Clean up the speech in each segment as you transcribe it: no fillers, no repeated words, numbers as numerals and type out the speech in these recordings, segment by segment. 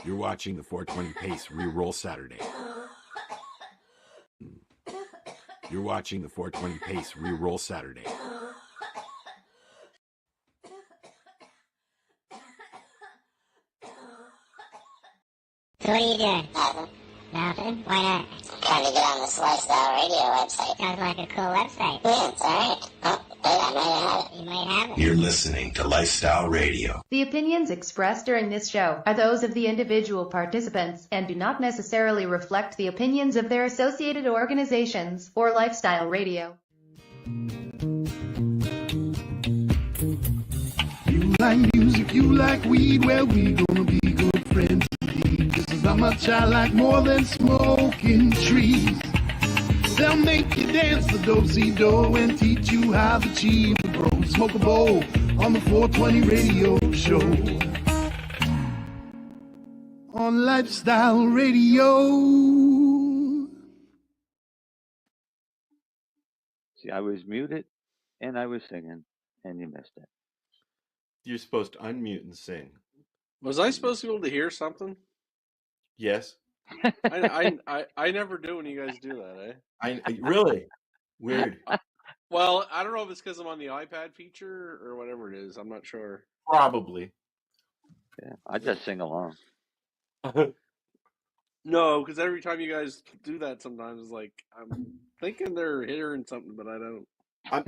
You're watching the 420 Pace Reroll Saturday. You're watching the 420 Pace Reroll Saturday. So what are you doing? Nothing. Nothing? Why not? Trying to get on this Lifestyle Radio website. Sounds like a cool website. Yeah, it's alright. Oh, wait, I might have it. You might have it. You're listening to Lifestyle Radio. The opinions expressed during this show are those of the individual participants and do not necessarily reflect the opinions of their associated organizations or Lifestyle Radio. You like music, you like weed, well, we gonna be good friends indeed. This is how much I like more than smoking trees. They'll make you dance the do-si-do and teach you how to cheat the bro. Smoke a bowl on the 420 radio show. On Lifestyle Radio. See, I was muted and I was singing, and you missed it. You're supposed to unmute and sing. Was I supposed to be able to hear something? Yes. I never do when you guys do that, eh? I really weird. Well, I don't know if it's because I'm on the iPad feature or whatever it is. I'm not sure. Probably. Yeah, I just sing along. No, because every time you guys do that, sometimes it's like I'm thinking they're hearing something, but I don't.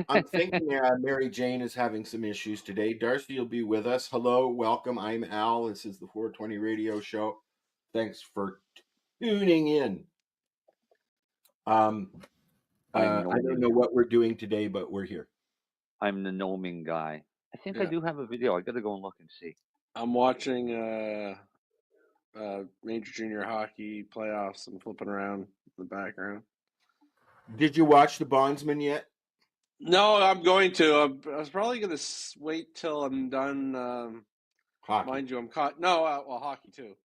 I'm thinking Mary Jane is having some issues today. Darcy will be with us. Hello, welcome. I'm Al. This is the 420 Radio Show. Thanks for tuning in. I don't know what we're doing today, but we're here. I'm the gnoming guy. I think Yeah. I do have a video. I got to go and look and see. I'm watching major junior hockey playoffs. I'm flipping around in the background. Did you watch the Bondsman yet? No, I'm going to. I was probably going to wait till I'm done. Hockey. Mind you, I'm caught. No, well, hockey too.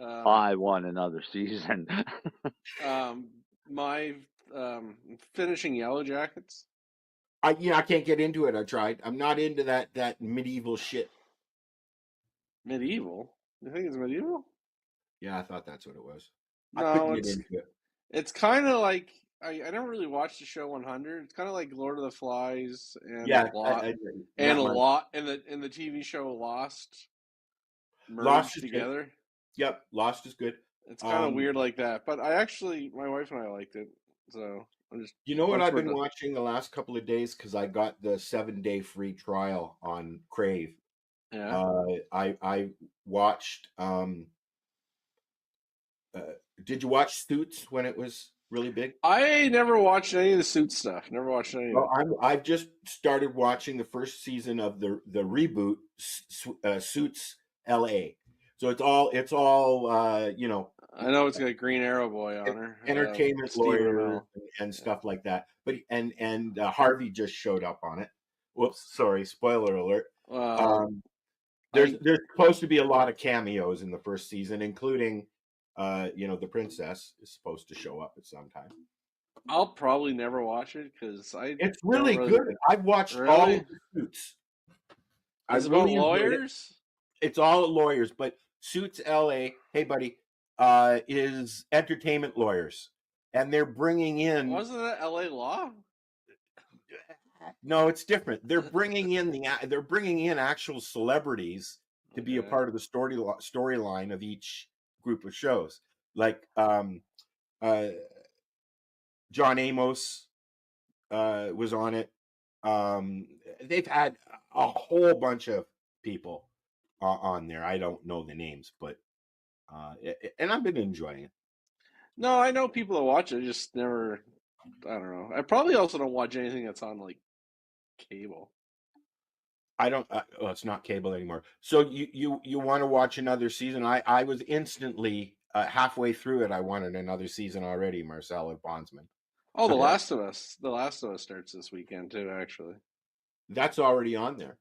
I won another season. My finishing Yellow Jackets. I can't get into it. I tried. I'm not into that medieval shit. Medieval? You think it's medieval? Yeah, I thought that's what it was. No, I couldn't get into it. It's kind of like I never really watched the show 100. It's kind of like Lord of the Flies and Yeah, a lot, and the TV show Lost merged Lost is together. Good. Yep, Lost is good. It's kind of weird like that, but my wife and I liked it. So I'm just. You know what I've been watching the last couple of days because I got the 7-day free trial on Crave. Yeah. I watched. Did you watch Suits when it was really big? I never watched any of the Suits stuff. Never watched any. Well, I've just started watching the first season of the reboot Suits LA. So it's all I know it's got Green Arrow boy on her, entertainment lawyer and stuff like that. But and Harvey just showed up on it. Whoops, sorry, spoiler alert. There's supposed to be a lot of cameos in the first season, including the princess is supposed to show up at some time. I'll probably never watch it because it's really good. I've watched all of the Suits. It's about lawyers. It's all lawyers, but Suits LA, hey buddy, is entertainment lawyers, and they're bringing in. Wasn't that LA Law? No, it's different. They're bringing in actual celebrities to be a part of the storyline of each group of shows. Like John Amos was on it. They've had a whole bunch of people on there. I don't know the names, but and I've been enjoying it. No, I know people that watch it. I just never. I don't know. I probably also don't watch anything that's on like cable. I don't. It's not cable anymore. So you want to watch another season? I was instantly halfway through it. I wanted another season already. Marcel Bondsman. Oh, The Last of Us. The Last of Us starts this weekend too. Actually, that's already on there.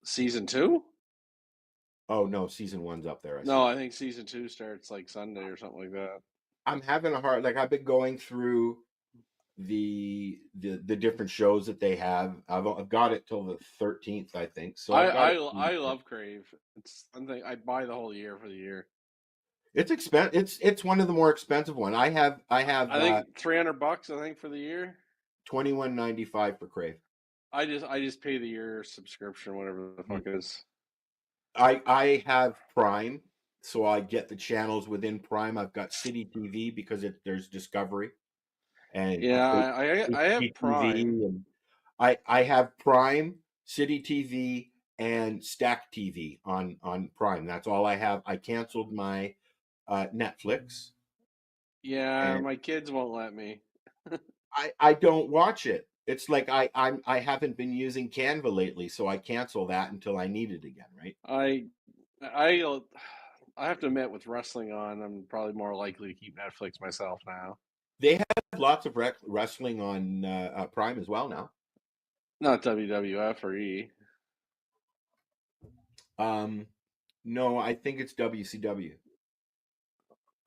Season 2? Oh no, season 1's up there. I think season 2 starts like Sunday or something like that. I'm having a hard. Like I've been going through the different shows that they have. I've got it till the 13th, I think. So I love Crave. It's something I buy the whole year for the year. It's expensive. It's one of the more expensive one. I have I think $300. I think for the year. $21.95 for Crave. I just pay the year subscription, whatever the fuck it is. I have Prime, so I get the channels within Prime. I've got City TV because there's Discovery, and yeah, I have Prime. And I have Prime, City TV, and Stack TV on Prime. That's all I have. I canceled my Netflix. Yeah, my kids won't let me. I don't watch it. It's like I haven't been using Canva lately, so I cancel that until I need it again, right? I have to admit, with wrestling on, I'm probably more likely to keep Netflix myself now. They have lots of wrestling on Prime as well now. Not WWF or E. No, I think it's WCW.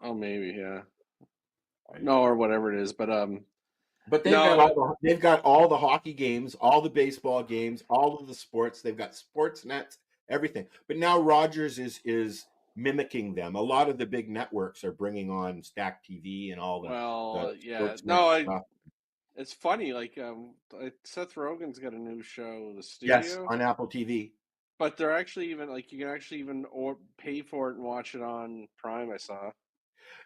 Oh, maybe, yeah. No, or whatever it is, but they've got all the hockey games, all the baseball games, all of the sports. They've got sports nets, everything. But now Rogers is mimicking them. A lot of the big networks are bringing on Stack TV and all the it's funny. Like Seth Rogen's got a new show, The Studio. Yes, on Apple TV. But they're actually even you can actually even pay for it and watch it on Prime. I saw.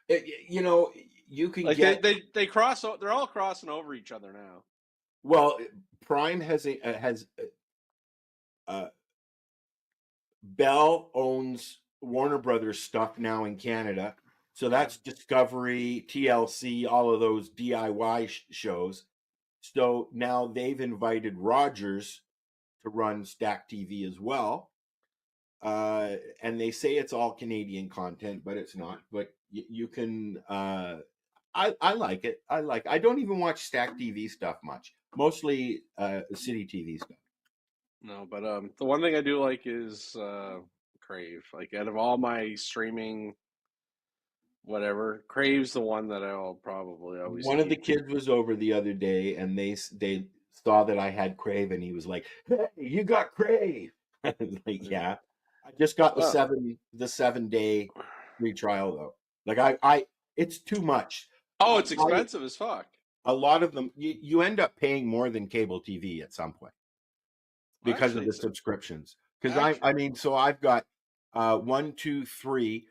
You can get they cross. They're all crossing over each other now. Well, Prime has Bell owns Warner Brothers stuff now in Canada, so that's Discovery, TLC, all of those DIY shows. So now they've invited Rogers to run Stack TV as well, and they say it's all Canadian content, but it's not. But you can. I like it. I don't even watch Stack TV stuff much. Mostly City TV stuff. No, but the one thing I do like is Crave. Like out of all my streaming, whatever, Crave's the one that I'll probably always. One of the kids was over the other day, and they saw that I had Crave, and he was like, "Hey, you got Crave?" I was like, "Yeah." I just got the 7-day free trial though. Like it's too much. Oh, it's expensive as fuck. A lot of them, you end up paying more than cable TV at some point because of the subscriptions. Because so I've got 1, 2, 3,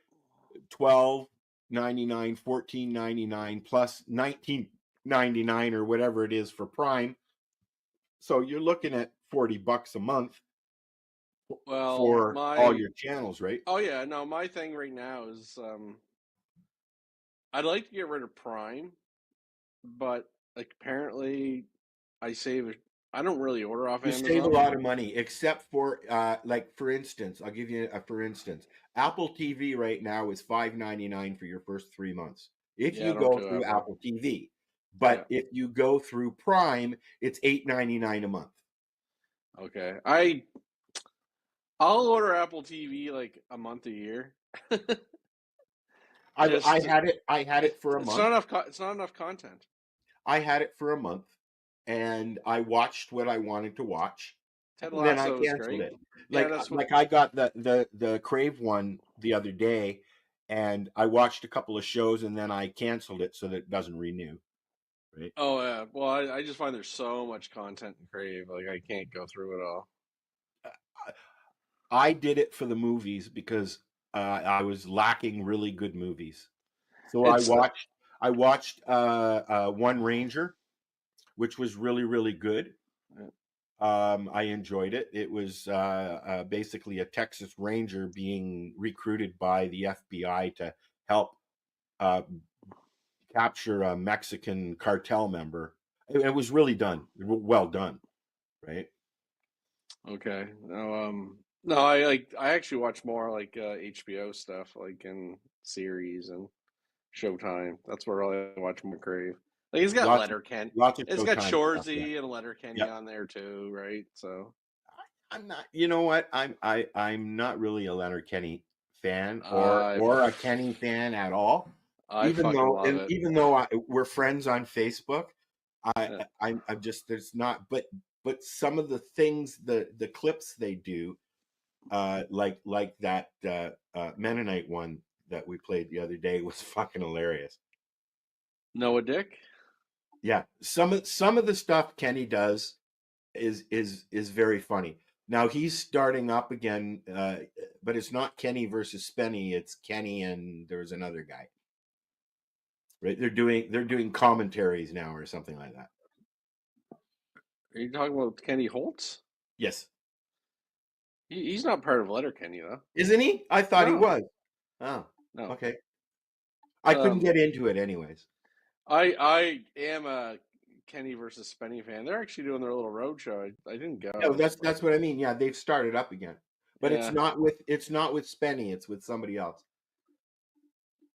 $12.99, $14.99 plus $19.99 or whatever it is for Prime. So you're looking at $40 a month for all your channels, right? Oh yeah, no, my thing right now is I'd like to get rid of Prime, but like apparently I don't really order off Amazon. You save a lot of money, except for like for instance, I'll give you a for instance. Apple TV right now is $5.99 for your first 3 months if you go through Apple TV. But if you go through Prime, it's $8.99 a month. Okay, I'll order Apple TV like a month a year. I had it for a month. It's not enough content. I had it for a month, and I watched what I wanted to watch. Ted and then I Lasso canceled it. Like I got the Crave one the other day, and I watched a couple of shows, and then I canceled it so that it doesn't renew. Right? Oh yeah. Well, I just find there's so much content in Crave. Like I can't go through it all. I did it for the movies because I was lacking really good movies. So I watched One Ranger, which was really, really good. I enjoyed it. It was basically a Texas Ranger being recruited by the FBI to help capture a Mexican cartel member. It was really well done, right? Okay. No, I actually watch more like HBO stuff, like in series and Showtime. That's where I watch more Crave. Like it's got Letterkenny. It's got Shoresy and Letterkenny on there too, right? So I'm not. You know what? I'm not really a Letterkenny fan or a Kenny fan at all. Even though we're friends on Facebook, I'm just there's not. But some of the things, the clips they do, like that Mennonite one that we played the other day was fucking hilarious. Noah Dick? Yeah, some of the stuff Kenny does is very funny. Now he's starting up again, but it's not Kenny versus Spenny. It's Kenny and there's another guy. Right? They're doing commentaries now or something like that. Are you talking about Kenny Holtz? Yes. He's not part of Letterkenny, though. Isn't he? I thought he was. Oh, no. Okay. I couldn't get into it anyways. I am a Kenny versus Spenny fan. They're actually doing their little road show. I didn't go. No, that's what I mean. Yeah, they've started up again. But Yeah. it's not with Spenny, it's with somebody else.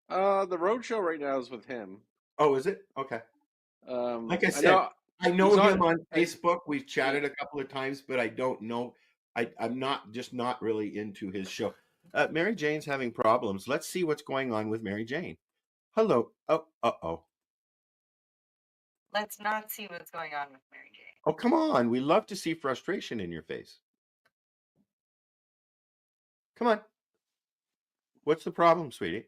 The road show right now is with him. Oh, is it? Okay. Like I said, I know him on Facebook. We've chatted a couple of times, but I don't know. I'm not really into his show. Mary Jane's having problems. Let's see what's going on with Mary Jane. Hello. Oh, uh-oh. Let's not see what's going on with Mary Jane. Oh, come on. We love to see frustration in your face. Come on. What's the problem, sweetie?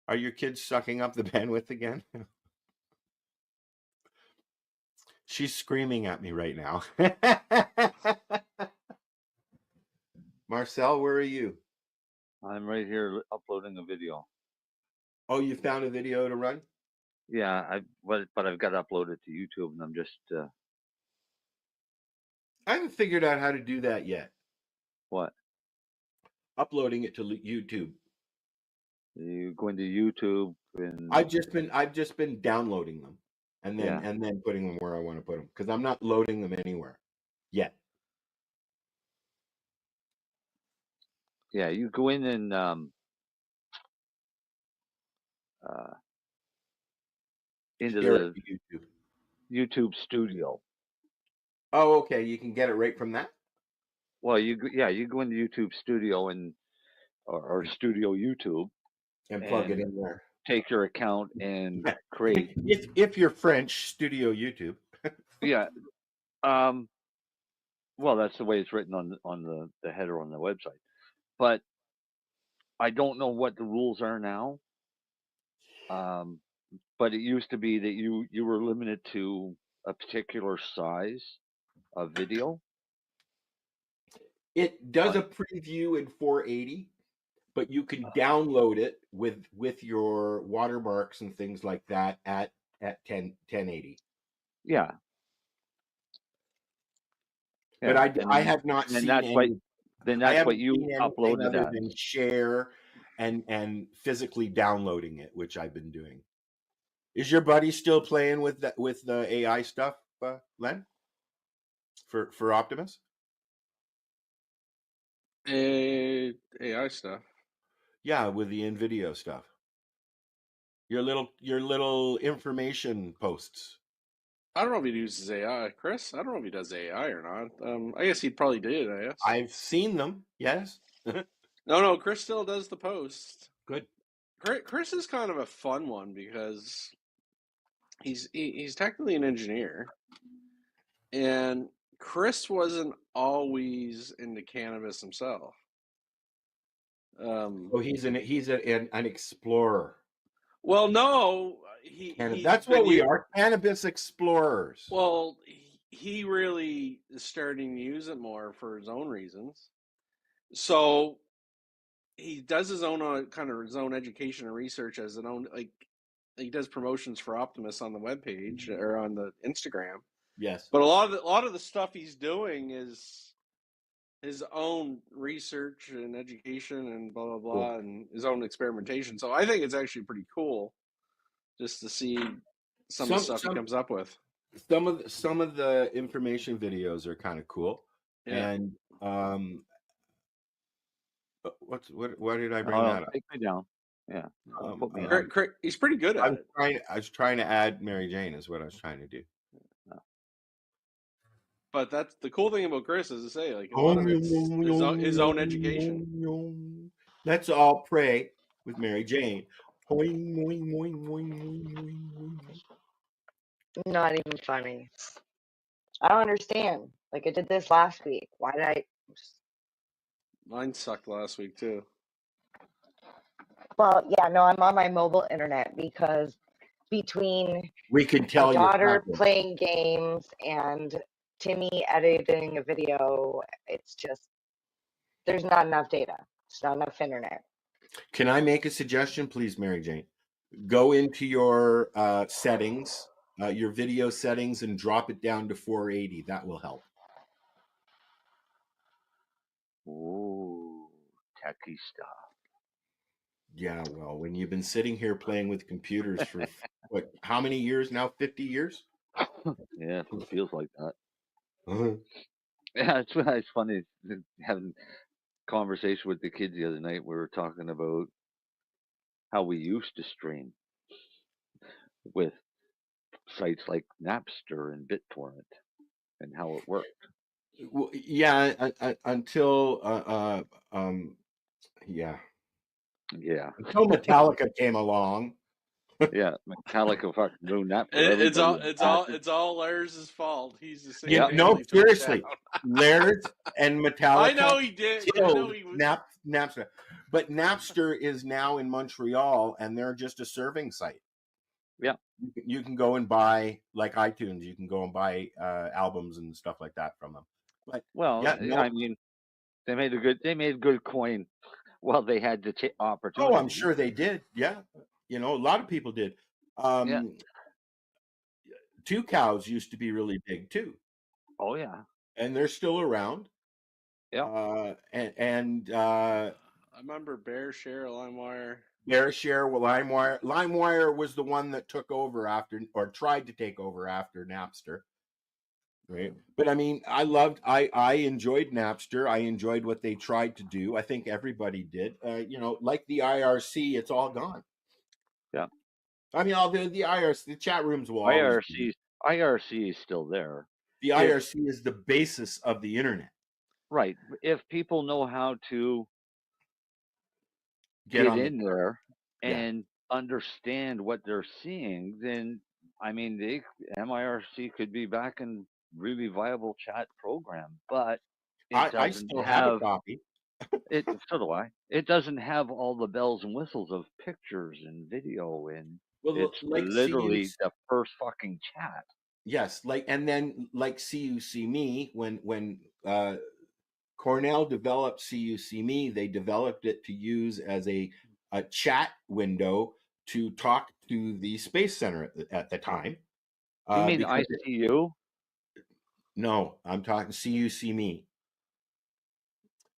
Are your kids sucking up the bandwidth again? She's screaming at me right now. Marcel, where are you? I'm right here uploading a video. Oh, you found a video to run? Yeah, but I've got to upload it to YouTube, and I'm just. I haven't figured out how to do that yet. What? Uploading it to YouTube. You go into YouTube and. I've just been downloading them, and then putting them where I want to put them because I'm not loading them anywhere yet. Yeah, you go in and into the YouTube Studio. Oh, okay. You can get it right from that. Well, you go into YouTube Studio and or Studio YouTube and plug it in there. Take your account and create. If you're French, Studio YouTube. Yeah. Well, that's the way it's written on the header on the website. But I don't know what the rules are now. But it used to be that you were limited to a particular size of video. It does a preview in 480, but you can download it with your watermarks and things like that at 1080. Yeah. But I have not seen any. That's what you uploaded other than share and physically downloading it, which I've been doing. Is your buddy still playing with the AI stuff, Len? For Optimus? AI stuff. Yeah, with the in-video stuff. Your little information posts. I don't know if he uses AI, Chris. I don't know if he does AI or not. I guess he probably did. I guess I've seen them. Yes. No. Chris still does the post. Good. Chris is kind of a fun one because he's technically an engineer, and Chris wasn't always into cannabis himself. He's an explorer. Well, no, that's what we are, cannabis explorers. Well, he really is starting to use it more for his own reasons. So he does his own kind of his own education and research as an own, like he does promotions for Optimus on the webpage or on the Instagram. Yes, but a lot of the stuff he's doing is his own research and education and blah blah blah, and his own experimentation. So I think it's actually pretty cool just to see some of the stuff he comes up with. Some of the information videos are kind of cool, and why did I bring that up? Take me down. Yeah, put me he's pretty good at it. I was trying to add Mary Jane is what I was trying to do. But that's the cool thing about Chris, is to say, like, a lot of it's his own education. Let's all pray with Mary Jane. Not even funny. I don't understand. Like, I did this last week. Why did I? Mine sucked last week too. Well, yeah, no, I'm on my mobile internet because between We can my tell you're daughter packing. playing games and Timmy editing a video, it's just, there's not enough data. It's not enough internet. Can I make a suggestion, please, Mary Jane? Go into your settings, your video settings, and drop it down to 480. That will help. Ooh, techie stuff. Yeah, well, when you've been sitting here playing with computers for what? How many years now? 50 years? Yeah, it feels like that. Uh-huh. Yeah, it's funny having conversation with the kids the other night. We were talking about how we used to stream with sites like Napster and BitTorrent and how it worked. Well, yeah, until yeah, Yeah, until Metallica came along. yeah. Metallica fucking ruined that for It's everybody. it's all Lars' fault. He's the Yeah, single no, handedly took it seriously, down. Laird's and Metallica. I know he did. I know Killed he was. Napster, but Napster is now in Montreal, and they're just a serving site. Yeah, you can go and buy, like iTunes. You can go and buy albums and stuff like that from them. But well, yeah, no. I mean, they made good coin while they had the opportunity. Oh, I'm sure they did. Yeah, a lot of people did. Yeah. Two Cows used to be really big too. Oh yeah, and they're still around. Yeah. I remember BearShare, LimeWire. BearShare, LimeWire. LimeWire was the one that took over after, or tried to take over after Napster. Right. But I mean, I enjoyed Napster. I enjoyed what they tried to do. I think everybody did. Like the IRC, it's all gone. Yeah. I mean, all the IRC, the chat rooms will always be. IRC is still there. The IRC is the basis of the internet. Right. If people know how to get in there and understand what they're seeing, then I mean, MIRC could be back in really viable chat program, but I still have a copy. So do I. It doesn't have all the bells and whistles of pictures and video, and it's literally the first fucking chat. Yes, and then See You See Me, when Cornell developed See You See Me, they developed it to use as a chat window to talk to the Space Center at the time. You mean ICU? No, I'm talking See You See Me.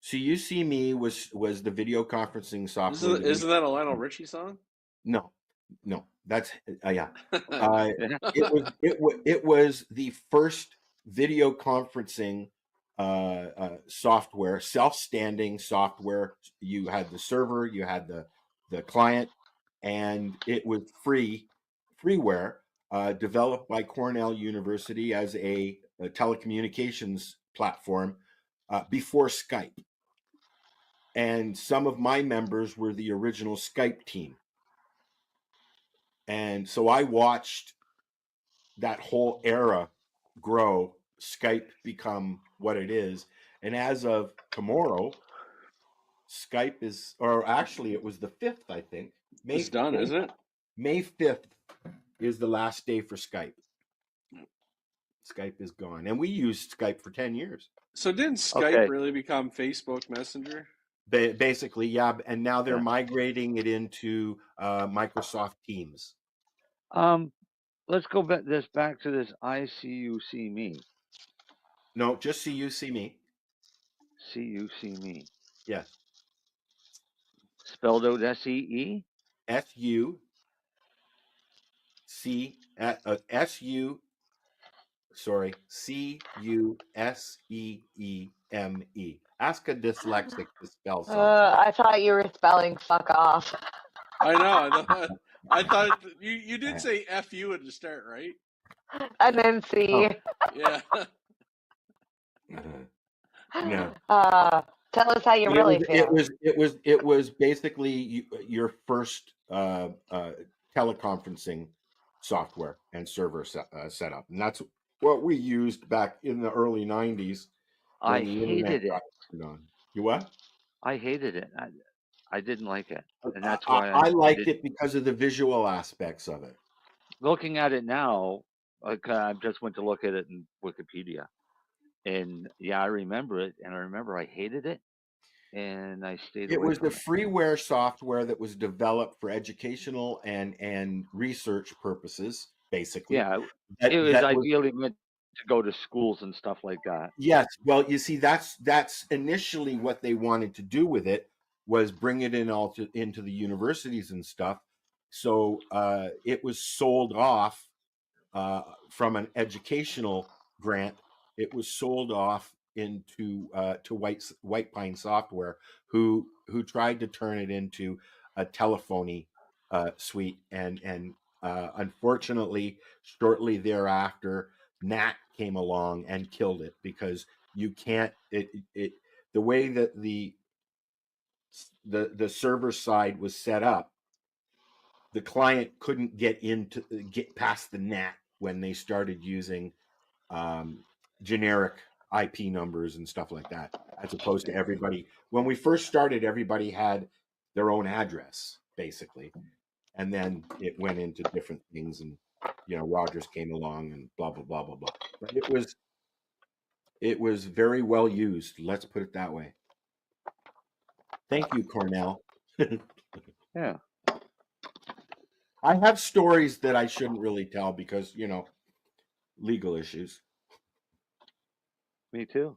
See You See Me was the video conferencing software. Isn't that a Lionel Richie song? No, that's yeah. It was the first video conferencing software, self-standing software. You had the server, you had the client, and it was freeware, developed by Cornell University as a telecommunications platform before Skype. And some of my members were the original Skype team. And so I watched that whole era grow, Skype become what it is. And as of tomorrow, Skype is, or actually it was the 5th, I think. It's done, isn't it? May 5th is the last day for Skype. Skype is gone. And we used Skype for 10 years. So didn't Skype really become Facebook Messenger? Basically, yeah. And now they're migrating it into Microsoft Teams. Let's go back to this ICUC Me. No, just See You See Me. See You See Me. Yes. Spelled out SEE? SU. CUSEEME. Ask a dyslexic to spell something. I thought you were spelling fuck off. I know. I thought you did say FU at the start, right? And then C. Oh. Yeah. No. Tell us how you really feel. It was basically your first teleconferencing software and server setup, and that's what we used back in the early 90s. I hated it. You what? I hated it. I didn't like it, and that's why I liked didn't. it because of the visual aspects of it. Looking at it now, I just went to look at it in Wikipedia, and yeah, I remember it, and I remember I hated it, and I stayed It away was the from it. freeware software that was developed for educational and research purposes, basically. Yeah, it was That was ideally meant to go to schools and stuff like that. yes. Well, you see, that's initially what they wanted to do with it, was bring it into the universities and stuff. So it was sold off from an educational grant. It was sold off into to White Pine Software, who tried to turn it into a telephony suite, and unfortunately, shortly thereafter, Nat came along and killed it, because you can't it the way that the server side was set up, the client couldn't get past the NAT when they started using generic IP numbers and stuff like that, as opposed to everybody. When we first started, everybody had their own address, basically, and then it went into different things, and Rogers came along and blah blah blah blah blah. But it was very well used. Let's put it that way. Thank you, Cornell. Yeah, I have stories that I shouldn't really tell because legal issues. me too.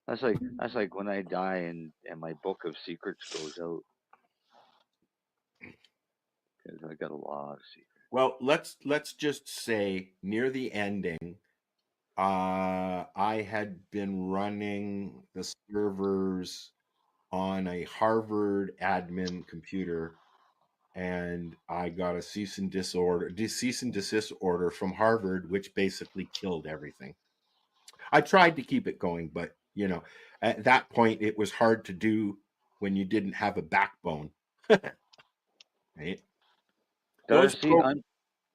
That's like when I die and my book of secrets goes out, because I got a lot of secrets. Well, let's just say near the ending, I had been running the servers on a Harvard admin computer, and I got a cease and desist order from Harvard, which basically killed everything. I tried to keep it going, but at that point, it was hard to do when you didn't have a backbone. Right? Darcy,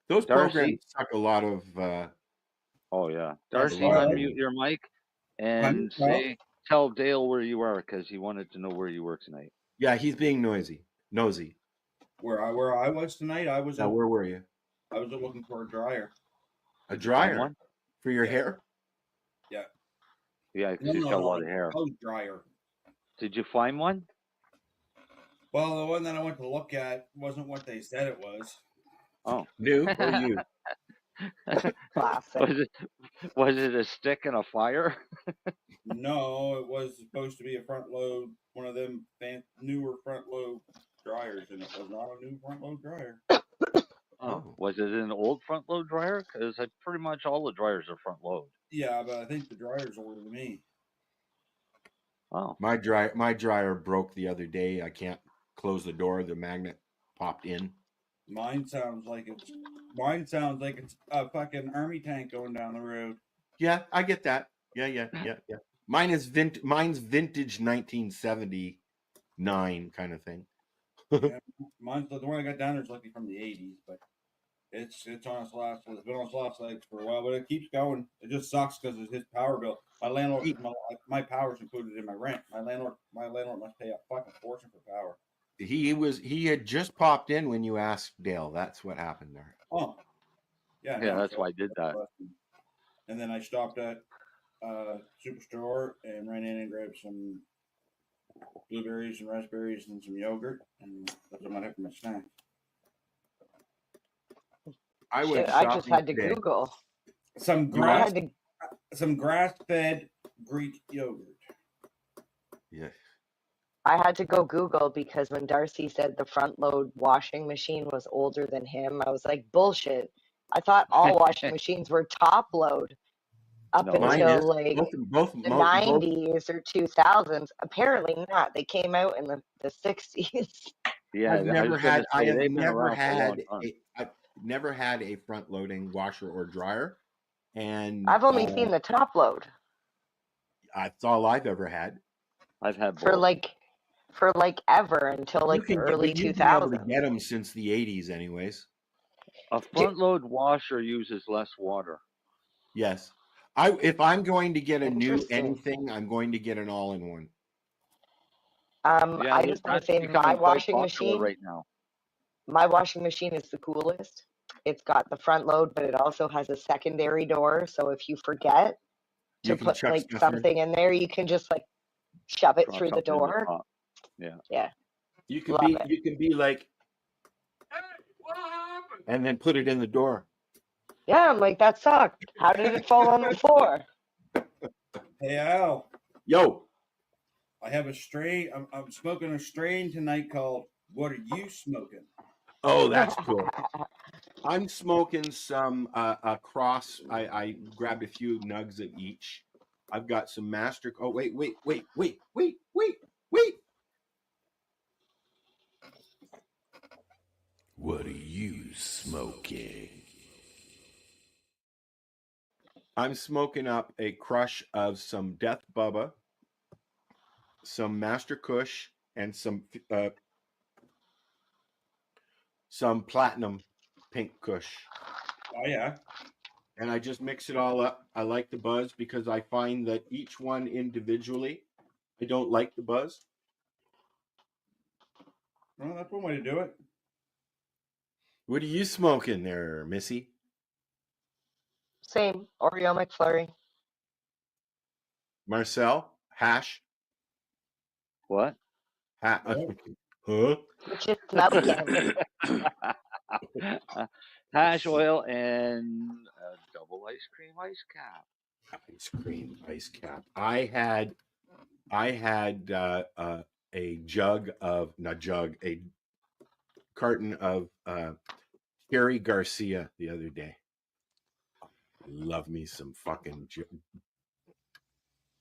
Those Darcy. programs suck a lot of. Oh yeah, That's Darcy, a lot of unmute your mic and tell Dale where you are, because he wanted to know where you were tonight. Yeah, he's being nosy. Where I was tonight, I was. Now, where were you? I was looking for a dryer. A dryer for your hair? Yeah. Yeah, because he's got a lot of hair. Oh, dryer. Did you find one? Well, the one that I went to look at wasn't what they said it was. Oh, new or you? Classic. Was it a stick and a fire? No, it was supposed to be a front load, one of them newer front load dryers, and it was not a new front load dryer. Oh, was it an old front load dryer? Because pretty much all the dryers are front load. Yeah, but I think the dryer's older than me. Oh, my dryer broke the other day. I can't close the door. The magnet popped in. Mine sounds like it's a fucking army tank going down the road. Yeah, I get that. Yeah. Mine's vintage 1979 kind of thing. Yeah, mine's the one I got down there is lucky from the 80s, but it's on its last legs for a while, but it keeps going. It just sucks because it's his power bill. My landlord, my power's included in my rent. My landlord must pay a fucking fortune for power. He had just popped in when you asked Dale. That's what happened there. Oh, yeah. Yeah, that's why I did that. And then I stopped at Superstore and ran in and grabbed some blueberries and raspberries and some yogurt, and that's what I have for my snack. I just had to Google some grass-fed Greek yogurt. Yes. I had to go Google because when Darcy said the front load washing machine was older than him, I was like, bullshit. I thought all washing machines were top load up until like the 90s or 2000s. Apparently not. They came out in the 60s. Yeah, I've never had a front loading washer or dryer, and I've only seen the top load. That's all I've ever had. I've had both. for ever until like the early 2000s. You've been able to get them since the 80s, anyways. A front load washer uses less water. Yes, if I'm going to get a new anything, I'm going to get an all-in-one. Yeah, I just want that's to say becoming my quite washing popular machine, right now. my washing machine is the coolest. It's got the front load, but it also has a secondary door. So if you forget You to can put chuck like stuff something in there, you can just like shove it Drop through the something in the door. top. Yeah. Yeah, in. love it. You can be like, and then put it in the door. Yeah, I'm like, that sucked. How did it fall on the floor? Hey Al, Yo, I have a strain. I'm smoking a strain tonight called "What Are You Smoking?" oh, that's cool. I'm smoking some cross. I grabbed a few nugs of each. I've got some master. Oh, wait. What are you smoking? I'm smoking up a crush of some Death Bubba, some Master Kush, and some Platinum Pink Kush. Oh yeah. And I just mix it all up. I like the buzz because I find that each one individually, I don't like the buzz. Well, that's one way to do it. What are you smoking there, Missy? Same Oreo McFlurry. Marcel? Hash? What? Huh? Which is smoking. Hash oil and a double ice cream ice cap. Ice cream ice cap. I had a carton of Cherry Garcia the other day. Love me some fucking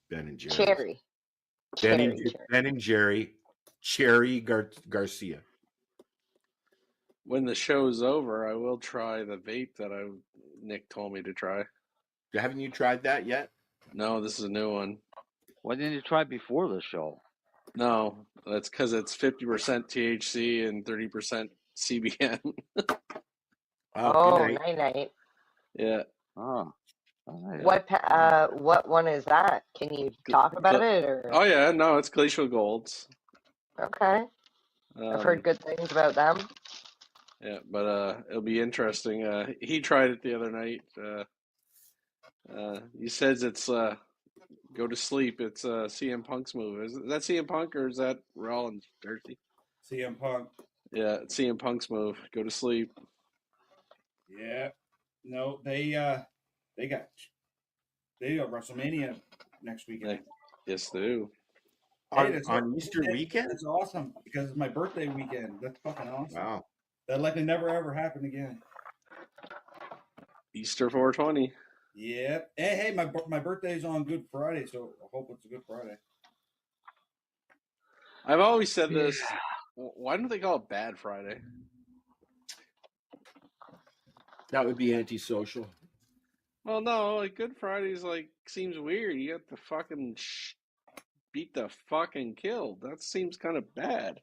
Ben and Jerry's. Cherry. Ben and Jerry Cherry Garcia. When the show's over, I will try the vape that Nick told me to try. Haven't you tried that yet? No, this is a new one. Why didn't you try before the show? No, that's because it's 50% THC and 30% CBN. Oh, night. Yeah. Oh. What one is that? Can you talk about it? Or? Oh yeah, no, it's Glacial Golds. Okay. I've heard good things about them. Yeah, but it'll be interesting. He tried it the other night. He says it's go to sleep. It's CM Punk's move. Is that CM Punk or is that Rollins, Darcy? CM Punk. Yeah, it's CM Punk's move. Go to sleep. Yeah. No, they got WrestleMania next weekend. Yes, they do. On Easter weekend? That's awesome because it's my birthday weekend. That's fucking awesome. Wow. That likely never ever happen again. Easter 420. Yeah. Hey, my birthday's on Good Friday, so I hope it's a Good Friday. I've always said this. Why don't they call it Bad Friday? That would be antisocial. Well, no, like Good Friday's like seems weird. You got to fucking beat the fucking killed. That seems kind of bad.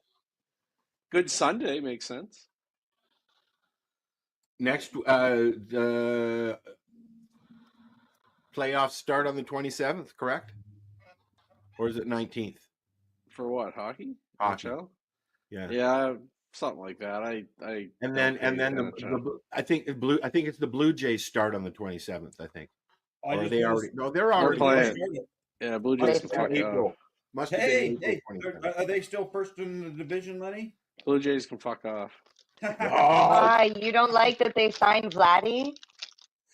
Good Sunday makes sense. Next, the playoffs start on the 27th, correct? Or is it 19th? For what, hockey? Hockey. NHL? Yeah, something like that. I I think it's the Blue Jays start on the 27th. I think. Or they already? No, they're already playing. Yeah, Blue Jays can fuck April. off. Must have been Hey, April are they still first in the division, Lenny? Blue Jays can fuck off. Why? You don't like that they signed Vladdy?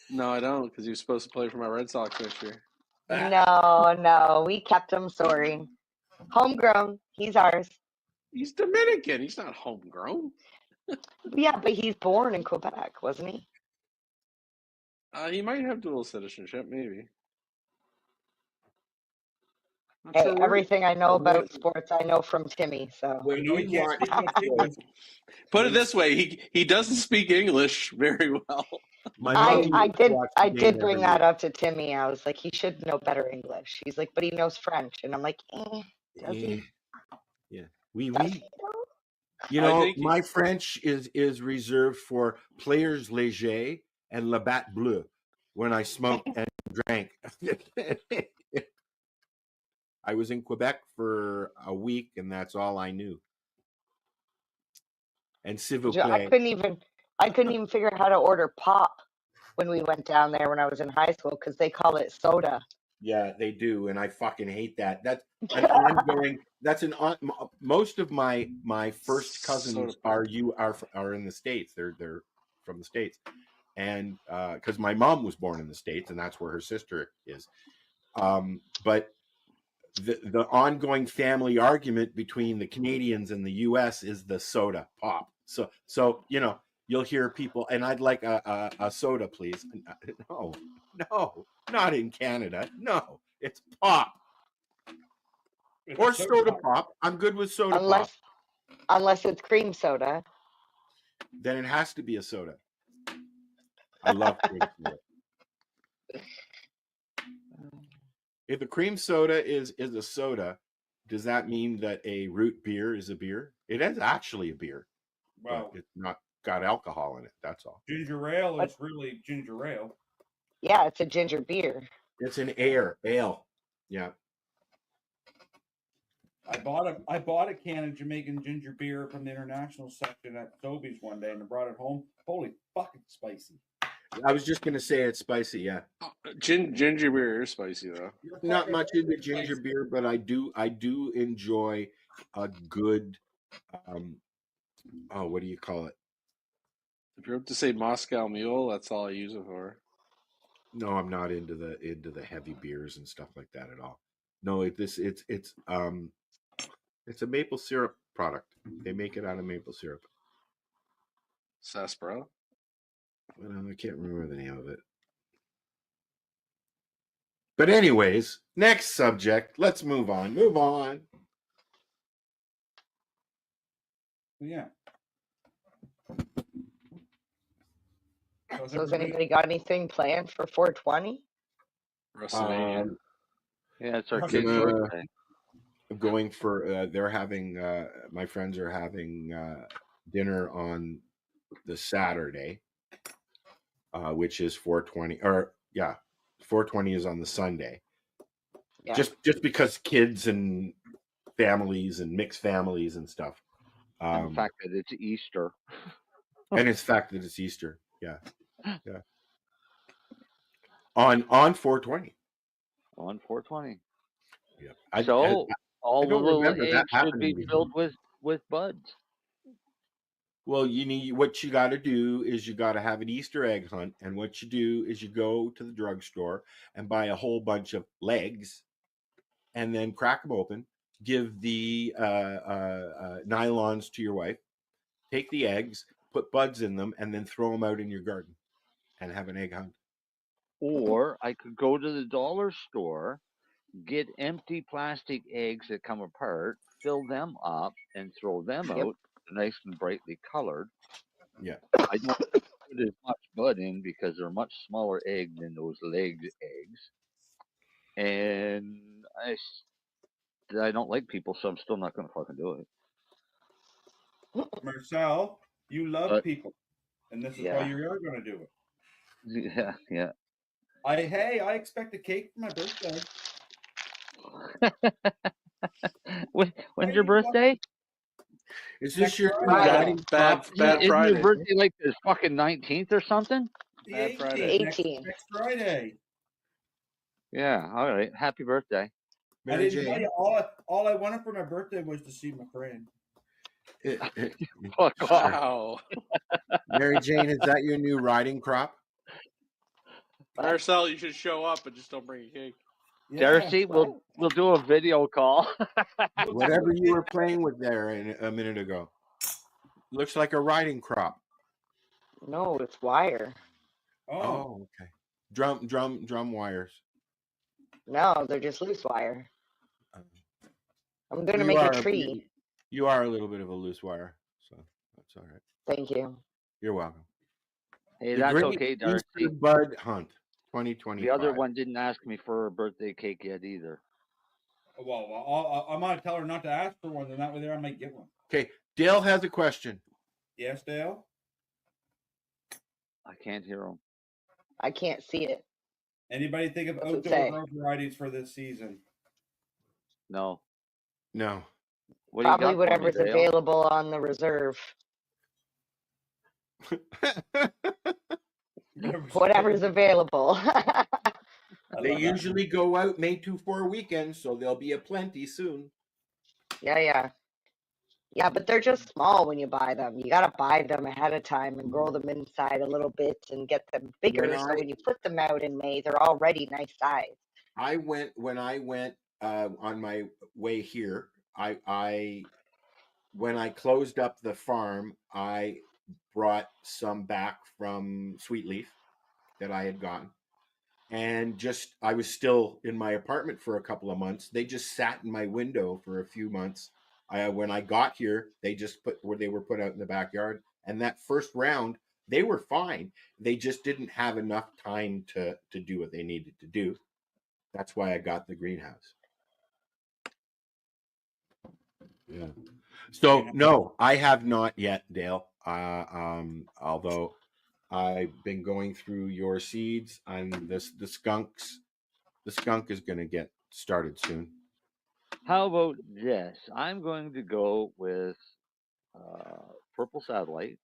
No, I don't, because he was supposed to play for my Red Sox next year. No, we kept him. Sorry, homegrown. He's ours. He's Dominican. He's not homegrown. Yeah, but he's born in Quebec, wasn't he? He might have dual citizenship, maybe. Hey, everything I know about sports, I know from Timmy. So put it this way: he doesn't speak English very well. I did bring that up to Timmy. I was like, he should know better English. He's like, but he knows French, and I'm like, does he? Yeah, oui. You know, my French is reserved for players légers and la batte bleue when I smoked and drank. I was in Quebec for a week, and that's all I knew. And s'il vous I plaît. couldn't even figure out how to order pop when we went down there when I was in high school because they call it soda. Yeah, they do, and I fucking hate that. That's an ongoing. That's an on. Most of my first cousins are in the States. They're from the States, and because my mom was born in the States, and that's where her sister is. But the ongoing family argument between the Canadians and the U.S. is the soda pop. So you'll hear people, and I'd like a soda, please. No, not in Canada. No, it's pop or soda pop. I'm good with soda pop. Unless it's cream soda. Then it has to be a soda. I love cream soda. If a cream soda is a soda, does that mean that a root beer is a beer? It is actually a beer. Wow. But it's not got alcohol in it. That's all. Ginger ale is really ginger ale. Yeah, it's a ginger beer. It's an ale. Yeah. I bought a can of Jamaican ginger beer from the international section at Sobeys one day and I brought it home. Holy fucking spicy. I was just gonna say it's spicy, yeah. Ginger beer is spicy though. Not much into ginger beer, but I do enjoy a good what do you call it? If you're up to say Moscow Mule, that's all I use it for. No, I'm not into the heavy beers and stuff like that at all. No, it's a maple syrup product. They make it out of maple syrup. Sarsaparilla? Well, I can't remember the name of it. But anyways, next subject. Let's move on. Yeah. So has anybody got anything planned for 420? WrestleMania. Yeah, it's our kid's birthday. Going for they're having my friends are having dinner on the Saturday, which is 420, or 420 is on the Sunday. Yeah. Just because kids and families and mixed families and stuff. And the fact that it's Easter. And it's the fact that it's Easter. Yeah. On 420. On 420. Yeah. So all the little eggs should be before. filled with buds. Well, what you got to do is you got to have an Easter egg hunt, and what you do is you go to the drugstore and buy a whole bunch of legs, and then crack them open. Give the nylons to your wife. Take the eggs, put buds in them, and then throw them out in your garden, and have an egg hunt. Or I could go to the dollar store, get empty plastic eggs that come apart, fill them up, and throw them out, nice and brightly colored. Yeah. I don't put as much bud in because they're much smaller egg than those legged eggs. And I don't like people, so I'm still not going to fucking do it. Marcel, you love people, and this is why you are going to do it. Yeah. I expect a cake for my birthday. When's your birthday? Is this your bad Isn't Friday? your birthday like the fucking 19th or something? Bad Friday. 18th. Next Friday. Yeah. All right. Happy birthday. I didn't tell you all I wanted for my birthday was to see my friend. Wow. Mary Jane, is that your new riding crop? Marcel, you should show up, but just don't bring a cake. Darcy, we'll do a video call. Whatever you were playing with there a minute ago. Looks like a riding crop. No, it's wire. Oh, okay. Drum wires. No, they're just loose wire. I'm gonna make a tree. You are a little bit of a loose wire, so that's all right. Thank you. You're welcome. Hey, that's okay, Darcy. Easter Bud Hunt 2025. The other one didn't ask me for a birthday cake yet either. Well, I'm gonna tell her not to ask for one, then that way there I might get one. Okay, Dale has a question. Yes, Dale. I can't hear him. I can't see it. Anybody think of outdoor varieties for this season? No. No. What do you Probably got for me, whatever's Dale? available on the reserve. Whatever's available. They usually go out May 2-4 weekends, so there'll be a plenty soon. Yeah. Yeah, but they're just small when you buy them. You gotta buy them ahead of time and grow them inside a little bit and get them bigger. So when you put them out in May, they're already nice size. When I went on my way here, when I closed up the farm, I brought some back from Sweetleaf that I had gotten. And I was still in my apartment for a couple of months. They just sat in my window for a few months. When I got here, they were put out in the backyard. And that first round, they were fine. They just didn't have enough time to do what they needed to do. That's why I got the greenhouse. Yeah. So no, I have not yet, Dale. Although I've been going through your seeds and the skunks. The skunk is going to get started soon. How about this? I'm going to go with purple satellite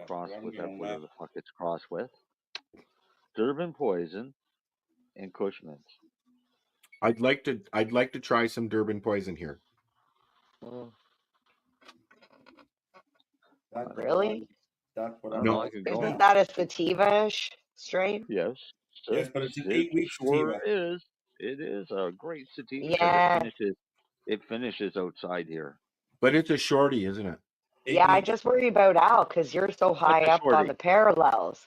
crossed with whatever the fuck it's crossed with, Durban poison, and Kush mints. I'd like to try some Durban poison here. Really? That's what No. Isn't that a sativa-ish strain? Yes. Yes, but it's an 8-week sure sativa. is. It is a great sativa Yeah. because it finishes outside here. But it's a shorty, isn't it? Yeah, I just worry about Al because you're so high up on the parallels.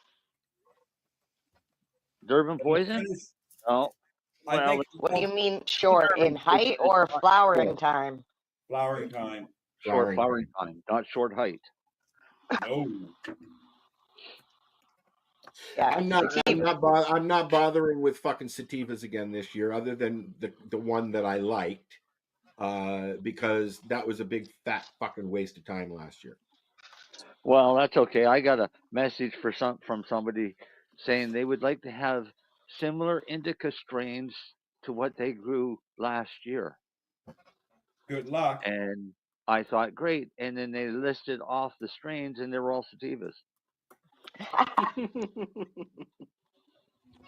Durban poison? No. Well, what do you mean short? In height or flowering time? Flowering time. Short flowering time, not short height. No. Yeah, I'm not bothering with fucking sativas again this year, other than the one that I liked, because that was a big fat fucking waste of time last year. Well, that's okay. I got a message from somebody saying they would like to have similar indica strains to what they grew last year. Good luck. And I thought, great. And then they listed off the strains, and they were all sativas.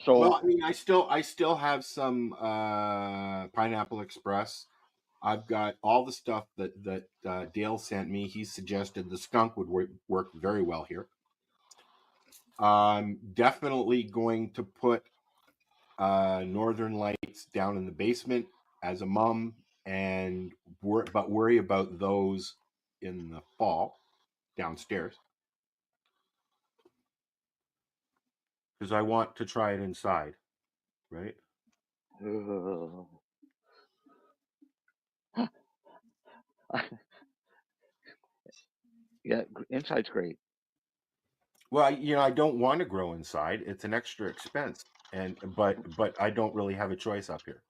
So, well, I mean, I still have some Pineapple Express. I've got all the stuff that Dale sent me. He suggested the skunk would work very well here. I'm definitely going to put Northern Lights down in the basement as a mum, but worry about those in the fall downstairs, because I want to try it inside, right? Yeah, inside's great. Well, I don't want to grow inside. It's an extra expense, but I don't really have a choice up here.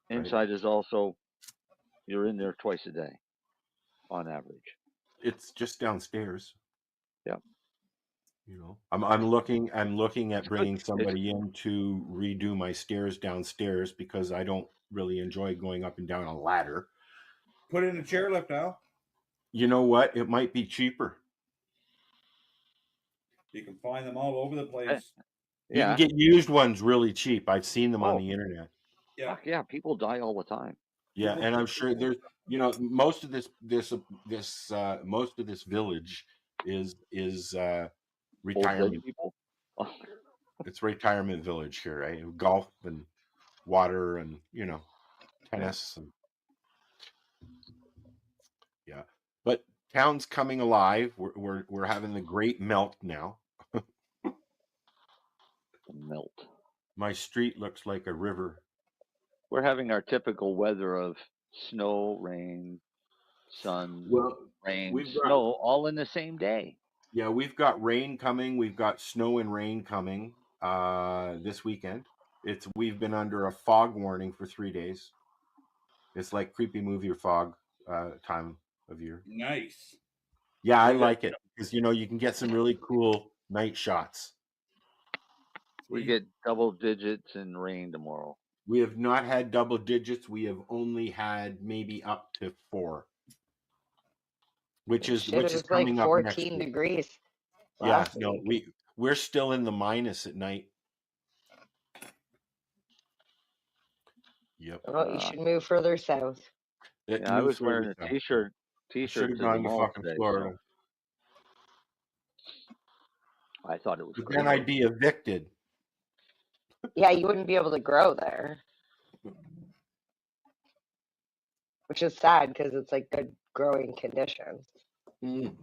Inside is also, you're in there twice a day, on average. It's just downstairs. Yeah. I'm looking at bringing somebody in to redo my stairs downstairs, because I don't really enjoy going up and down a ladder. Put in a chairlift, Al. You know what? It might be cheaper. You can find them all over the place. You can get used ones really cheap. I've seen them on the internet. Yeah. Fuck yeah, people die all the time. Yeah, and I'm sure there's most of this village is retirement people. It's retirement village here, right? Golf and water and tennis and yeah. But town's coming alive. We're having the great melt now. Melt. My street looks like a river. We're having our typical weather of snow, rain, sun, rain, snow, all in the same day. Yeah, we've got rain coming. We've got snow and rain coming this weekend. We've been under a fog warning for 3 days. It's like creepy movie or fog time of year. Nice. Yeah, I like it because you can get some really cool night shots. We get double digits in rain tomorrow. We have not had double digits. We have only had maybe up to 4, which is Shit, it was like coming up next 14 week. degrees. Yeah, last no, week. we're still in the minus at night. Yep. Oh, you should move further south. Yeah, I was wearing a t-shirt Should have to the gone to mall fucking today, Florida. so I thought it was But crazy. then I'd be evicted. Yeah, you wouldn't be able to grow there. Which is sad because it's like good growing conditions. Mm.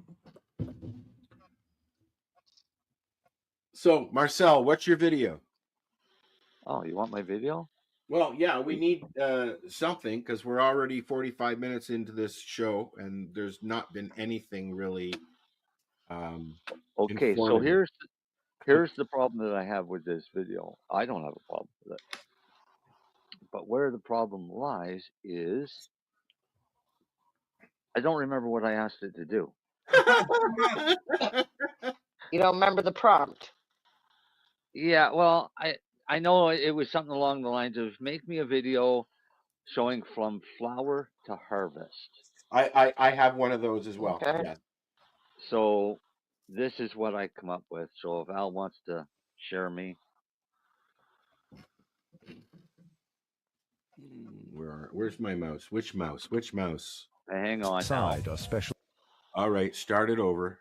So, Marcel, what's your video? Oh, you want my video? Well, yeah, we need something because we're already 45 minutes into this show and there's not been anything really Okay, so informative. here's the problem that I have with this video. I don't have a problem with it. But where the problem lies is I don't remember what I asked it to do. You don't remember the prompt? Yeah, well, I know it was something along the lines of make me a video showing from flower to harvest. I have one of those as well. Okay. Yeah. So this is what I come up with. So if Al wants to share me. Where's my mouse? Which mouse? Which mouse? Hang on. Side are special. All right, start it over.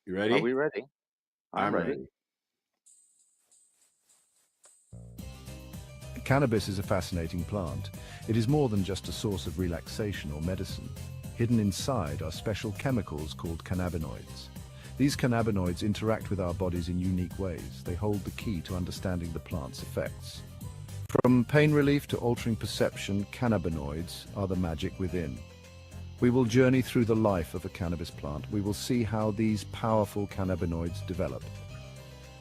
You ready? Are we ready? I'm ready. Cannabis is a fascinating plant. It is more than just a source of relaxation or medicine. Hidden inside are special chemicals called cannabinoids. These cannabinoids interact with our bodies in unique ways. They hold the key to understanding the plant's effects. From pain relief to altering perception, cannabinoids are the magic within. We will journey through the life of a cannabis plant. We will see how these powerful cannabinoids develop.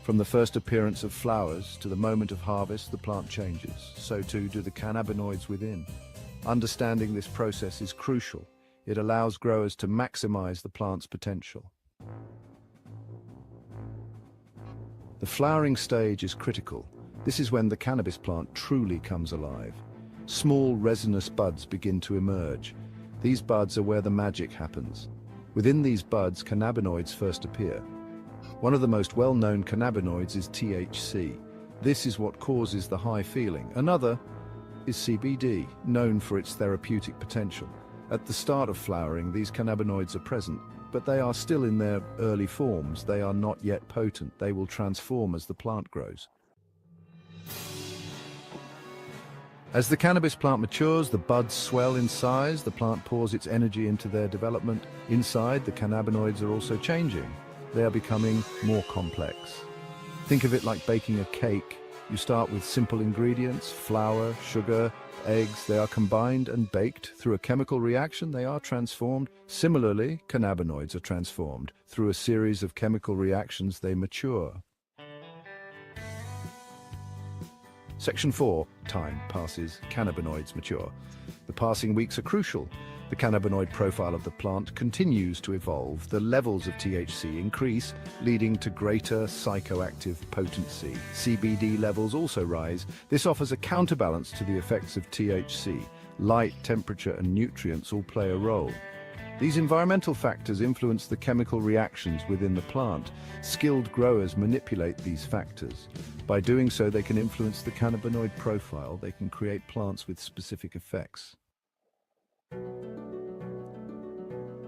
From the first appearance of flowers to the moment of harvest, the plant changes. So too do the cannabinoids within. Understanding this process is crucial. It allows growers to maximize the plant's potential. The flowering stage is critical. This is when the cannabis plant truly comes alive. Small resinous buds begin to emerge. These buds are where the magic happens. Within these buds, cannabinoids first appear. One of the most well-known cannabinoids is THC. This is what causes the high feeling. Another is CBD, known for its therapeutic potential. At the start of flowering, these cannabinoids are present, but they are still in their early forms. They are not yet potent. They will transform as the plant grows. As the cannabis plant matures, the buds swell in size. The plant pours its energy into their development. Inside, the cannabinoids are also changing. They are becoming more complex. Think of it like baking a cake. You start with simple ingredients, flour, sugar, eggs. They are combined and baked. Through a chemical reaction, they are transformed. Similarly, cannabinoids are transformed. Through a series of chemical reactions, they mature. Section 4. Time passes. Cannabinoids mature. The passing weeks are crucial. The cannabinoid profile of the plant continues to evolve. The levels of THC increase, leading to greater psychoactive potency. CBD levels also rise. This offers a counterbalance to the effects of THC. Light, temperature, and nutrients all play a role. These environmental factors influence the chemical reactions within the plant. Skilled growers manipulate these factors. By doing so, they can influence the cannabinoid profile. They can create plants with specific effects.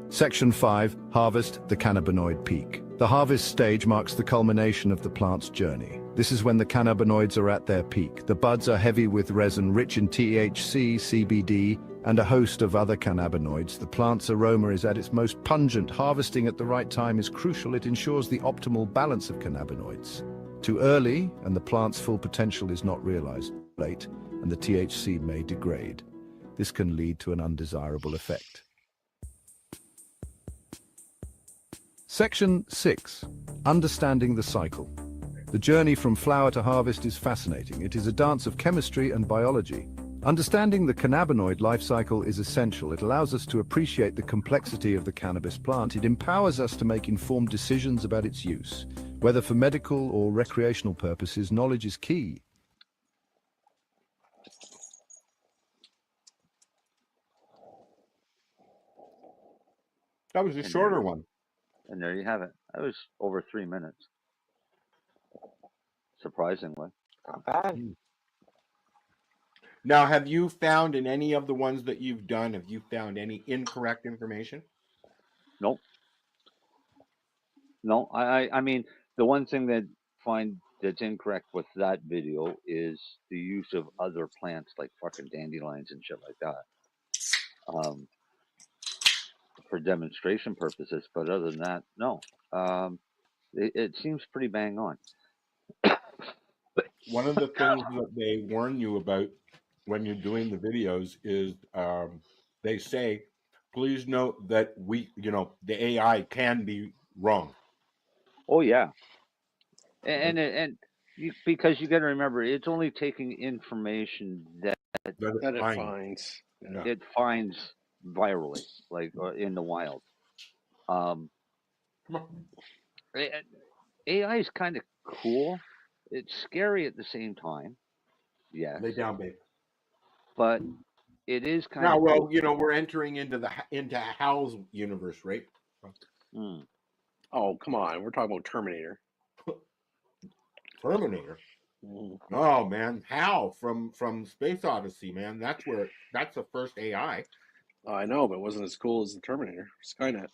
Section 5. Harvest, the cannabinoid peak. The harvest stage marks the culmination of the plant's journey. This is when the cannabinoids are at their peak. The buds are heavy with resin, rich in THC, CBD, and a host of other cannabinoids. The plant's aroma is at its most pungent. Harvesting at the right time is crucial. It ensures the optimal balance of cannabinoids. Too early, and the plant's full potential is not realized. Late, and the THC may degrade. This can lead to an undesirable effect. Section 6. Understanding the cycle. The journey from flower to harvest is fascinating. It is a dance of chemistry and biology. Understanding the cannabinoid life cycle is essential. It allows us to appreciate the complexity of the cannabis plant. It empowers us to make informed decisions about its use. Whether for medical or recreational purposes, knowledge is key. That was a And shorter one. And there you have it. That was over 3 minutes, surprisingly. Not bad. Now, have you found in any of the ones that you've done, have you found any incorrect information? Nope. No, I mean, the one thing that find that's incorrect with that video is the use of other plants like fucking dandelions and shit like that, for demonstration purposes. But other than that, no. It seems pretty bang on. One of the things that they warn you about when you're doing the videos is they say, please note that the AI can be wrong. Oh yeah, because you got to remember, it's only taking information that That it finds. Yeah. it finds virally, like in the wild. AI is kind of cool. It's scary at the same time. Yes. Lay down, babe. But it is kind Now, of well, cool. we're entering into Hal's universe, right? Oh, come on. We're talking about Terminator. Terminator. Oh man, Hal from Space Odyssey, man. That's the first AI. I know, but it wasn't as cool as the Terminator, Skynet.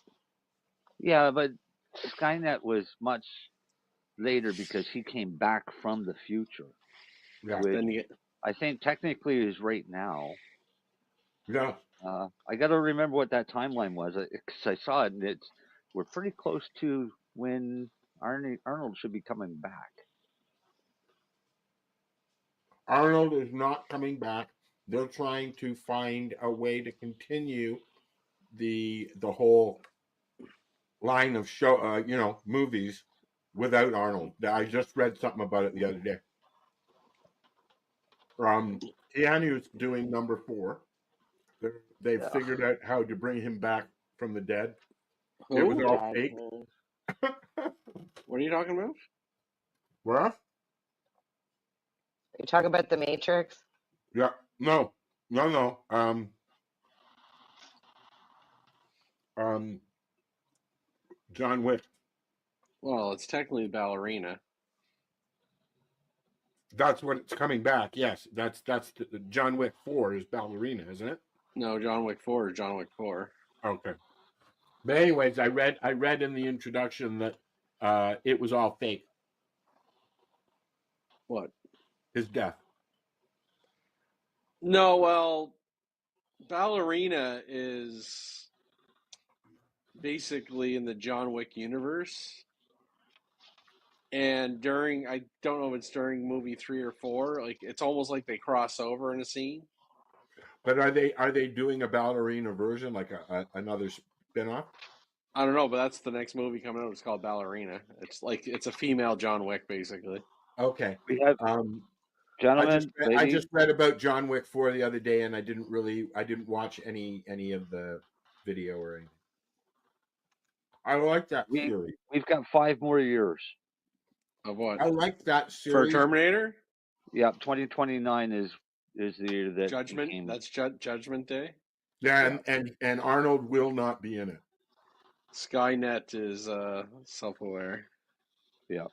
Yeah, but Skynet was much later because he came back from the future. Yeah. Which I think technically is right now. Yeah. I got to remember what that timeline was because I saw it, and we're pretty close to when Arnold should be coming back. Arnold is not coming back. They're trying to find a way to continue the whole line of movies without Arnold. I just read something about it the other day. Keanu's doing number 4. They've figured out how to bring him back from the dead. It was all fake. What are you talking about? What? You talking about the Matrix? Yeah. No. John Wick. Well, it's technically Ballerina. That's what it's coming back. Yes, that's the John Wick 4 is Ballerina, isn't it? No, John Wick 4 is John Wick 4. Okay. But anyways, I read in the introduction that it was all fake. What? His death. No, well, Ballerina is basically in the John Wick universe. And I don't know if it's during movie 3 or 4, like it's almost like they cross over in a scene. But are they doing a Ballerina version, like another spin-off? I don't know, but that's the next movie coming out. It's called Ballerina. It's a female John Wick, basically. Okay. We have, gentlemen, I just read about John Wick 4 the other day, and I didn't watch any of the video or anything. I like that series. We've got 5 more years. Of what? I like that series. For Terminator? Yeah, 2029 is the year that Judgment. That's Judgment Day. Yeah, and Arnold will not be in it. Skynet is self-aware. Yeah,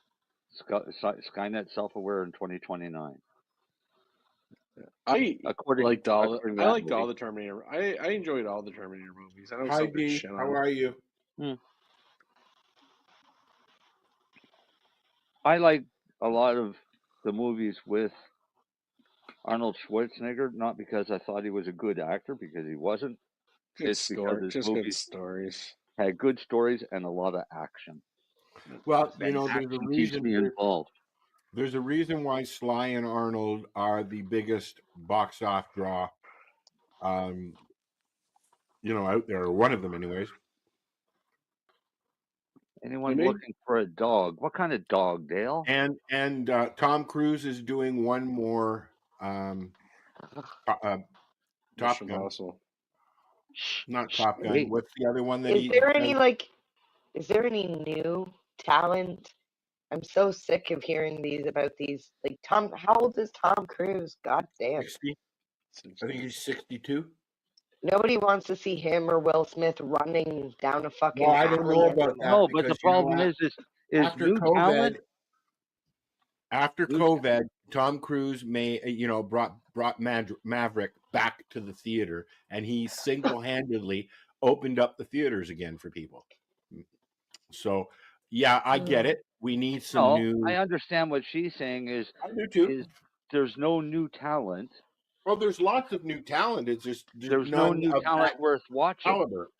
Skynet self-aware in 2029. I liked all the Terminator. I enjoyed all the Terminator movies. I know Hi, D. How are you? I like a lot of the movies with Arnold Schwarzenegger, not because I thought he was a good actor, because he wasn't. It's because his movies stories had good stories and a lot of action. Well, there's a reason involved. There's a reason why Sly and Arnold are the biggest box office draw, out there, or one of them, anyways. Anyone looking for a dog? What kind of dog, Dale? And Tom Cruise is doing one more Top Gun. Not Top Gun. Wait. What's the other one that Is there any new talent? I'm so sick of hearing about these. Like Tom, how old is Tom Cruise? God damn. 60. I think he's 62. Nobody wants to see him or Will Smith running down a fucking Well, I don't alley know about that No, but the because you know problem what? is After new talent. After New COVID, Tom Cruise brought Maverick back to the theater, and he single-handedly opened up the theaters again for people. So, yeah, I get it. We need some No, new. I understand what she's saying I do too. is there's no new talent. Well, there's lots of new talent. It's just There's no none new of talent that worth watching. caliber.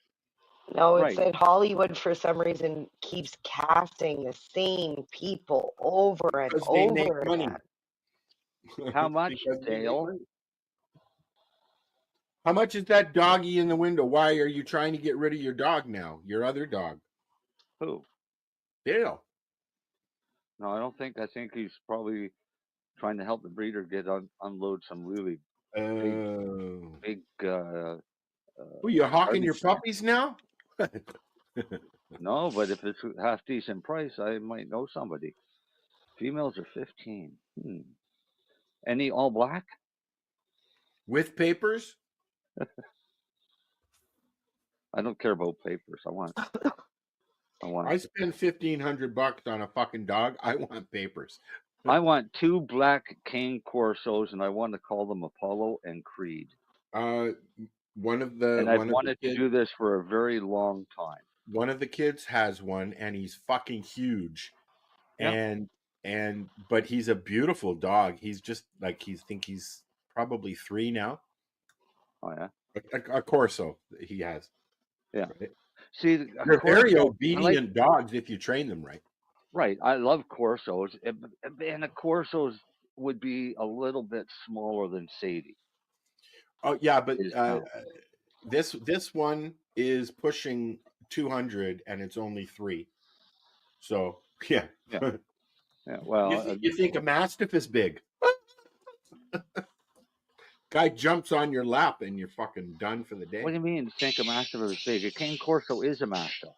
No, it's Right. that Hollywood, for some reason, keeps casting the same people over and Because they make over money. again. How much, Because they make Dale? money. How much is that doggy in the window? Why are you trying to get rid of your dog now? Your other dog? Who? Dale. No, I don't think. I think he's probably trying to help the breeder unload some really big. Who, you hawking your garbage. puppies now? No, but if it's a half decent price, I might know somebody. Females are 15. Any all black? With papers? I don't care about papers. I want. I spend $1,500 on a fucking dog. I want papers. I want 2 black cane corsos, and I want to call them Apollo and Creed. One of the and I've one of wanted the to kids, do this for a very long time. One of the kids has one, and he's fucking huge, Yeah. but he's a beautiful dog. He's just like he's probably 3 now. Oh yeah. A Corso he has. Yeah. Right? See, they're very obedient dogs if you train them right. Right. I love Corsos, and a Corsos would be a little bit smaller than Sadie. Oh yeah, but this one is pushing 200, and it's only 3. So yeah. Yeah. Well, you think a Mastiff is big? Guy jumps on your lap and you're fucking done for the day. What do you mean? Think a Mastiff is big? A Cane Corso is a Mastiff.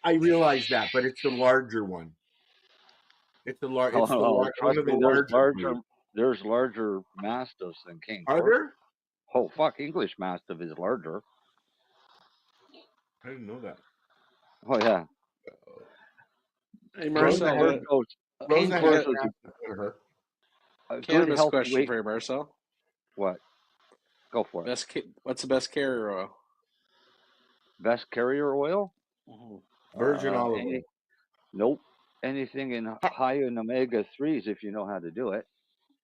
I realize that, but it's the larger one. It's the large. It's one of the larger. There's larger Mastiffs than Cane Are Corso. there? Oh fuck! English Mastiff is larger. I didn't know that. Oh yeah. Hey Marcel, Cane Corso's cannabis question for you, Marcel. What? Go for it. What's the best carrier oil? Best carrier oil? Virgin olive oil. Nope. Anything high in omega-3s if you know how to do it.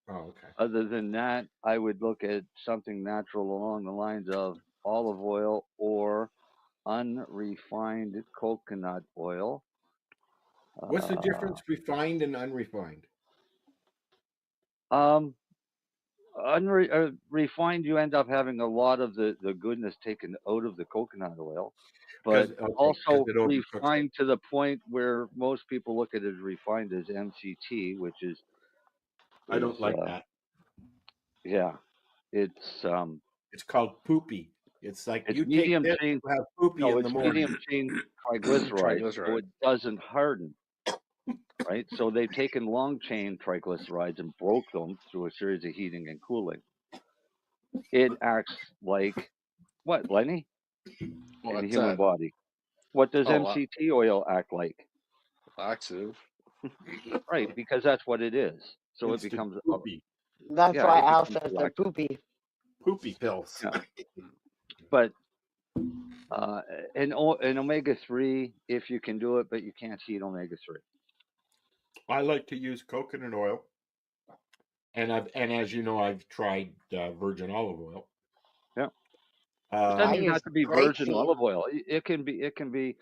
Oh, okay. Other than that, I would look at something natural along the lines of olive oil or unrefined coconut oil. What's the difference refined and unrefined? Refined, you end up having a lot of the goodness taken out of the coconut oil, but also refined to the point where most people look at it as refined as MCT, which is I don't like that. Yeah, it's called poopy. It's like it's you medium take this, chain. you have poopy in the morning. Medium chain triglycerides, so it doesn't harden. Right, so they've taken long chain triglycerides and broke them through a series of heating and cooling. It acts like what, Lenny? In the human body. What does MCT oil act like? Laxative. Right, because that's what it is. So it becomes poopy. That's why Al says they're poopy. Poopy pills. Yeah. But an omega-3, if you can do it, but you can't eat omega-3. I like to use coconut oil, and as you know, I've tried virgin olive oil. Yeah, it doesn't even have to be virgin olive oil. It can be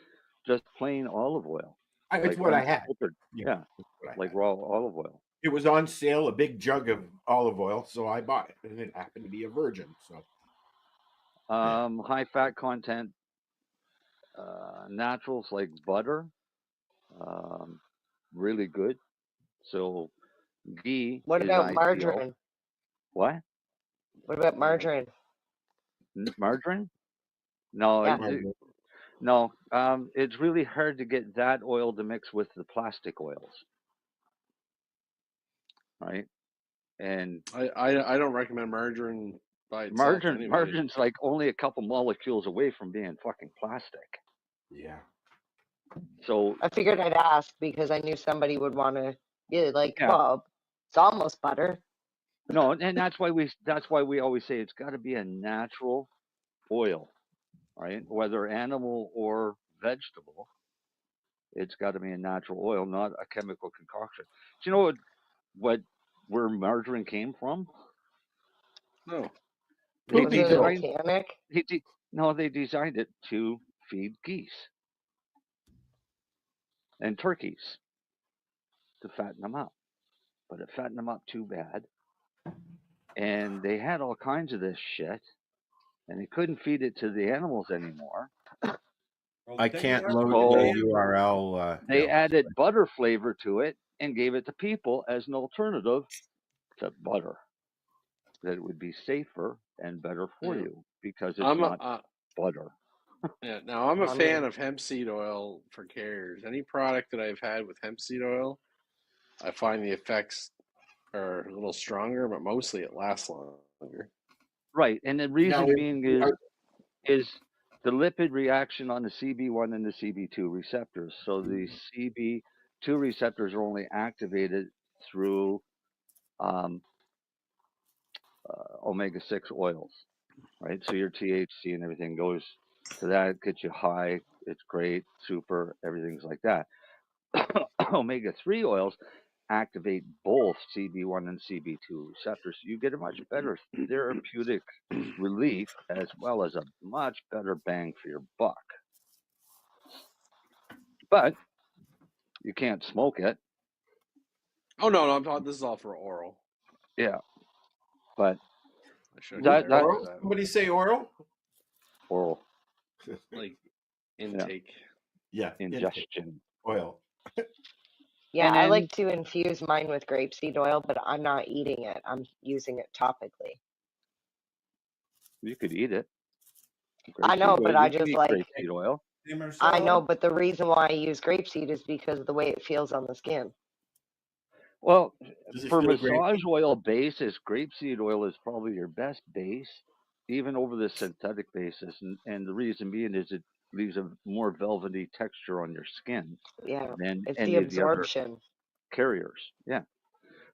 just plain olive oil. It's what I had. Yeah, like raw olive oil. It was on sale, a big jug of olive oil, so I bought it, and it happened to be a virgin. So, high fat content, naturals like butter, really good. So, ghee. What about margarine? What? What about margarine? Margarine? No, yeah. No. It's really hard to get that oil to mix with the plastic oils, right? And I don't recommend margarine by itself. Margarine's like only a couple molecules away from being fucking plastic. Yeah. So I figured I'd ask because I knew somebody would want to be like, yeah. well, it's almost butter. No, and that's why we always say it's got to be a natural oil, right? Whether animal or vegetable, it's got to be a natural oil, not a chemical concoction. Do you know where margarine came from? No. They Was it a designed mechanic? they designed it to feed geese and turkeys to fatten them up, but it fattened them up too bad, and they had all kinds of this shit, and they couldn't feed it to the animals anymore. I can't load So the URL. they Dale. added butter flavor to it and gave it to people as an alternative to butter. That it would be safer and better for you because it's not butter. Yeah. Now I'm a fan of hemp seed oil for carriers. Any product that I've had with hemp seed oil, I find the effects are a little stronger, but mostly it lasts longer. Right, and the reason being is the lipid reaction on the CB1 and the CB2 receptors. So the CB2 receptors are only activated through omega-6 oils, right? So your THC and everything goes to that, gets you high. It's great, super, everything's like that. Omega-3 oils activate both CB1 and CB2 receptors. You get a much better therapeutic relief as well as a much better bang for your buck. But you can't smoke it. Oh no, I'm talking. This is all for oral. Yeah, but Oral? Somebody say oral? Oral. Like intake. Yeah. Ingestion. Oil. Yeah, And I then- like to infuse mine with grapeseed oil, but I'm not eating it. I'm using it topically. You could eat it. I know, Grapeseed but oil, I you can just eat like. grapeseed oil. I know, but the reason why I use grapeseed is because of the way it feels on the skin. Well, Does it for feel great? massage oil basis, grapeseed oil is probably your best base, even over the synthetic basis. And the reason being is it leaves a more velvety texture on your skin Yeah, than it's any the of the other absorption. carriers. Yeah.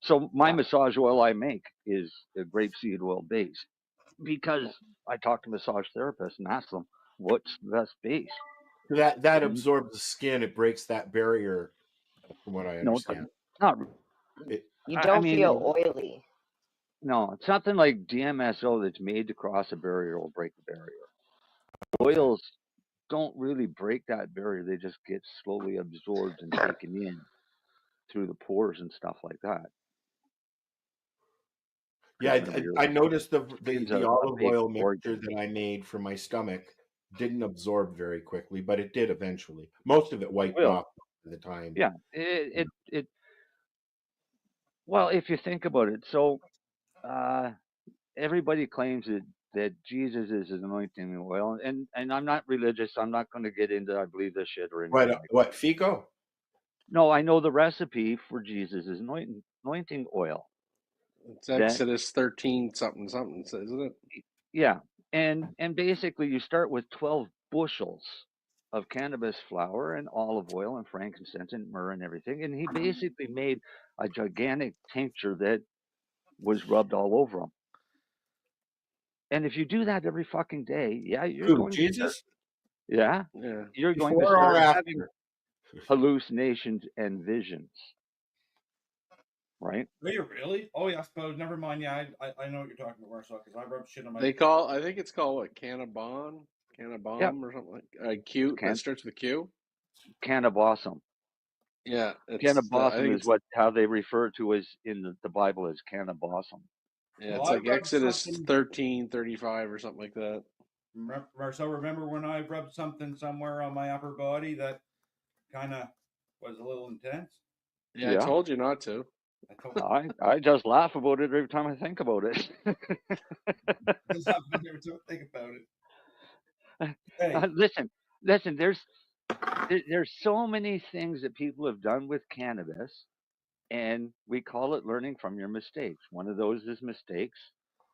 So my massage oil I make is a grapeseed oil base because I talk to massage therapists and ask them what's the best base. That absorbs the skin. It breaks that barrier, from what I understand. Not. You don't feel oily. No, it's nothing like DMSO that's made to cross a barrier will break the barrier. Oils don't really break that barrier. They just get slowly absorbed and taken in through the pores and stuff like that. Yeah, I noticed the olive oil mixture organ. that I made for my stomach didn't absorb very quickly, but it did eventually. Most of it wiped off at the time. Yeah, it well, if you think about it, so everybody claims that Jesus is his anointing oil, and I'm not religious. I'm not going to get into I believe this shit or anything. What Fico? No, I know the recipe for Jesus' anointing oil. It's Exodus 13 something, isn't it? Yeah, and basically you start with 12 bushels of cannabis flower and olive oil and frankincense and myrrh and everything, and he basically made a gigantic tincture that was rubbed all over him. And if you do that every fucking day, you're going Jesus? to start, you're going to start having hallucinations and visions. Right? Are you really? Oh, yeah, I suppose. Never mind. Yeah, I know what you're talking about, Marcel, because I rub shit on my. I think it's called what? Cannabon or something like Q. That starts with a Q. Cannabosum. Yeah, cannabosum is how they refer to as in the Bible as cannabosum. Yeah, it's like Exodus 13:35 or something like that. Marcel, remember when I rubbed something somewhere on my upper body that kind of was a little intense? Yeah, I told you not to. I just laugh about it every time I think about it. Think about it. Hey. Listen. There's so many things that people have done with cannabis, and we call it learning from your mistakes. One of those is mistakes.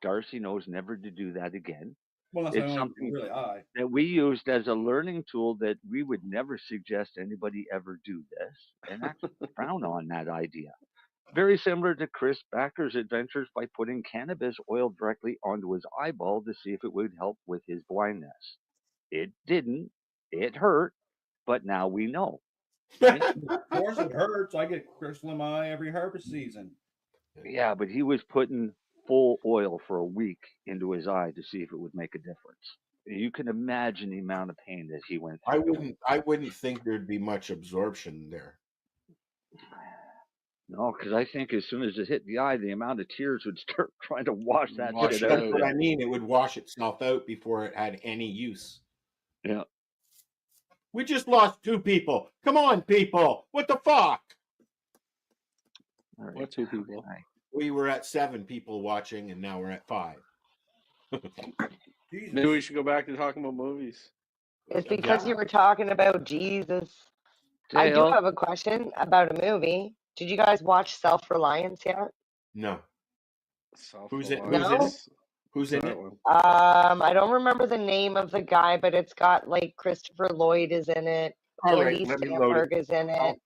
Darcy knows never to do that again. Well, that's It's something really high. that we used as a learning tool that we would never suggest anybody ever do this, and actually frown on that idea. Very similar to Chris Backer's adventures by putting cannabis oil directly onto his eyeball to see if it would help with his blindness. It didn't. It hurt, but now we know. Right? Of course it hurts. I get crystal in my eye every harvest season. Yeah, but he was putting full oil for a week into his eye to see if it would make a difference. You can imagine the amount of pain that he went through. I wouldn't think there'd be much absorption there. No, because I think as soon as it hit the eye, the amount of tears would start trying to wash that shit out. That's what I mean. It would wash itself out before it had any use. Yeah. We just lost 2 people. Come on, people. What the fuck? Right. What 2 people? We were at 7 people watching, and now we're at 5. Maybe we should go back to talking about movies. It's because you were talking about Jesus. I do have a question about a movie. Did you guys watch Self-Reliance yet? No. Who's in it? I don't remember the name of the guy, but it's got like Christopher Lloyd is in it. Andy Samberg is in it.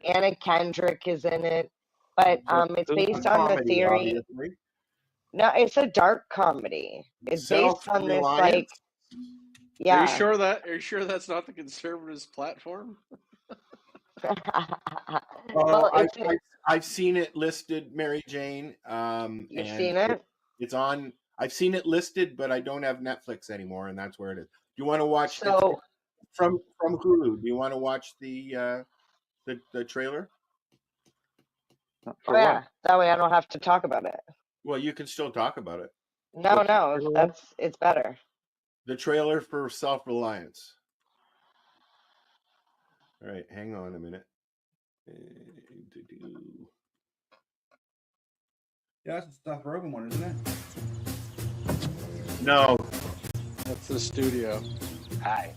Anna Kendrick is in it. But it's based on the theory. Obviously. No, it's a dark comedy. It's based on this like. Yeah. Are you sure that's not the conservatives' platform? Well, I've seen it listed, Mary Jane. You've seen it? It's on. I've seen it listed, but I don't have Netflix anymore, and that's where it is. Do you want to watch from Hulu? Do you want to watch the trailer? Oh yeah, that way I don't have to talk about it. Well, you can still talk about it. No, it's better. The trailer for Self-Reliance. All right, hang on a minute. Yeah, that's the Seth Rogen one, isn't it? No. That's the studio. Hi.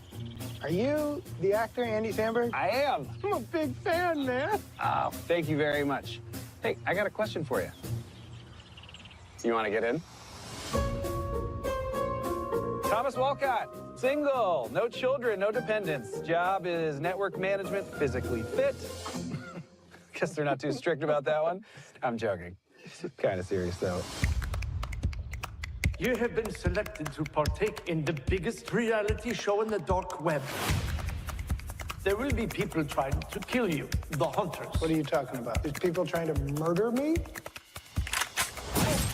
Are you the actor Andy Samberg? I am. I'm a big fan, man. Oh, thank you very much. Hey, I got a question for you. You want to get in? Thomas Walcott, single, no children, no dependents. Job is network management, physically fit. Guess they're not too strict about that one. I'm joking. Kind of serious, though. You have been selected to partake in the biggest reality show in the dark web. There will be people trying to kill you, the hunters. What are you talking about? There's people trying to murder me?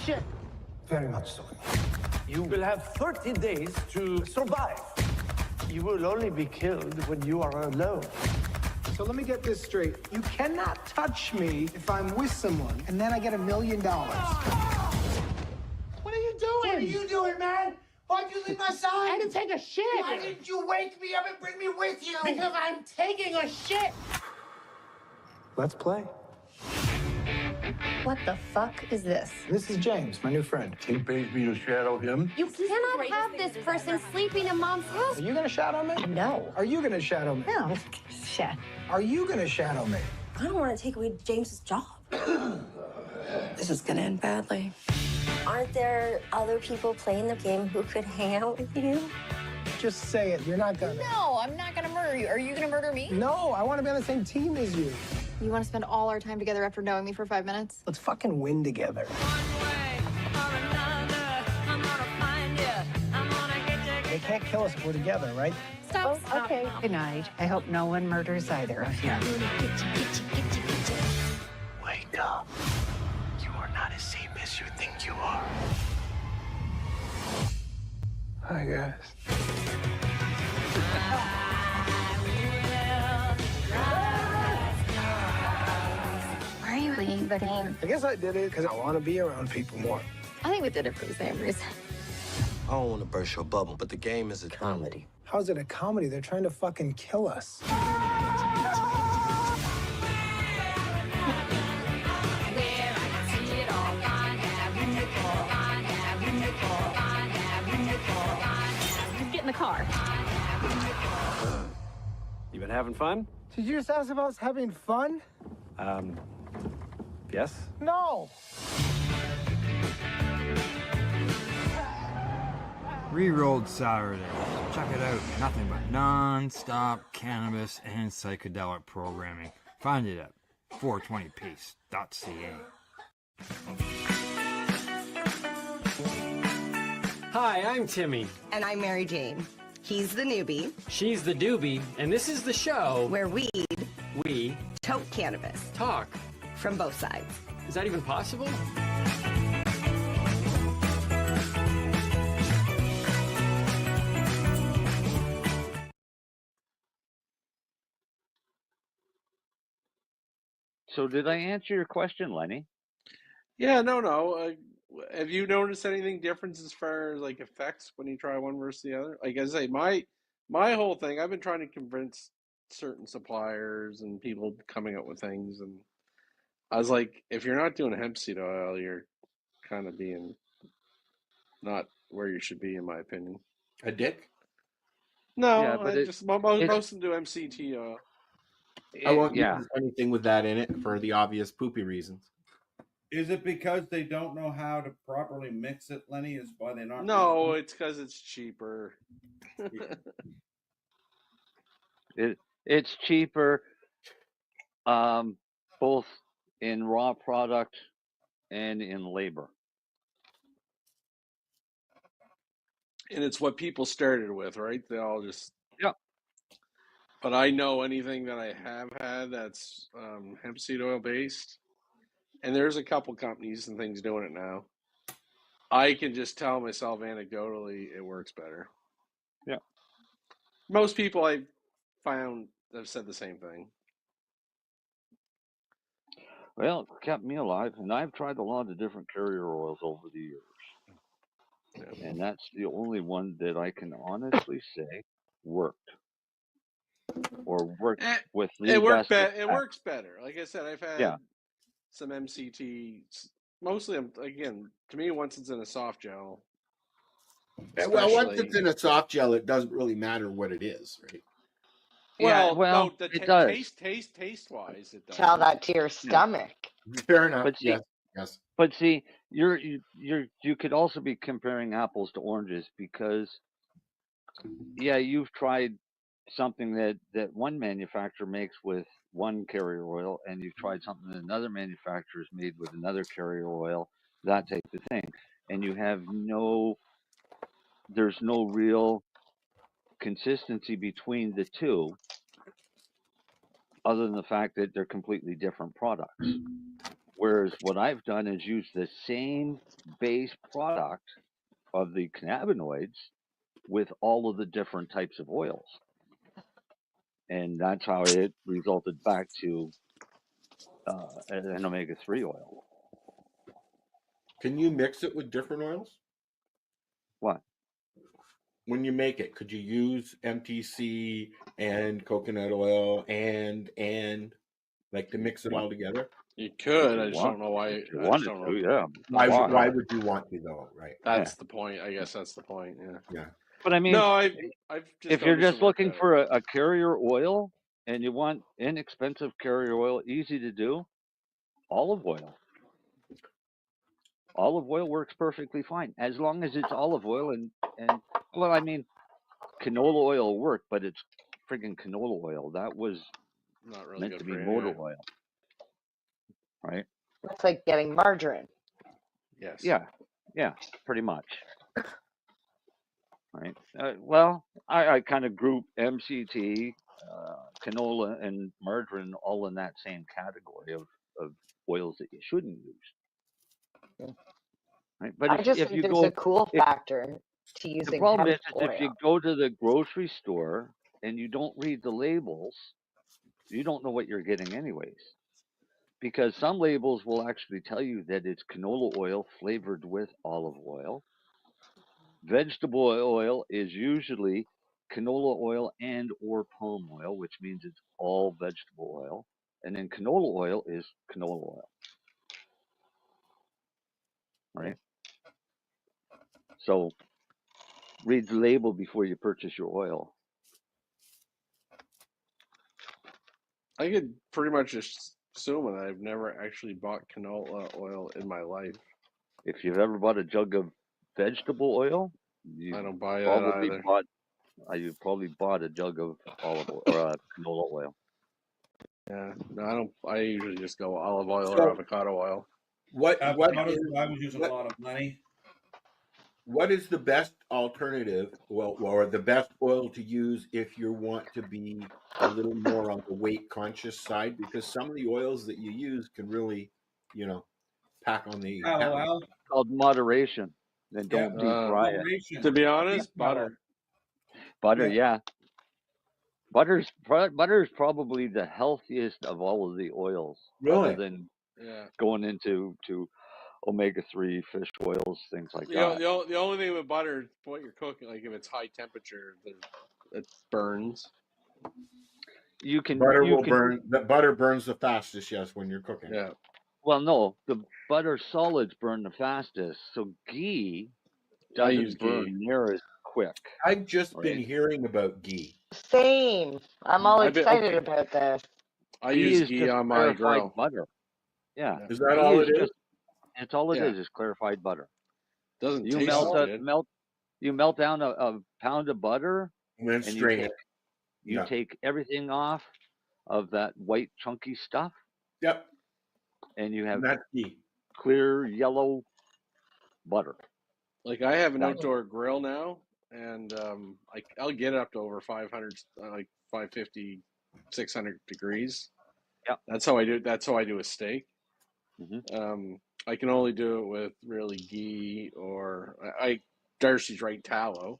Shit. Very much so. You will have 30 days to survive. You will only be killed when you are alone. So let me get this straight. You cannot touch me if I'm with someone, and then I get $1 million. What are you doing? What are you doing, man? Why'd you leave my side? I had to take a shit. Why didn't you wake me up and bring me with you? Because I'm taking a shit. Let's play. What the fuck is this? This is James, my new friend. He pays me to shadow him. You cannot have this person sleeping in Mom's house. Are you gonna shadow me? No. Are you gonna shadow me? No. Shit. Are you gonna shadow me? I don't want to take away James's job. This is gonna end badly. Aren't there other people playing the game who could hang out with you? Just say it. You're not gonna. No, I'm not gonna murder you. Are you gonna murder me? No, I want to be on the same team as you. You want to spend all our time together after knowing me for 5 minutes? Let's fucking win together. They can't kill us if we're together, right? Stop. Oh, okay. Good night. I hope no one murders either of you. Wake up. You are not as safe as you think you are. Hi, guys. Why are you playing the game? I guess I did it because I want to be around people more. I think we did it for the same reason. I don't want to burst your bubble, but the game is a comedy. How's it a comedy? They're trying to fucking kill us. Get in the car. You been having fun? Did you just ask if I was having fun? Yes. No. Rerolled Saturday. Check it out. Nothing but non-stop cannabis and psychedelic programming. Find it at 420piece.ca. Hi, I'm Timmy. And I'm Mary Jane. He's the newbie. She's the doobie, and this is the show where we toke cannabis. Talk. From both sides. Is that even possible? So did I answer your question, Lenny? Yeah, no. Have you noticed anything different as far as like effects when you try one versus the other? Like I say, my whole thing, I've been trying to convince certain suppliers and people coming up with things, and I was like, if you're not doing hemp seed oil, you're kind of being not where you should be, in my opinion. A dick? No, Yeah, but most of them do MCT oil. I won't use anything with that in it for the obvious poopy reasons. Is it because they don't know how to properly mix it, Lenny? Is why they're not? No, it's because it's cheaper. It's cheaper, both in raw product and in labor. And it's what people started with, right? They all just... Yep. But I know anything that I have had that's hemp seed oil based, and there's a couple companies and things doing it now. I can just tell myself anecdotally it works better. Yeah. Most people I found have said the same thing. Well, it kept me alive, and I've tried a lot of different carrier oils over the years. Yeah. And that's the only one that I can honestly say worked. Or worked with the best effect. It works better. Like I said, I've had some MCT. Mostly, again, to me, once it's in a soft gel. Well, once it's in a soft gel, it doesn't really matter what it is, right? Well, well, no, it does. Taste-wise, it does. Tell that to your stomach. Fair enough. But see, yes. But see, you could also be comparing apples to oranges because, you've tried something that one manufacturer makes with one carrier oil, and you've tried something that another manufacturer has made with another carrier oil, that type of thing, and you have there's no real consistency between the two, other than the fact that they're completely different products. Whereas what I've done is use the same base product of the cannabinoids with all of the different types of oils. And that's how it resulted back to an omega-3 oil. Can you mix it with different oils? What? When you make it, could you use MTC and coconut oil and like to mix it all together? You could. I just don't know why. If you wanted to, yeah. Why would you want to though? Right. That's the point. I guess that's the point. Yeah. But I mean, no, I've just if you're just looking for a carrier oil and you want inexpensive carrier oil, easy to do, olive oil. Olive oil works perfectly fine as long as it's olive oil and well, I mean, canola oil worked, but it's friggin' canola oil. That was not really meant good to be for you, motor oil, right? It's like getting margarine. Yes. Yeah, pretty much. Right. Well, I kind of group MCT, canola, and margarine all in that same category of oils that you shouldn't use. Right? But I just think there's a cool factor to using the problem hemp is oil. if you go to the grocery store and you don't read the labels, you don't know what you're getting anyways. Because some labels will actually tell you that it's canola oil flavored with olive oil. Vegetable oil is usually canola oil and or palm oil, which means it's all vegetable oil. And then canola oil is canola oil. Right? So read the label before you purchase your oil. I could pretty much just assume that I've never actually bought canola oil in my life. If you've ever bought a jug of vegetable oil, You I don't buy that probably either. you probably bought a jug of olive oil or canola oil. Yeah, no, I don't. I usually just go olive oil or So avocado oil. what I is was using a lot of money. what is the best alternative, well, or the best oil to use if you want to be a little more on the weight conscious side? Because some of the oils that you use can really, pack on the Tallow, pound. Al. Called moderation. And Yeah, don't deep fry it. moderation. To be Beef honest, tallow. butter. Butter, Yeah. yeah. Butter is probably the healthiest of all of the oils, other Really? than Yeah. going into omega-3 fish oils, things like The, that. the only thing with butter is what you're cooking. Like if it's high temperature, it burns. You can burn. The butter burns the fastest, yes, when you're cooking. Yeah. Well, no, the butter solids burn the fastest, so ghee I use doesn't burn ghee. near as quick. I've just been Right? hearing about ghee. Same. I'm all I've been excited about this. I Ghee use is ghee just on my clarified grill. butter. Yeah. Yeah. Is that Ghee all is it is? just That's all it Yeah. is clarified butter. Doesn't You taste melt so good. you melt down a pound of butter And then and strain it. you Yeah. take everything off of that white chunky stuff Yep. and you have And that's ghee. clear yellow butter. Like I have an That's outdoor grill now, and I'll get it up to over 500, like 550, 600 degrees. Yep. That's how I do. That's how I do a steak. Mhm. I can only do it with really ghee or Darcy's right, tallow.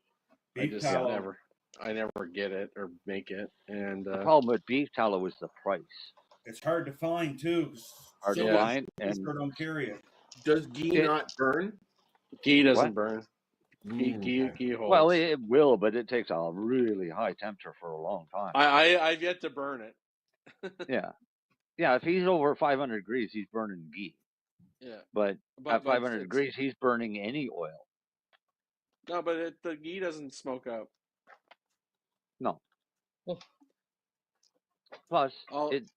Beef tallow. I never get it or make it, and The problem with beef tallow is the price. It's hard to find too. Hard to So find, they and sure don't carry it. Does ghee not burn? Ghee doesn't What? burn. Ghee holds. Well, it will, but it takes a really high temperature for a long time. I've yet to burn it. Yeah. If he's over 500 degrees, he's burning ghee. Yeah. But But at 500 degrees, he's burning any oil. No, but the ghee doesn't smoke up. No. Plus,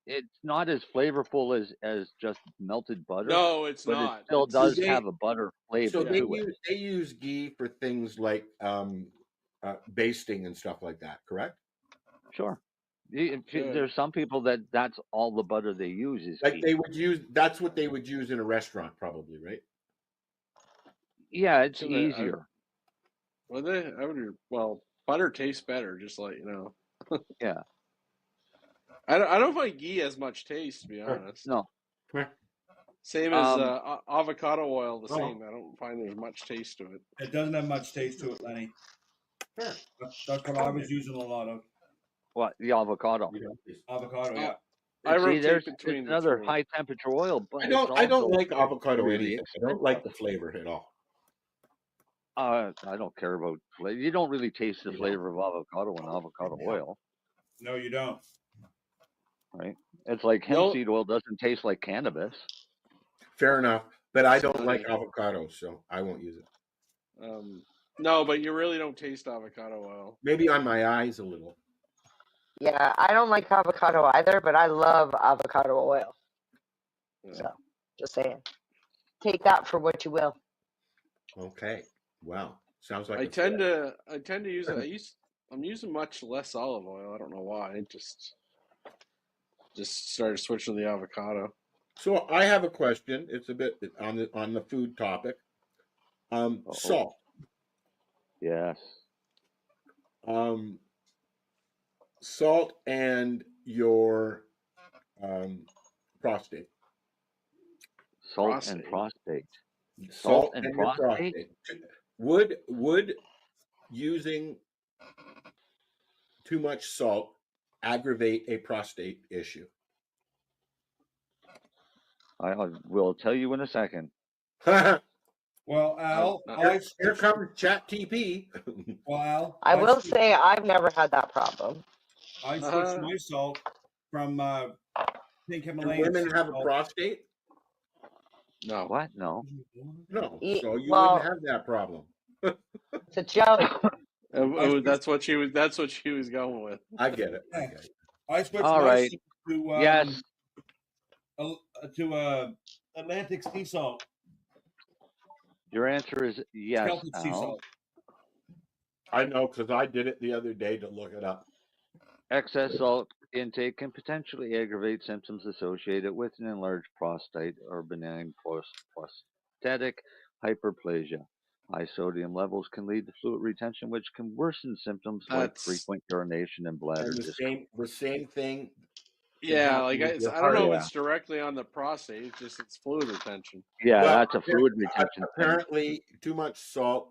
it's not as flavorful as just melted butter. No, it's but not. it still It's- does They- have a butter flavor So they to it. use ghee for things like basting and stuff like that, correct? Sure. There's some people that's all the butter they use is Like ghee. that's what they would use in a restaurant, probably, right? Yeah, it's So easier. Butter tastes better, just like, you know. Yeah. I don't find ghee has much taste, to be honest. No. Same as avocado oil, the same. I don't find there's much taste to it. It doesn't have much taste to it, Lenny. That's what I was using a lot of. What? The avocado. Avocado, yeah. I rotate there's between the another two. high temperature oil, but I don't also like avocado really anything. I don't like the flavor at all. I don't care about flavor. You don't really taste the flavor of avocado in avocado oil, No, you don't. right? It's like hemp seed oil doesn't taste like cannabis. Fair enough, but I don't like avocado, so I won't use it. No, but you really don't taste avocado oil. Maybe on my eyes a little. Yeah, I don't like avocado either, but I love avocado oil. Yeah. So, just saying. Take that for what you will. Okay. Wow. Sounds like I tend to use it. I'm using much less olive oil. I don't know why. I just started switching to the avocado. So I have a question. It's a bit on the food topic. Salt. Yes. Salt and your prostate. Salt and prostate. Salt and your prostate. Would using too much salt aggravate a prostate issue? I will tell you in a second. Well, Al, here comes ChatTP. Well, Al, I will say I've never had that problem. I switched my salt from pink Do Himalayan. women have a salt. prostate? No. What? No. No. So you Well- wouldn't have that problem. It's a joke. That's what she was going with. I get it. I switched All my right. salt to Yes. to Atlantic sea salt. Your answer is yes, Celtic sea Al. salt. I know because I did it the other day to look it up. Excess salt intake can potentially aggravate symptoms associated with an enlarged prostate or benign prostatic hyperplasia. High sodium levels can lead to fluid retention, which can worsen symptoms like That's frequent urination and bladder And discomfort. the same thing can yeah. happen Like with your I don't heart. know if Yeah, it's directly on the prostate. It's just it's fluid retention. yeah, Well, that's a fluid retention thing. apparently, too much salt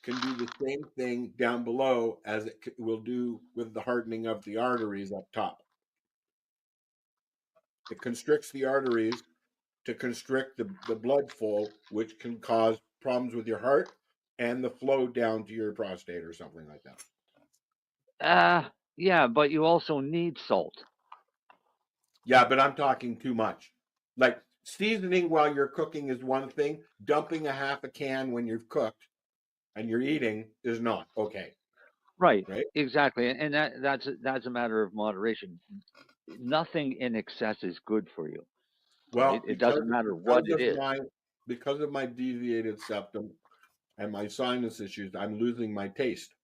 can do the same thing down below as it will do with the hardening of the arteries up top. It constricts the arteries to constrict the blood flow, which can cause problems with your heart and the flow down to your prostate or something like that. Yeah, but you also need salt. Yeah, but I'm talking too much. Like seasoning while you're cooking is one thing. Dumping a half a can when you've cooked and you're eating is not okay. Right, Right? exactly, and that's a matter of moderation. Nothing in excess is good for you. Right? Well, It doesn't matter what it is. because of my deviated septum and my sinus issues, I'm losing my taste.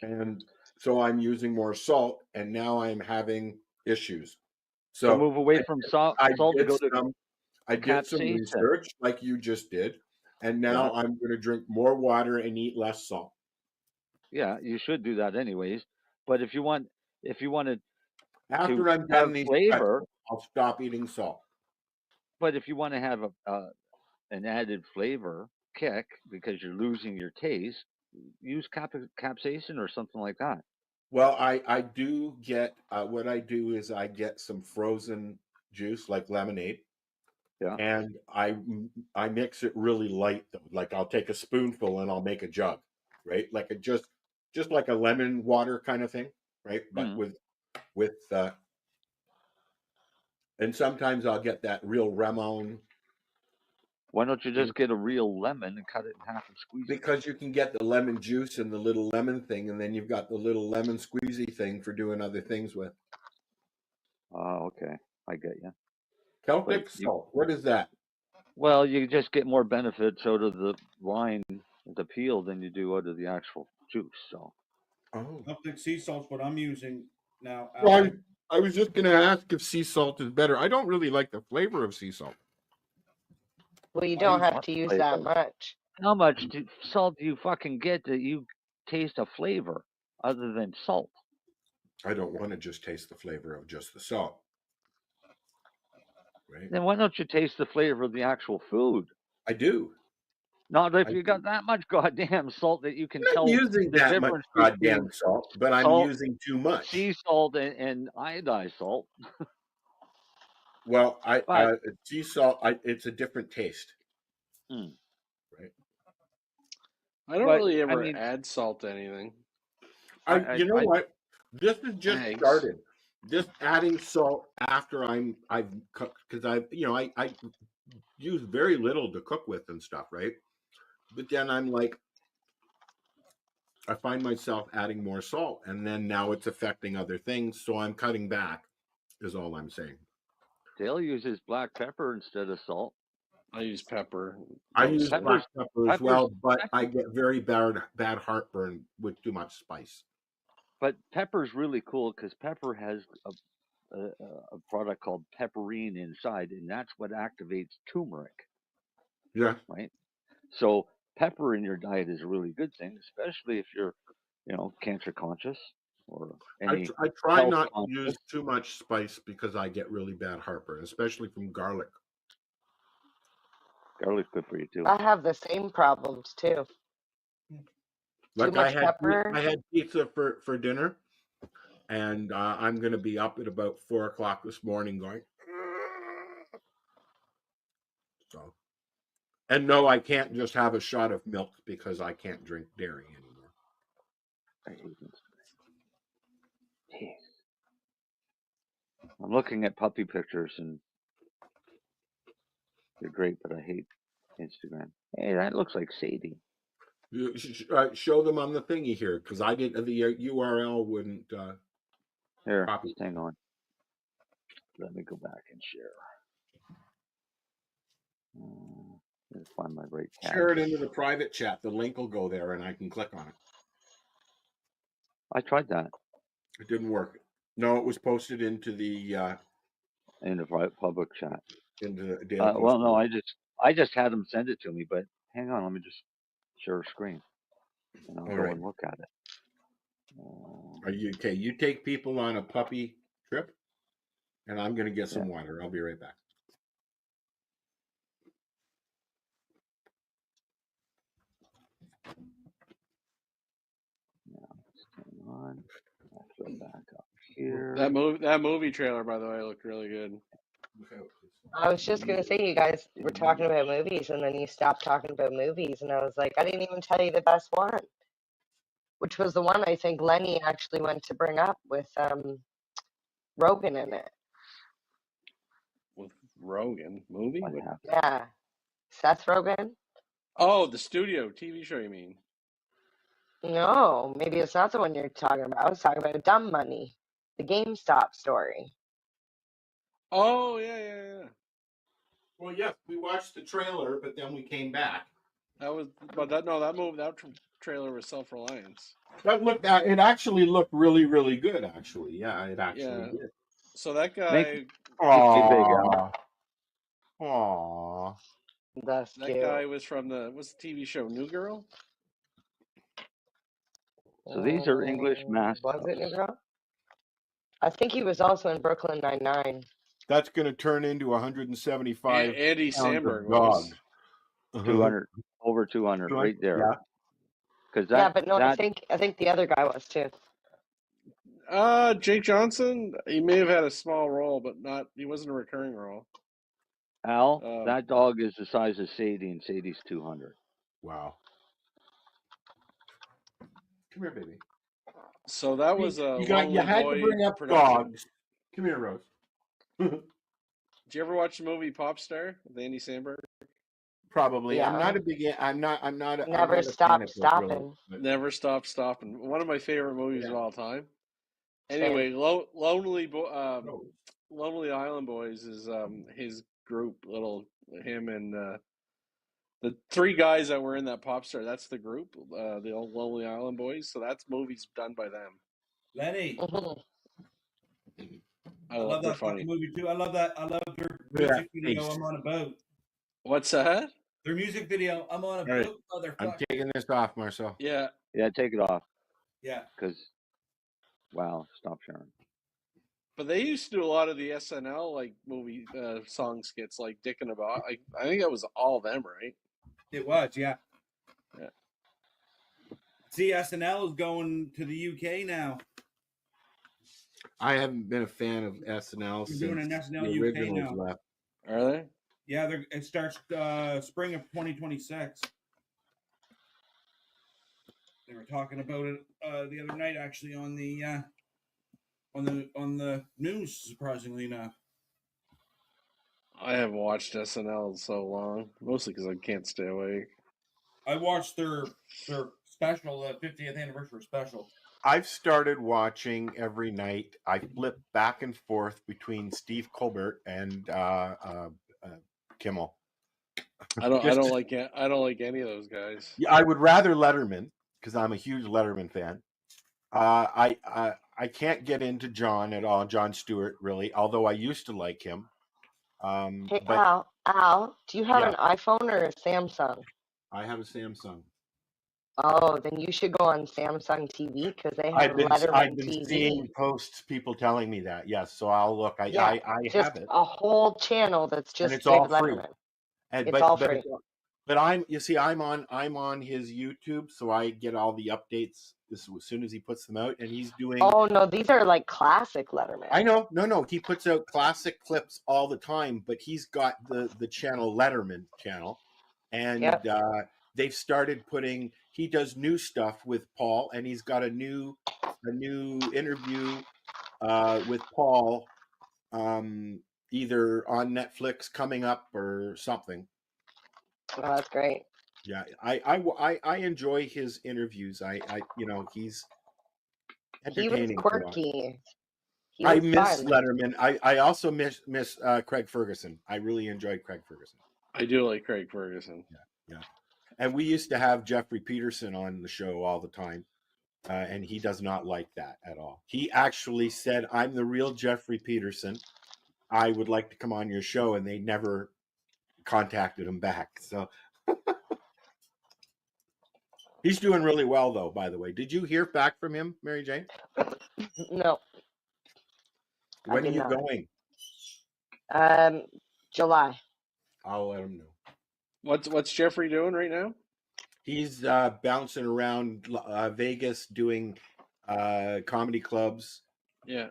And so I'm using more salt and now I'm having issues. So So move away from salt I and did go to I did some capsaicin. research like you just did, and Yeah, now I'm going to drink more water and eat less salt. yeah, you should do that anyways. But if you wanted to After I'm have done these flavor, pretzels, I'll stop eating salt. but if you want to have an added flavor kick because you're losing your taste, use capsaicin or something like that. Well, I do get what I do is I get some frozen juice like lemonade, Yeah. and I mix it really light though. Like I'll take a spoonful and I'll make a jug, right? Like just like a lemon water kind of thing, right? But Mm. with and sometimes I'll get that real Ramon. Why don't you just get a real lemon and cut it in half and squeeze it? Because you can get the lemon juice and the little lemon thing, and then you've got the little lemon squeezy thing for doing other things with. Oh, okay, I get you. But Celtic salt, what is that? well, you just get more benefits out of the rind, the peel, than you do out of the actual juice. So Oh, Celtic sea salt's what I'm using now, well, Alan. I was just going to ask if sea salt is better. I don't really like the flavor of sea salt. Well, you I don't use have what to use that flavor? much. How much salt do you fucking get that you taste a flavor other than salt? I don't want to just taste the flavor of just the salt, right? Then why don't you taste the flavor of the actual food? I do. Not if I you do. got that much goddamn salt that you can I'm not tell using the that much difference between goddamn salt, but I'm salt, using too much. sea salt, and iodized salt. Well, But sea salt, it's a different taste, mm, right? I don't but really I ever mean, add salt to anything. You know I what? This has just Eggs. started. Just adding salt after I've cooked because I use very little to cook with and stuff, right? But then I'm like, I find myself adding more salt, and then now it's affecting other things, so I'm cutting back. Is all I'm saying. Dale uses black pepper instead of salt. I use pepper I use mostly. black pepper as Peppers, well, but I get very bad heartburn with too much spice. but pepper's really cool because pepper has a product called pepperine inside, and that's what activates turmeric, Yeah, right? So pepper in your diet is a really good thing, especially if you're, cancer conscious or any I try health not to conscious. use too much spice because I get really bad heartburn, especially from garlic. Garlic's good for you too. I have the same problems too. Too Like much I pepper. had pizza for dinner, and I'm going to be up at about 4 o'clock this morning going. So, and no, I can't just have a shot of milk because I can't drink dairy anymore. I hate Instagram. Jeez. I'm looking at puppy pictures and they're great, but I hate Instagram. Hey, that looks like Sadie. You show them on the thingy here because I didn't. The URL wouldn't Here, copy. just hang on. Let me go back and share. Let's find my right tab. Share it into the private chat. The link will go there, and I can click on it. I tried that. It didn't work. No, it was posted into the in the public chat. Into the Daily Post. Well, no, I just had them send it to me, but hang on, let me just share a screen, and I'll All go right. and look at it. Are you okay? You take people on a puppy trip, and I'm going to get some water. I'll be right back. On. I'll go back up here. That movie trailer, by the way, looked really good. I was just gonna say, you guys were talking about movies, and then you stopped talking about movies, and I was like, I didn't even tell you the best one, which was the one I think Lenny actually went to bring up with Rogan in it. With Rogan movie? Yeah, Seth Rogen. Oh, the studio TV show, you mean? No, maybe it's not the one you're talking about. I was talking about Dumb Money, the GameStop story. Oh, yeah. Well, yes, we watched the trailer, but then we came back. That trailer was Self-Reliance. It actually looked really, really good. Actually, yeah, it actually did. So that guy. Aww. That's that cute. guy was from what's the TV show, New Girl? So these are English mascots. Was it New Girl? I think he was also in Brooklyn Nine-Nine. That's going to turn into 175 Andy pounds Samberg of dogs. 200, over 200, right there. Yeah. Because but no, I think the other guy was too. Jake Johnson. He may have had a small role, but he wasn't a recurring role. Al, that dog is the size of Sadie, and Sadie's 200. Wow. Come here, baby. So that was a you had to bring up dogs. Come here, Rose. Did you ever watch the movie Pop Star with Andy Samberg? Probably. Yeah. I'm not a big. I'm not. Never Stop Stopping. Never Stop Stopping. One of my favorite movies of all time. Anyway, Lonely Island Boys is his group. Him and the three guys that were in that Pop Star. That's the group. The old Lonely Island Boys. So that's movies done by them. Lenny. I love that funny movie too. I love that. I love their music video. I'm on a boat. What's that? Their music video. I'm on a boat, motherfucker. I'm taking this off, Marcel. Yeah. Yeah, take it off. Yeah. Because, wow, stop sharing. But they used to do a lot of the SNL movie song skits, like Dick and About. I think that was all of them, right? It was, yeah. Yeah. See, SNL is going to the UK now. I haven't been a fan of SNL They're since doing an SNL the UK originals now. left. Are they? Yeah, it starts spring of 2026. They were talking about it the other night, actually, on the news. Surprisingly enough, I haven't watched SNL in so long, mostly because I can't stay awake. I watched their special, 50th anniversary special. I've started watching every night. I flip back and forth between Steve Colbert and Kimmel. I don't like any of those guys. Yeah, I would rather Letterman because I'm a huge Letterman fan. I can't get into John at all, Jon Stewart, really. Although I used to like him. Hey, Al, do you have an iPhone or a Samsung? I have a Samsung. Oh, then you should go on Samsung TV because they have Letterman I've been TV. seeing posts, people telling me that. Yes, so I'll look. I just have it. A whole channel that's just and it's all free. Letterman. It's all free. But I'm on his YouTube, so I get all the updates as soon as he puts them out, and he's doing. Oh no, these are like classic Letterman. I know, no, he puts out classic clips all the time, but he's got the channel Letterman channel, and they've started putting. He does new stuff with Paul, and he's got a new interview with Paul, either on Netflix coming up or something. Oh, that's great. Yeah, I enjoy his interviews. He's entertaining. He was quirky. I miss Letterman. I also miss Craig Ferguson. I really enjoyed Craig Ferguson. I do like Craig Ferguson. Yeah. And we used to have Jeffrey Peterson on the show all the time. and he does not like that at all. He actually said, "I'm the real Jeffrey Peterson. I would like to come on your show," and they never contacted him back. So he's doing really well, though. By the way, did you hear back from him, Mary Jane? No, When I are did you not. going? July. I'll let him know. What's Jeffrey doing right now? He's bouncing around Vegas doing comedy clubs. Yeah.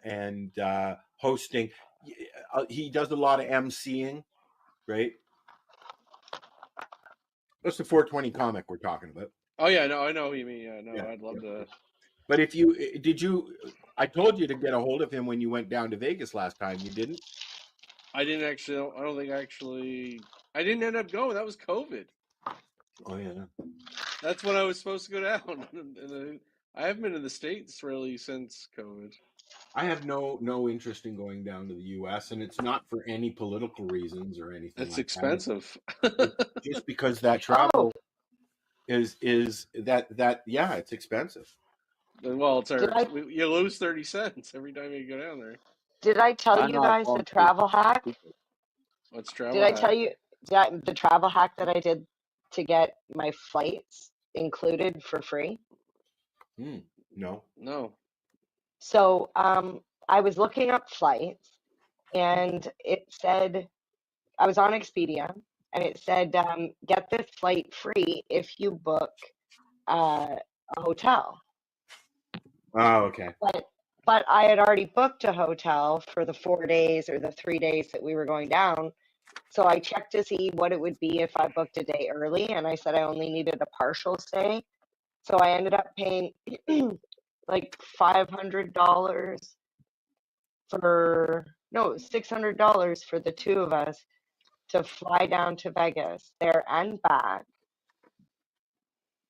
And hosting. He does a lot of emceeing, right? That's the 420 comic we're talking about. Oh yeah, no, I know what you mean. Yeah, no, Yeah, I'd love to. But I told you to get a hold of him when you went down to Vegas last time. You didn't? I didn't actually. I don't think I didn't end up going. That was COVID. Oh yeah. That's when I was supposed to go down. And I haven't been in the States really since COVID. I have no interest in going down to the U.S., and it's not for any political reasons or anything. It's like expensive. It's just because that travel is that yeah, it's expensive. Well, you lose 30 cents every time you go down there. Did I tell you guys the travel hack? What's travel? Did I tell you the travel hack that I did to get my flights included for free? No. So I was looking up flights, and it said I was on Expedia, and it said get this flight free if you book a hotel. Oh, okay. But I had already booked a hotel for the 4 days or the 3 days that we were going down. So I checked to see what it would be if I booked a day early, and I said I only needed a partial stay. So I ended up paying like $600 for the two of us to fly down to Vegas, there and back,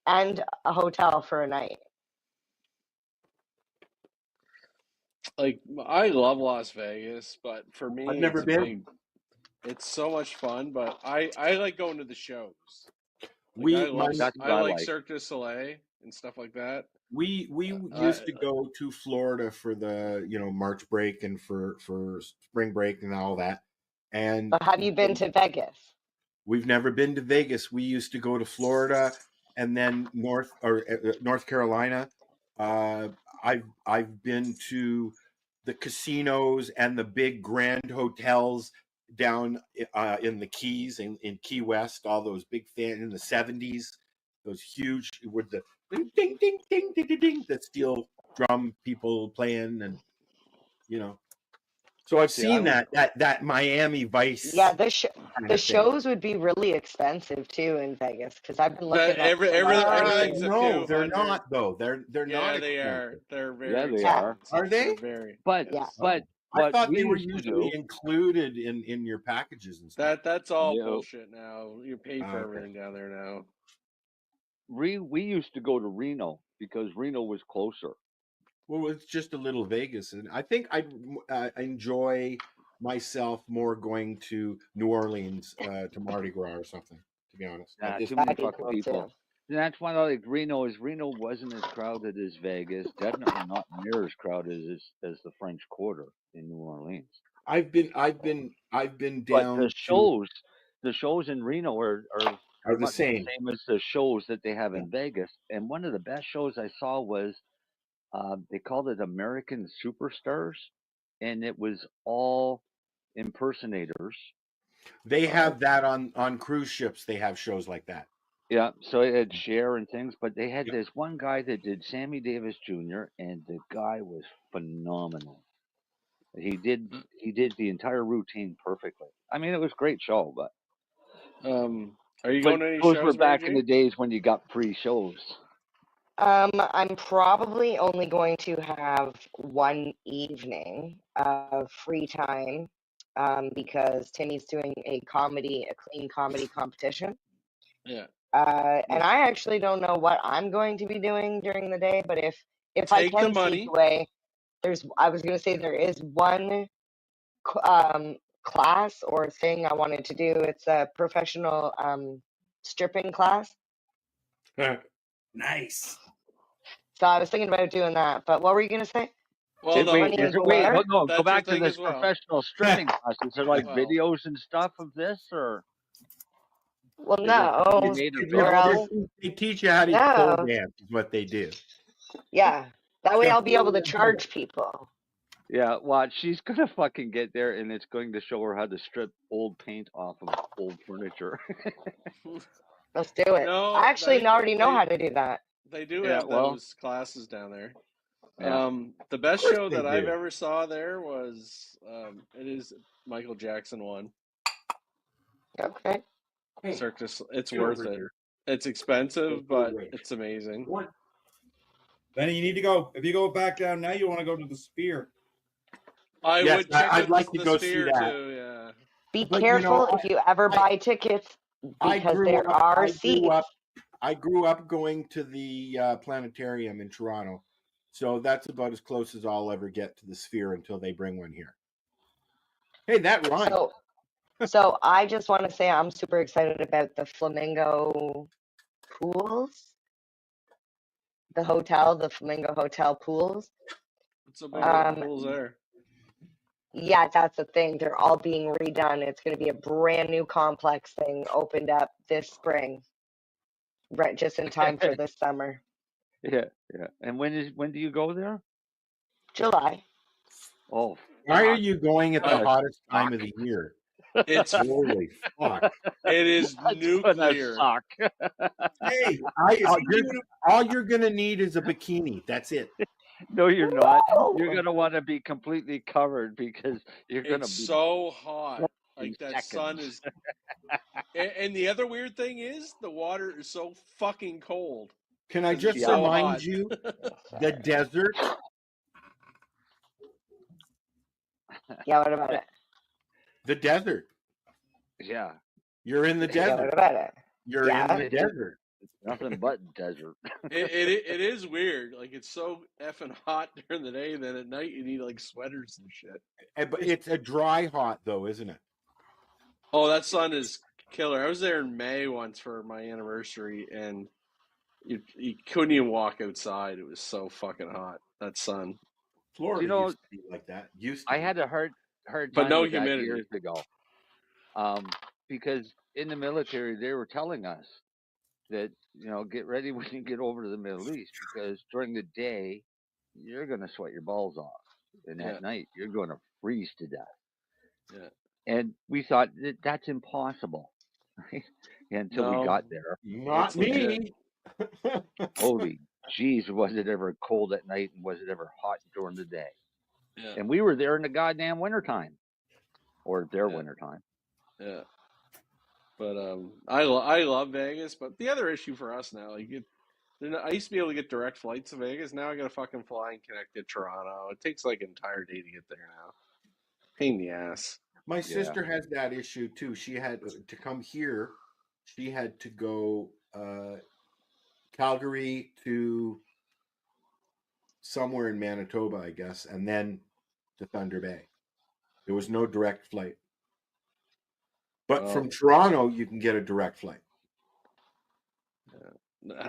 and a hotel for a night. Like, I love Las Vegas, but for me, I've never been. It's so much fun, but I like going to the shows. Like, I like Cirque du Soleil and stuff like that. We used to go to Florida for the March break and for spring break and all that. And but have you been to Vegas? We've never been to Vegas. We used to go to Florida and then North Carolina. I've been to the casinos and the big grand hotels down in the Keys in Key West. All those big in the 70s, those huge with the ding ding ding ding ding ding, the steel drum people playing, and so I've seen that Miami Vice. Yeah, the shows would be really expensive too in Vegas because I've been looking at everything's no, they're not though. They're not. They expensive. are. They're very. Yeah, they expensive. Are they? They're very. But I thought we they were used to usually do- included in your packages and stuff. That's all Yeah. bullshit now. You pay for Okay. everything down there now. We used to go to Reno because Reno was closer. Well, it's just a little Vegas, and I think I enjoy myself more going to New Orleans to Mardi Gras or something. To be honest, Yeah, just too many fucking people. And that's why I like Reno. Reno wasn't as crowded as Vegas. Definitely not near as crowded as the French Quarter in New Orleans. I've been down. But the shows in Reno are the much same. the same as the shows that they have in Vegas. And one of the best shows I saw was they called it American Superstars, and it was all impersonators. They have that on cruise ships. They have shows like that. Yeah, so it had Cher and things, but they had this one guy that did Sammy Davis Jr., and the guy was phenomenal. He did the entire routine perfectly. I mean, it was a great show, but are you going to any those shows? were back Mary in the days when you got free shows. I'm probably only going to have one evening of free time because Timmy's doing a clean comedy competition. Yeah. And I actually don't know what I'm going to be doing during the day, but if I Take the can money. sneak away, I was going to say there is one class or thing I wanted to do. It's a professional stripping class. Nice. So I was thinking about doing that. But what were you gonna say? Well, no, Funny and Blair? no, go that's your back to thing this as well. professional stripping class. Is there like Well, videos and stuff of this, or Well, is it gonna be no. made Or else, available? They teach you how to pole no. dance is what they do. Yeah. That way Just I'll be able to charge people. Yeah, watch. She's gonna fucking get there, and it's going to show her how to strip old paint off of old furniture. Let's do it. no, I actually already know they how to do that. they do Yeah, have well, those classes down there. yeah. The best course show they that I've do. ever saw there was it is Michael Jackson one. Okay. Circus. It's Get worth over it. here. It's expensive, Go but away. it's amazing. What? Benny, you need to go. If you go back down now, you want to go to the Sphere. I Yes, would check I'd out like to the go see Sphere that. too. Yeah. Be But, careful if you ever buy tickets because there are seats. I grew up going to the planetarium in Toronto, so that's about as close as I'll ever get to the Sphere until they bring one here. Hey, that rhymed. So I just want to say I'm super excited about the Flamingo pools. The Flamingo Hotel pools. What's so big about the Um, pools there? Yeah, that's the thing. They're all being redone. It's going to be a brand new complex thing opened up this spring, right just in time for this summer. Yeah, yeah. And when do you go there? July. Oh, Why are fuck. you going at the That's hottest time suck. of the year? It's Holy fuck! It is That's nuclear. gonna suck. Hey, all you're gonna need is a bikini. That's it. No, you're not. No. You're gonna want to be completely covered because you're gonna It's be so hot. in Like that sun seconds. is. And the other weird thing is the water is so fucking cold. Can I 'cause just it's so remind hot. you, the desert? Yeah, what about it? The desert. Yeah. You're in the Yeah, what desert. about it? You're in the desert. It's nothing but desert. It is weird. Like it's so effing hot during the day, then at night you need like sweaters and shit. But it's a dry hot though, isn't it? Oh, that sun is killer. I was there in May once for my anniversary, and you couldn't even walk outside. It was so fucking hot. That sun. Florida You know, used to be like that. Used to I be. had a hard But time no with that humidity. years ago. Because in the military they were telling us that, get ready when you get over to the Middle East because during the day you're gonna sweat your balls off. And at night you're gonna freeze to death. Yeah. And we thought that's impossible. Right? Until we got there. Not me. Holy jeez, was it ever cold at night and was it ever hot during the day? Yeah. And we were there in the goddamn wintertime. Or their wintertime. Yeah. But I love Vegas. But the other issue for us now, like I used to be able to get direct flights to Vegas. Now I got to fucking fly and connect to Toronto. It takes like an entire day to get there now. Pain in the ass. My sister has that issue too. She had to come here. She had to go Calgary to somewhere in Manitoba, I guess, and then to Thunder Bay. There was no direct flight. But from Toronto, you can get a direct flight.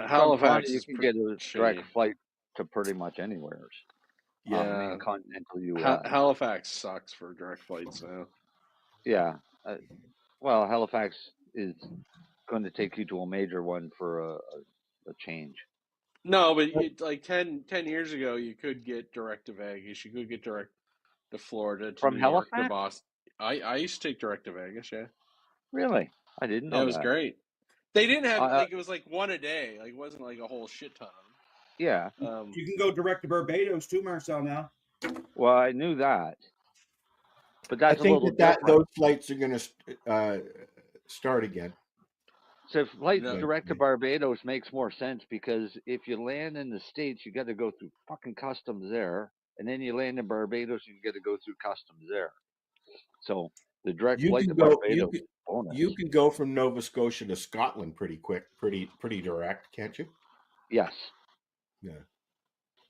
Halifax you is can get a direct shitty. flight to pretty much anywhere. Yeah. In continental U.S. Halifax sucks for direct flights now. Yeah. Well, Halifax is going to take you to a major one for a change. No, but like 10 years ago, you could get direct to Vegas. You could get direct to Florida, to From New York, to Halifax? Boston. I used to take direct to Vegas, yeah. Really? I didn't know Yeah, it was that. great. They didn't have, it was like one a day. Like, it wasn't like a whole shit ton of them. Yeah. You can go direct to Barbados too, Marcel, now. Well, I knew that. But that's I think a little that different. those flights are going to start again. So flight direct to Barbados makes more sense because if you land in the States, you got to go through fucking customs there, and then you land in Barbados, you got to go through customs there. So the direct flight to Barbados is bonus. You can go from Nova Scotia to Scotland pretty quick, pretty direct, can't you? Yes. Yeah.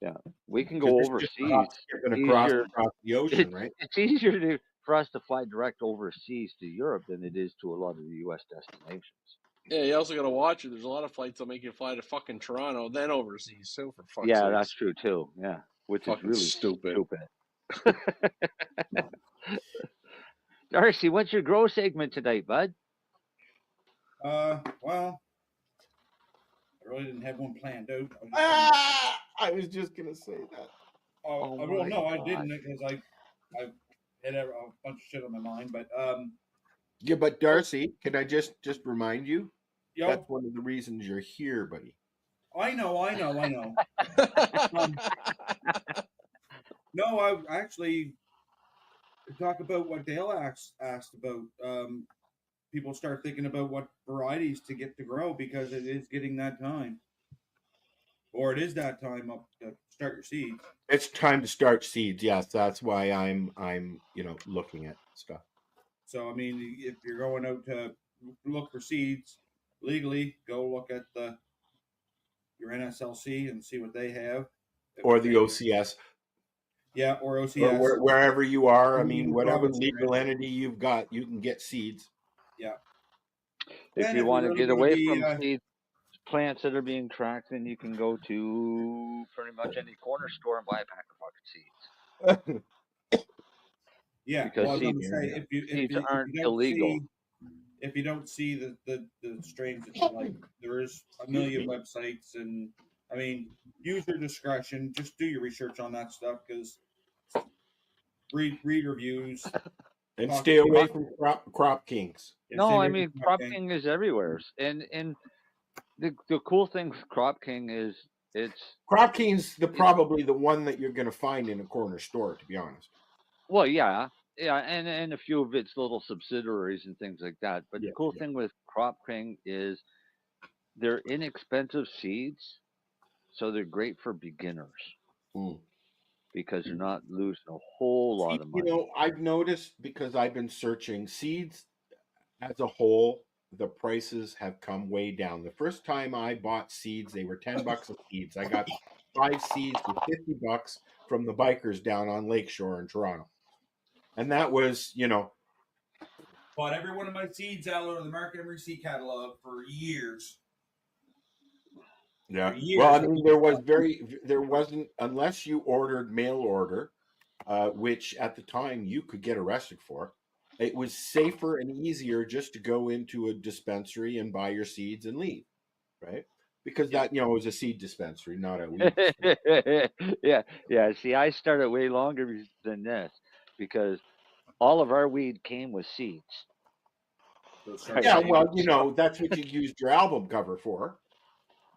Yeah, we can go overseas. Across the ocean, right? It's easier for us to fly direct overseas to Europe than it is to a lot of the U.S. destinations. Yeah, you also got to watch it. There's a lot of flights that make you fly to fucking Toronto, then overseas too. For fuck's Yeah, sakes. that's true too. Yeah, which is Fucking really stupid. Darcy, what's your grow segment tonight, bud? Well, I really didn't have one planned out. I was just gonna say that. Oh, Oh well, my no, I God. didn't because I had a bunch of shit on my mind. But Yeah, but Darcy, can I just remind you? Yo. That's one of the reasons you're here, buddy. I know. No, I actually talk about what Dale asked about. People start thinking about what varieties to get to grow because it is getting that time, or it is that time up to start your seeds. It's time to start seeds. Yes, that's why I'm looking at stuff. So I mean, if you're going out to look for seeds legally, go look at your NSLC and see what they have, Or the OCS. Yeah, or OCS. Or wherever you are. I Wherever mean, your whatever province you're legal in. entity you've got, you can get seeds. Yeah. If And you if want you're to really get gonna away be, from seed plants that are being tracked, then you can go to pretty much any corner store and buy a pack of fucking seeds. Yeah, Because well, I was going seeds, to say seeds aren't you don't illegal. if you don't see the strains that you like, there is a million websites, and I mean, use your discretion. Just do your research on that stuff because read reviews And talk stay to away people. from crop kings. Yeah, stay No, away I from mean Crop Crop King. King is everywhere, and the cool thing with Crop King is it's Crop King's probably the one that you're going to find in a corner store, to be honest. well, yeah, and a few of its little subsidiaries and things like that. But the cool thing with Crop King is they're inexpensive seeds, so they're great for beginners because you're not losing a whole lot of money. I've noticed because I've been searching seeds as a whole, the prices have come way down. The first time I bought seeds, they were $10 a seeds. I got 5 seeds for $50 from the bikers down on Lakeshore in Toronto. And that was, Bought every one of my seeds out of the American Emery Seed Catalog for years. Yeah. For years. Well, I mean, there wasn't, unless you ordered mail order, which at the time you could get arrested for. It was safer and easier just to go into a dispensary and buy your seeds and leave, right? Because that, was a seed dispensary, not a weed dispensary. yeah. See, I started way longer than this because all of our weed came with seeds. Yeah, well, that's what you used your album cover for.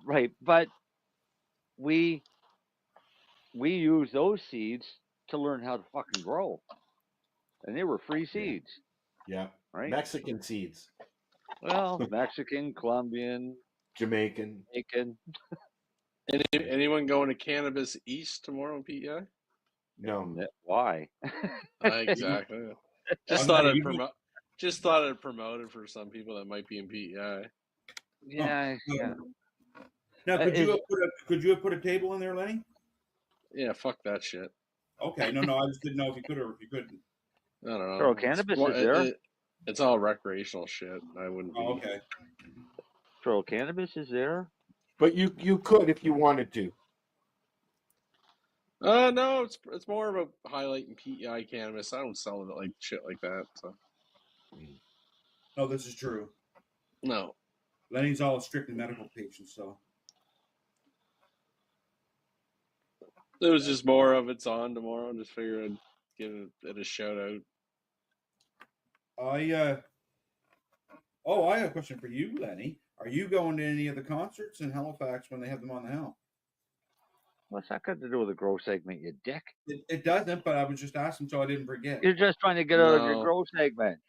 Right, but we use those seeds to learn how to fucking grow, and they were free seeds. Yeah, right. Mexican seeds. Well, Mexican, Colombian, Jamaican. Anyone going to Cannabis East tomorrow, PEI? No. Why? Exactly. Just thought I'd promote it for some people that might be in PEI. Yeah. Now, could you have put a table in there, Lenny? Yeah, fuck that shit. Okay, no, I just didn't know if you could or if you couldn't. I don't know. Bro, cannabis is there. It's all recreational shit. I wouldn't be. Okay. Bro, cannabis is there. But you could if you wanted to. No, it's more about highlighting PEI cannabis. I don't sell it like shit like that. So. No, this is true. No. Lenny's all strictly medical patients, so. It was just more of it's on tomorrow. Just figured I'd give it a shout out. I have a question for you, Lenny. Are you going to any of the concerts in Halifax when they have them on the Hill? What's that got to do with the grow segment, you dick? It doesn't, but I was just asking so I didn't forget. You're just trying to get out of your grow segment.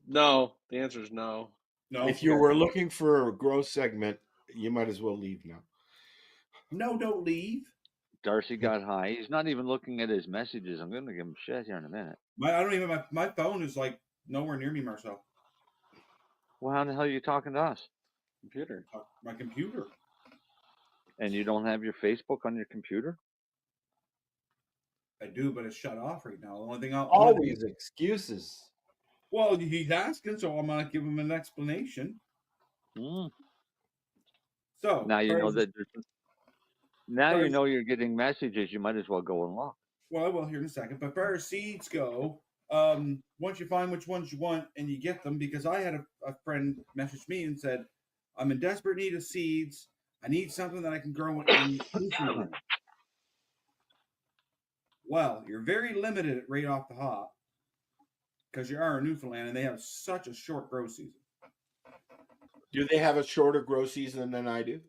No. The answer is no. No. If you were looking for a grow segment, you might as well leave now. No, don't leave. Darcy got high. He's not even looking at his messages. I'm going to give him shit here in a minute. My phone is like nowhere near me, Marcel. Well, how the hell are you talking to us? Computer. My computer. And you don't have your Facebook on your computer? I do, but it's shut off right now. The only thing Always excuses. Well, he's asking, so I'm gonna give him an explanation. Mm. So Now you know that. Now you First- know you're getting messages. You might as well go and look. Well, I will here in a second. But far as seeds go, once you find which ones you want and you get them, because I had a friend message me and said, I'm in desperate need of seeds. I need something that I can grow in Newfoundland. Well, you're very limited right off the hop because you are in Newfoundland and they have such a short grow season. Do they have a shorter grow season than I do?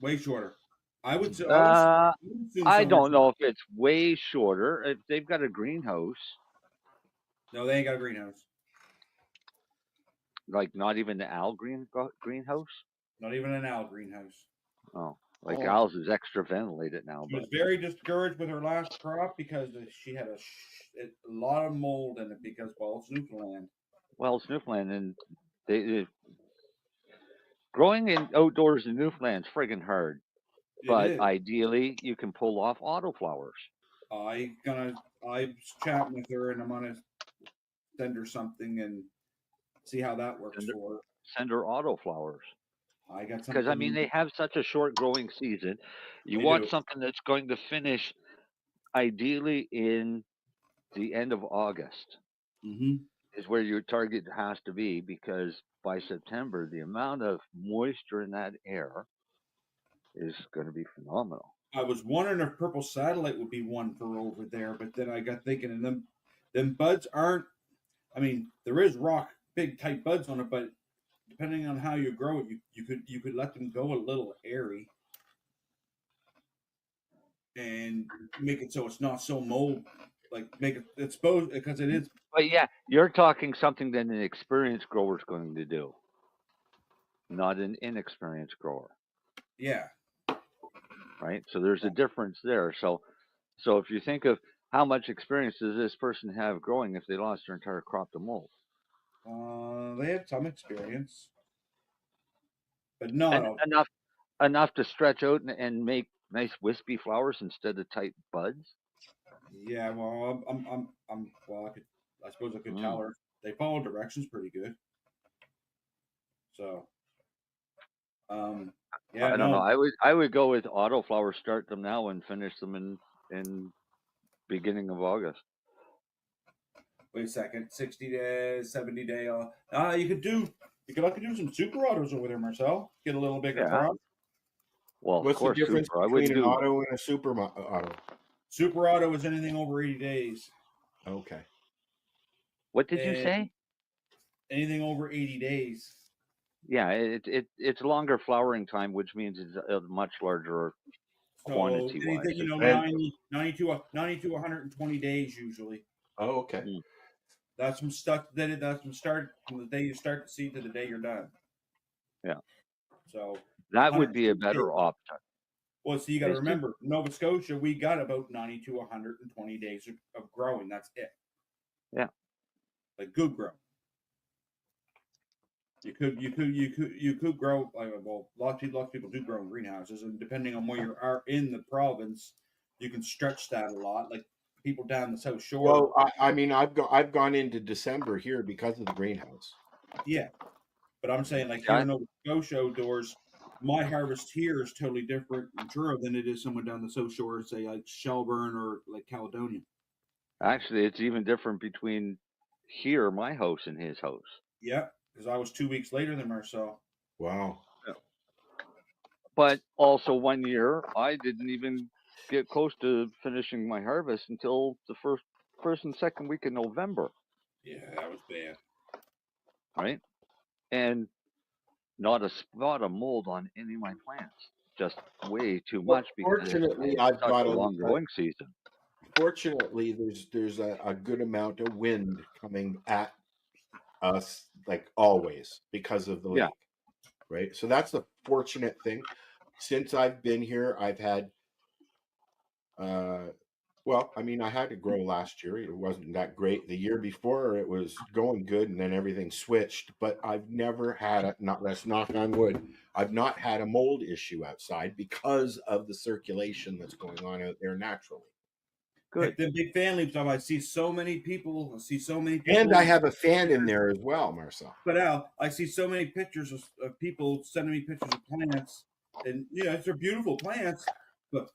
Way shorter. I would say. I don't know if it's way shorter. If they've got a greenhouse. No, they ain't got a greenhouse. Like not even the Al greenhouse. Not even an Al greenhouse. Oh, like Al's is extra ventilated now. She But was very discouraged with her last crop because she had a lot of mold in it because, well, it's Newfoundland. Well, it's Newfoundland, and they growing in outdoors in Newfoundland's friggin' hard. But is. ideally, you can pull off autoflowers. I'm chatting with her and I'm gonna send her something and see how that works for her. Send her autoflowers. I got something. Because I mean, they have such a short growing season. You want something that's going to finish ideally in the end of August. Mm-hmm. Is where your target has to be, because by September the amount of moisture in that air is going to be phenomenal. I was wondering if purple satellite would be one for over there, but then I got thinking, and them buds aren't. I mean, there is big tight buds on it, but depending on how you grow it, you could let them go a little airy and make it so it's not so mold. Like make it exposed because it is. But yeah, you're talking something that an experienced grower is going to do, not an inexperienced grower. Yeah. Right. So there's a difference there. So if you think of how much experience does this person have growing if they lost their entire crop to mold? They had some experience, but not enough to stretch out and make nice wispy flowers instead of tight buds. Yeah, well, I suppose I could tell her they follow directions pretty good. So, yeah, I don't know. I would go with autoflower. Start them now and finish them in beginning of August. Wait a second, 60 days, 70 day. You could look to do some super autos over there, Marcel. Get a little bigger crop. Well, what's of course, the difference super. between an auto and a super auto? Super auto is anything over 80 days. Okay. What did you say? Anything over 80 days. Yeah, it's longer flowering time, which means it's a much larger quantity. So anything, 90 to 120 days usually. Oh, okay. That's from from the day you start the seed to the day you're done. Yeah. So that would be a better option. Well, so you got to remember, Nova Scotia, we got about 90 to 120 days of growing. That's it. Yeah. Like good grow. You could grow. Well, lots of people do grow in greenhouses, and depending on where you are in the province, you can stretch that a lot. Like people down the South Shore. Well, I mean, I've gone into December here because of the greenhouse. Yeah, but I'm saying like here in Nova Scotia outdoors, my harvest here is totally different in Truro than it is someone down the South Shore, say like Shelburne or like Caledonia. Actually, it's even different between here, my house, and his house. Yeah, because I was 2 weeks later than Marcel. Wow. Yeah. But also 1 year, I didn't even get close to finishing my harvest until the first and second week in November. Yeah, that was bad. Right? And not a spot of mold on any of my plants. Just way too much because fortunately, I've got a long growing season. Fortunately, there's a good amount of wind coming at us, like always, because of the lake. Right. So that's the fortunate thing. Since I've been here, I've had well, I mean, I had to grow last year. It wasn't that great. The year before, it was going good, and then everything switched. But I've never had let's knock on wood, I've not had a mold issue outside because of the circulation that's going on out there naturally. Good. The big fan leap stuff. I see so many people. And I have a fan in there as well, Marcel. But Al, I see so many pictures of people sending me pictures of plants, and they're beautiful plants. But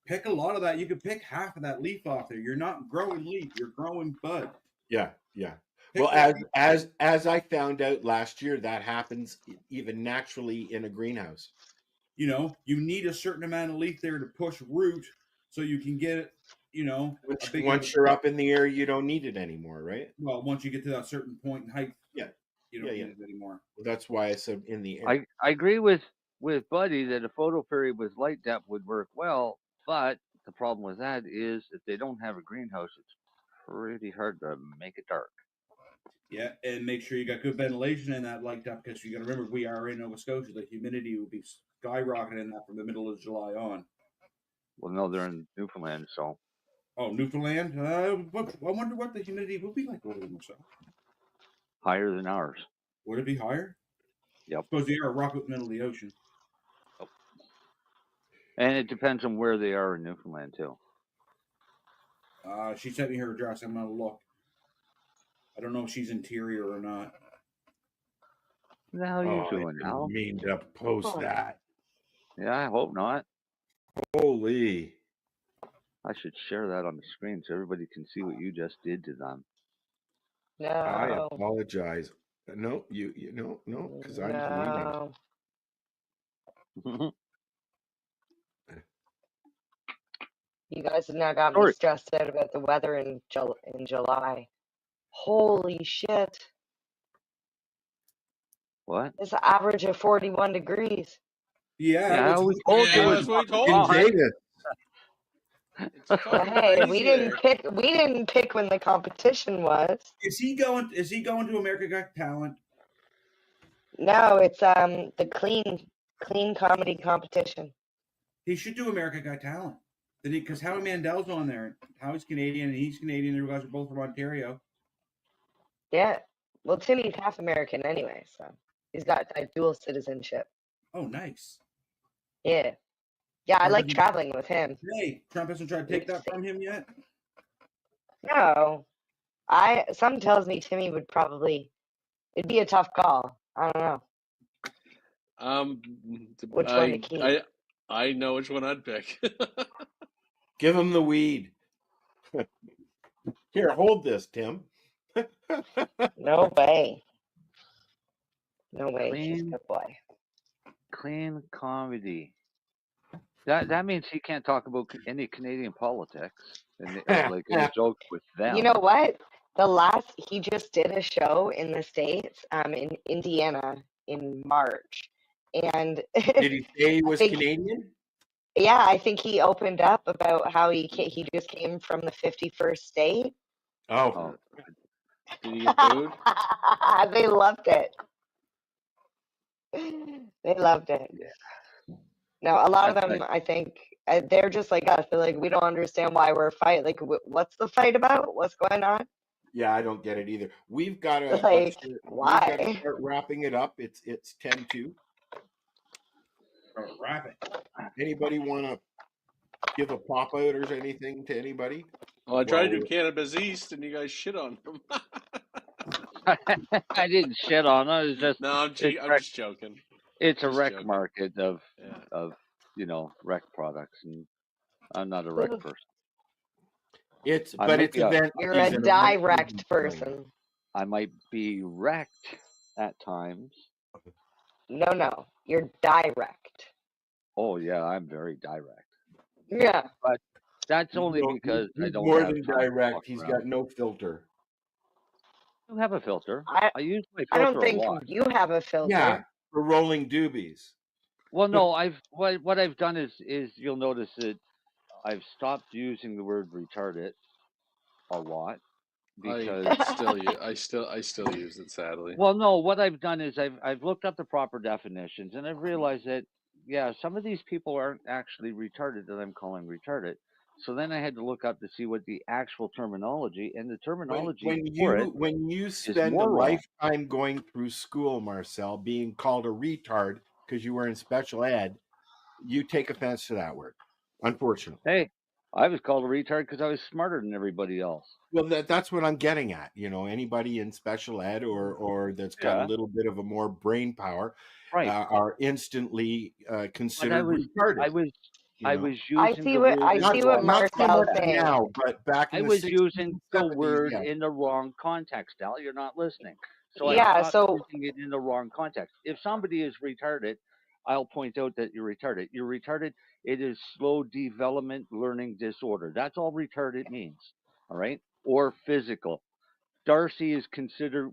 pick a lot of that. You could pick half of that leaf off there. You're not growing leaf. You're growing bud. Yeah, yeah. Pick Well, as I found out last year, that happens even naturally in a greenhouse. You need a certain amount of leaf there to push root, so you can get it. Once you're up in the air, you don't need it anymore, right? Well, once you get to that certain point in height, yeah, you don't need it anymore. Well, that's why I said in the air. I agree with Buddy that a photo period with light depth would work well, but the problem with that is if they don't have a greenhouse, it's pretty hard to make it dark. Yeah, and make sure you got good ventilation in that light depth, because you got to remember we are in Nova Scotia. The humidity will be skyrocketing in that from the middle of July on. Well, no, they're in Newfoundland, so. Oh, Newfoundland? I wonder what the humidity will be like over there, myself. Higher than ours. Would it be higher? Yep. Suppose they are rock out in the middle of the ocean. Oh. And it depends on where they are in Newfoundland, too. She sent me her address. I'm going to look. I don't know if she's interior or not. What the hell are you doing, Al? I didn't mean to post that. Yeah, I hope not. Holy. I should share that on the screen so everybody can see what you just did to them. No. I apologize. No, no, because I'm deleting. You guys have now got me stressed out about the weather in July. Holy shit. What? It's an average of 41 degrees. Yeah, we told you. That's what we told you. Hey, we didn't pick when the competition was. Is he going to America Got Talent? No, it's the clean comedy competition. He should do America Got Talent. Because Howie Mandel's on there. Howie's Canadian and he's Canadian. You guys are both from Ontario. Yeah. Well, Timmy's half American anyway, so he's got dual citizenship. Oh, nice. Yeah. Yeah, I like traveling with him. Hey, Trump hasn't tried to take that from him yet? No. Something tells me Timmy it'd be a tough call. I don't know. Which one to keep? I know which one I'd pick. Give him the weed. Here, hold this, Tim. No way. No way. He's a good boy. Clean comedy. That means he can't talk about any Canadian politics and like any joke with them. You know what? He just did a show in the States, in Indiana in March, and did he say he was Canadian? Yeah, I think he opened up about how he just came from the 51st state. Oh. Did he get food? They loved it. They loved it. Yeah. No, a lot of them, I think, they're just like us. They're like, we don't understand why we're fighting. Like, what's the fight about? What's going on? Yeah, I don't get it either. We've got to why? We've got to start wrapping it up. It's 10-2. Wrap it. Anybody want to give a pop out or anything to anybody? Well, I tried to do Cannabis East, and you guys shit on them. I didn't shit on it. It's just I'm just joking. It's a rec market of rec products, and I'm not a rec person. It's event. You're a direct person. I might be wrecked at times. No, you're direct. Oh yeah, I'm very direct. Yeah, but that's only because I don't more have than direct. He's got no filter. I don't have a filter. I use my filter I don't think a lot. you have a filter. Yeah, for rolling doobies. Well, no, what I've done is you'll notice that I've stopped using the word retarded a lot because I still use it, sadly. Well, no, what I've done is I've looked up the proper definitions, and I've realized that some of these people aren't actually retarded that I'm calling retarded. So then I had to look up to see what the actual terminology, and the terminology when you spend a lifetime going through school, Marcel, being called a retard because you were in special ed, you take offense to that word, unfortunately. Hey, I was called a retard because I was smarter than everybody else. Well, that's what I'm getting at. Anybody in special ed or that's got a Yeah. little bit of a more brain power Right. are instantly But I considered was retarded. using the word I in the see what wrong Not so Marcel's much saying. now, but back I in the was 60s using and the 70s, word yeah. in the wrong context, Al. You're not listening. So I Yeah, stopped so using it in the wrong context. If somebody is retarded, I'll point out that you're retarded. You're retarded. It is slow development learning disorder. That's all retarded means. All right? Or physical. Darcy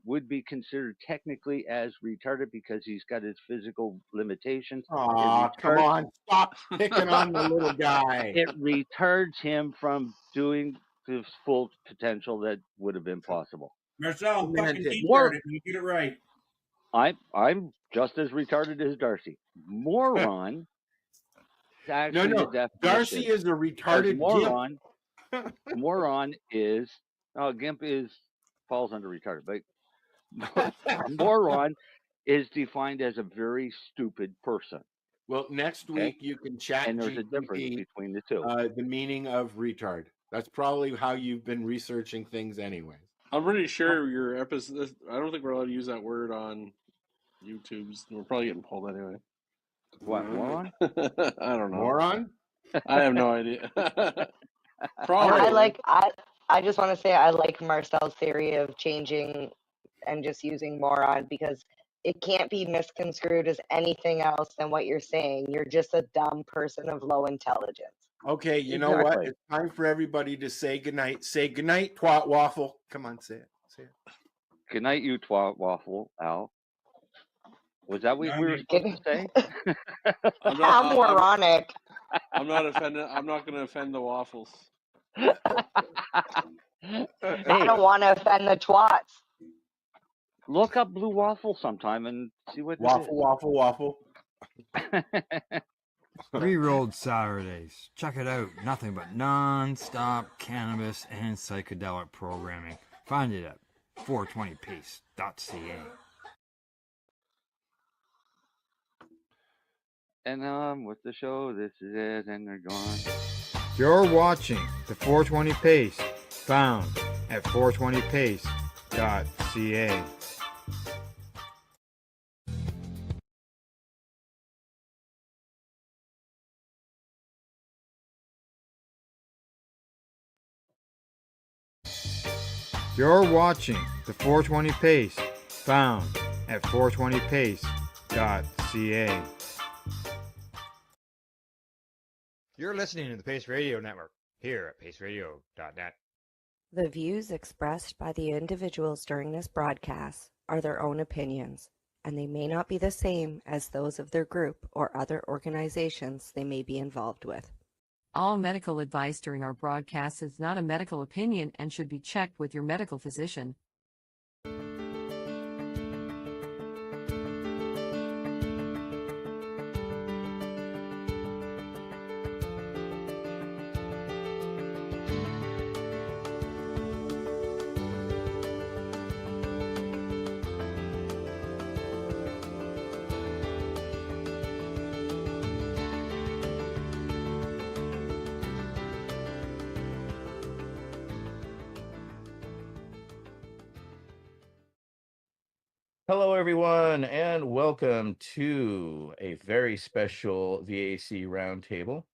would be considered technically as retarded because he's got his physical limitations. Aw, come on, stop picking on the little guy. It retards him from doing the full potential that would have been possible. Marcel, I'm Man, fucking More, retarded. You get it right. I'm just as retarded as Darcy. Moron is actually the No, definition. Darcy is a retarded moron. Moron is gimp falls under retarded, but moron is defined as a very stupid person. Well, next Okay? week you can chat And there's a difference GPT between the two. the meaning of retard. That's probably how you've been researching things anyways. I'm pretty sure your episode. I don't think we're allowed to use that word on YouTube's. We're probably getting pulled anyway. What, moron? I don't know. Moron? I have no idea. Probably. I just want to say I like Marcel's theory of changing and just using moron because it can't be misconstrued as anything else than what you're saying. You're just a dumb person of low intelligence. Okay, you know what? It's time for everybody to say goodnight. Say goodnight, twat waffle. Come on, say it. Say it. Good night, you twat waffle, Al. Was that what we were supposed to say? How moronic. I'm not offended. I'm not going to offend the waffles. I don't want to offend the twats. Look up Blue Waffle sometime and see what Waffle, waffle. Re-rolled Saturdays. Check it out. Nothing but non-stop cannabis and psychedelic programming. Find it at 420pace.ca. And with the show, this is it, and they're gone. You're watching the 420 Pace, found at 420pace.ca. You're watching the 420 Pace, found at 420pace.ca. You're listening to the Pace Radio Network here at paceradio.net. The views expressed by the individuals during this broadcast are their own opinions, and they may not be the same as those of their group or other organizations they may be involved with. All medical advice during our broadcast is not a medical opinion and should be checked with your medical physician. Hello, everyone, and welcome to a very special VAC roundtable.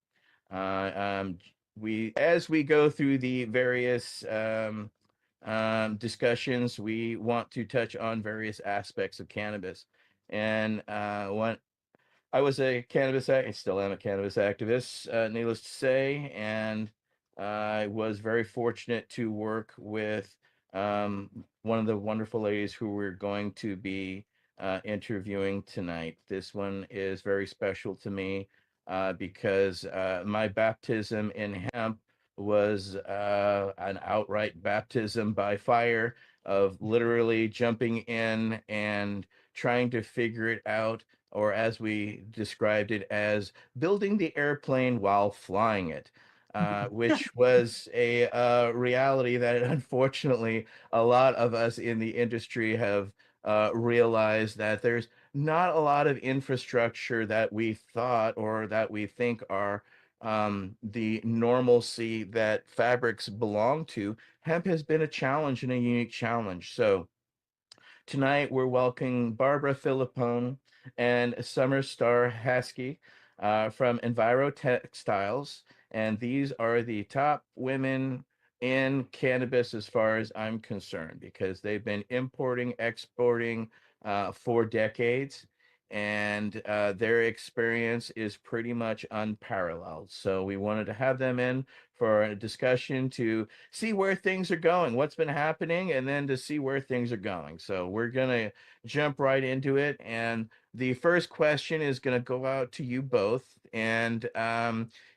As we go through the various discussions, we want to touch on various aspects of cannabis. And when I was I still am a cannabis activist, needless to say, and I was very fortunate to work with one of the wonderful ladies who we're going to be interviewing tonight. This one is very special to me because my baptism in hemp was an outright baptism by fire of literally jumping in and trying to figure it out, or as we described it, as building the airplane while flying it. Which was a reality that unfortunately a lot of us in the industry have realized that there's not a lot of infrastructure that we thought or that we think are the normalcy that fabrics belong to, hemp has been a challenge and a unique challenge. So tonight, we're welcoming Barbara Philippone and Summer Star Haskey from Enviro Textiles. And these are the top women in cannabis as far as I'm concerned, because they've been importing, exporting for decades. And their experience is pretty much unparalleled. So we wanted to have them in for a discussion to see where things are going, what's been happening, and then to see where things are going. So we're going to jump right into it. And the first question is going to go out to you both. And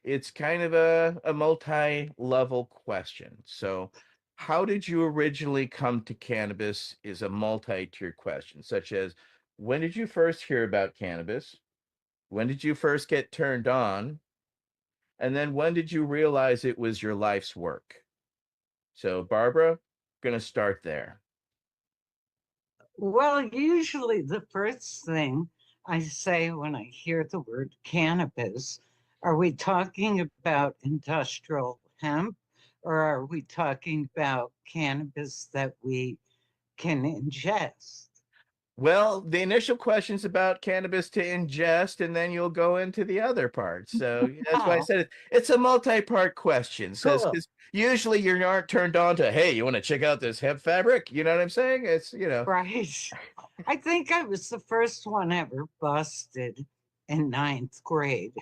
it's kind of a multi-level question. So how did you originally come to cannabis is a multi-tiered question, such as when did you first hear about cannabis? When did you first get turned on? And then when did you realize it was your life's work? So, Barbara, gonna start there. Well, usually the first thing I say when I hear the word cannabis, are we talking about industrial hemp or are we talking about cannabis that we can ingest? Well, the initial question's about cannabis to ingest, and then you'll go into the other parts. So that's why I Oh, said it's a multi-part question. Says cool. because usually you aren't turned on to, hey, you want to check out this hemp fabric? You know what I'm saying? It's Right. I think I was the first one ever busted in ninth grade.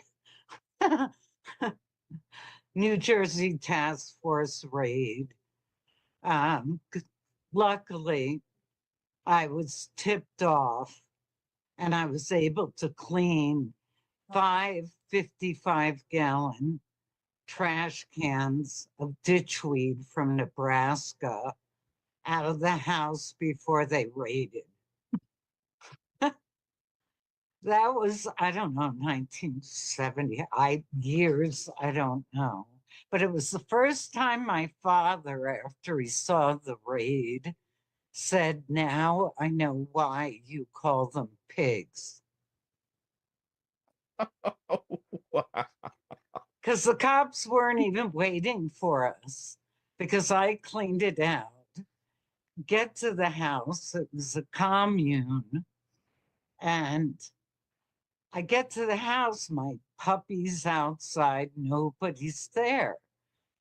New Jersey Task Force raid. Luckily, I was tipped off and I was able to clean 5 55-gallon trash cans of ditchweed from Nebraska out of the house before they raided. That was, I don't know, 1970. I don't know. But it was the first time my father, after he saw the raid, said, now I know why you call them pigs. wow. Because the cops weren't even waiting for us because I cleaned it out. Get to the house, it was a commune, and I get to the house, my puppy's outside, nobody's there.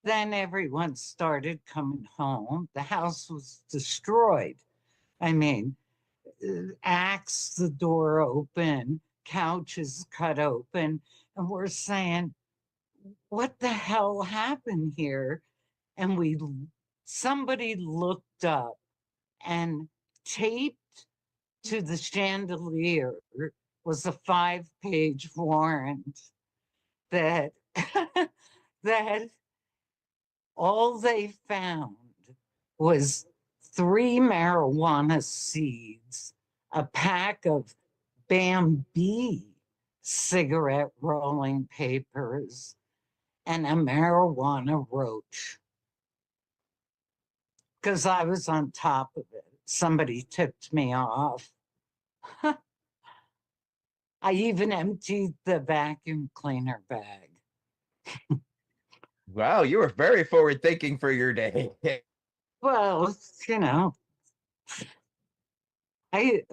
Then everyone started coming home. The house was destroyed. I mean, axe the door open, couches cut open, and we're saying, what the hell happened here? And somebody looked up and taped to the chandelier was a 5-page warrant that that all they found was 3 marijuana seeds, a pack of Bambi cigarette rolling papers, and a marijuana roach. Because I was on top of it. Somebody tipped me off. I even emptied the vacuum cleaner bag. Wow, you were very forward thinking for your day. Well,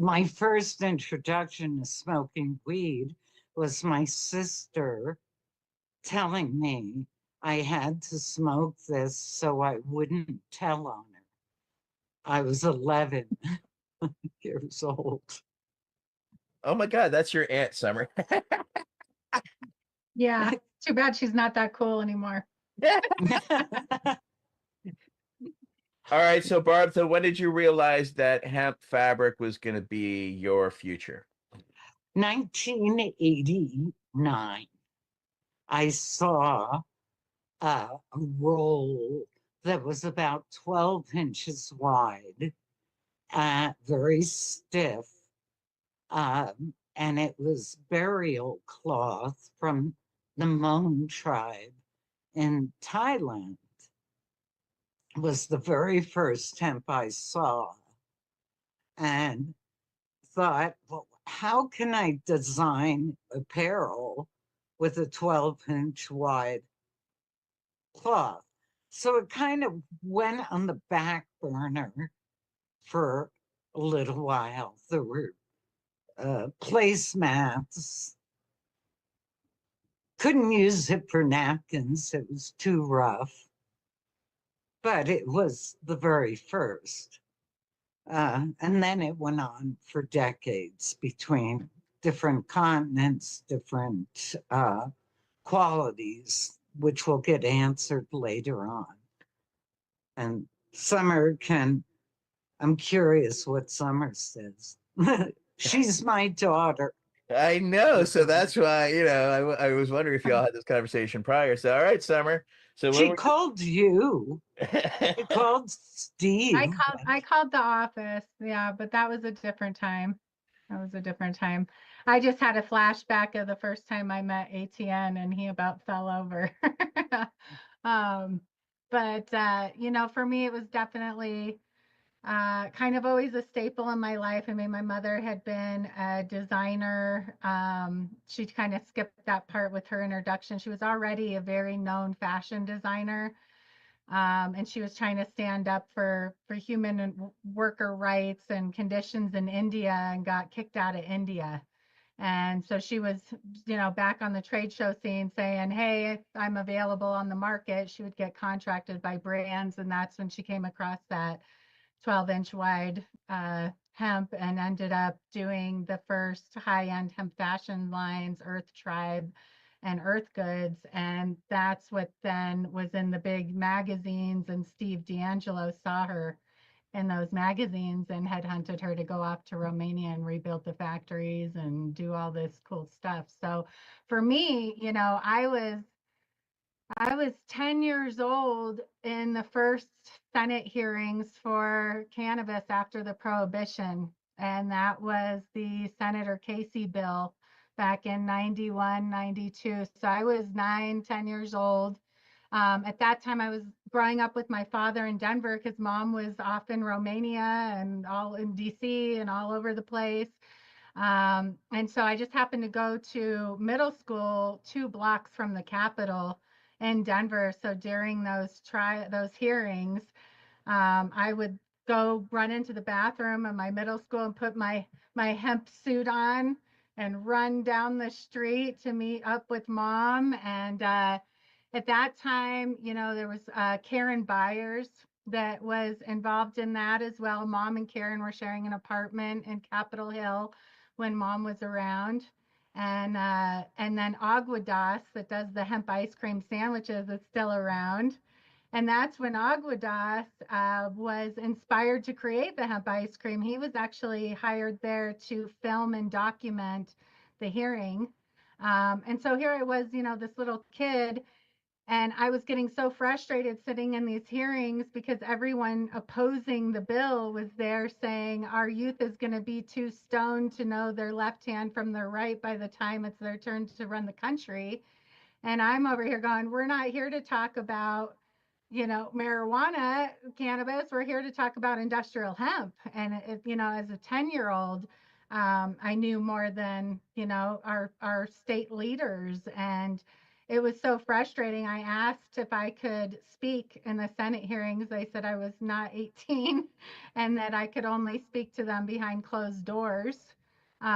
my first introduction to smoking weed was my sister telling me I had to smoke this so I wouldn't tell on her. I was 11 years old. Oh my God, that's your Aunt Summer. Yeah, too bad she's not that cool anymore. All right, so Barb, so when did you realize that hemp fabric was going to be your future? 1989. I saw a roll that was about 12 inches wide, very stiff, and it was burial cloth from the Hmong tribe in Thailand. It was the very first hemp I saw, and thought, well, how can I design apparel with a 12-inch wide cloth. So it kind of went on the back burner for a little while. There were placemats. Couldn't use it for napkins, it was too rough. But it was the very first. And then it went on for decades between different continents, different qualities, which will get answered later on. And Summer I'm curious what Summer says. She's my daughter. I know, so that's why I was wondering if y'all had this conversation prior. So, all right, Summer. So She called you. She called Steve. I called the office. Yeah, but that was a different time. That was a different time. I just had a flashback of the first time I met ATN and he about fell over. But for me, it was definitely kind of always a staple in my life. I mean, my mother had been a designer. She kind of skipped that part with her introduction. She was already a very known fashion designer. And she was trying to stand up for human and worker rights and conditions in India and got kicked out of India. And so she was, back on the trade show scene saying, hey, if I'm available on the market, she would get contracted by brands. And that's when she came across that 12-inch wide hemp and ended up doing the first high-end hemp fashion lines, Earth Tribe and Earth Goods. And that's what then was in the big magazines. And Steve D'Angelo saw her in those magazines and had hunted her to go off to Romania and rebuild the factories and do all this cool stuff. So for me, I was 10 years old in the first Senate hearings for cannabis after the Prohibition, and that was the Senator Casey bill back in 91, 92. So I was 9, 10 years old. At that time, I was growing up with my father in Denver because mom was off in Romania and all in DC and all over the place. And so I just happened to go to middle school 2 blocks from the Capitol in Denver. So during those hearings, I would go run into the bathroom in my middle school and put my hemp suit on and run down the street to meet up with mom. And at that time, there was Karen Byers that was involved in that as well. Mom and Karen were sharing an apartment in Capitol Hill when mom was around. And then Aguadas that does the hemp ice cream sandwiches is still around. And that's when Aguadas was inspired to create the hemp ice cream. He was actually hired there to film and document the hearing. And so here I was, this little kid, and I was getting so frustrated sitting in these hearings because everyone opposing the bill was there saying our youth is going to be too stoned to know their left hand from their right by the time it's their turn to run the country. And I'm over here going, we're not here to talk about, marijuana, cannabis. We're here to talk about industrial hemp. And as a 10-year-old, I knew more than, our state leaders. And it was so frustrating. I asked if I could speak in the Senate hearings. They said I was not 18 and that I could only speak to them behind closed doors. So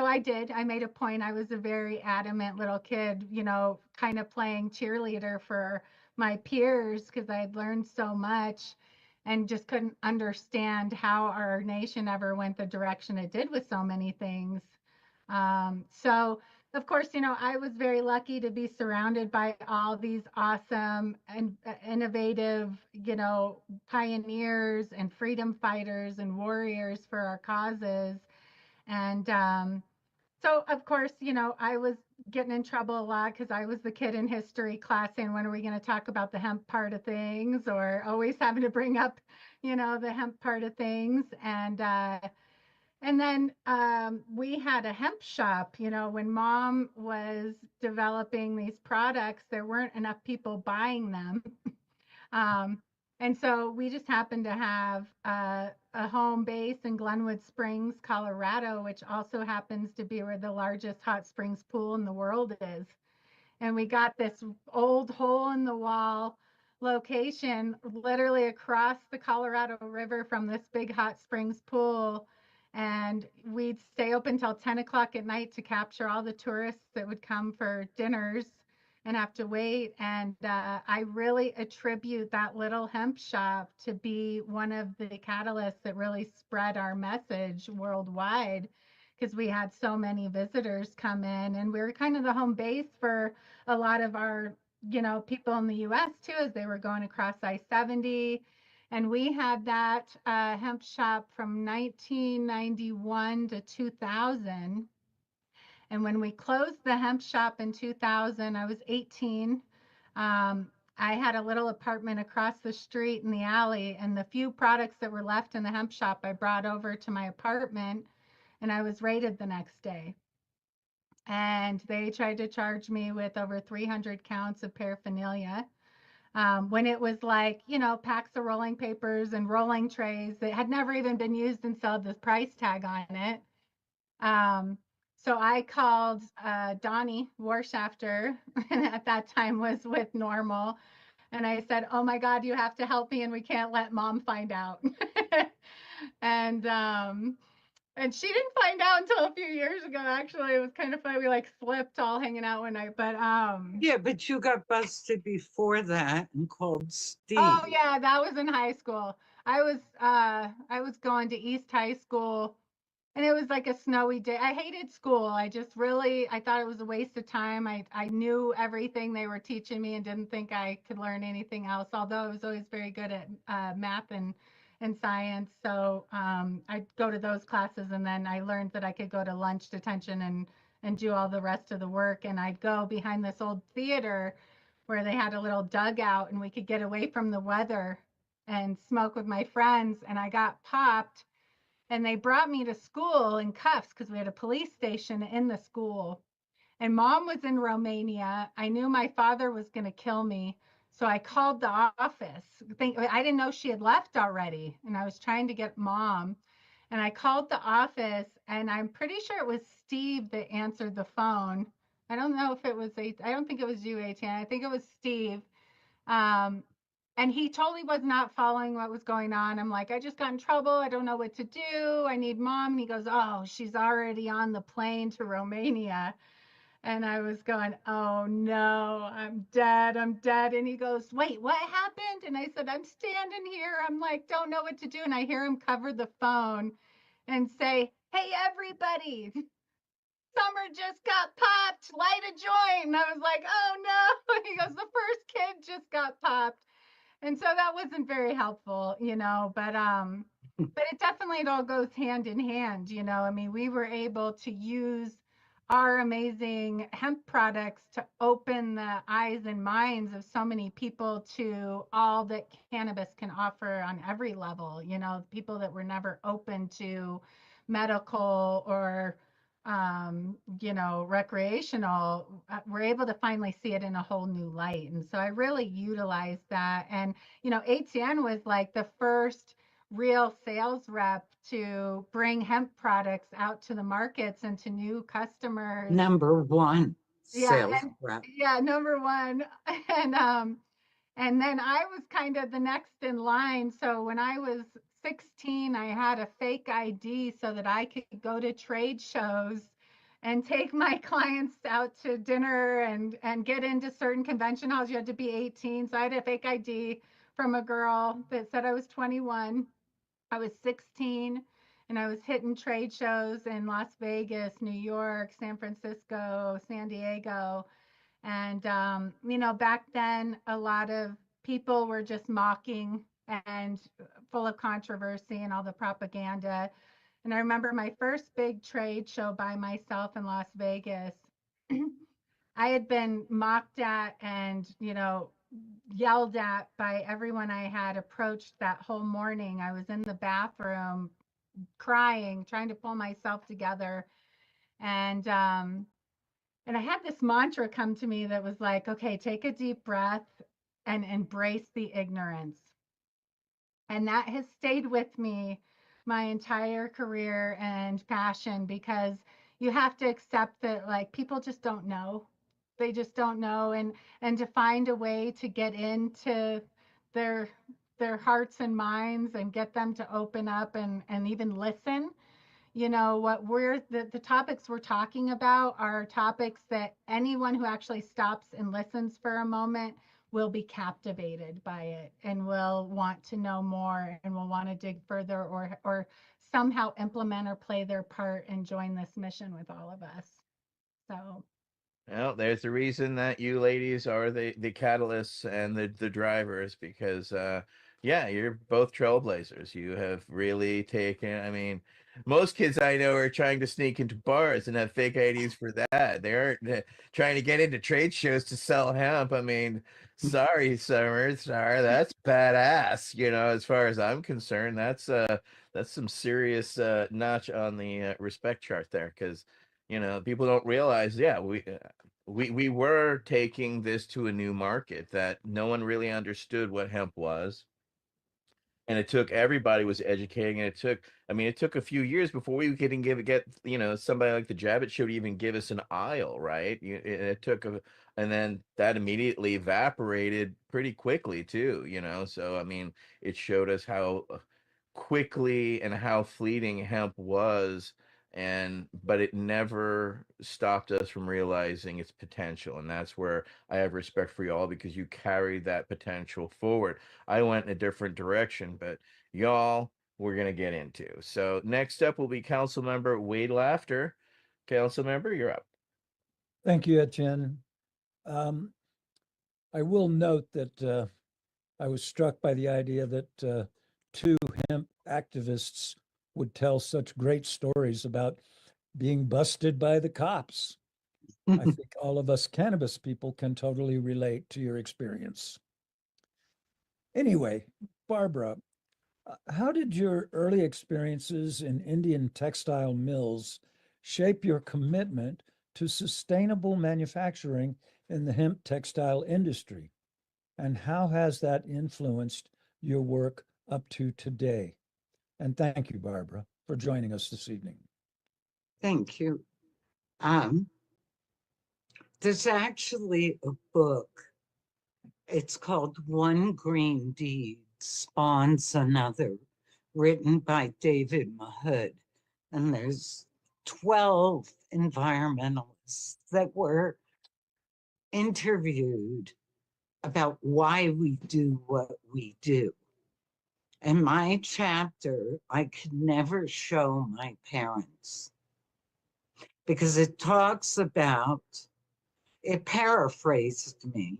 I did. I made a point. I was a very adamant little kid, kind of playing cheerleader for my peers because I had learned so much and just couldn't understand how our nation ever went the direction it did with so many things. So, of course, I was very lucky to be surrounded by all these awesome and innovative, pioneers and freedom fighters and warriors for our causes. And so, of course, I was getting in trouble a lot because I was the kid in history class saying, when are we going to talk about the hemp part of things? Or always having to bring up, the hemp part of things. And then we had a hemp shop, when mom was developing these products, there weren't enough people buying them. And so we just happen to have a home base in Glenwood Springs, Colorado, which also happens to be where the largest hot springs pool in the world is. And we got this old hole in the wall location literally across the Colorado River from this big hot springs pool. And we'd stay open till 10 o'clock at night to capture all the tourists that would come for dinners and have to wait. And I really attribute that little hemp shop to be one of the catalysts that really spread our message worldwide, because we had so many visitors come in, and we were kind of the home base for a lot of our, people in the US too, as they were going across I-70. And we had that hemp shop from 1991 to 2000. And when we closed the hemp shop in 2000, I was 18. I had a little apartment across the street in the alley, and the few products that were left in the hemp shop I brought over to my apartment, and I was raided the next day. And they tried to charge me with over 300 counts of paraphernalia. When it was like, packs of rolling papers and rolling trays that had never even been used and saw the price tag on it. So I called Donnie Warshafter, and at that time was with Normal. And I said, oh my God, you have to help me, and we can't let Mom find out. and she didn't find out until a few years ago. Actually, it was kind of funny. We like slipped all hanging out one night, but Yeah, but you got busted before that and called Steve. oh yeah, that was in high school. I was going to East High School, and it was like a snowy day. I hated school. I thought it was a waste of time. I knew everything they were teaching me and didn't think I could learn anything else, although I was always very good at math and science. So I'd go to those classes, and then I learned that I could go to lunch detention and do all the rest of the work. And I'd go behind this old theater where they had a little dugout, and we could get away from the weather and smoke with my friends. And I got popped, and they brought me to school in cuffs because we had a police station in the school. And Mom was in Romania. I knew my father was going to kill me. So I called the office. I didn't know she had left already. And I was trying to get Mom. And I called the office, and I'm pretty sure it was Steve that answered the phone. I don't know if it was, I don't think it was you, ATN. I think it was Steve. And he totally was not following what was going on. I'm like, I just got in trouble. I don't know what to do. I need Mom. And he goes, oh, she's already on the plane to Romania. And I was going, oh no, I'm dead. I'm dead. And he goes, wait, what happened? And I said, I'm standing here. I'm like, don't know what to do. And I hear him cover the phone and say, hey, everybody, Summer just got popped. Light a joint. And I was like, oh no. He goes, the first kid just got popped. And so that wasn't very helpful, but it all goes hand in hand. I mean, we were able to use our amazing hemp products to open the eyes and minds of so many people to all that cannabis can offer on every level. People that were never open to medical or recreational, we're able to finally see it in a whole new light. And so I really utilized that. And, ATN was like the first real sales rep to bring hemp products out to the markets and to new customers. Number one Yeah, sales rep. yeah, number one. And then I was kind of the next in line. So when I was 16, I had a fake ID so that I could go to trade shows and take my clients out to dinner and get into certain convention halls. You had to be 18. So I had a fake ID from a girl that said I was 21. I was 16, and I was hitting trade shows in Las Vegas, New York, San Francisco, San Diego. And, back then, a lot of people were just mocking and full of controversy and all the propaganda. And I remember my first big trade show by myself in Las Vegas. I had been mocked at and, yelled at by everyone I had approached that whole morning. I was in the bathroom crying, trying to pull myself together. And I had this mantra come to me that was like, okay, take a deep breath and embrace the ignorance. And that has stayed with me my entire career and passion, because you have to accept that, like, people just don't know. They just don't know. And to find a way to get into their hearts and minds and get them to open up and even listen. You know what, we're the topics we're talking about are topics that anyone who actually stops and listens for a moment will be captivated by it and will want to know more and will want to dig further, or somehow implement or play their part and join this mission with all of us. So Well, there's the reason that you ladies are the catalysts and the drivers, because yeah, you're both trailblazers. You have really taken, I mean, most kids I know are trying to sneak into bars and have fake IDs for that. They aren't trying to get into trade shows to sell hemp. I mean, sorry, Summers, sorry, that's badass. You know, as far as I'm concerned, that's some serious notch on the respect chart there, because you know people don't realize, yeah, we were taking this to a new market that no one really understood what hemp was, and it took everybody was educating, and it took, I mean, it took a few years before we could even get you know somebody like the Jabbit Show to even give us an aisle, right? It took a, and then that immediately evaporated pretty quickly too, you know. So I mean, it showed us how quickly and how fleeting hemp was, and but it never stopped us from realizing its potential, and that's where I have respect for y'all, because you carried that potential forward. I went in a different direction, but y'all we're going to get into. So next up will be Council Member Wade Laughter. Council Member, you're up. Thank you, Etienne. I will note that I was struck by the idea that two hemp activists would tell such great stories about being busted by the cops. I think all of us cannabis people can totally relate to your experience. Anyway, Barbara, how did your early experiences in Indian textile mills shape your commitment to sustainable manufacturing in the hemp textile industry? And how has that influenced your work up to today? And thank you, Barbara, for joining us this evening. Thank you. There's actually a book. It's called One Green Deed Spawns Another, written by David Mahood. And there's 12 environmentalists that were interviewed about why we do what we do. In my chapter, I could never show my parents because it talks about, it paraphrased me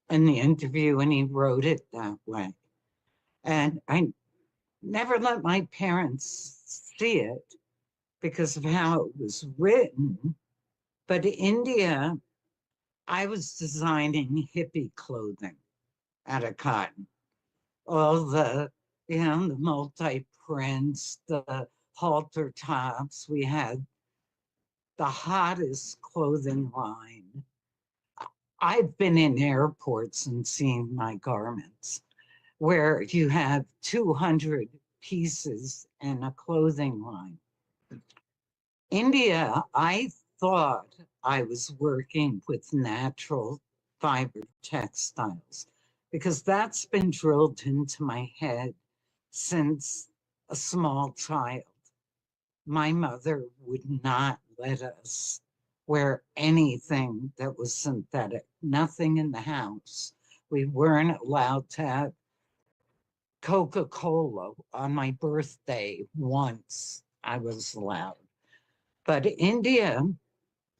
in the interview, and he wrote it that way. And I never let my parents see it because of how it was written. But India, I was designing hippie clothing out of cotton. All the, you know, the multi-prints, the halter tops. We had the hottest clothing line. I've been in airports and seen my garments where you have 200 pieces in a clothing line. India, I thought I was working with natural fiber textiles because that's been drilled into my head since a small child. My mother would not let us wear anything that was synthetic, nothing in the house. We weren't allowed to have Coca-Cola on my birthday once. I was allowed. But India,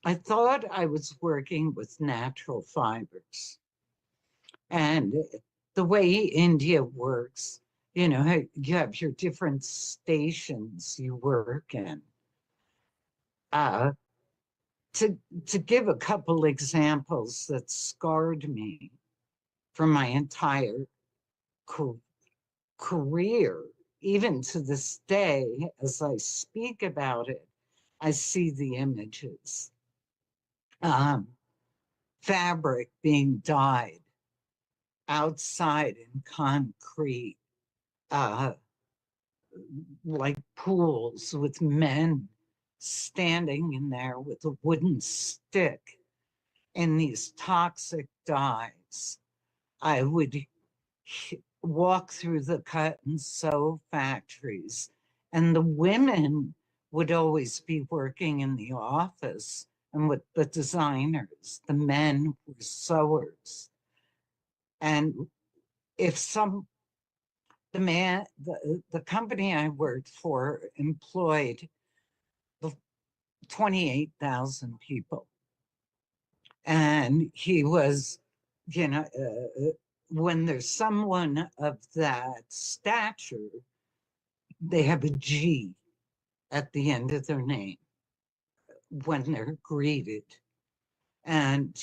I thought I was working with natural fibers. And the way India works, you know, you have your different stations you work in. To give a couple examples that scarred me from my entire career, even to this day, as I speak about it, I see the images. Fabric being dyed outside in concrete uh, like pools with men standing in there with a wooden stick and these toxic dyes. I would walk through the cut and sew factories, and the women would always be working in the office, and with the designers, the men were sewers. And if the company I worked for employed 28,000 people. And he was, when there's someone of that stature, they have a G at the end of their name when they're greeted. And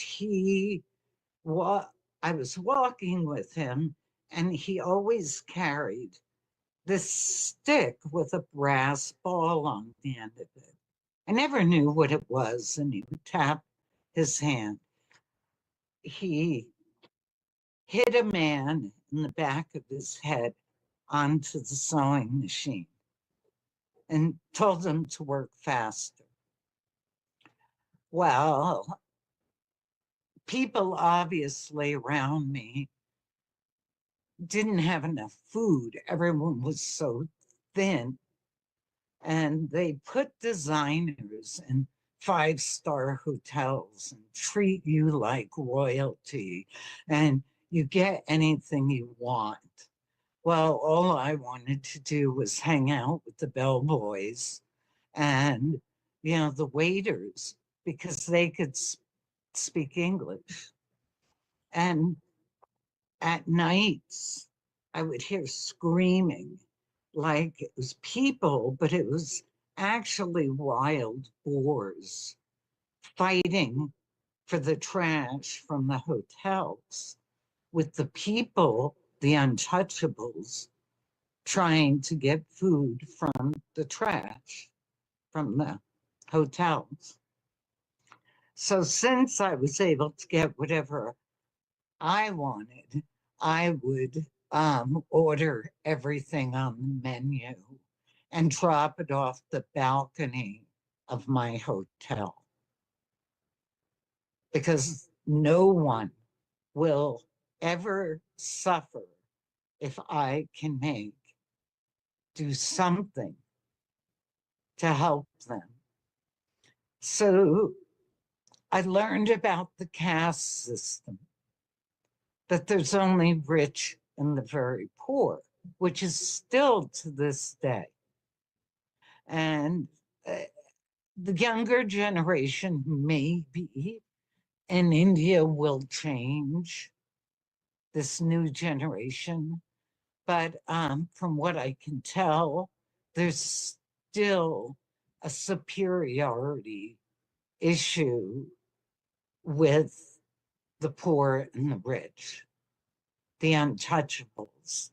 I was walking with him, and he always carried this stick with a brass ball on the end of it. I never knew what it was, and he would tap his hand. He hit a man in the back of his head onto the sewing machine and told him to work faster. Well, people obviously around me didn't have enough food. Everyone was so thin. And they put designers in five-star hotels and treat you like royalty, and you get anything you want. Well, all I wanted to do was hang out with the bellboys and, the waiters, because they could speak English. And at nights, I would hear screaming like it was people, but it was actually wild boars fighting for the trash from the hotels, with the people, the untouchables, trying to get food from the trash from the hotels. So since I was able to get whatever I wanted, I would order everything on the menu and drop it off the balcony of my hotel, because no one will ever suffer if I can do something to help them. So I learned about the caste system, that there's only rich and the very poor, which is still to this day. And the younger generation, maybe in India, will change, this new generation. But from what I can tell, there's still a superiority issue with the poor and the rich, the untouchables.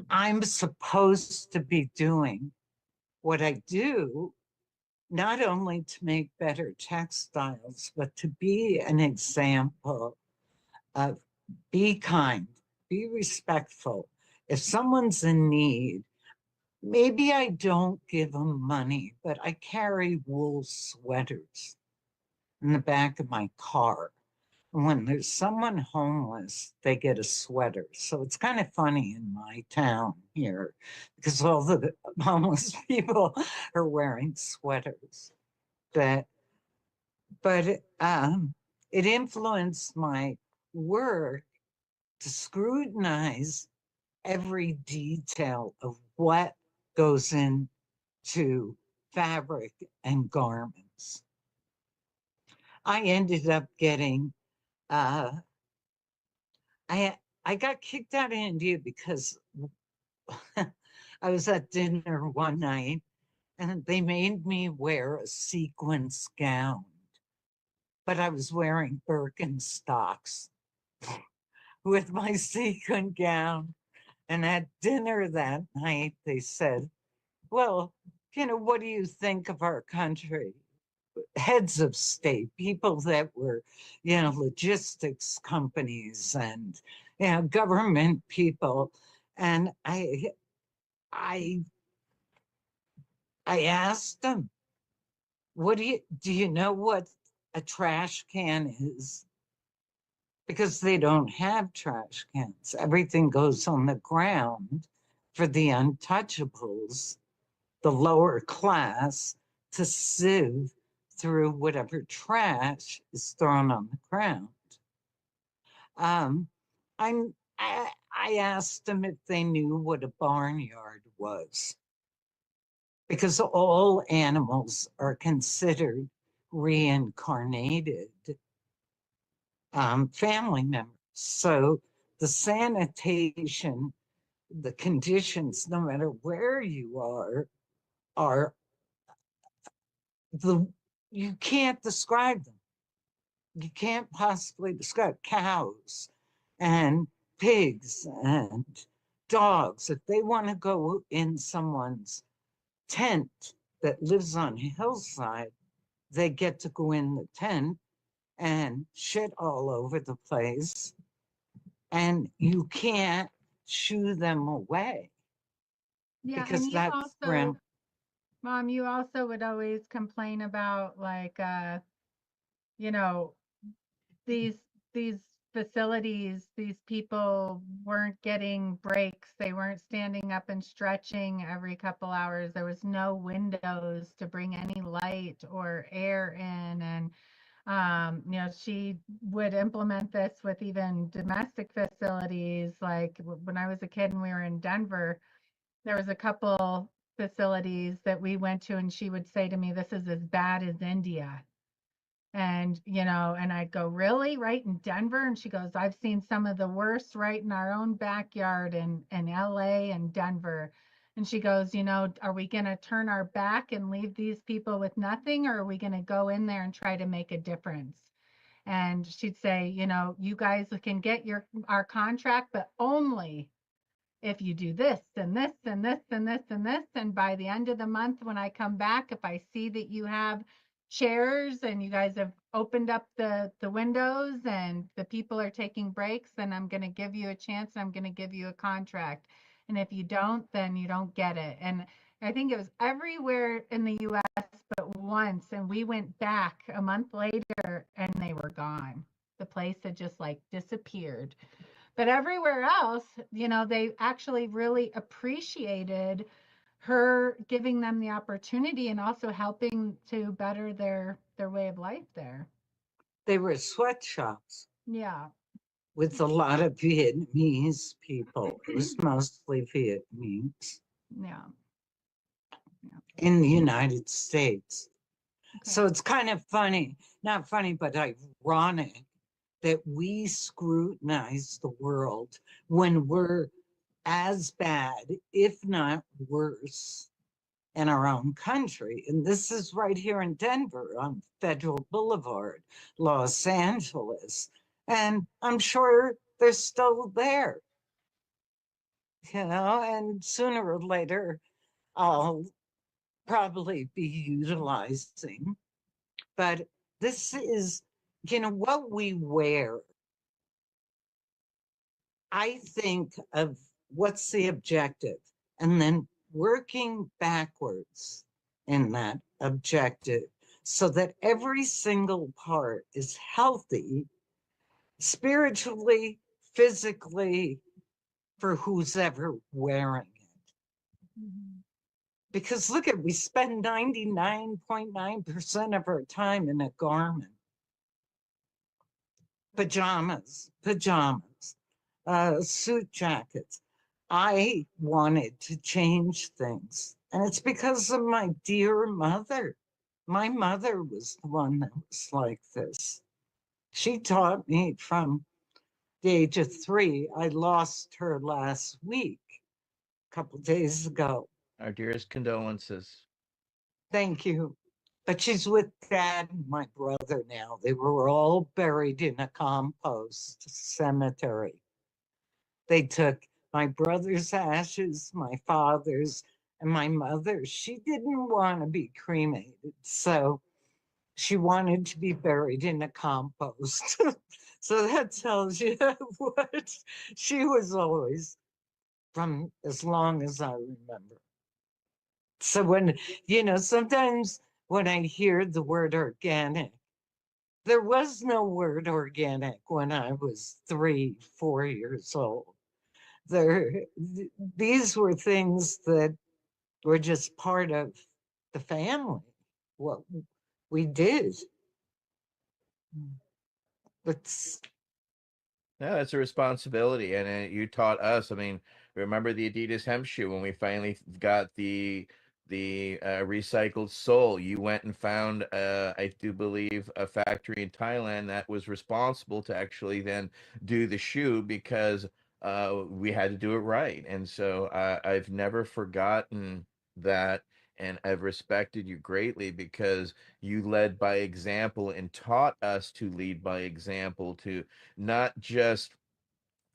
I'm supposed to be doing what I do, not only to make better textiles, but to be an example of be kind, be respectful. If someone's in need, maybe I don't give them money, but I carry wool sweaters in the back of my car. And when there's someone homeless, they get a sweater. So it's kind of funny in my town here, because all the homeless people are wearing sweaters. But it influenced my work to scrutinize every detail of what goes into fabric and garments. I ended up getting, I got kicked out of India because I was at dinner one night and they made me wear a sequins gown, but I was wearing Birkenstocks with my sequin gown. And at dinner that night, they said, well, what do you think of our country? heads of state, people that were, you know, logistics companies and, you know, government people. And I asked them, what do you know what a trash can is? Because they don't have trash cans. Everything goes on the ground for the untouchables, the lower class, to sieve through whatever trash is thrown on the ground. I asked them if they knew what a barnyard was, because all animals are considered reincarnated family members. So the sanitation, the conditions, no matter where you are you can't describe them. You can't possibly describe cows and pigs and dogs. If they want to go in someone's tent that lives on a hillside, they get to go in the tent and shit all over the place, and you can't shoo them away. Yeah, Because and you that's also, Mom, you also would always complain about like you know, these these facilities, these people weren't getting breaks. They weren't standing up and stretching every couple hours. There was no windows to bring any light or air in. And you know, she would implement this with even domestic facilities. Like when I was a kid and we were in Denver, there was a couple facilities that we went to, and she would say to me, "This is as bad as India." And, you know, and I'd go, "Really? Right in Denver?" And she goes, "I've seen some of the worst right in our own backyard in LA and Denver." And she goes, "You know, are we going to turn our back and leave these people with nothing, or are we going to go in there and try to make a difference?" And she'd say, "You know, you guys can get our contract, but only if you do this and this and this and this and this. And by the end of the month, when I come back, if I see that you have chairs and you guys have opened up the windows and the people are taking breaks, then I'm going to give you a chance and I'm going to give you a contract. And if you don't, then you don't get it." And I think it was everywhere in the US but once. And we went back a month later and they were gone. The place had just like disappeared. But everywhere else, you know, they actually really appreciated her giving them the opportunity and also helping to better their way of life there. They were sweatshops. Yeah. With a lot of Vietnamese people. It was mostly Vietnamese. Yeah. In the United States. Okay. So it's kind of funny, not funny, but ironic that we scrutinize the world when we're as bad, if not worse, in our own country. And this is right here in Denver on Federal Boulevard, Los Angeles. And I'm sure they're still there, you know, and sooner or later, I'll probably be utilizing. But this is, you know, what we wear. I think of what's the objective and then working backwards in that objective so that every single part is healthy spiritually, physically, for who's ever wearing it. Mm-hmm. Because look at, we spend 99.9% of our time in a garment. Pajamas, suit jackets. I wanted to change things. And it's because of my dear mother. My mother was the one that was like this. She taught me from the age of 3. I lost her last week, a couple days ago. Our dearest condolences. Thank you. But she's with Dad and my brother now. They were all buried in a compost cemetery. They took my brother's ashes, my father's, and my mother. She didn't want to be cremated. So She wanted to be buried in a compost. So that tells you what she was always, from as long as I remember. So when, sometimes when I hear the word organic, there was no word organic when I was 3, 4 years old. These were things that were just part of the family, what we did. It's Yeah, that's a responsibility, and you taught us. I mean, remember the Adidas hemp shoe when we finally got the recycled sole? You went and found, I do believe, a factory in Thailand that was responsible to actually then do the shoe because we had to do it right. And so I've never forgotten that, and I've respected you greatly because you led by example and taught us to lead by example, to not just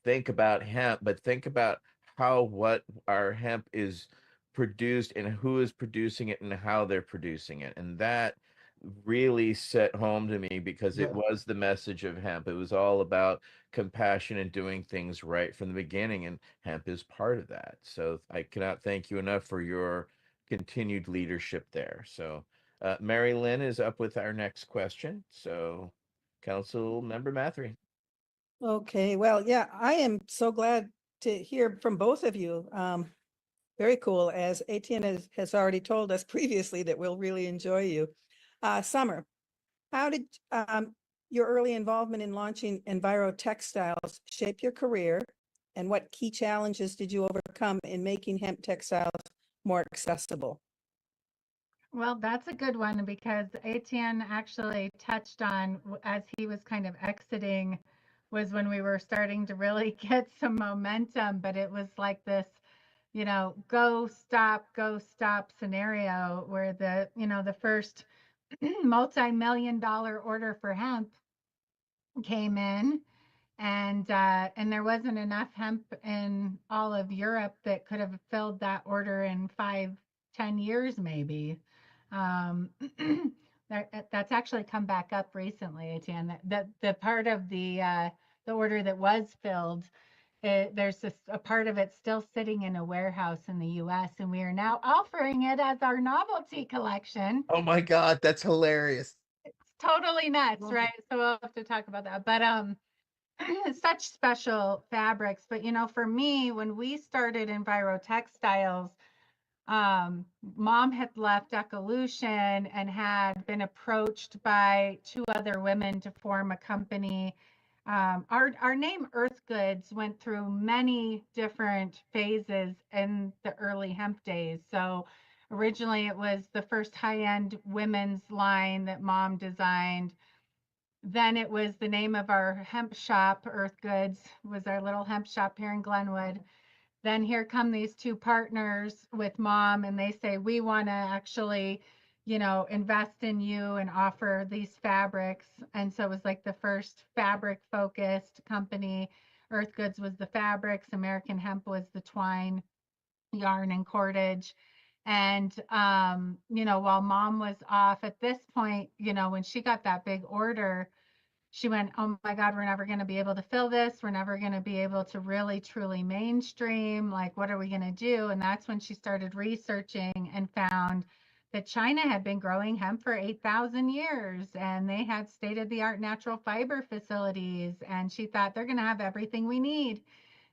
think about hemp, but think about how what our hemp is produced and who is producing it and how they're producing it. And that really set home to me because it Yeah. was the message of hemp. It was all about compassion and doing things right from the beginning, and hemp is part of that. So I cannot thank you enough for your continued leadership there. So Mary Lynn is up with our next question. So Council Member Mathry. Okay, well, yeah, I am so glad to hear from both of you. Very cool, as Etienne has already told us previously that we'll really enjoy you. Summer, how did your early involvement in launching Enviro Textiles shape your career? And what key challenges did you overcome in making hemp textiles more accessible? Well, that's a good one because Etienne actually touched on as he was kind of exiting was when we were starting to really get some momentum, but it was like this, go stop scenario where the first multi-million-dollar order for hemp came in, and there wasn't enough hemp in all of Europe that could have filled that order in 5-10 years maybe. um, that's actually come back up recently, Etienne. That the part of the order that was filled, there's a part of it still sitting in a warehouse in the U.S., and we are now offering it as our novelty collection. Oh my God, that's hilarious. Totally nuts, right? So we'll have to talk about that. But such special fabrics. But for me, when we started Enviro Textiles, mom had left Ecolution and had been approached by 2 other women to form a company. Our name Earth Goods went through many different phases in the early hemp days. So originally it was the first high-end women's line that mom designed. Then it was the name of our hemp shop. Earth Goods was our little hemp shop here in Glenwood. Then here come these 2 partners with mom, and they say, we want to actually, invest in you and offer these fabrics. And so it was like the first fabric focused company. Earth Goods was the fabrics, American Hemp was the twine, yarn, and cordage. And while mom was off at this point, when she got that big order, she went, oh my God, we're never going to be able to fill this. We're never going to be able to really, truly mainstream. Like, what are we going to do? And that's when she started researching and found that China had been growing hemp for 8,000 years, and they had state-of-the-art natural fiber facilities. And she thought they're going to have everything we need.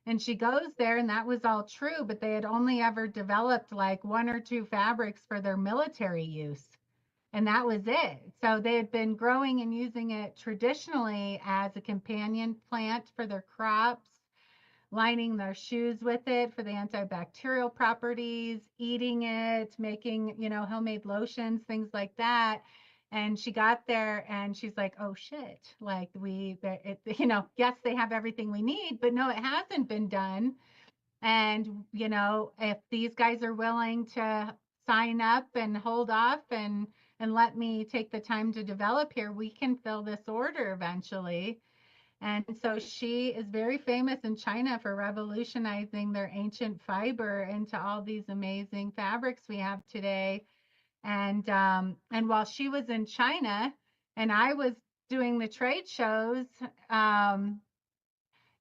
And she goes there, and that was all true, but they had only ever developed like 1 or 2 fabrics for their military use. And that was it. So they had been growing and using it traditionally as a companion plant for their crops, lining their shoes with it for the antibacterial properties, eating it, making, homemade lotions, things like that. And she got there and she's like, oh shit, like yes, they have everything we need, but no, it hasn't been done. And, if these guys are willing to sign up and hold off and let me take the time to develop here, we can fill this order eventually. And so she is very famous in China for revolutionizing their ancient fiber into all these amazing fabrics we have today. And while she was in China and I was doing the trade shows,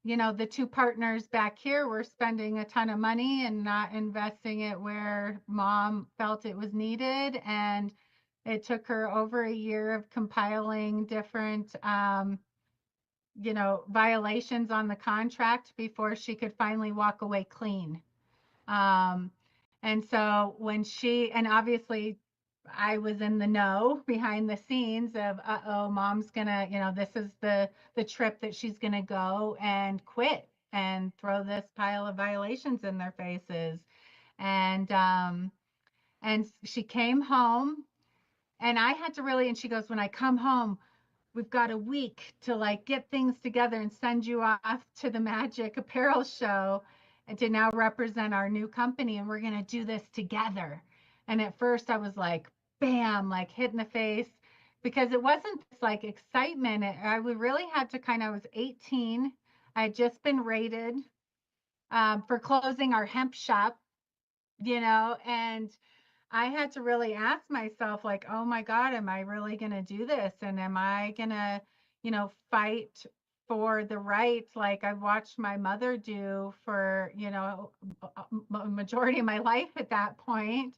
the two partners back here were spending a ton of money and not investing it where mom felt it was needed. And it took her over a year of compiling different, violations on the contract before she could finally walk away clean. And so and obviously I was in the know behind the scenes of, uh-oh, mom's gonna, this is the trip that she's gonna go and quit and throw this pile of violations in their faces. And she came home and I had to really, and she goes, when I come home, we've got a week to like get things together and send you off to the Magic Apparel show and to now represent our new company. And we're going to do this together. And at first I was like, bam, like hit in the face, because it wasn't this like excitement. We really had to I was 18. I had just been raided for closing our hemp shop, and I had to really ask myself, like, oh my God, am I really going to do this? And am I going to, fight for the right, like I've watched my mother do for, a majority of my life at that point.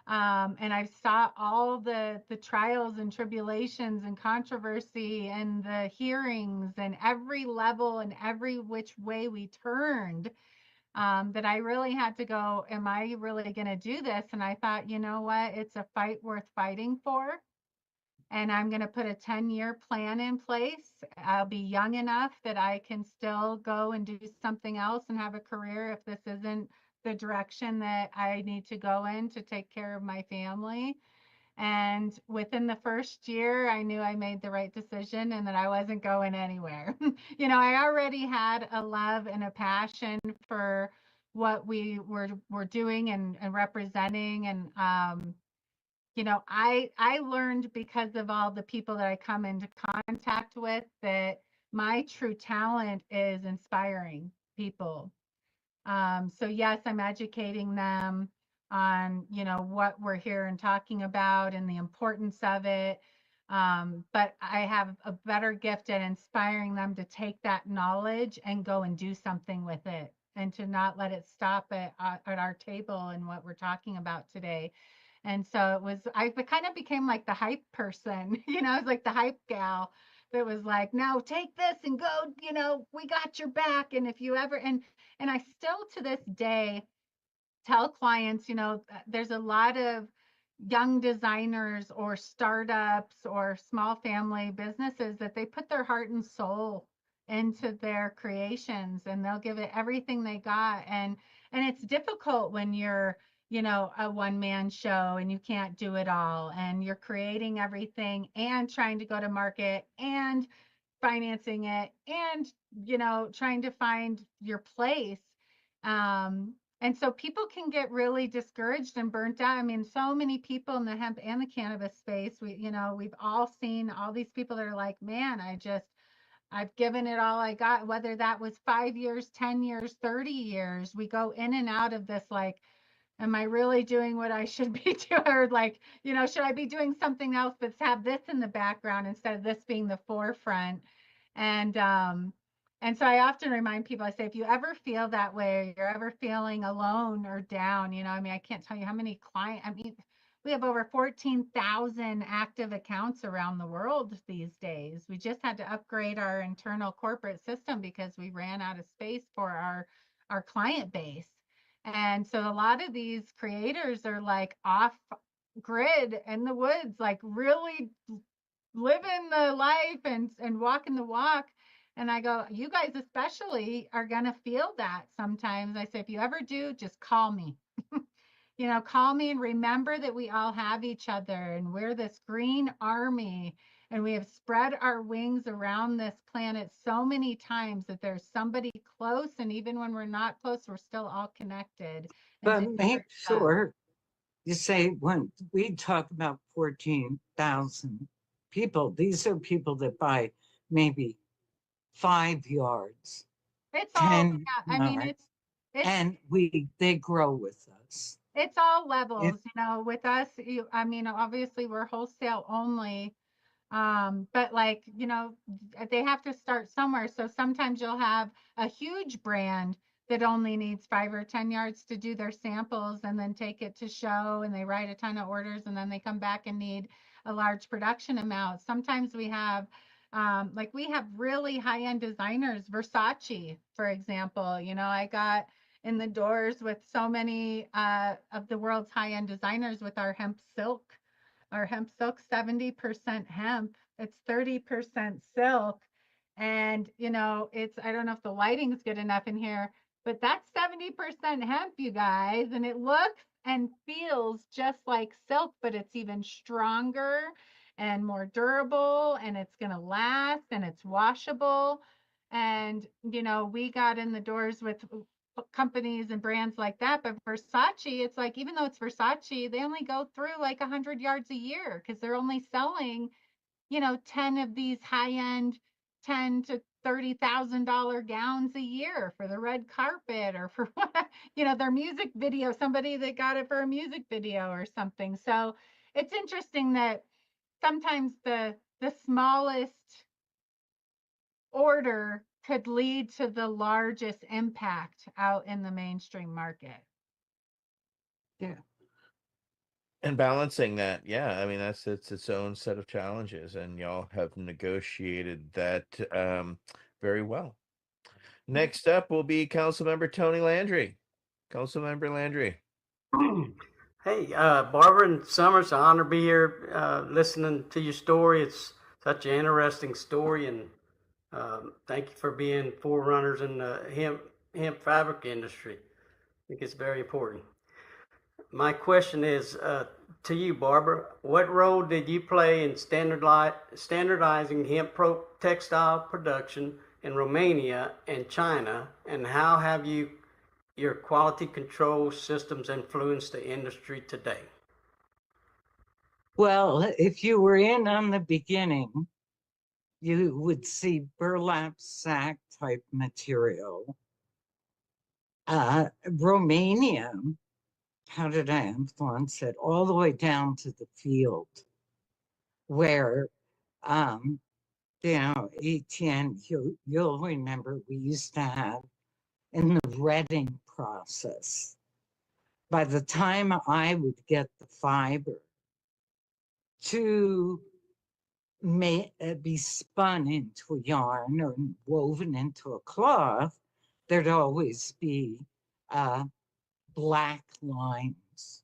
And I saw all the trials and tribulations and controversy and the hearings and every level and every which way we turned. That I really had to go, am I really going to do this? And I thought, you know what? It's a fight worth fighting for. And I'm going to put a 10-year plan in place. I'll be young enough that I can still go and do something else and have a career if this isn't the direction that I need to go in to take care of my family. And within the first year, I knew I made the right decision and that I wasn't going anywhere. I already had a love and a passion for what we were doing and representing. And, I learned because of all the people that I come into contact with that my true talent is inspiring people. So yes, I'm educating them on, what we're here and talking about and the importance of it. But I have a better gift at inspiring them to take that knowledge and go and do something with it and to not let it stop at our table and what we're talking about today. And so I kind of became like the hype person, I was like the hype gal that was like, no, take this and go, we got your back. And if you ever, and I still to this day tell clients, there's a lot of young designers or startups or small family businesses that they put their heart and soul into their creations and they'll give it everything they got. And it's difficult when you're, a one-man show and you can't do it all and you're creating everything and trying to go to market and financing it and trying to find your place. And so people can get really discouraged and burnt out. I mean, so many people in the hemp and the cannabis space, we've all seen all these people that are like, man, I've given it all I got, whether that was 5 years, 10 years, 30 years. We go in and out of this, like, am I really doing what I should be doing? Or like, should I be doing something else, but have this in the background instead of this being the forefront? And so I often remind people, I say, if you ever feel that way, you're ever feeling alone or down, I can't tell you how many clients, we have over 14,000 active accounts around the world these days. We just had to upgrade our internal corporate system because we ran out of space for our client base. And so a lot of these creators are like off grid in the woods, like really living the life and walking the walk. And I go, you guys especially are going to feel that sometimes. I say, if you ever do, just call me. Call me and remember that we all have each other and we're this green army and we have spread our wings around this planet so many times that there's somebody close. And even when we're not close, we're still all connected. But make sure you say when we talk about 14,000 people, these are people that buy maybe 5 yards, It's 10 all, yeah, I mean, yards, it's and they grow with us. It's all levels, with us, I mean, obviously we're wholesale only. But like, they have to start somewhere. So sometimes you'll have a huge brand that only needs 5 or 10 yards to do their samples and then take it to show, and they write a ton of orders, and then they come back and need a large production amount. Sometimes we have like we have really high-end designers, Versace, for example. I got in the doors with so many of the world's high-end designers with our hemp silk. Our hemp silk, 70% hemp, it's 30% silk. And, I don't know if the lighting's good enough in here, but that's 70% hemp, you guys. And it looks and feels just like silk, but it's even stronger and more durable, and it's going to last, and it's washable. And, we got in the doors with companies and brands like that. But Versace, it's like, even though it's Versace, they only go through like 100 yards a year because they're only selling, 10 of these high-end $10 to $30,000 gowns a year for the red carpet, or for their music video, somebody that got it for a music video or something. So it's interesting that sometimes the smallest order could lead to the largest impact out in the mainstream market. Yeah. And balancing that, yeah, I mean, it's its own set of challenges, and y'all have negotiated that very well. Next up will be Councilmember Tony Landry. Councilmember Landry. Hey, Barbara and Summers, an honor to be here listening to your story. It's such an interesting story, and thank you for being forerunners in the hemp fabric industry. I think it's very important. My question is to you, Barbara. What role did you play in standardizing hemp textile production in Romania and China, and how have your quality control systems influenced the industry today? Well, if you were in on the beginning, you would see burlap sack type material. Romania, how did I influence it? All the way down to the field, where, Etienne, you'll remember we used to have in the retting process. By the time I would get the fiber to be spun into a yarn or woven into a cloth, there'd always be black lines.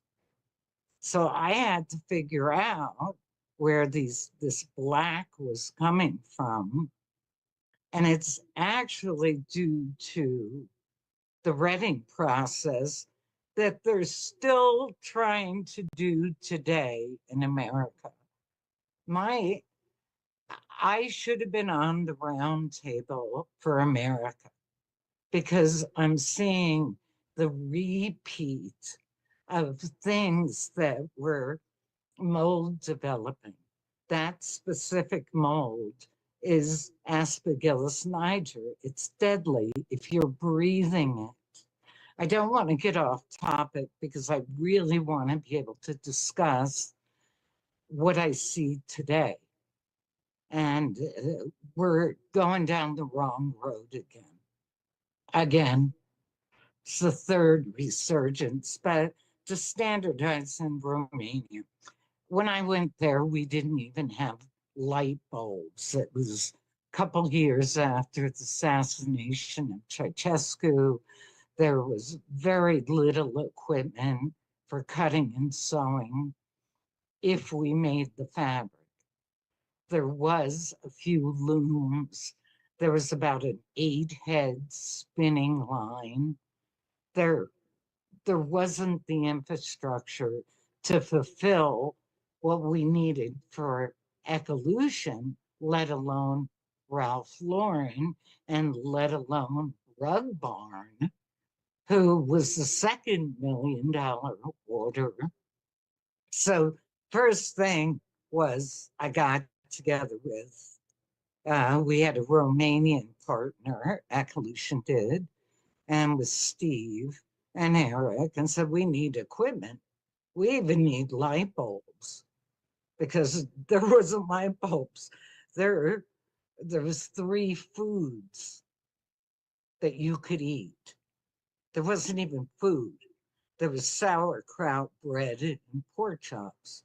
So I had to figure out where this black was coming from. And it's actually due to the retting process that they're still trying to do today in America. I should have been on the round table for America, because I'm seeing the repeat of things that were mold developing. That specific mold is Aspergillus niger. It's deadly if you're breathing it. I don't want to get off topic because I really want to be able to discuss what I see today. And we're going down the wrong road again. Again, it's the third resurgence, but to standardize in Romania. When I went there, we didn't even have light bulbs. It was a couple years after the assassination of Ceausescu. There was very little equipment for cutting and sewing if we made the fabric. There was a few looms. There was about an 8-head spinning line. There wasn't the infrastructure to fulfill what we needed for Ecolution, let alone Ralph Lauren, and let alone Rug Barn, who was the second $1 million order. So first thing was I got together with, we had a Romanian partner, Ecolution did, and with Steve, and Eric and said, we need equipment. We even need light bulbs, because there wasn't light bulbs. There was 3 foods that you could eat. There wasn't even food. There was sauerkraut bread and pork chops.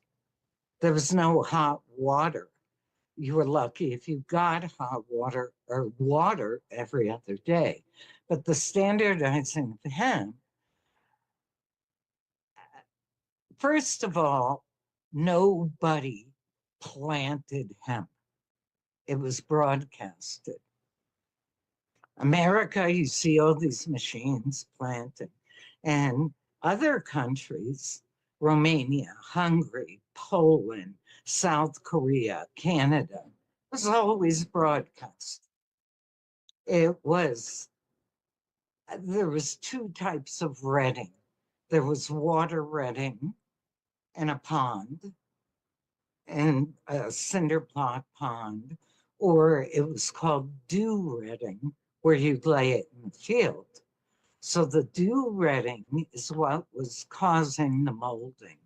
There was no hot water. You were lucky if you got hot water or water every other day. But the standardizing of hemp, first of all, nobody planted hemp. It was broadcasted. America, you see all these machines planting. And other countries, Romania, Hungary, Poland, South Korea, Canada, was always broadcast. There was 2 types of redding. There was water redding in a pond, in a cinder block pond, or it was called dew redding, where you'd lay it in the field. So the dew redding is what was causing the molding.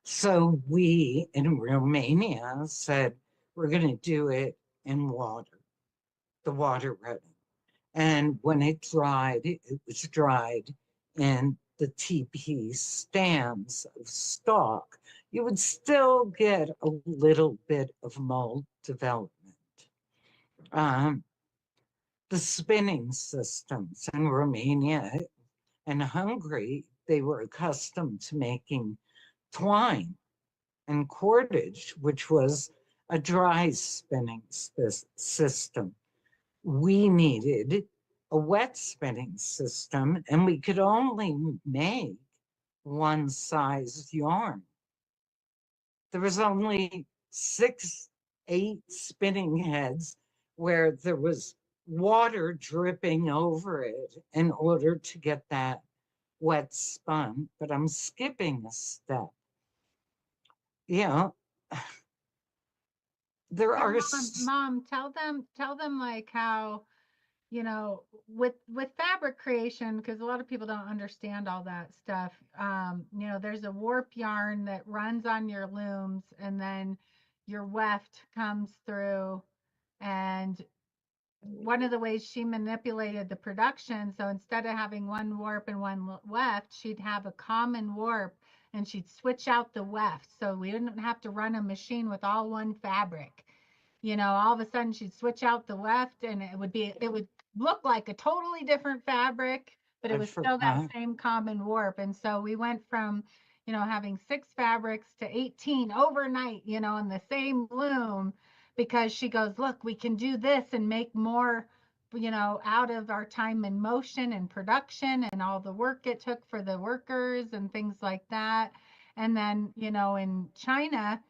So we in Romania said, we're going to do it in water, the water redding. And when it dried, it was dried in the TP stands of stalk. You would still get a little bit of mold development. The spinning systems in Romania and Hungary, they were accustomed to making twine and cordage, which was a dry spinning system. We needed a wet spinning system, and we could only make one size yarn. There was only 6, 8 spinning heads where there was water dripping over it in order to get that wet spun. But I'm skipping a step. There are Mom, tell them like how, with fabric creation, because a lot of people don't understand all that stuff. There's a warp yarn that runs on your looms, and then your weft comes through. And one of the ways she manipulated the production, so instead of having one warp and one weft, she'd have a common warp, and she'd switch out the weft, so we didn't have to run a machine with all one fabric. All of a sudden she'd switch out the weft, and it would look like a totally different fabric, but it was still that same common warp. And so we went from having 6 fabrics to 18 overnight, in the same loom, because she goes, look, we can do this and make more, out of our time in motion and production and all the work it took for the workers and things like that. And then, in China,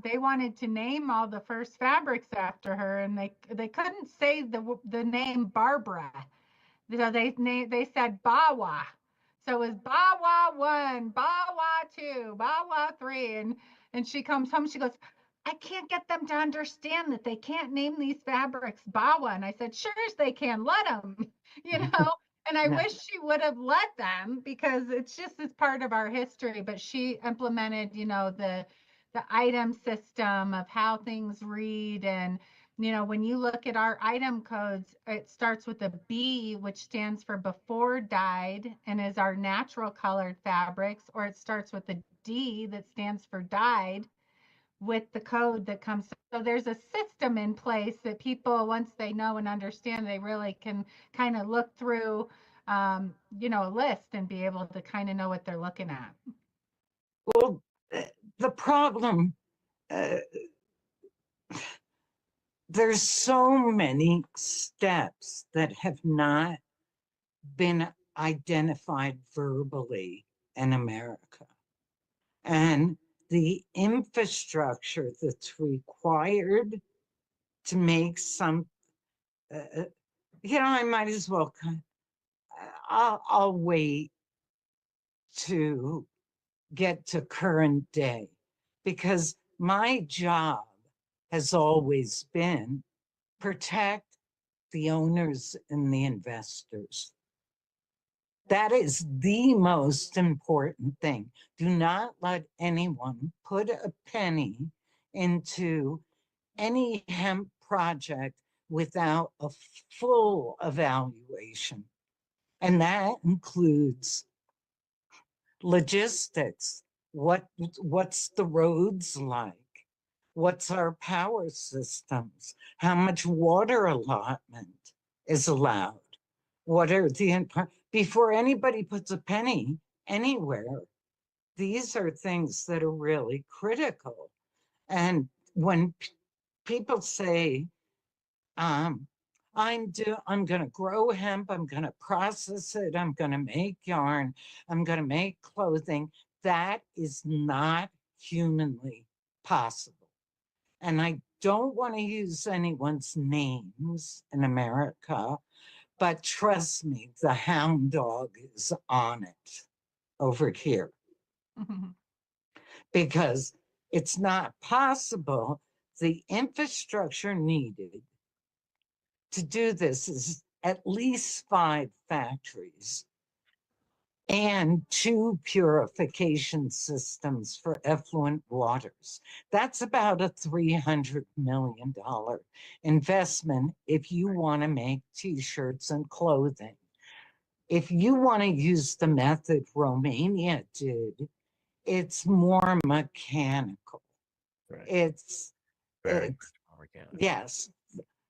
they wanted to name all the first fabrics after her, and they couldn't say the name Barbara. They said Bawa. So it was Bawa 1, Bawa 2, Bawa 3, and she comes home. She goes, I can't get them to understand that they can't name these fabrics Bawa. And I said, sure as they can, let them, And I wish she would have let them, because it's just as part of our history. But she implemented, the item system of how things read. And when you look at our item codes, it starts with a B, which stands for before dyed and is our natural colored fabrics, or it starts with a D that stands for dyed, with the code that comes. So there's a system in place that people, once they know and understand, they really can kind of look through, a list and be able to kind of know what they're looking at. Well, the problem, there's so many steps that have not been identified verbally in America. And the infrastructure that's required to make some, I might as well, I'll wait to get to current day, because my job has always been protect the owners and the investors. That is the most important thing. Do not let anyone put a penny into any hemp project without a full evaluation. And that includes logistics. What's the roads like? What's our power systems? How much water allotment is allowed? What are the, before anybody puts a penny anywhere, these are things that are really critical. And when people say, I'm going to grow hemp, I'm going to process it, I'm going to make yarn, I'm going to make clothing, that is not humanly possible. And I don't want to use anyone's names in America, but trust me, the hound dog is on it over here. Because it's not possible. The infrastructure needed to do this is at least 5 factories and 2 purification systems for effluent waters. That's about a $300 million investment if you want to make t-shirts and clothing. If you want to use the method Romania did, it's more mechanical. Right. It's Very much more mechanical. yes,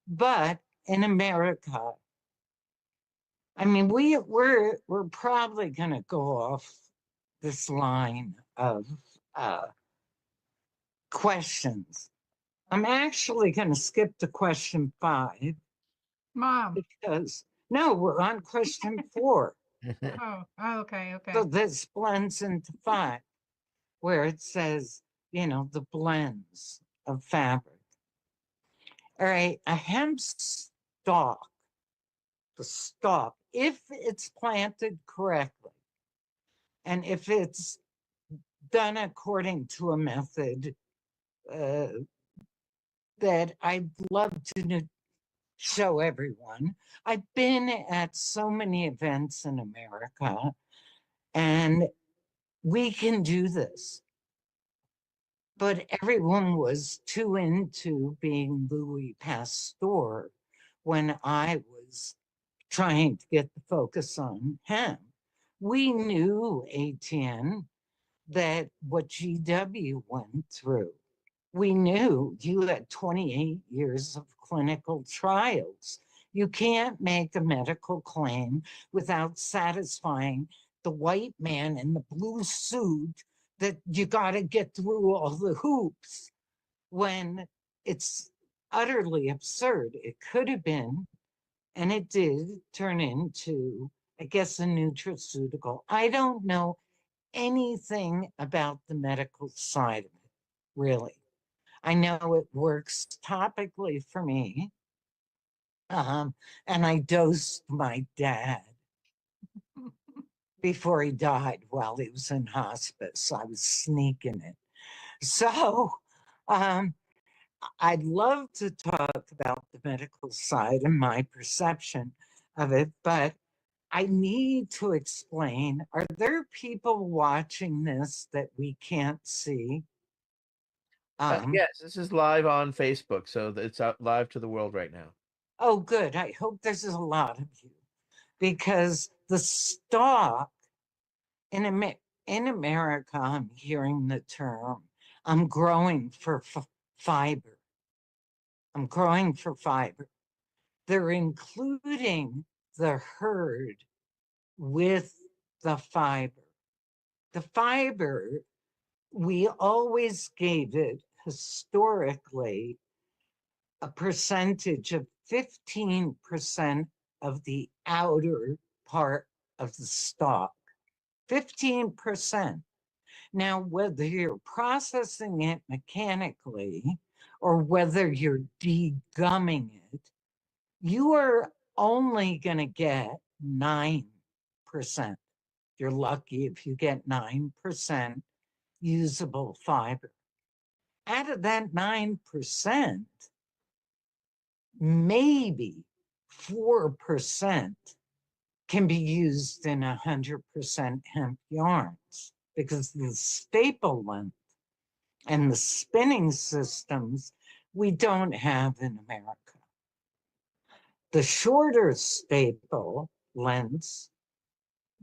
but in America, I mean, we're probably going to go off this line of questions. I'm actually going to skip to question 5. Mom. Because no, we're on question 4. Oh, okay. So this blends into 5, where it says, the blends of fabric. All right, a hemp stalk, the stalk, if it's planted correctly, and if it's done according to a method that I'd love to show everyone. I've been at so many events in America, and we can do this. But everyone was too into being Louis Pasteur when I was trying to get the focus on him. We knew, ATN, that what GW went through. We knew you had 28 years of clinical trials. You can't make a medical claim without satisfying the white man in the blue suit that you got to get through all the hoops when it's utterly absurd. It could have been, and it did turn into, I guess, a nutraceutical. I don't know anything about the medical side of it, really. I know it works topically for me. And I dosed my dad before he died while he was in hospice. I was sneaking it. So I'd love to talk about the medical side and my perception of it, but I need to explain, are there people watching this that we can't see? Yes, this is live on Facebook, so it's out live to the world right now. Oh, good. I hope there's a lot of you, because the stalk in America, I'm hearing the term, I'm growing for fiber. I'm growing for fiber. They're including the herd with the fiber. The fiber, we always gave it historically a percentage of 15% of the outer part of the stalk. 15%. Now, whether you're processing it mechanically or whether you're degumming it, you are only going to get 9%. You're lucky if you get 9% usable fiber. Out of that 9%, maybe 4% can be used in 100% hemp yarns because the staple length and the spinning systems we don't have in America. The shorter staple lengths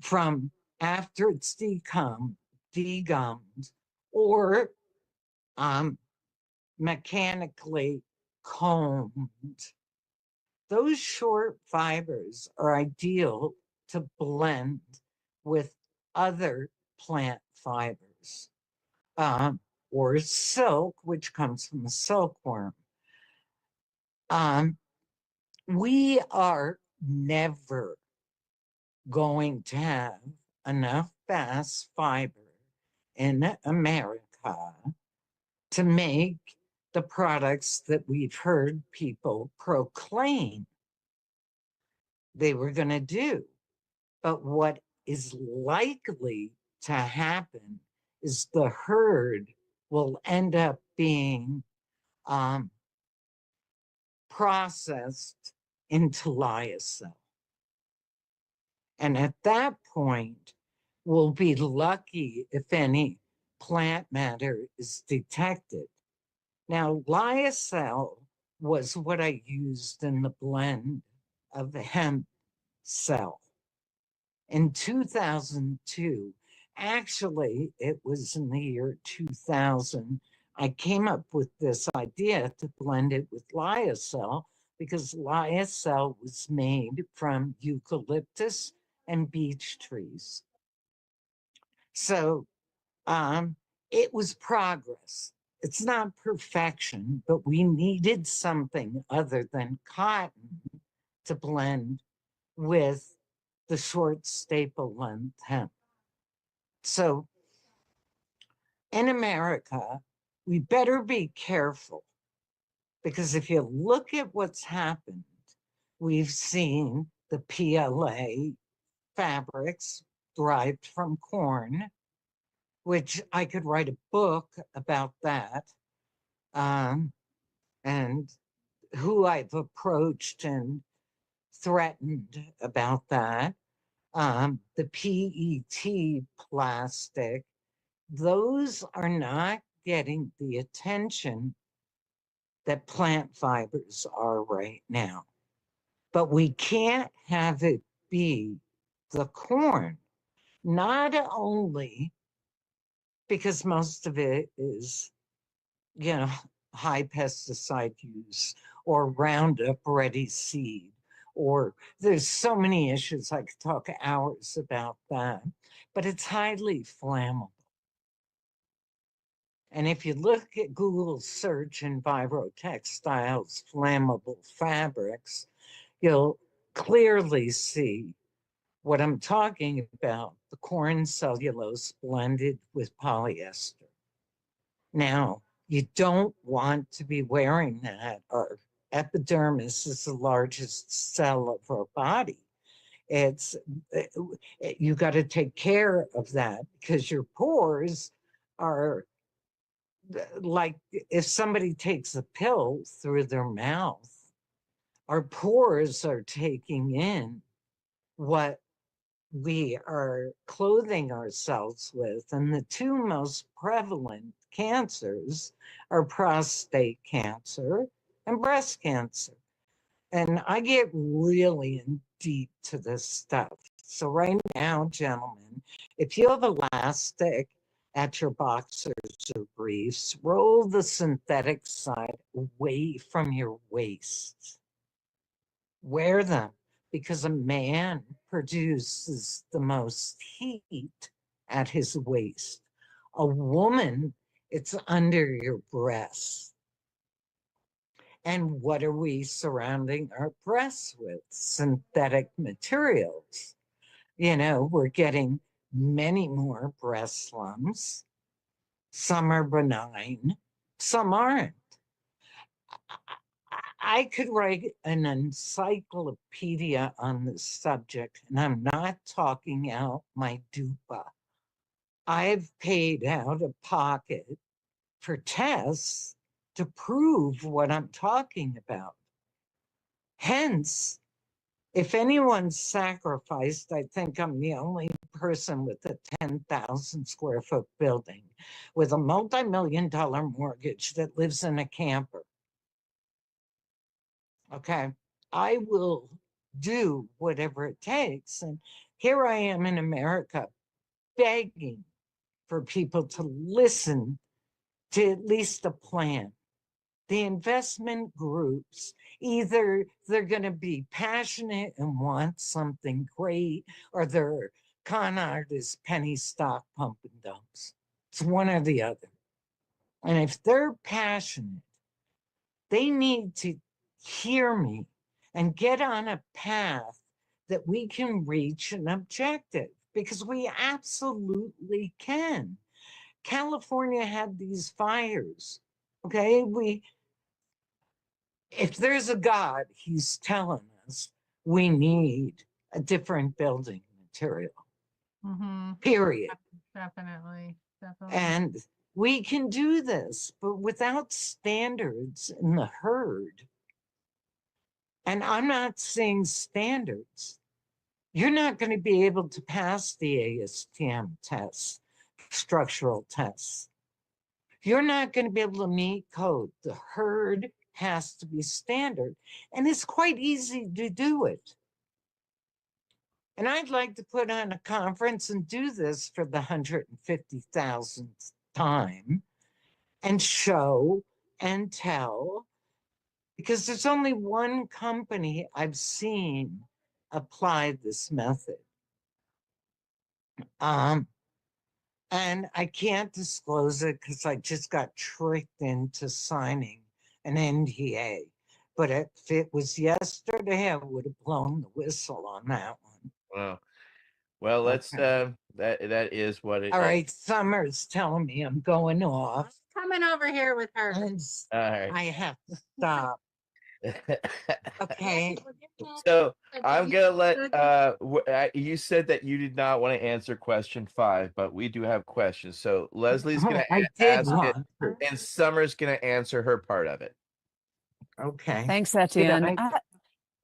from after it's degummed or mechanically combed, those short fibers are ideal to blend with other plant fibers, or silk, which comes from a silkworm. We are never going to have enough bast fiber in America to make the products that we've heard people proclaim they were going to do. But what is likely to happen is the herd will end up being processed into lyocell. And at that point, we'll be lucky if any plant matter is detected. Now, lyocell was what I used in the blend of the hemp cell. In 2002, actually, it was in the year 2000, I came up with this idea to blend it with lyocell because lyocell was made from eucalyptus and beech trees. So it was progress. It's not perfection, but we needed something other than cotton to blend with the short staple length hemp. So in America, we better be careful because if you look at what's happened, we've seen the PLA fabrics derived from corn, which I could write a book about that, and who I've approached and threatened about that. The PET plastic, those are not getting the attention that plant fibers are right now. But we can't have it be the corn, not only because most of it is, high pesticide use or Roundup Ready seed, or there's so many issues. I could talk hours about that, but it's highly flammable. And if you look at Google search envirotextiles flammable fabrics, you'll clearly see what I'm talking about, the corn cellulose blended with polyester. Now, you don't want to be wearing that. Our epidermis is the largest cell of our body. You got to take care of that because your pores are like if somebody takes a pill through their mouth, our pores are taking in what we are clothing ourselves with. And the two most prevalent cancers are prostate cancer and breast cancer. And I get really in deep to this stuff. So right now, gentlemen, if you have elastic at your boxers or briefs, roll the synthetic side away from your waist. Wear them because a man produces the most heat at his waist. A woman, it's under your breasts. And what are we surrounding our breasts with? Synthetic materials. We're getting many more breast lumps. Some are benign, some aren't. I could write an encyclopedia on this subject, and I'm not talking out my dupa. I've paid out of pocket for tests to prove what I'm talking about. Hence, If anyone's sacrificed, I think I'm the only person with a 10,000 square foot building with a multi-million-dollar mortgage that lives in a camper. Okay. I will do whatever it takes. And here I am in America begging for people to listen to at least a plan. The investment groups, either they're going to be passionate and want something great, or they're con artists, penny stock pump and dumps. It's one or the other. And if they're passionate, they need to hear me and get on a path that we can reach an objective, because we absolutely can. California had these fires. Okay, if there's a God, he's telling us we need a different building material. Period. Definitely. And we can do this, but without standards in the herd. And I'm not saying standards. You're not going to be able to pass the ASTM tests, structural tests. You're not going to be able to meet code. The herd has to be standard. And it's quite easy to do it. And I'd like to put on a conference and do this for the 150,000th time and show and tell, because there's only one company I've seen apply this method. And I can't disclose it because I just got tricked into signing an NDA. But if it was yesterday, I would have blown the whistle on that one. Wow. Well, let's that is what it All is. right, Summer's telling me I'm going off. Coming over here with her. And All right. I have to stop. Okay. So I'm gonna let you said that you did not want to answer question 5, but we do have questions. So Leslie's gonna I did ask it, want to. and Summer's gonna answer her part of it. Okay. Thanks, Etienne.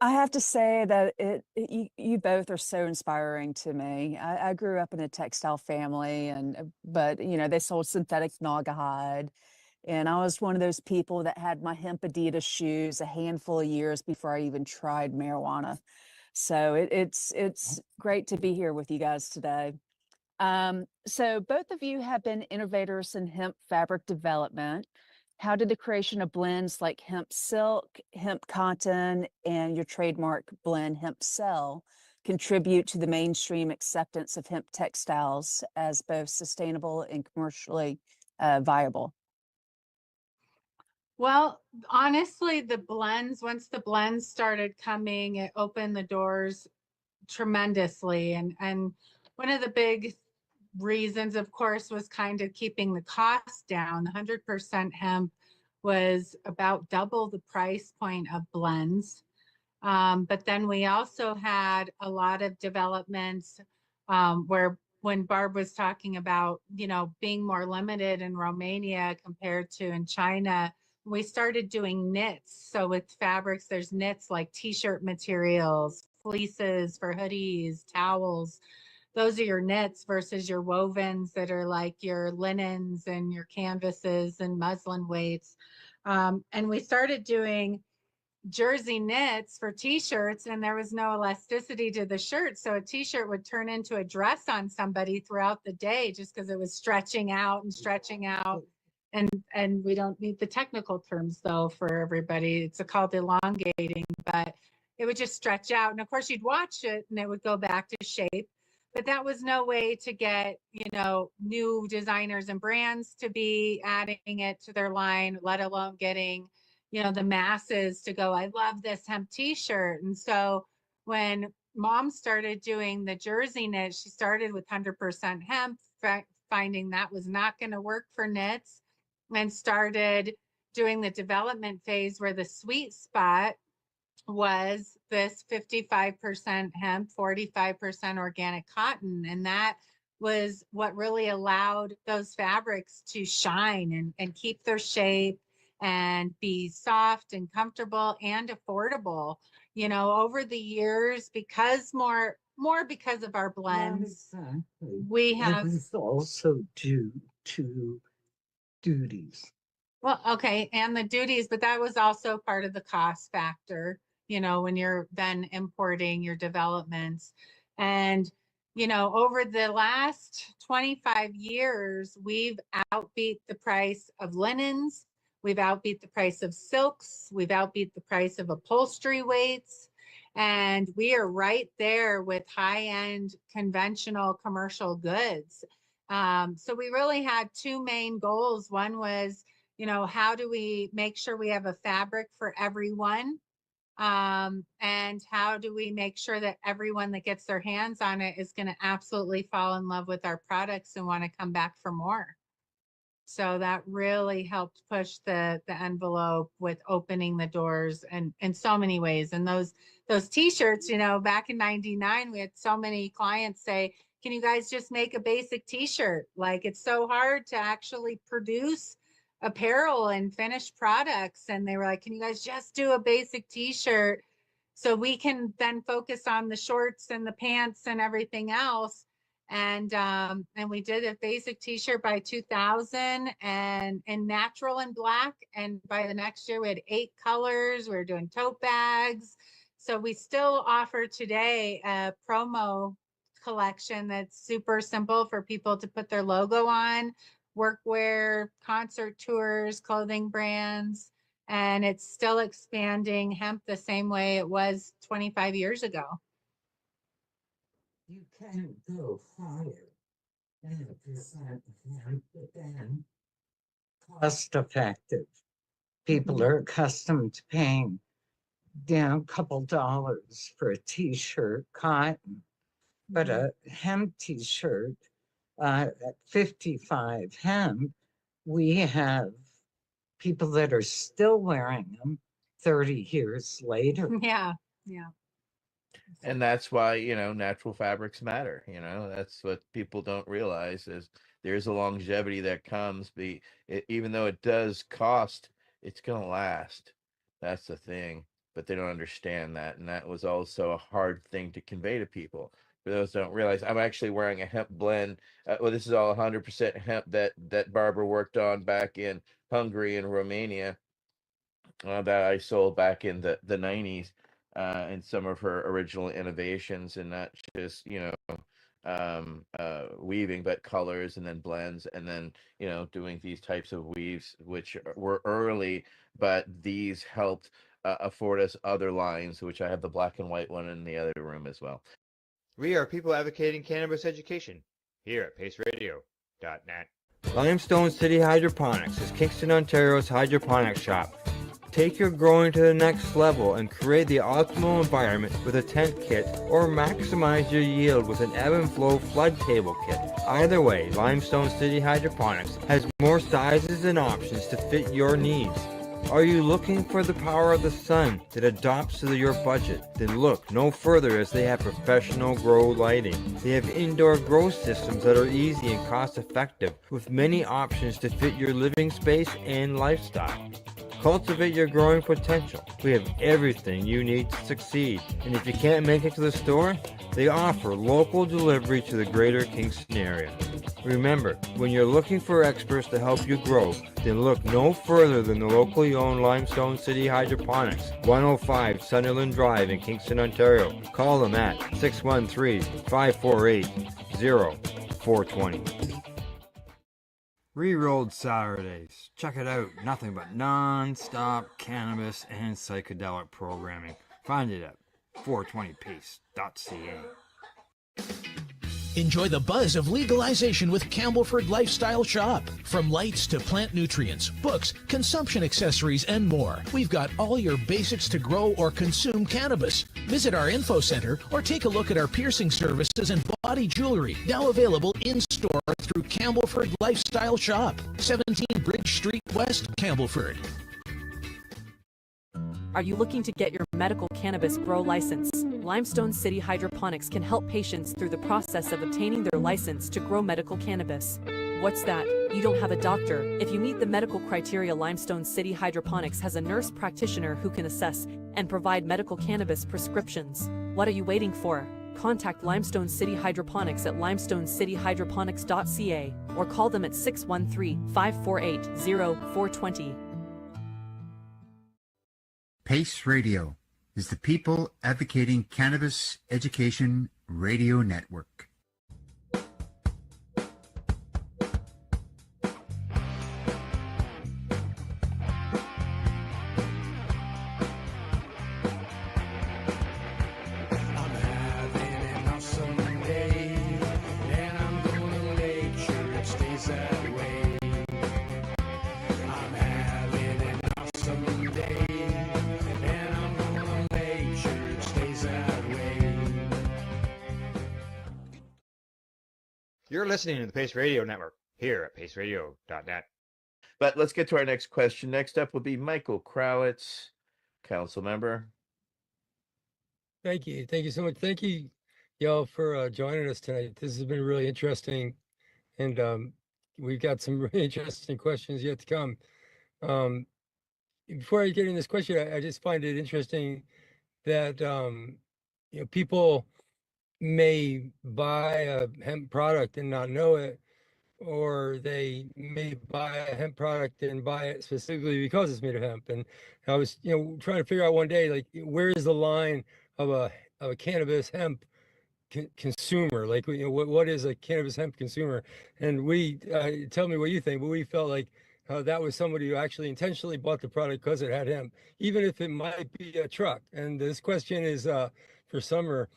I have to say that you both are so inspiring to me. I grew up in a textile family, but they sold synthetic naugahyde, and I was one of those people that had my hemp Adidas shoes a handful of years before I even tried marijuana. So it's great to be here with you guys today. So both of you have been innovators in hemp fabric development. How did the creation of blends like hemp silk, hemp cotton, and your trademark blend hemp cell contribute to the mainstream acceptance of hemp textiles as both sustainable and commercially viable? Well, honestly, once the blends started coming, it opened the doors tremendously. And one of the big reasons, of course, was kind of keeping the cost down. 100% hemp was about double the price point of blends. But then we also had a lot of developments where when Barb was talking about, being more limited in Romania compared to in China, we started doing knits. So with fabrics, there's knits like t-shirt materials, fleeces for hoodies, towels. Those are your knits versus your wovens that are like your linens and your canvases and muslin weights. And we started doing jersey knits for t-shirts, and there was no elasticity to the shirt, so a t-shirt would turn into a dress on somebody throughout the day just because it was stretching out and we don't need the technical terms though for everybody. It's called elongating, but it would just stretch out, and of course you'd watch it and it would go back to shape. But that was no way to get new designers and brands to be adding it to their line, let alone getting the masses to go, I love this hemp t-shirt. And so when Mom started doing the jersey knit, she started with 100% hemp, finding that was not going to work for knits, and started doing the development phase where the sweet spot was this 55% hemp, 45% organic cotton. And that was what really allowed those fabrics to shine and keep their shape and be soft and comfortable and affordable. You know, over the years, because more because of our blends, we have also due to duties. well, okay, and the duties, but that was also part of the cost factor, you know, when you're then importing your developments. And, you know, over the last 25 years, we've outbeat the price of linens, we've outbeat the price of silks, we've outbeat the price of upholstery weights, and we are right there with high-end conventional commercial goods. So we really had two main goals. One was, you know, how do we make sure we have a fabric for everyone? And how do we make sure that everyone that gets their hands on it is going to absolutely fall in love with our products and want to come back for more? So that really helped push the envelope with opening the doors and in so many ways. And those t-shirts, you know, back in 99, we had so many clients say, can you guys just make a basic t-shirt? Like, it's so hard to actually produce apparel and finished products. And they were like, can you guys just do a basic t-shirt so we can then focus on the shorts and the pants and everything else? And we did a basic t-shirt by 2000 and in natural and black. And by the next year we had 8 colors. We were doing tote bags. So we still offer today a promo collection that's super simple for people to put their logo on, workwear, concert tours, clothing brands, and it's still expanding hemp the same way it was 25 years ago. You can go higher and present hemp, but then cost effective. People are accustomed to paying a couple dollars for a t-shirt, cotton, but a hemp t-shirt at 55 hemp, we have people that are still wearing them 30 years later. Yeah, yeah. And that's why, you know, natural fabrics matter. You know, that's what people don't realize is there's a longevity that comes. Even though it does cost, it's gonna last. That's the thing. But they don't understand that, and that was also a hard thing to convey to people. For those who don't realize, I'm actually wearing a hemp blend. Well, this is all 100% hemp that Barbara worked on back in Hungary and Romania, that I sold back in the 90s, and some of her original innovations, and not just, you know, weaving, but colors and then blends, and then, you know, doing these types of weaves, which were early, but these helped afford us other lines, which I have the black and white one in the other room as well. We are people advocating cannabis education here at paceradio.net. Limestone City Hydroponics is Kingston, Ontario's hydroponics shop. Take your growing to the next level and create the optimal environment with a tent kit, or maximize your yield with an ebb and flow flood table kit. Either way, Limestone City Hydroponics has more sizes and options to fit your needs. Are you looking for the power of the sun that adapts to your budget? Then look no further, as they have professional grow lighting. They have indoor grow systems that are easy and cost effective, with many options to fit your living space and lifestyle. Cultivate your growing potential. We have everything you need to succeed. And if you can't make it to the store, they offer local delivery to the greater Kingston area. Remember, when you're looking for experts to help you grow, then look no further than the locally owned Limestone City Hydroponics, 105 Sunderland Drive in Kingston, Ontario. Call them at 613-548-0420. Rerolled Saturdays. Check it out. Nothing but non-stop cannabis and psychedelic programming. Find it at 420piece.ca. Enjoy the buzz of legalization with Campbellford Lifestyle Shop. From lights to plant nutrients, books, consumption accessories, and more, we've got all your basics to grow or consume cannabis. Visit our info center or take a look at our piercing services and body jewelry, now available in-store through Campbellford Lifestyle Shop, 17 Bridge Street West, Campbellford. Are you looking to get your medical cannabis grow license? Limestone City Hydroponics can help patients through the process of obtaining their license to grow medical cannabis. What's that? You don't have a doctor. If you meet the medical criteria, Limestone City Hydroponics has a nurse practitioner who can assess and provide medical cannabis prescriptions. What are you waiting for? Contact Limestone City Hydroponics at limestonecityhydroponics.ca or call them at 613-548-0420. PACE Radio is the People Advocating Cannabis Education Radio Network. You're listening to the Pace Radio Network here at paceradio.net. But let's get to our next question. Next up will be Michael Krowitz, council member. Thank you. Thank you so much. Thank you, y'all, for joining us tonight. This has been really interesting. And we've got some really interesting questions yet to come. Before I get in this question, I just find it interesting that people may buy a hemp product and not know it, or they may buy a hemp product and buy it specifically because it's made of hemp. And I was, trying to figure out one day, like, where is the line of a cannabis hemp consumer? Like, what is a cannabis hemp consumer? And we tell me what you think, but we felt like that was somebody who actually intentionally bought the product because it had hemp, even if it might be a truck. And this question is for Summer.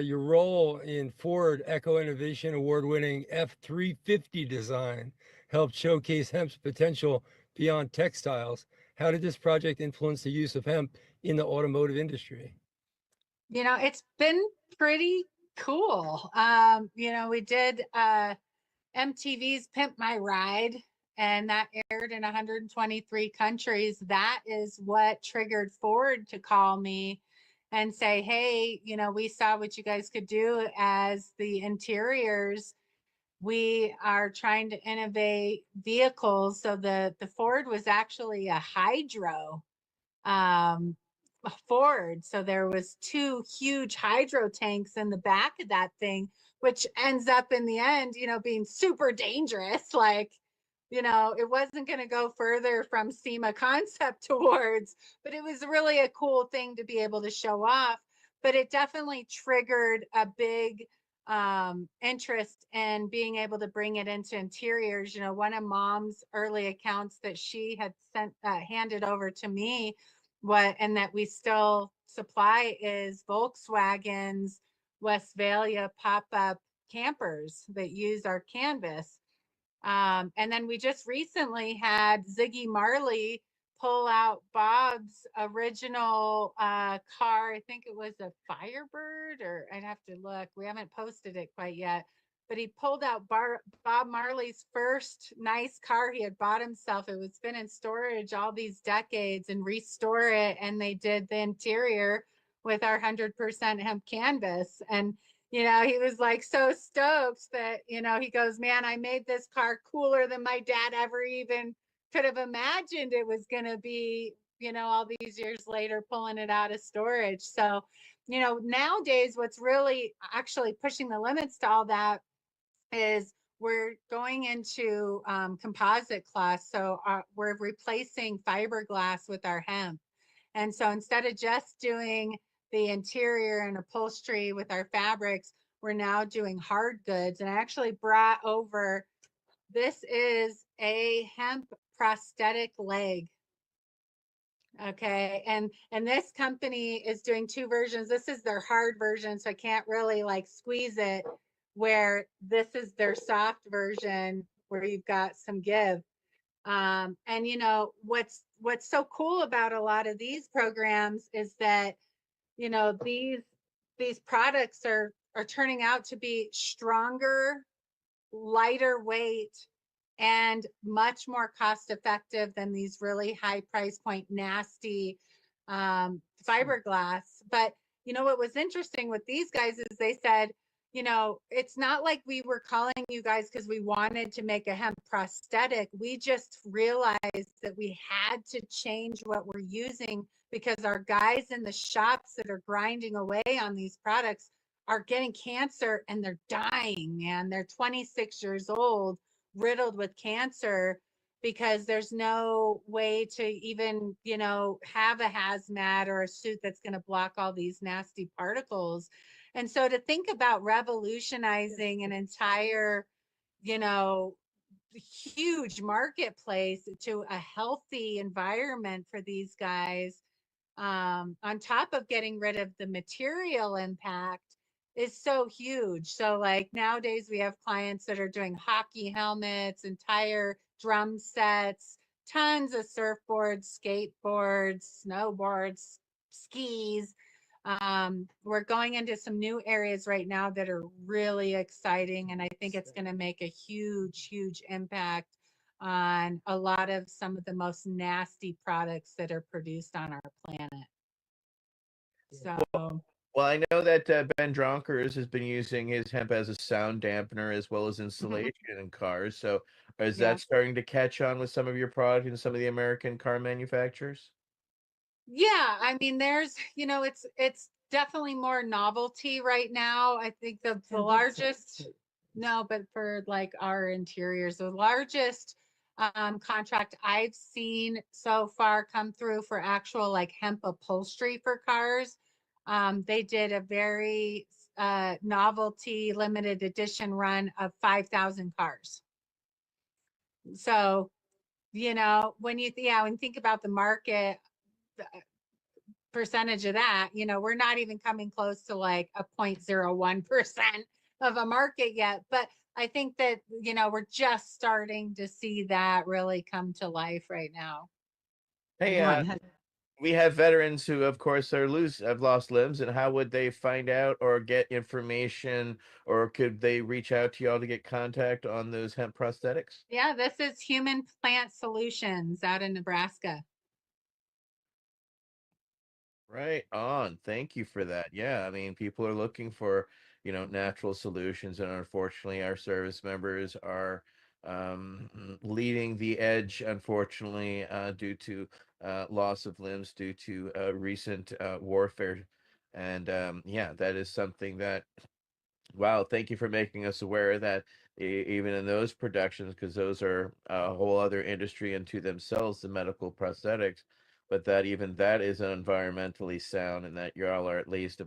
Your role in Ford Eco Innovation Award-winning F350 design helped showcase hemp's potential beyond textiles. How did this project influence the use of hemp in the automotive industry? It's been pretty cool. We did MTV's Pimp My Ride, and that aired in 123 countries. That is what triggered Ford to call me and say, hey, we saw what you guys could do as the interiors. We are trying to innovate vehicles. So the Ford was actually a hydro Ford. So there was 2 huge hydro tanks in the back of that thing, which ends up in the end, being super dangerous. Like, it wasn't going to go further from SEMA concept awards, but it was really a cool thing to be able to show off. But it definitely triggered a big interest in being able to bring it into interiors. One of Mom's early accounts that she had handed over to me, and that we still supply, is Volkswagen's Westphalia pop-up campers that use our canvas. And then we just recently had Ziggy Marley pull out Bob's original car. I think it was a Firebird, or I'd have to look. We haven't posted it quite yet. But he pulled out Bob Marley's first nice car he had bought himself. It was been in storage all these decades, and restore it. And they did the interior with our 100% hemp canvas. And he was like so stoked that, he goes, man, I made this car cooler than my dad ever even could have imagined it was going to be, all these years later, pulling it out of storage. So, nowadays, what's really actually pushing the limits to all that is we're going into composite class. So we're replacing fiberglass with our hemp. And so instead of just doing the interior and upholstery with our fabrics, we're now doing hard goods. And I actually brought over, this is a hemp prosthetic leg. Okay. And this company is doing 2 versions. This is their hard version, so I can't really squeeze it, where this is their soft version where you've got some give. And what's so cool about a lot of these programs is that these products are turning out to be stronger, lighter weight, and much more cost effective than these really high price point, nasty fiberglass. But what was interesting with these guys is they said, it's not like we were calling you guys because we wanted to make a hemp prosthetic. We just realized that we had to change what we're using because our guys in the shops that are grinding away on these products are getting cancer and they're dying, man. They're 26 years old, riddled with cancer because there's no way to even, have a hazmat or a suit that's going to block all these nasty particles. And so to think about revolutionizing an entire, huge marketplace to a healthy environment for these guys, on top of getting rid of the material impact, is so huge. So like nowadays we have clients that are doing hockey helmets, entire drum sets, tons of surfboards, skateboards, snowboards, skis. We're going into some new areas right now that are really exciting, and I think it's going to make a huge impact on a lot of some of the most nasty products that are produced on our planet. So, Well, I know that Ben Dronkers has been using his hemp as a sound dampener as well as insulation in cars. So is yeah. that starting to catch on with some of your product and some of the American car manufacturers? Yeah, I mean, there's, it's definitely more novelty right now. I think the largest, no, but for like our interiors, the largest contract I've seen so far come through for actual like hemp upholstery for cars. They did a very novelty limited edition run of 5,000 cars. So, when you think about the market, percentage of that, we're not even coming close to like a 0.01% of a market yet. But I think that, we're just starting to see that really come to life right now. Hey, we have veterans who, of course, have lost limbs, and how would they find out or get information, or could they reach out to y'all to get contact on those hemp prosthetics? Yeah, this is Human Plant Solutions out in Nebraska. Right on. Thank you for that. Yeah, I mean, people are looking for, natural solutions, and unfortunately, our service members are leading the edge, unfortunately, due to loss of limbs due to recent warfare. And yeah, that is something that, wow, thank you for making us aware of that, even in those productions, because those are a whole other industry unto themselves, the medical prosthetics. But that even that is environmentally sound, and that you all are at least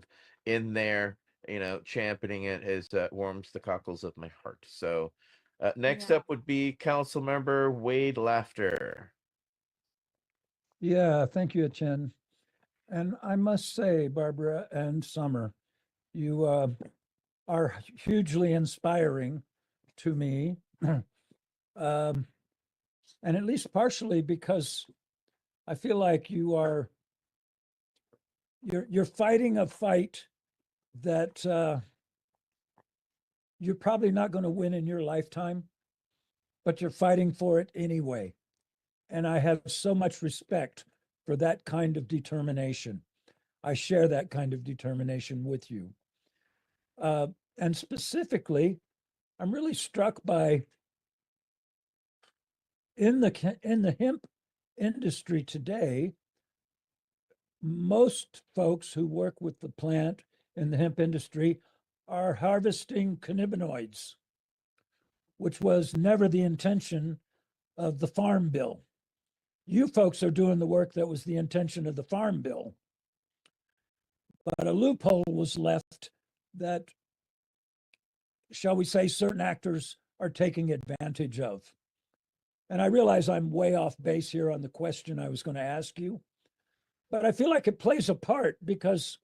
in there, championing it is warms the cockles of my heart. So next up would be Council Member Wade Laughter. Yeah, thank you, Chen. And I must say, Barbara and Summer, you are hugely inspiring to me. And at least partially because I feel like you're fighting a fight that you're probably not going to win in your lifetime, but you're fighting for it anyway. And I have so much respect for that kind of determination. I share that kind of determination with you. And specifically, I'm really struck by in the hemp industry today, most folks who work with the plant in the hemp industry are harvesting cannabinoids, which was never the intention of the Farm Bill. You folks are doing the work that was the intention of the Farm Bill. But a loophole was left that, shall we say, certain actors are taking advantage of. And I realize I'm way off base here on the question I was going to ask you, but I feel like it plays a part because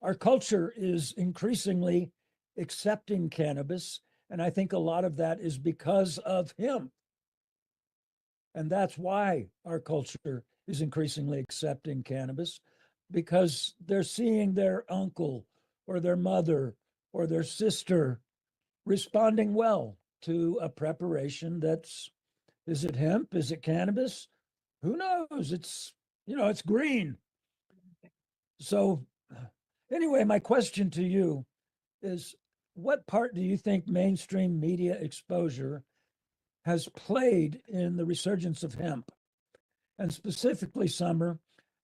our culture is increasingly accepting cannabis. And I think a lot of that is because of hemp. And that's why our culture is increasingly accepting cannabis, because they're seeing their uncle or their mother or their sister responding well to a preparation that's, is it hemp? Is it cannabis? Who knows? It's, it's green. So anyway, my question to you is, what part do you think mainstream media exposure has played in the resurgence of hemp? And specifically, Summer,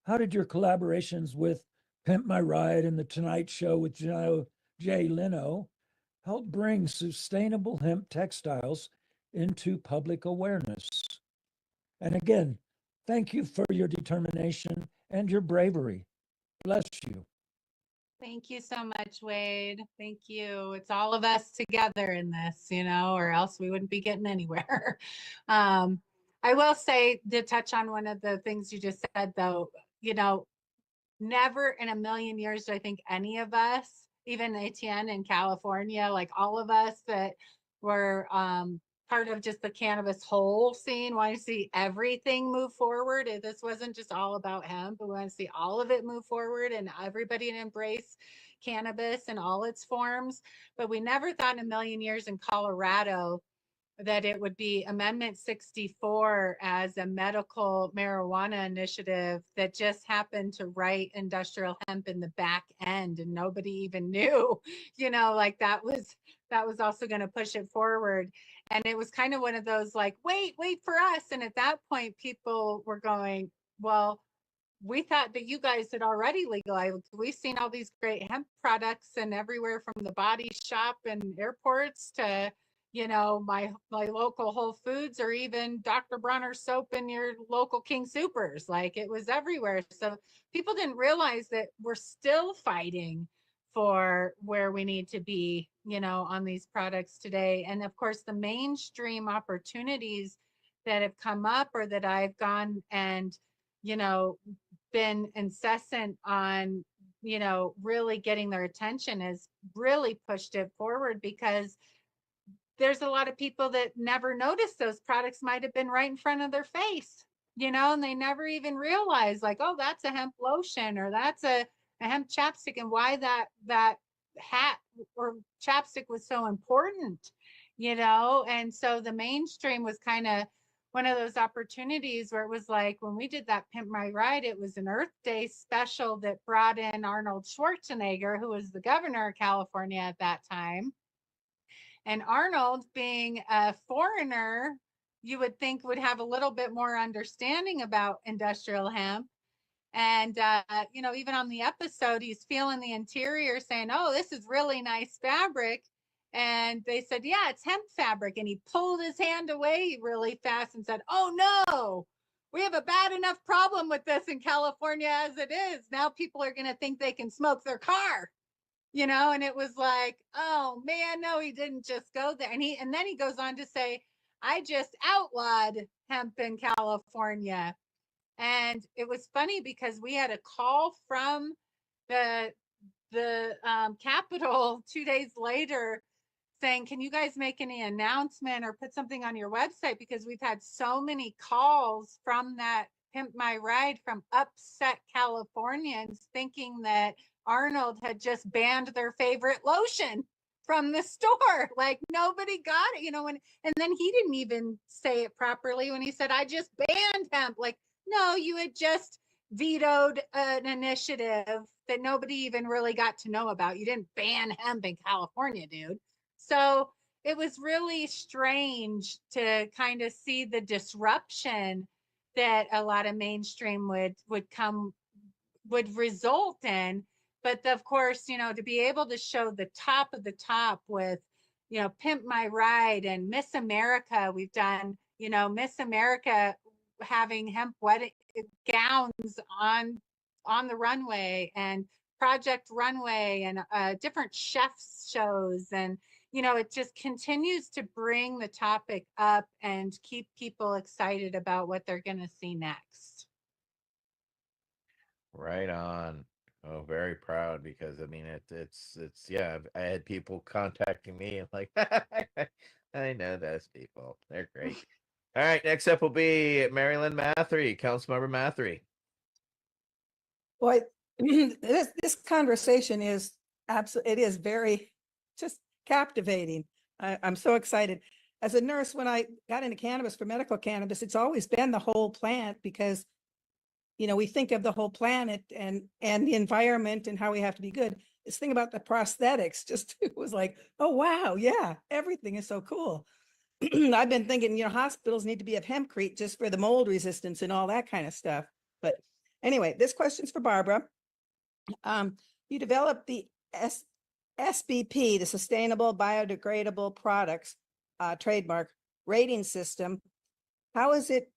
how did your collaborations with Pimp My Ride and The Tonight Show with Jay Leno help bring sustainable hemp textiles into public awareness? And again, thank you for your determination and your bravery. Bless you. Thank you so much, Wade. Thank you. It's all of us together in this, or else we wouldn't be getting anywhere. I will say, to touch on one of the things you just said, though, never in a million years do I think any of us, even Etienne in California, like all of us that were part of just the cannabis whole scene, want to see everything move forward. This wasn't just all about hemp, but we want to see all of it move forward and everybody embrace cannabis in all its forms. But we never thought in a million years in Colorado that it would be Amendment 64 as a medical marijuana initiative that just happened to write industrial hemp in the back end, and nobody even knew, like that was also going to push it forward. And it was kind of one of those like, wait for us. And at that point, people were going, well, we thought that you guys had already legalized. We've seen all these great hemp products and everywhere from the body shop and airports to my local Whole Foods, or even Dr. Bronner soap in your local King Supers. Like, it was everywhere. So people didn't realize that we're still fighting for where we need to be, on these products today. And of course, the mainstream opportunities that have come up, or that I've gone and, been incessant on, really getting their attention, has really pushed it forward, because there's a lot of people that never noticed those products might have been right in front of their face, and they never even realized, like, oh, that's a hemp lotion, or that's a hemp chapstick, and why that hat or chapstick was so important, and so the mainstream was kind of one of those opportunities where it was like, when we did that Pimp My Ride, it was an Earth Day special that brought in Arnold Schwarzenegger, who was the governor of California at that time. And Arnold, being a foreigner, you would think would have a little bit more understanding about industrial hemp. And, even on the episode, he's feeling the interior saying, oh, this is really nice fabric. And they said, yeah, it's hemp fabric. And he pulled his hand away really fast and said, oh, no, we have a bad enough problem with this in California as it is. Now people are going to think they can smoke their car. And it was like, oh man, no, he didn't just go there. And then he goes on to say, I just outlawed hemp in California. And it was funny because we had a call from the Capitol 2 days later saying, can you guys make any announcement or put something on your website? Because we've had so many calls from that Pimp My Ride from upset Californians thinking that Arnold had just banned their favorite lotion from the store. Like, nobody got it, and then he didn't even say it properly when he said, I just banned hemp. Like, no, you had just vetoed an initiative that nobody even really got to know about. You didn't ban hemp in California, dude. So it was really strange to kind of see the disruption that a lot of mainstream would result in. But of course, to be able to show the top of the top with, Pimp My Ride and Miss America, we've done, Miss America having hemp wedding gowns on the runway, and Project Runway, and different chefs shows, and it just continues to bring the topic up and keep people excited about what they're going to see next. Right on. Oh, very proud, because I mean it's yeah, I had people contacting me and like I know those people. They're great. All right, next up will be Marilyn Mathry, Councilmember Mathry. Boy, this conversation is absolutely, it is very just captivating. I'm so excited. As a nurse, when I got into cannabis for medical cannabis, it's always been the whole plant, because we think of the whole planet and the environment and how we have to be good. this thing about the prosthetics just it was like, oh wow, yeah, everything is so cool. I've been thinking, hospitals need to be of hempcrete just for the mold resistance and all that kind of stuff. But anyway, this question's for Barbara. You developed the SBP, the Sustainable Biodegradable Products trademark rating system. How has it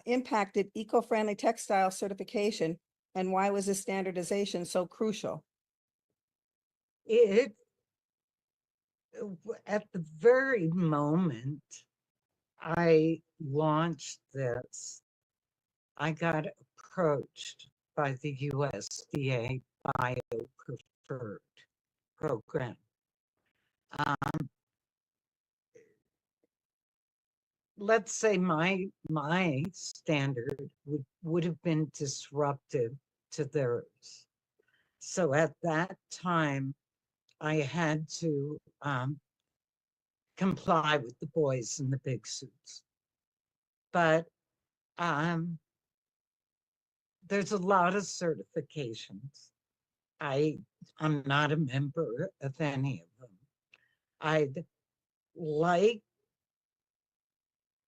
impacted eco-friendly textile certification, and why was this standardization so crucial? It at the very moment I launched this, I got approached by the USDA Bio Preferred program. Let's say my standard would have been disruptive to theirs. So at that time, I had to comply with the boys in the big suits. But there's a lot of certifications. I'm not a member of any of them.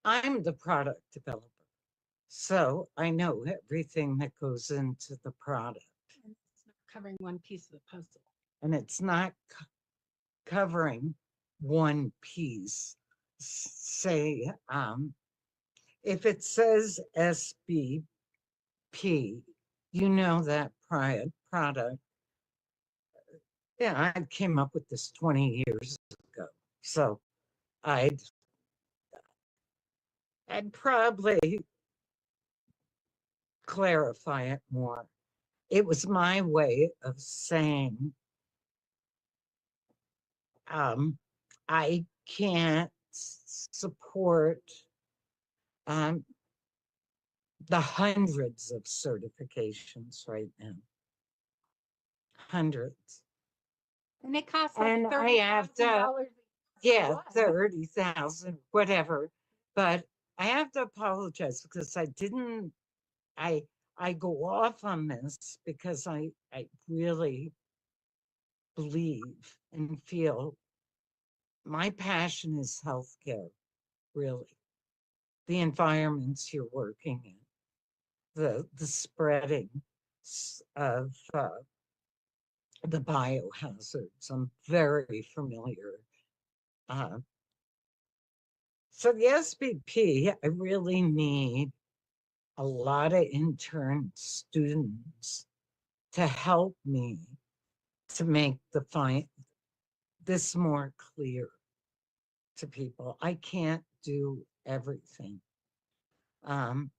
I'm the product developer, so I know everything that goes into the product. And it's not covering one piece of the puzzle. And it's not covering one piece. Say, if it says SBP, that product. Yeah, I came up with this 20 years ago. So I'd probably clarify it more. It was my way of saying, I can't support the hundreds of certifications right now. Hundreds. And it costs like And I have to, $30,000. yeah, 30,000, whatever. But I have to apologize because I go off on this because I really believe and feel my passion is healthcare, really. The environments you're working in, the spreading of the biohazards. I'm very familiar. So the SBP, I really need a lot of intern students to help me to make this more clear to people. I can't do everything. And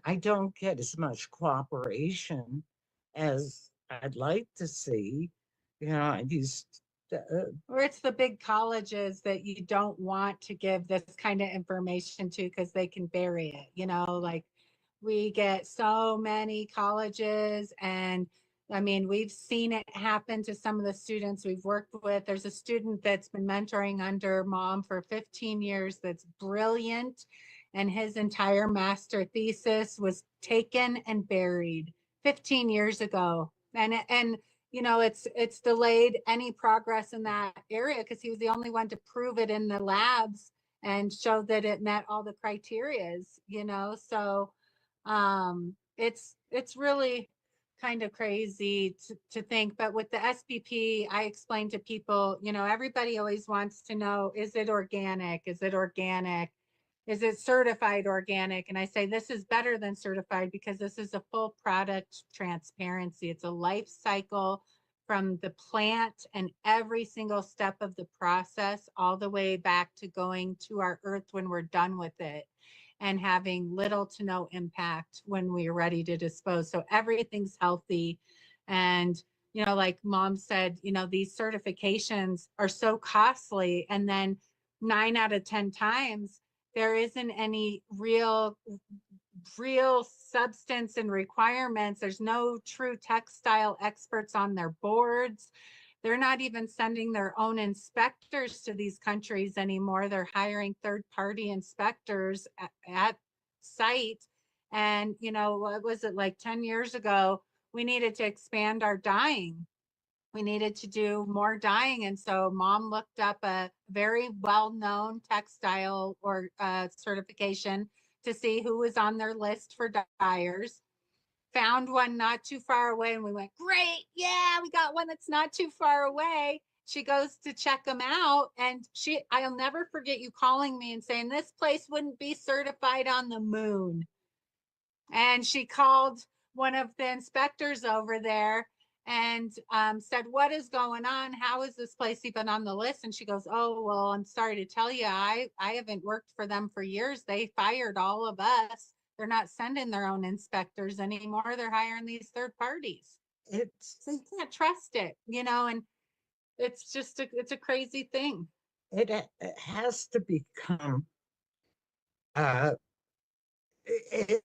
I don't get as much cooperation as I'd like to see. I used or it's the big colleges that you don't want to give this kind of information to because they can bury it. Like we get so many colleges, and I mean, we've seen it happen to some of the students we've worked with. There's a student that's been mentoring under Mom for 15 years that's brilliant, and his entire master thesis was taken and buried 15 years ago. And it's delayed any progress in that area because he was the only one to prove it in the labs and show that it met all the criterias, so it's really kind of crazy to think. But with the SBP, I explain to people, everybody always wants to know, is it organic? Is it organic? Is it certified organic? And I say this is better than certified because this is a full product transparency. It's a life cycle from the plant and every single step of the process, all the way back to going to our earth when we're done with it, and having little to no impact when we're ready to dispose. So everything's healthy. And, like Mom said, these certifications are so costly. And then 9 out of 10 times, there isn't any real substance and requirements. There's no true textile experts on their boards. They're not even sending their own inspectors to these countries anymore. They're hiring third-party inspectors at site. And, what was it, like 10 years ago, we needed to expand our dyeing. we needed to do more dyeing. And so mom looked up a very well-known textile or certification to see who was on their list for dyers. Found one not too far away, and we went, great, yeah, we got one that's not too far away. She goes to check them out, and I'll never forget you calling me and saying, this place wouldn't be certified on the moon. And she called one of the inspectors over there and said, what is going on? How is this place even on the list? And she goes, oh, well, I'm sorry to tell you, I haven't worked for them for years. They fired all of us. They're not sending their own inspectors anymore. They're hiring these third parties. So you can't trust it, and it's just it's a crazy thing. It has to become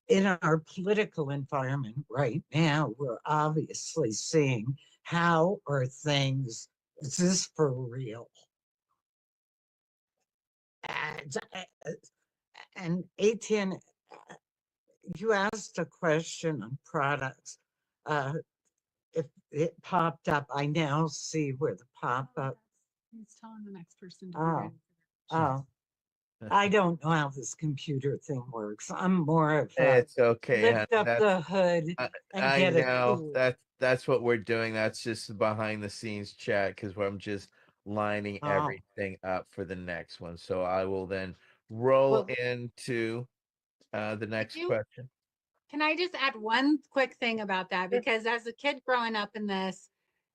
in our political environment right now. We're obviously seeing how are things, is this for real? And Etienne, you asked a question on products. If it popped up, I now see where the pop-up. He's telling the next person to be ready. Oh, I don't know how this computer thing works. I'm more of It's okay. lift up the hood and I get know a that's what we're doing. That's just behind the scenes chat because I'm just lining everything up for the next one. So I will then roll into the next question. Can I just add one quick thing about that? Because as a kid growing up in this,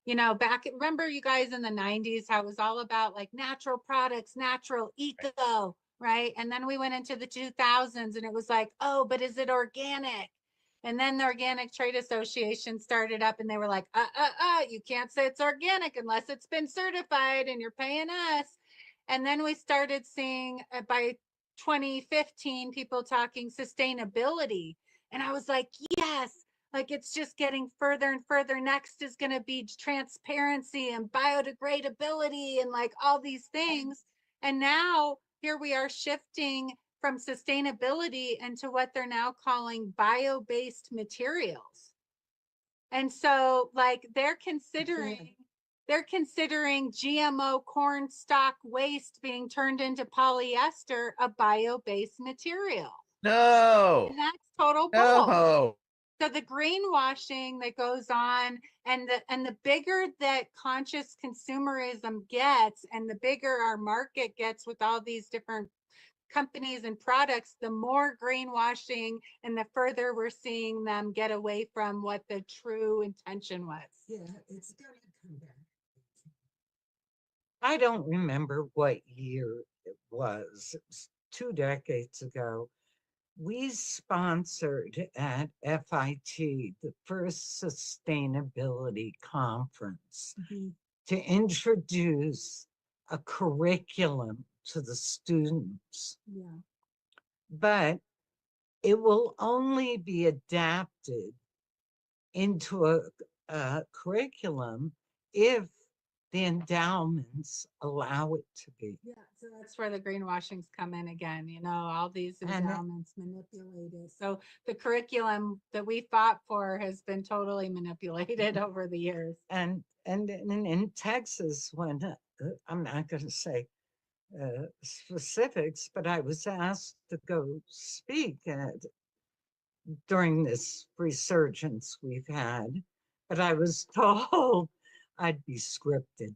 remember you guys in the 90s, how it was all about like natural products, natural eco, right? And then we went into the 2000s and it was like, oh, but is it organic? And then the Organic Trade Association started up and they were like, you can't say it's organic unless it's been certified and you're paying us. And then we started seeing by 2015, people talking sustainability. And I was like, yes, like it's just getting further and further. Next is going to be transparency and biodegradability and like all these things. And now here we are shifting from sustainability into what they're now calling bio-based materials. And so like they're considering GMO corn stalk waste being turned into polyester, a bio-based material. No. And that's total bull. No. So the greenwashing that goes on, and the bigger that conscious consumerism gets, and the bigger our market gets with all these different companies and products, the more greenwashing and the further we're seeing them get away from what the true intention was. Yeah, it's gonna come back. I don't remember what year it was. It was 2 decades ago. We sponsored at FIT the first sustainability conference to introduce a curriculum to the students. Yeah. But it will only be adapted into a curriculum if the endowments allow it to be. Yeah, so that's where the greenwashings come in again. All these endowments manipulated. So the curriculum that we fought for has been totally manipulated over the years. And in Texas, when I'm not going to say specifics, but I was asked to go speak during this resurgence we've had, but I was told I'd be scripted.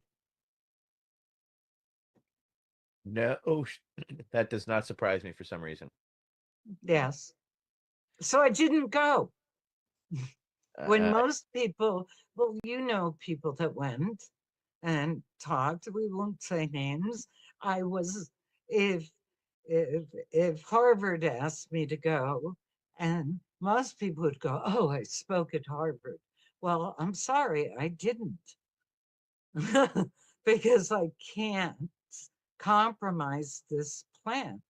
No, that does not surprise me for some reason. Yes. So I didn't go. When most people, well, people that went and talked, we won't say names. I was, if Harvard asked me to go, and most people would go, oh, I spoke at Harvard. Well, I'm sorry, I didn't. Because I can't compromise this plant,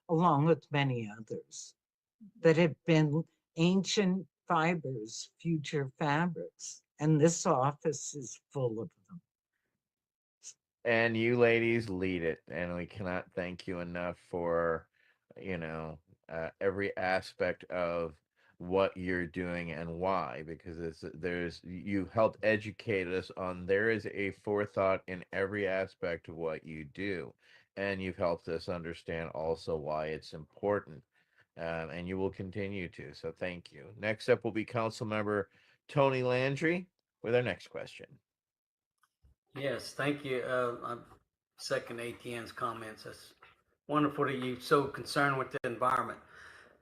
along with many others that have been ancient fibers, future fabrics, and this office is full of them. And you ladies lead it, and we cannot thank you enough for, every aspect of what you're doing and why, because you've helped educate us on there is a forethought in every aspect of what you do, and you've helped us understand also why it's important, and you will continue to. So thank you. Next up will be Council Member Tony Landry with our next question. Yes, thank you. I second ATN's comments. It's wonderful that you're so concerned with the environment.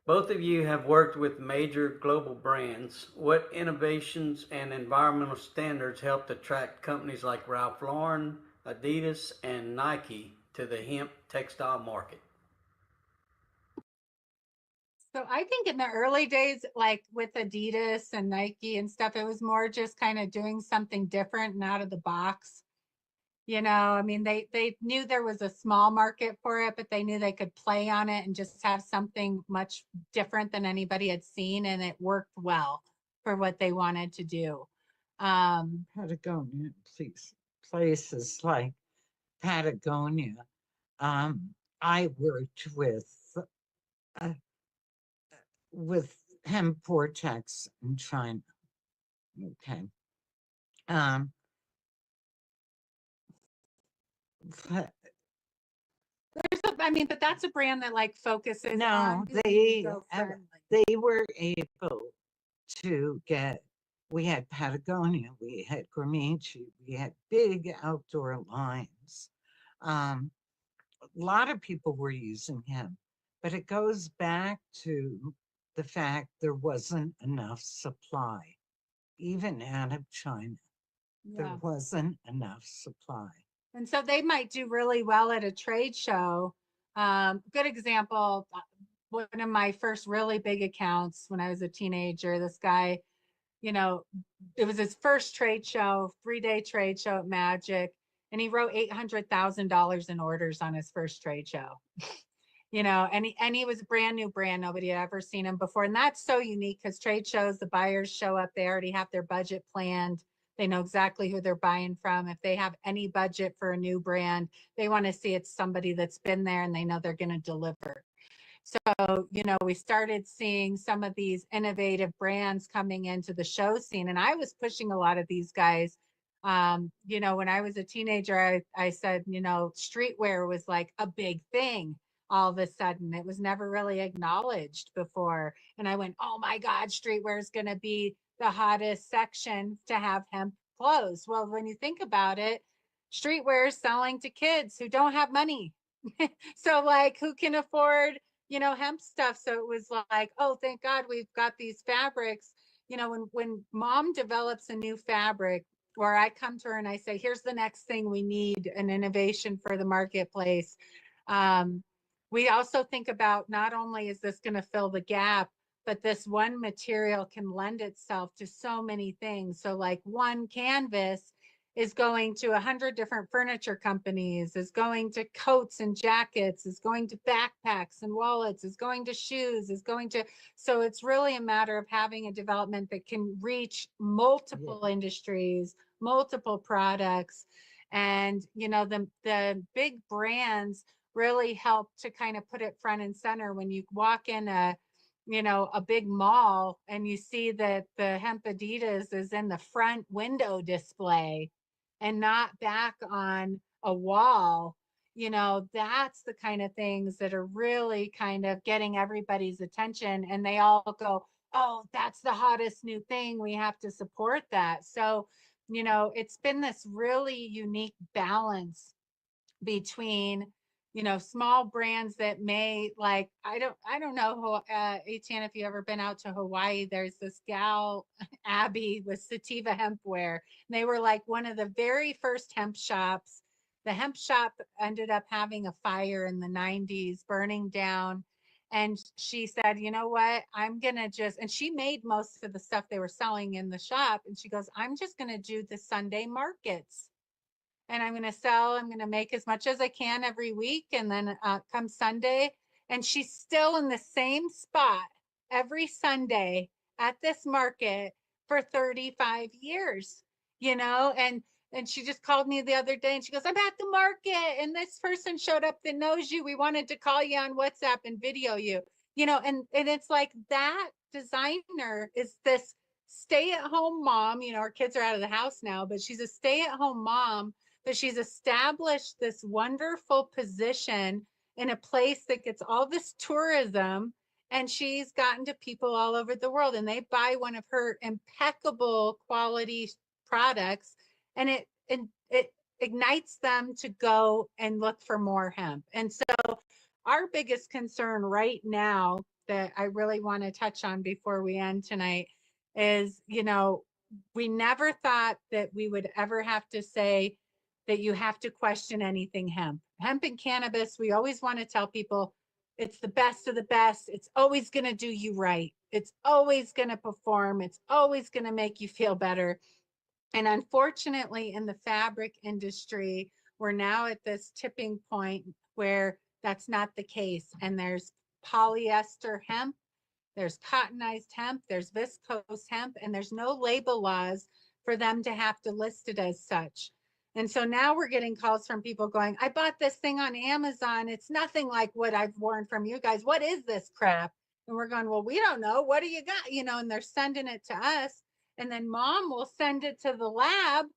Both of you have worked with major global brands. What innovations and environmental standards helped attract companies like Ralph Lauren, Adidas, and Nike to the hemp textile market? So I think in the early days, like with Adidas and Nike and stuff, it was more just kind of doing something different and out of the box. You know, I mean, they knew there was a small market for it, but they knew they could play on it and just have something much different than anybody had seen, and it worked well for what they wanted to do. Patagonia, places like Patagonia. I worked with hemp vortex in China. Okay. But that's a brand that like focuses no, on they eco-friendly. were able to get. We had Patagonia, we had Gramici, we had big outdoor lines. A lot of people were using him, but it goes back to the fact there wasn't enough supply, even out of China. There Yeah. wasn't enough supply. And so they might do really well at a trade show. Good example, one of my first really big accounts when I was a teenager, this guy, you know, it was his first trade show, 3-day trade show at Magic, and he wrote $800,000 in orders on his first trade show. You know, and he was a brand new brand. Nobody had ever seen him before. And that's so unique because trade shows, the buyers show up, they already have their budget planned. They know exactly who they're buying from. If they have any budget for a new brand, they want to see it's somebody that's been there and they know they're going to deliver. So, you know, we started seeing some of these innovative brands coming into the show scene. And I was pushing a lot of these guys. You know, when I was a teenager, I said, you know, streetwear was like a big thing all of a sudden. It was never really acknowledged before. And I went, oh my God, streetwear is going to be the hottest section to have hemp clothes. Well, when you think about it, streetwear is selling to kids who don't have money. So like who can afford, you know, hemp stuff? So it was like, oh, thank God we've got these fabrics. You know, when mom develops a new fabric, or I come to her and I say, here's the next thing we need, an innovation for the marketplace. We also think about not only is this going to fill the gap, but this one material can lend itself to so many things. So like one canvas is going to 100 different furniture companies, is going to coats and jackets, is going to backpacks and wallets, is going to shoes, is going to, so it's really a matter of having a development that can reach multiple industries, multiple products. And, you know, the big brands really help to kind of put it front and center when you walk in a, you know, a big mall and you see that the hemp Adidas is in the front window display and not back on a wall. You know, that's the kind of things that are really kind of getting everybody's attention, and they all go, oh, that's the hottest new thing, we have to support that. So, you know, it's been this really unique balance between, you know, small brands that may like, I don't know, Etienne, if you ever been out to Hawaii, there's this gal, Abby, with Sativa Hempwear. And they were like one of the very first hemp shops. The hemp shop ended up having a fire in the 90s, burning down. And she said, you know what, I'm going to just, and she made most of the stuff they were selling in the shop. And she goes, I'm just going to do the Sunday markets. And I'm going to sell, I'm going to make as much as I can every week. And then come Sunday, and she's still in the same spot every Sunday at this market for 35 years, you know, and she just called me the other day and she goes, I'm at the market and this person showed up that knows you. We wanted to call you on WhatsApp and video you. and it's like that designer is this stay-at-home mom. Her kids are out of the house now, but she's a stay-at-home mom, but she's established this wonderful position in a place that gets all this tourism, and she's gotten to people all over the world, and they buy one of her impeccable quality products, and it ignites them to go and look for more hemp. And so our biggest concern right now that I really want to touch on before we end tonight is, we never thought that we would ever have to say that you have to question anything hemp. Hemp and cannabis, we always want to tell people it's the best of the best. It's always going to do you right. It's always going to perform. It's always going to make you feel better. And unfortunately, in the fabric industry, we're now at this tipping point where that's not the case. And there's polyester hemp, there's cottonized hemp, there's viscose hemp, and there's no label laws for them to have to list it as such. And so now we're getting calls from people going, I bought this thing on Amazon. It's nothing like what I've worn from you guys. What is this crap? And we're going, well, we don't know. What do you got? And they're sending it to us. And then mom will send it to the lab.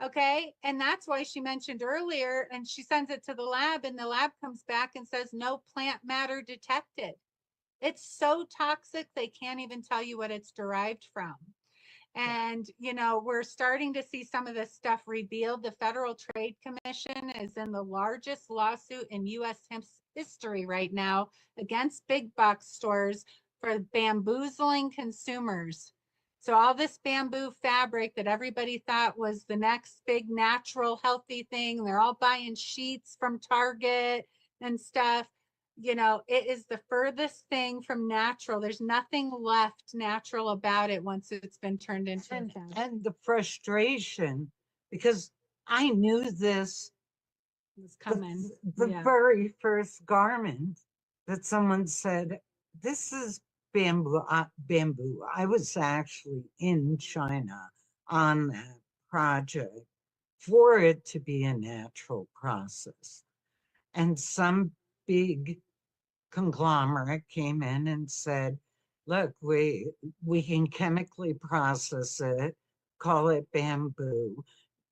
Okay. And that's why she mentioned earlier, and she sends it to the lab, and the lab comes back and says, no plant matter detected. It's so toxic, they can't even tell you what it's derived from. And, we're starting to see some of this stuff revealed. The Federal Trade Commission is in the largest lawsuit in U.S. hemp history right now against big box stores for bamboozling consumers. So all this bamboo fabric that everybody thought was the next big natural healthy thing, they're all buying sheets from Target and stuff. It is the furthest thing from natural. There's nothing left natural about it once it's been turned into a fabric. And the frustration, because I knew this was coming. The very first garment that someone said, this is bamboo. Bamboo. I was actually in China on that project for it to be a natural process. And some big conglomerate came in and said, look, we can chemically process it, call it bamboo,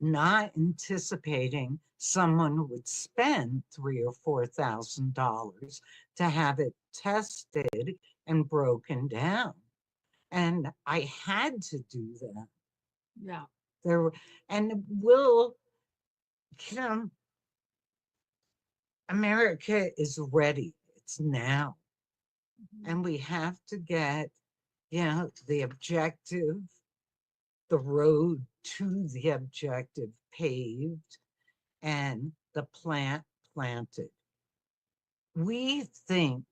not anticipating someone would spend $3,000 or $4,000 to have it tested and broken down. And I had to do that. Yeah. And America is ready. It's now. And we have to get, the objective, the road to the objective paved, and the plant planted. We think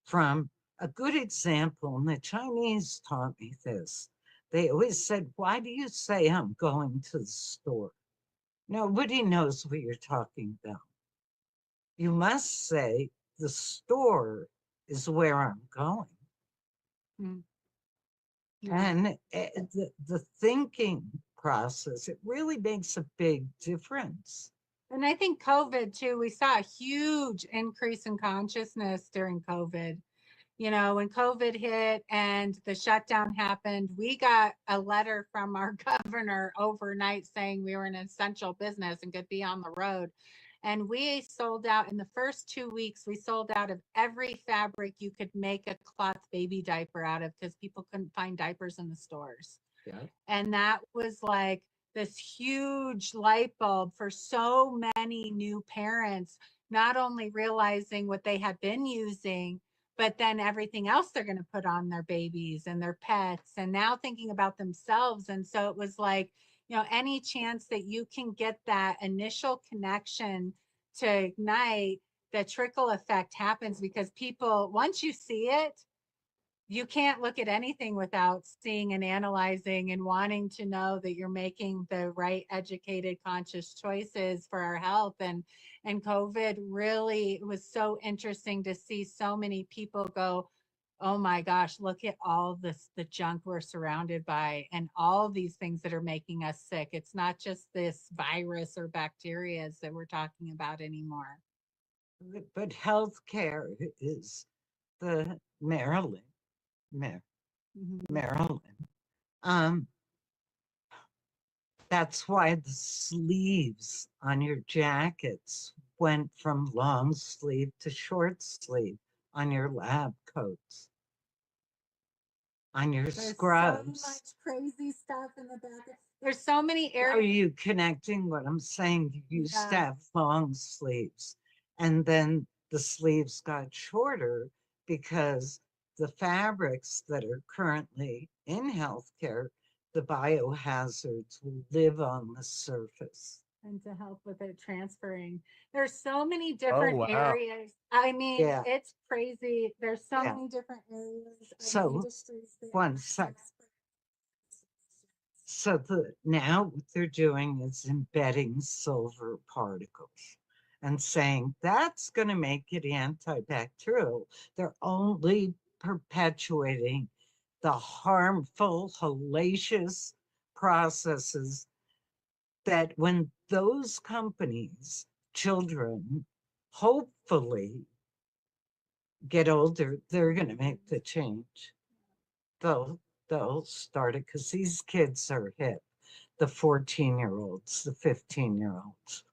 from a good example, and the Chinese taught me this. They always said, why do you say I'm going to the store? Nobody knows what you're talking about. You must say the store is where I'm going. Mm. Yeah. And the thinking process, it really makes a big difference. And I think COVID too, we saw a huge increase in consciousness during COVID. When COVID hit and the shutdown happened, we got a letter from our governor overnight saying we were an essential business and could be on the road. And we sold out in the first 2 weeks, we sold out of every fabric you could make a cloth baby diaper out of because people couldn't find diapers in the stores. Yeah. And that was like this huge light bulb for so many new parents, not only realizing what they had been using, but then everything else they're going to put on their babies and their pets, and now thinking about themselves. And so it was like, any chance that you can get that initial connection to ignite, the trickle effect happens because people, once you see it, you can't look at anything without seeing and analyzing and wanting to know that you're making the right educated conscious choices for our health. And COVID really was so interesting to see so many people go, oh my gosh, look at all this, the junk we're surrounded by and all these things that are making us sick. It's not just this virus or bacteria that we're talking about anymore. But healthcare is the Maryland, Mhm. Maryland. That's why the sleeves on your jackets went from long sleeve to short sleeve on your lab coats, on your There's so scrubs. much crazy stuff in the back. There's so many Are areas. you connecting what I'm saying? You used to Yeah. have long sleeves, and then the sleeves got shorter because the fabrics that are currently in healthcare, the biohazards will live on the surface. And to help with it transferring. There's so many Oh, different wow. areas. I mean, Yeah. it's crazy. There's so Yeah. many different areas of So, industries that one sec. So now what they're doing is embedding silver particles and saying that's going to make it antibacterial. They're only perpetuating the harmful, hellacious processes that when those companies, children, hopefully get older, they're going to make the change. They'll start it because these kids are hip. The 14-year-olds, the 15-year-olds.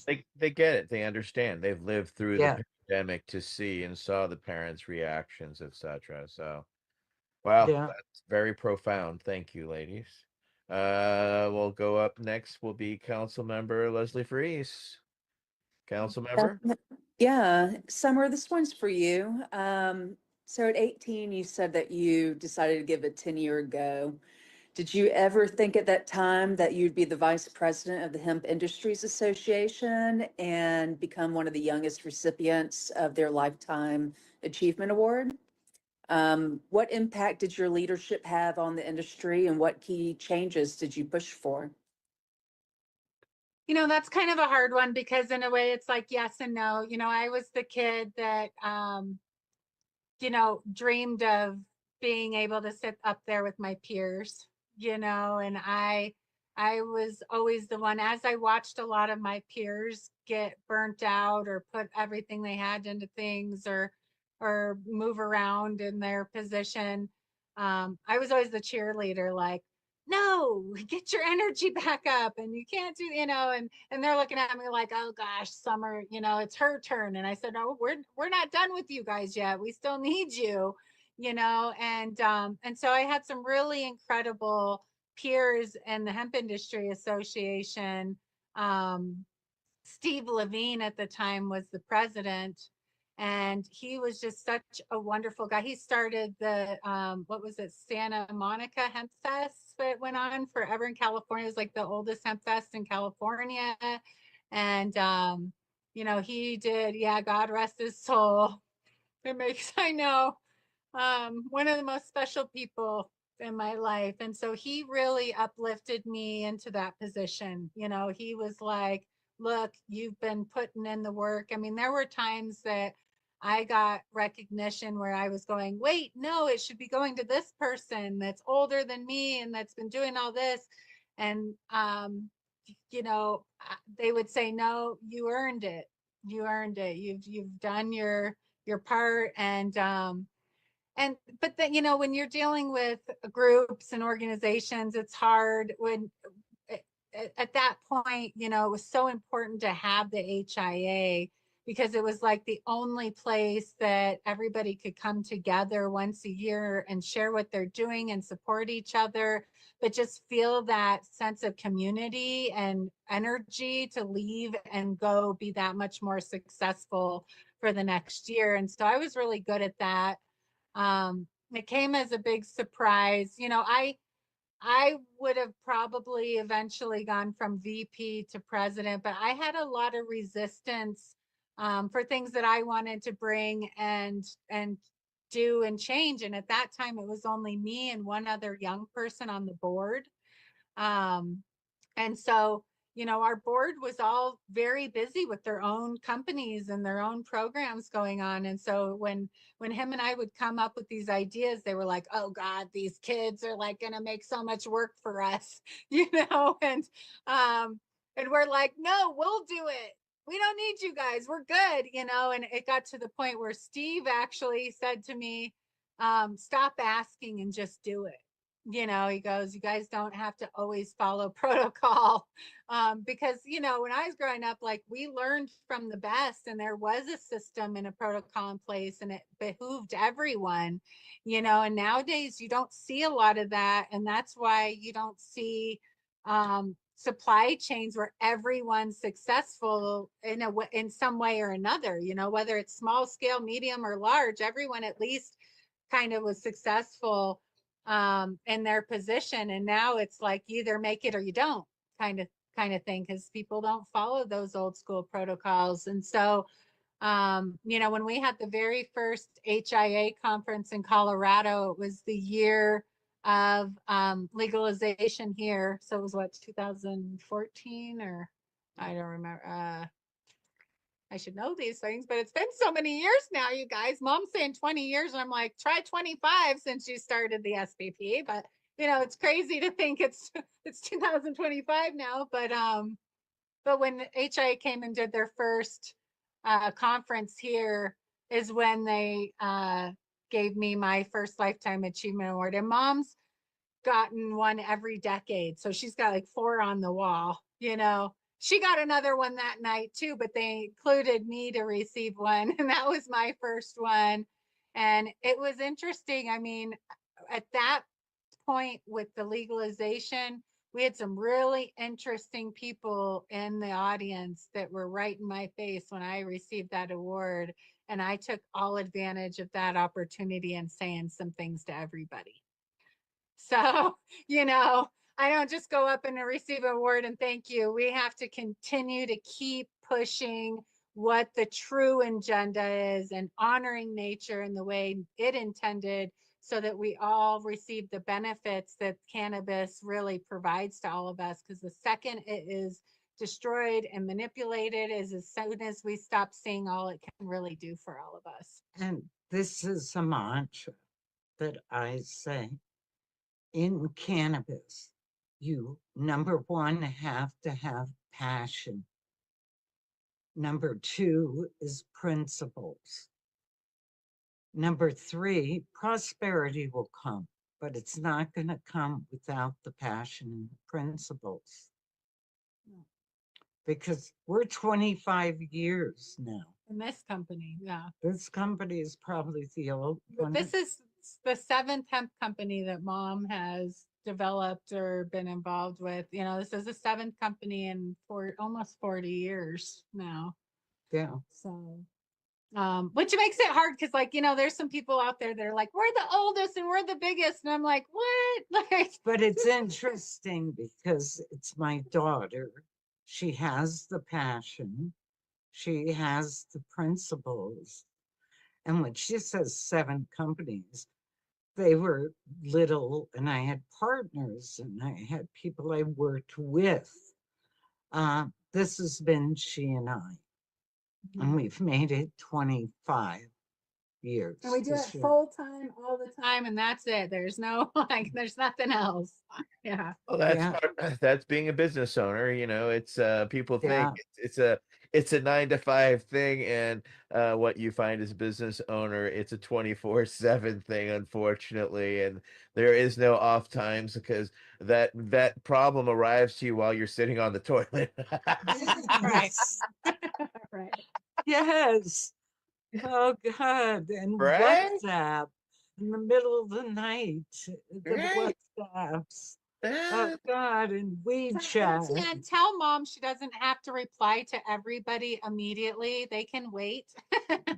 They get it. They understand. They've lived through Yeah. the pandemic to see and saw the parents' reactions, etc. So, wow, Yeah. that's very profound. Thank you, ladies. We'll go up next. Will be Council Member Leslie Fries. Council Member. Yeah, Summer, this one's for you. So at 18, you said that you decided to give a 10-year go. Did you ever think at that time that you'd be the vice president of the Hemp Industries Association and become one of the youngest recipients of their Lifetime Achievement Award? What impact did your leadership have on the industry and what key changes did you push for? You know, that's kind of a hard one because in a way it's like yes and no. You know, I was the kid that you know, dreamed of being able to sit up there with my peers, you know, and I was always the one as I watched a lot of my peers get burnt out or put everything they had into things or move around in their position. I was always the cheerleader, like, no, get your energy back up and you can't do, you know, and they're looking at me like, oh gosh, Summer, you know, it's her turn. And I said, no, we're not done with you guys yet. We still need you, you know, and so I had some really incredible peers in the Hemp Industry Association. Steve Levine at the time was the president, and he was just such a wonderful guy. He started the what was it, Santa Monica Hemp Fest that went on forever in California. It was like the oldest hemp fest in California, and you know, he did. Yeah, God rest his soul. It makes I know one of the most special people in my life. And so he really uplifted me into that position. You know, he was like, look, you've been putting in the work. I mean, there were times that I got recognition where I was going, wait, no, it should be going to this person that's older than me and that's been doing all this. And, you know, they would say, no, you earned it. You earned it. You've done your part. And but then, you know, when you're dealing with groups and organizations, it's hard when at that point, you know, it was so important to have the HIA because it was like the only place that everybody could come together once a year and share what they're doing and support each other, but just feel that sense of community and energy to leave and go be that much more successful for the next year. And so I was really good at that. It came as a big surprise. You know, I would have probably eventually gone from VP to president, but I had a lot of resistance for things that I wanted to bring and do and change. And at that time, it was only me and one other young person on the board. And so, you know, our board was all very busy with their own companies and their own programs going on. And so when him and I would come up with these ideas, they were like, oh God, these kids are like gonna make so much work for us, you know, and we're like, no, we'll do it. we don't need you guys. We're good, you know. And it got to the point where Steve actually said to me, stop asking and just do it. You know, he goes, you guys don't have to always follow protocol. Because, you know, when I was growing up, like we learned from the best and there was a system and a protocol in place and it behooved everyone, you know, and nowadays you don't see a lot of that. And that's why you don't see supply chains where everyone's successful in some way or another, you know, whether it's small scale, medium or large, everyone at least kind of was successful in their position. And now it's like you either make it or you don't kind of thing, because people don't follow those old school protocols. And so you know, when we had the very first HIA conference in Colorado, it was the year of legalization here. So it was what, 2014 or I don't remember. I should know these things, but it's been so many years now, you guys. Mom's saying 20 years, and I'm like, try 25 since you started the SPP. But you know, it's crazy to think it's 2025 now. But when HIA came and did their first conference here is when they gave me my first Lifetime Achievement Award. And Mom's gotten one every decade. So she's got like 4 on the wall, you know. She got another one that night too, but they included me to receive one. And that was my first one. And it was interesting. I mean, at that point with the legalization, we had some really interesting people in the audience that were right in my face when I received that award. And I took all advantage of that opportunity and saying some things to everybody. So, you know, I don't just go up and receive an award and thank you. We have to continue to keep pushing what the true agenda is and honoring nature in the way it intended, so that we all receive the benefits that cannabis really provides to all of us. Because the second it is destroyed and manipulated is as soon as we stop seeing all it can really do for all of us. And this is a mantra that I say. In cannabis, you, number one, have to have passion. Number 2 is principles. Number 3, prosperity will come, but it's not going to come without the passion and the principles. Because we're 25 years now. In this company, yeah. This company is probably the old one. This is the 7th hemp company that Mom has developed or been involved with. You know, this is the 7th company in almost 40 years now. Yeah. So, which makes it hard because, like, you know, there's some people out there that are like, we're the oldest and we're the biggest. And I'm like, what? Like, but it's interesting because it's my daughter. She has the passion. She has the principles. And when she says 7 companies, they were little, and I had partners and I had people I worked with. This has been she and I. And we've made it 25 years. And we do it full time all the time, and that's it. There's no like, there's nothing else. Yeah. Well, that's being a business owner. You know, it's people think it's a 9 to 5 thing, and what you find as a business owner, it's a 24/7 thing, unfortunately. And there is no off times, because that problem arrives to you while you're sitting on the toilet. Right. Right. Yes. Oh God. And right? WhatsApp in the middle of the night. The right? WhatsApps. Oh God. And WeChat. And tell Mom she doesn't have to reply to everybody immediately. They can wait.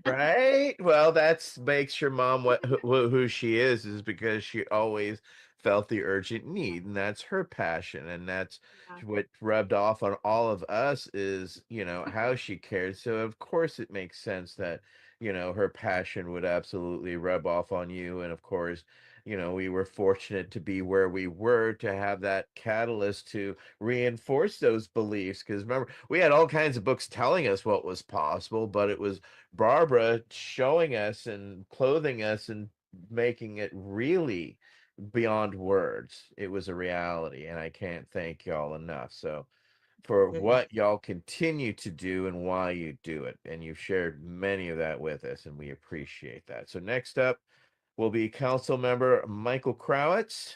Right? Well, that's makes your mom who she is because she always felt the urgent need, and that's her passion, and that's what rubbed off on all of us is, you know, how she cared. So of course it makes sense that, you know, her passion would absolutely rub off on you. And of course, you know, we were fortunate to be where we were to have that catalyst to reinforce those beliefs. Because remember, we had all kinds of books telling us what was possible, but it was Barbara showing us and clothing us and making it really beyond words. It was a reality, and I can't thank y'all enough. So for what y'all continue to do and why you do it. And you've shared many of that with us, and we appreciate that. So next up will be Council Member Michael Crowitz.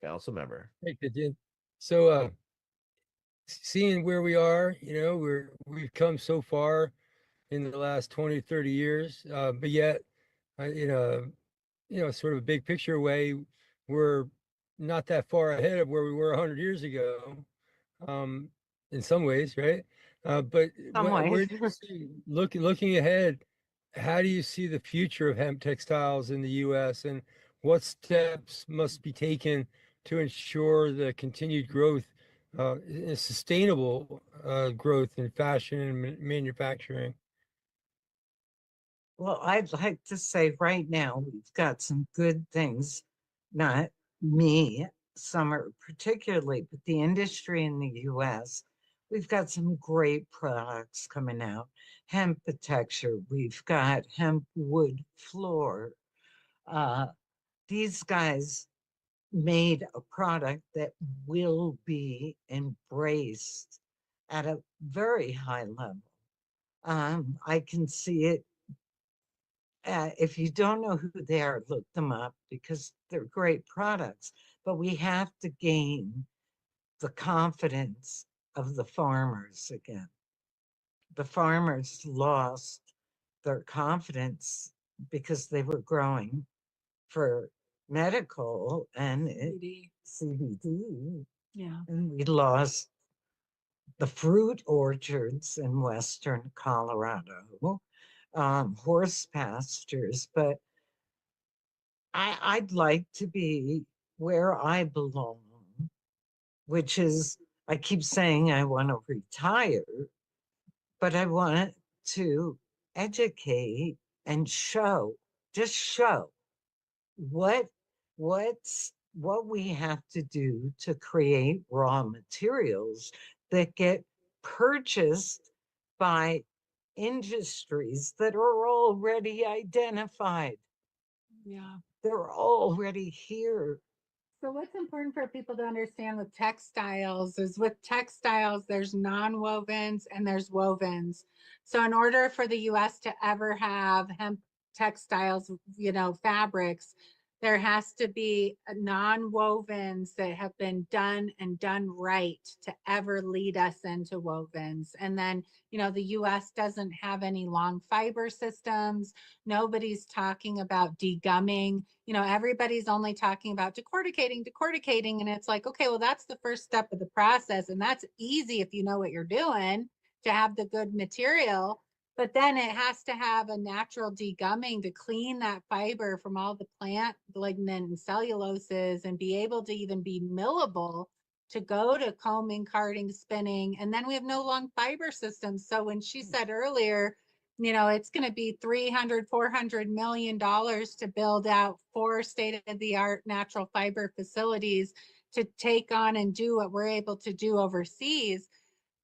Council Member. Thank you, Jim. So, seeing where we are, we've come so far in the last 20, 30 years, but yet, in a sort of a big picture way, we're not that far ahead of where we were 100 years ago, in some ways, right? But where do you see, looking ahead, how do you see the future of hemp textiles in the U.S. and what steps must be taken to ensure the continued growth, sustainable growth in fashion and manufacturing? Well, I'd like to say right now, we've got some good things, not me, Summer particularly, but the industry in the US. We've got some great products coming out. Hemp texture, we've got hemp wood floor. These guys made a product that will be embraced at a very high level. I can see it. If you don't know who they are, look them up because they're great products. But we have to gain the confidence of the farmers again. The farmers lost their confidence because they were growing for medical and CBD. Yeah. And we lost the fruit orchards in Western Colorado, horse pastures, but I'd like to be where I belong, which is, I keep saying I want to retire, but I want to educate and just show what we have to do to create raw materials that get purchased by industries that are already identified. Yeah. They're already here. So what's important for people to understand with textiles is with textiles, there's non-wovens and there's wovens. So in order for the US to ever have hemp textiles, fabrics, there has to be non-wovens that have been done and done right to ever lead us into wovens. And then, the US doesn't have any long fiber systems. Nobody's talking about degumming. Everybody's only talking about decorticating. And it's like, okay, well, that's the first step of the process. And that's easy if you know what you're doing to have the good material. But then it has to have a natural degumming to clean that fiber from all the plant lignin and celluloses and be able to even be millable to go to combing, carding, spinning. And then we have no long fiber systems. So when she said earlier, it's going to be $300-400 million to build out 4 state-of-the-art natural fiber facilities to take on and do what we're able to do overseas.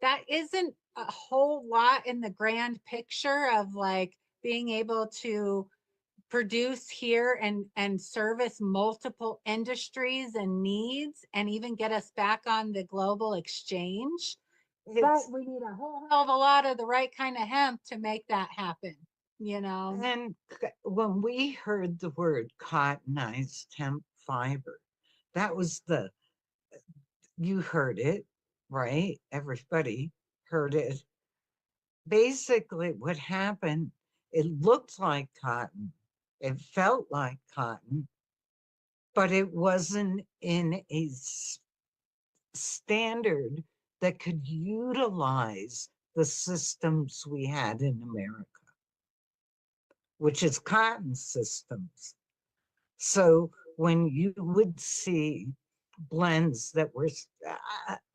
That isn't a whole lot in the grand picture of like being able to produce here and service multiple industries and needs and even get us back on the global exchange. But we need a whole hell of a lot of the right kind of hemp to make that happen, And when we heard the word cottonized hemp fiber, that was you heard it, right? Everybody heard it. Basically, what happened, it looked like cotton, it felt like cotton, but it wasn't in a standard that could utilize the systems we had in America, which is cotton systems. So when you would see blends that were,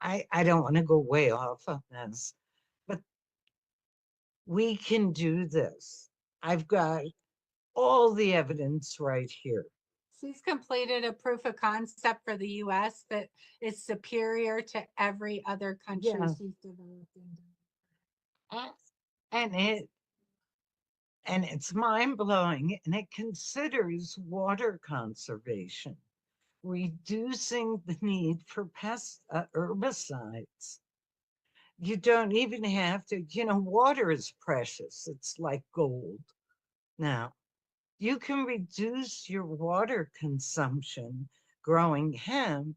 I don't want to go way off on this, but we can do this. I've got all the evidence right here. She's completed a proof of concept for the US that is superior to every other country she's developed in. And it's mind-blowing, and it considers water conservation, reducing the need for herbicides. You don't even have to, water is precious. It's like gold. Now, you can reduce your water consumption growing hemp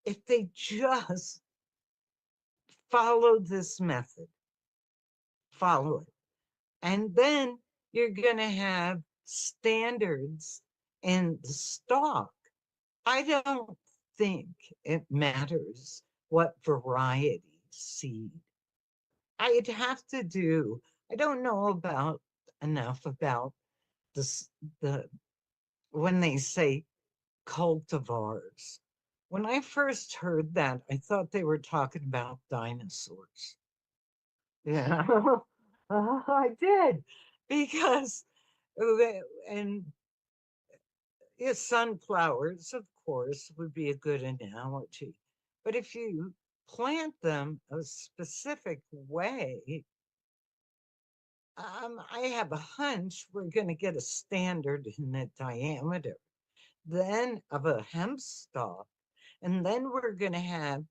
if they just follow this method. Follow it. And then you're going to have standards in the stock. I don't think it matters what variety seed. I'd have to do, I don't know about enough about this, when they say cultivars. When I first heard that, I thought they were talking about dinosaurs. Yeah, I did, because and sunflowers, of course, would be a good analogy. But if you plant them a specific way, I have a hunch we're going to get a standard in the diameter, then of a hemp stalk, and then we're going to have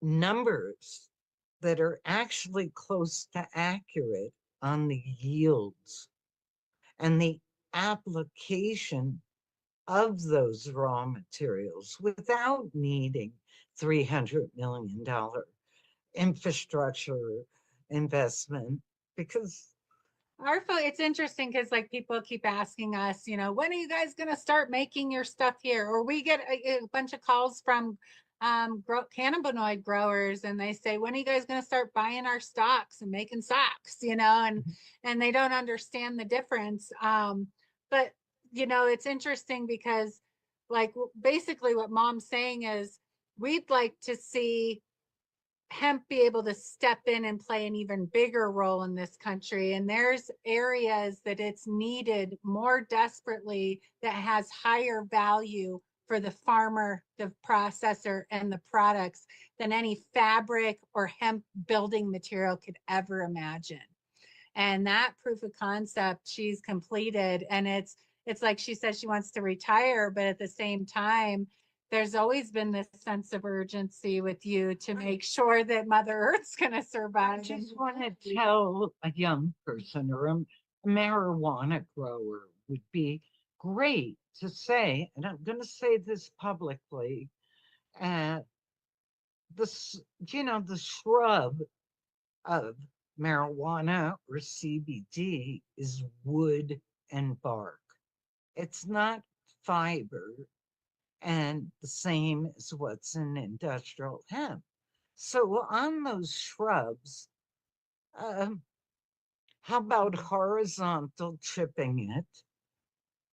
numbers that are actually close to accurate on the yields and the application of those raw materials without needing $300 million infrastructure investment. Because It's interesting because like people keep asking us, when are you guys going to start making your stuff here? Or we get a bunch of calls from cannabinoid growers, and they say, when are you guys going to start buying our stocks and making socks? And they don't understand the difference. But it's interesting because like basically what Mom's saying is we'd like to see hemp be able to step in and play an even bigger role in this country. And there's areas that it's needed more desperately that has higher value for the farmer, the processor, and the products than any fabric or hemp building material could ever imagine. And that proof of concept she's completed. And it's like she says she wants to retire, but at the same time, there's always been this sense of urgency with you to make sure that Mother Earth's going to survive. I just want to tell a young person or a marijuana grower would be great to say, and I'm going to say this publicly, the shrub of marijuana or CBD is wood and bark. It's not fiber, and the same as what's in industrial hemp. So on those shrubs, how about horizontal chipping it,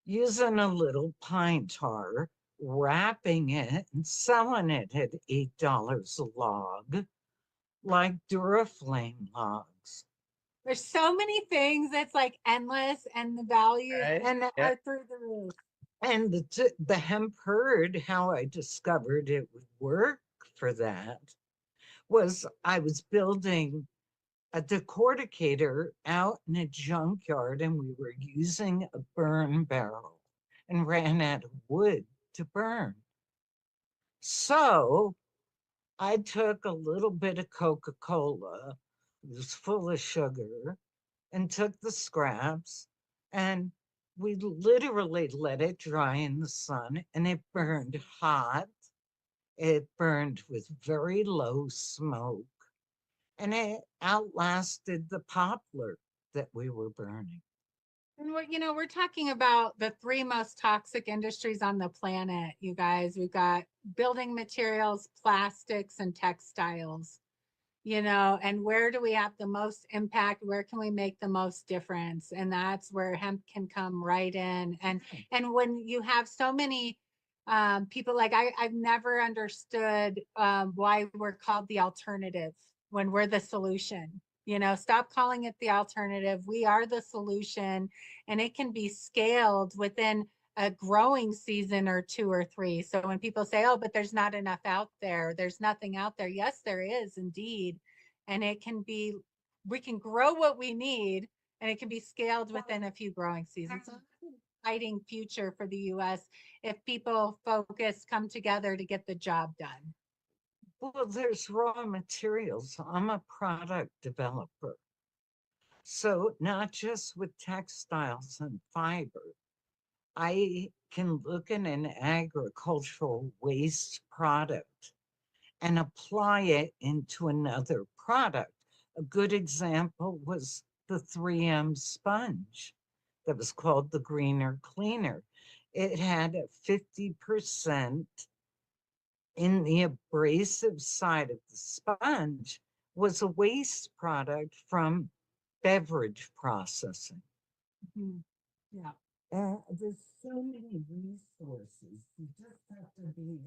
using a little pine tar, wrapping it and selling it at $8 a log, like Duraflame logs. There's so many things that's like endless, and the values are through the roof. And the hemp herd, how I discovered it would work for that was I was building a decorticator out in a junkyard, and we were using a burn barrel and ran out of wood to burn. So I took a little bit of Coca-Cola, it was full of sugar, and took the scraps, and we literally let it dry in the sun, and it burned hot. It burned with very low smoke, and it outlasted the poplar that we were burning. And we're talking about the three most toxic industries on the planet, you guys. We've got building materials, plastics, and textiles. And where do we have the most impact? Where can we make the most difference? And that's where hemp can come right in. And when you have so many people, like I've never understood why we're called the alternative when we're the solution. Stop calling it the alternative. We are the solution, and it can be scaled within a growing season or 2 or 3. So when people say, oh, but there's not enough out there, there's nothing out there. Yes, there is indeed. And we can grow what we need, and it can be scaled within a few growing seasons. So it's an exciting future for the US if people come together to get the job done. Well, there's raw materials. I'm a product developer. So, not just with textiles and fiber, I can look at an agricultural waste product and apply it into another product. A good example was the 3M sponge that was called the Greener Cleaner. It had a 50% in the abrasive side of the sponge was a waste product from beverage processing. Mhm. Yeah. There's so many resources. You just have to be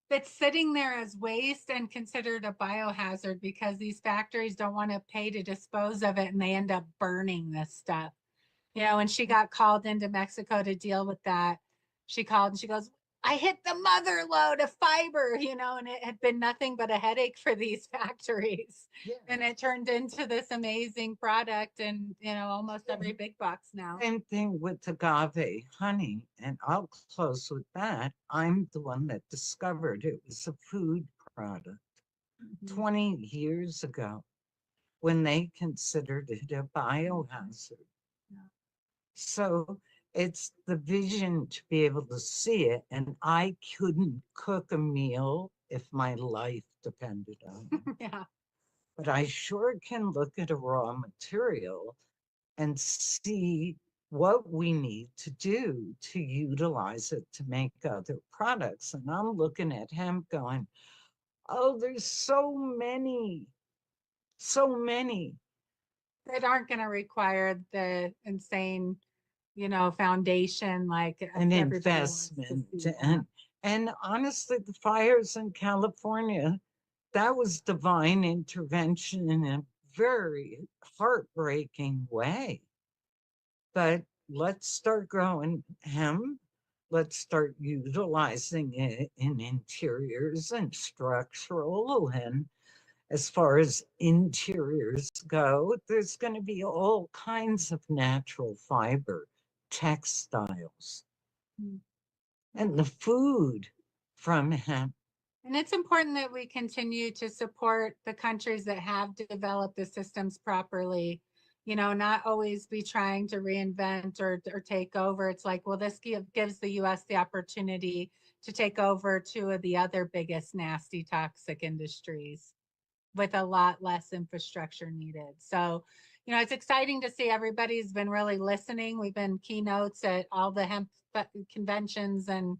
That's sitting there as waste and considered a biohazard because these factories don't want to pay to dispose of it and they end up burning this stuff. You know, when she got called into Mexico to deal with that, she called and she goes, I hit the mother load of fiber, you know, and it had been nothing but a headache for these factories. Yeah. And it turned into this amazing product and, you know, almost every big box now. Same thing with agave honey. And I'll close with that. I'm the one that discovered it was a food product 20 years ago when they considered it a biohazard. So it's the vision to be able to see it. And I couldn't cook a meal if my life depended on it. Yeah. But I sure can look at a raw material and see what we need to do to utilize it to make other products. And I'm looking at hemp going, oh, there's so many that aren't going to require the insane, you know, foundation like an everybody wants to investment. see. And honestly, the fires in California, that was divine intervention in a very heartbreaking way. But let's start growing hemp. Let's start utilizing it in interiors and structural. And as far as interiors go, there's going to be all kinds of natural fiber textiles. And the food from hemp. And it's important that we continue to support the countries that have developed the systems properly, you know, not always be trying to reinvent or take over. It's like, well, this gives the US the opportunity to take over two of the other biggest nasty toxic industries with a lot less infrastructure needed. So, you know, it's exciting to see everybody's been really listening. We've been keynotes at all the hemp conventions and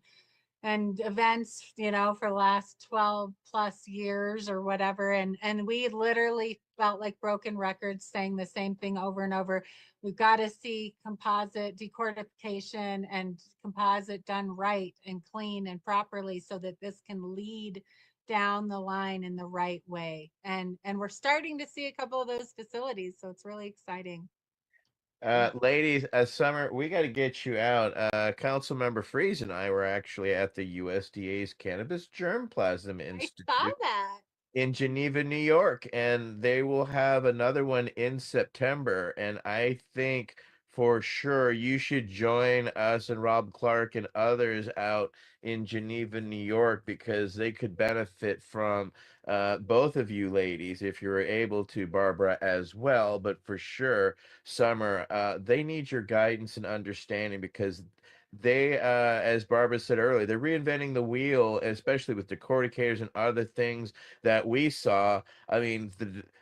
events, you know, for the last 12 plus years or whatever. And we literally felt like broken records saying the same thing over and over. We've got to see composite decortification and composite done right and clean and properly so that this can lead down the line in the right way. And we're starting to see a couple of those facilities. So it's really exciting. Ladies, Summer, we got to get you out. Council member Freeze and I were actually at the USDA's Cannabis Germplasm I saw Institute that. in Geneva, New York, and they will have another one in September. And I think for sure you should join us and Rob Clark and others out in Geneva, New York, because they could benefit from both of you ladies if you're able to, Barbara, as well. But for sure, Summer, they need your guidance and understanding because they, as Barbara said earlier, they're reinventing the wheel, especially with decorticators and other things that we saw. I mean,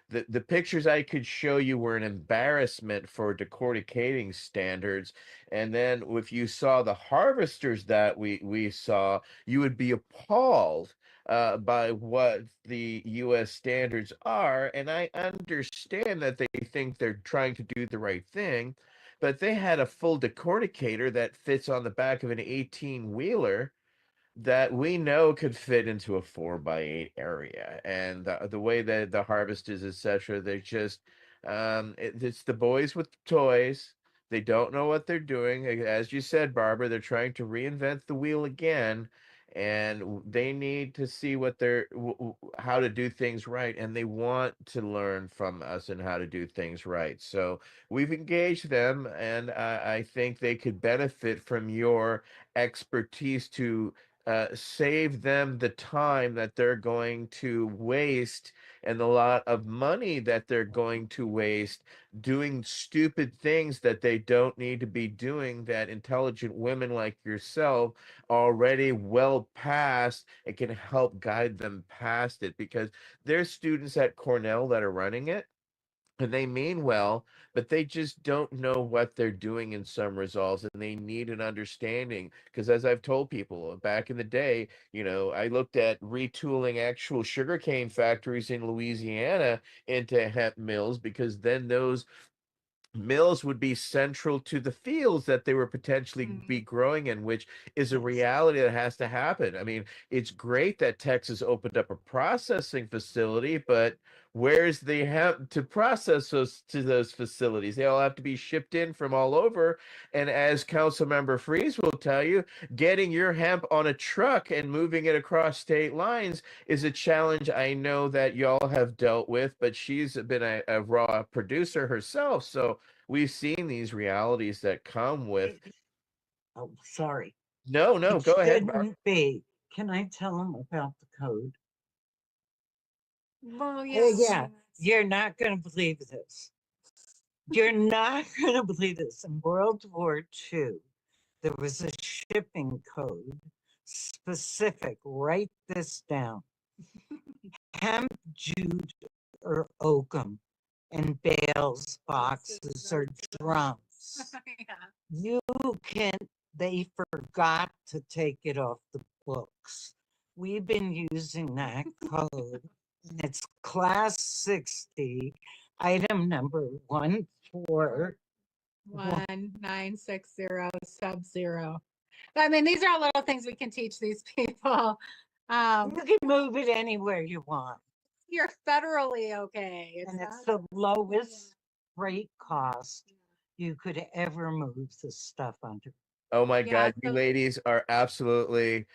the pictures I could show you were an embarrassment for decorticating standards. And then if you saw the harvesters that we saw, you would be appalled by what the U.S. standards are. And I understand that they think they're trying to do the right thing, but they had a full decorticator that fits on the back of an 18-wheeler that we know could fit into a 4x8 area. And the way that the harvest is, etc., they're just, it's the boys with toys. They don't know what they're doing. As you said, Barbara, they're trying to reinvent the wheel again. And they need to see what they're, how to do things right. And they want to learn from us and how to do things right. So we've engaged them, and I think they could benefit from your expertise to save them the time that they're going to waste and a lot of money that they're going to waste doing stupid things that they don't need to be doing, that intelligent women like yourself already well past and can help guide them past it, because there's students at Cornell that are running it and they mean well, but they just don't know what they're doing in some results, and they need an understanding. Because as I've told people back in the day, I looked at retooling actual sugarcane factories in Louisiana into hemp mills, because then those mills would be central to the fields that they were potentially be growing in, which is a reality that has to happen. I mean, it's great that Texas opened up a processing facility, but where's the hemp to process those facilities? They all have to be shipped in from all over. And as Councilmember Freeze will tell you, getting your hemp on a truck and moving it across state lines is a challenge I know that y'all have dealt with, but she's been a raw producer herself. So we've seen these realities that come with. Oh, sorry. No, It go ahead, Barb. shouldn't be. Can I tell them about the code? Well, Yeah, you're not going to believe this. You're not going to believe this. In World War II, there was a shipping code specific. Write this down. Hemp, jute, or oakum in bales, boxes, or drums. You can, they forgot to take it off the books. We've been using that code. It's class 60, item number 14960 sub 0. I mean, these are all little things we can teach these people. You can move it anywhere you want. You're federally okay. And it's the lowest rate cost you could ever move this stuff under. Oh my God, you ladies are absolutely.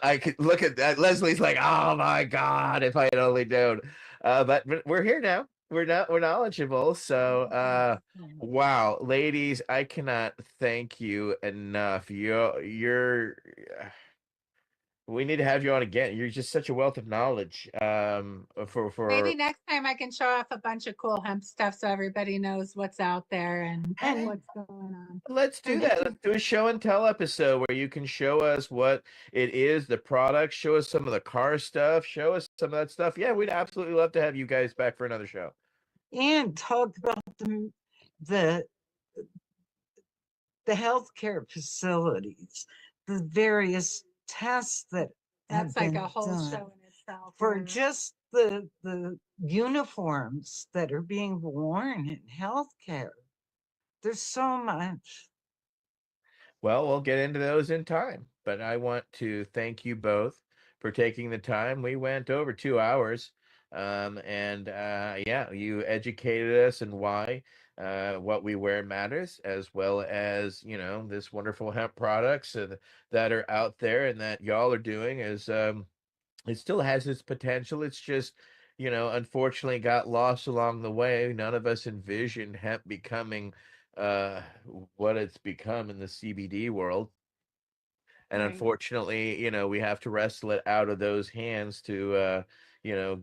I could look at that. Leslie's like, oh my God, if I had only known. But we're here now. We're knowledgeable. So, wow, ladies, I cannot thank you enough. You're. We need to have you on again. You're just such a wealth of knowledge. For maybe next time I can show off a bunch of cool hemp stuff so everybody knows what's out there and what's going on. Let's do that. Let's do a show and tell episode where you can show us what it is, the product, show us some of the car stuff, show us some of that stuff. Yeah, we'd absolutely love to have you guys back for another show. And talk about the healthcare facilities, the various tests that that's have like been a whole done show in itself. For just the uniforms that are being worn in healthcare. There's so much. Well, we'll get into those in time, but I want to thank you both for taking the time. We went over 2 hours, yeah, you educated us and why what we wear matters, as well as this wonderful hemp products that are out there and that y'all are doing is it still has its potential. It's just unfortunately got lost along the way. None of us envisioned hemp becoming what it's become in the CBD world. And unfortunately, we have to wrestle it out of those hands to,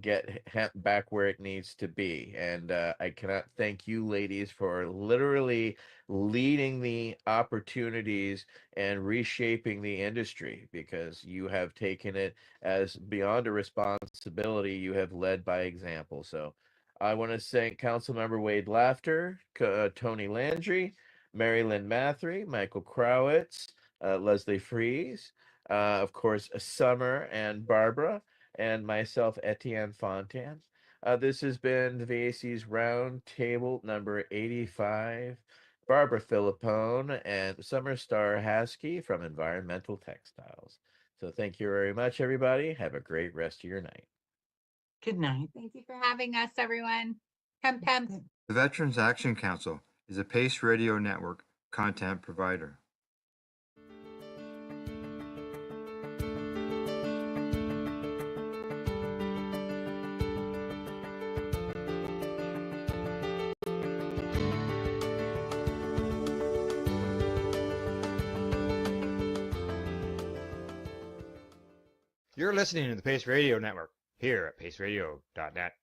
get hemp back where it needs to be. And I cannot thank you ladies for literally leading the opportunities and reshaping the industry, because you have taken it as beyond a responsibility. You have led by example. So I want to thank Councilmember Wade Laughter, Tony Landry, Mary Lynn Mathry, Michael Crowitz, Leslie Freeze, of course, Summer and Barbara, and myself, Etienne Fontan. This has been the VAC's Round Table number 85. Barbara Philippone and Summer Star Haskey from Environmental Textiles. So thank you very much, everybody. Have a great rest of your night. Good night. Thank you for having us, everyone. Hemp, hemp. The Veterans Action Council is a Pace Radio Network content provider. You're listening to the Pace Radio Network here at paceradio.net.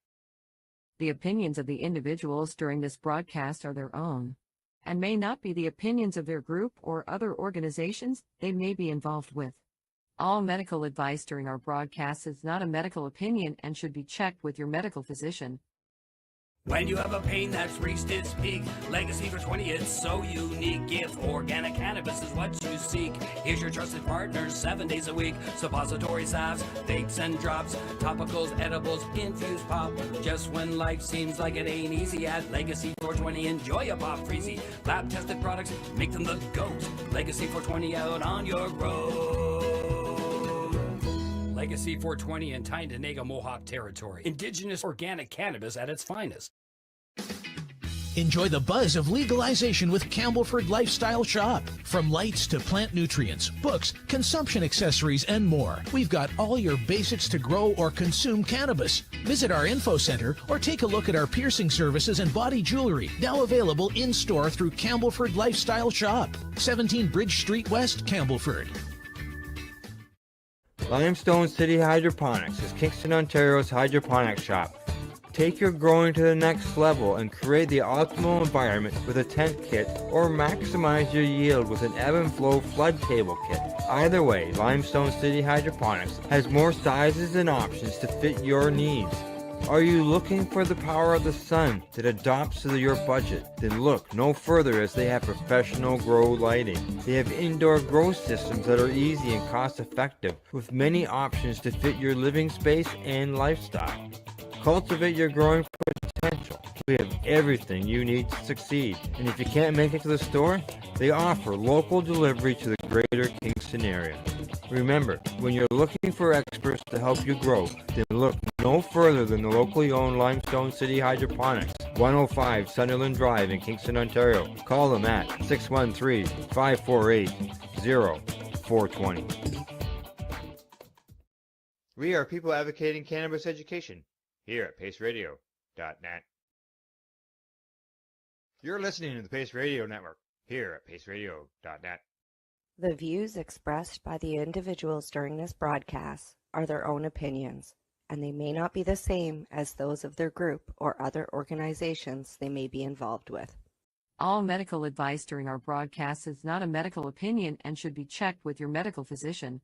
The opinions of the individuals during this broadcast are their own and may not be the opinions of their group or other organizations they may be involved with. All medical advice during our broadcast is not a medical opinion and should be checked with your medical physician. When you have a pain that's reached its peak, Legacy for 20, it's so unique. If organic cannabis is what you seek, here's your trusted partners 7 days a week. Suppository salves, vapes and drops, topicals, edibles, infused pop. Just when life seems like it ain't easy, at Legacy 420, enjoy a pop freezy. Lab tested products, make them the GOAT. Legacy 420 out on your road. Legacy 420 in Tyendinaga Mohawk territory. Indigenous organic cannabis at its finest. Enjoy the buzz of legalization with Campbellford Lifestyle Shop. From lights to plant nutrients, books, consumption accessories, and more, we've got all your basics to grow or consume cannabis. Visit our info center or take a look at our piercing services and body jewelry, now available in-store through Campbellford Lifestyle Shop, 17 Bridge Street West, Campbellford. Limestone City Hydroponics is Kingston, Ontario's hydroponics shop. Take your growing to the next level and create the optimal environment with a tent kit, or maximize your yield with an ebb and flow flood table kit. Either way, Limestone City Hydroponics has more sizes and options to fit your needs. Are you looking for the power of the sun that adapts to your budget? Then look no further, as they have professional grow lighting. They have indoor grow systems that are easy and cost effective, with many options to fit your living space and lifestyle. Cultivate your growing potential. We have everything you need to succeed. And if you can't make it to the store, they offer local delivery to the greater Kingston area. Remember, when you're looking for experts to help you grow, then look no further than the locally owned Limestone City Hydroponics, 105 Sunderland Drive in Kingston, Ontario. Call them at 613-548-0420. We are people advocating cannabis education here at paceradio.net. You're listening to the Pace Radio Network here at paceradio.net. The views expressed by the individuals during this broadcast are their own opinions, and they may not be the same as those of their group or other organizations they may be involved with. All medical advice during our broadcast is not a medical opinion and should be checked with your medical physician.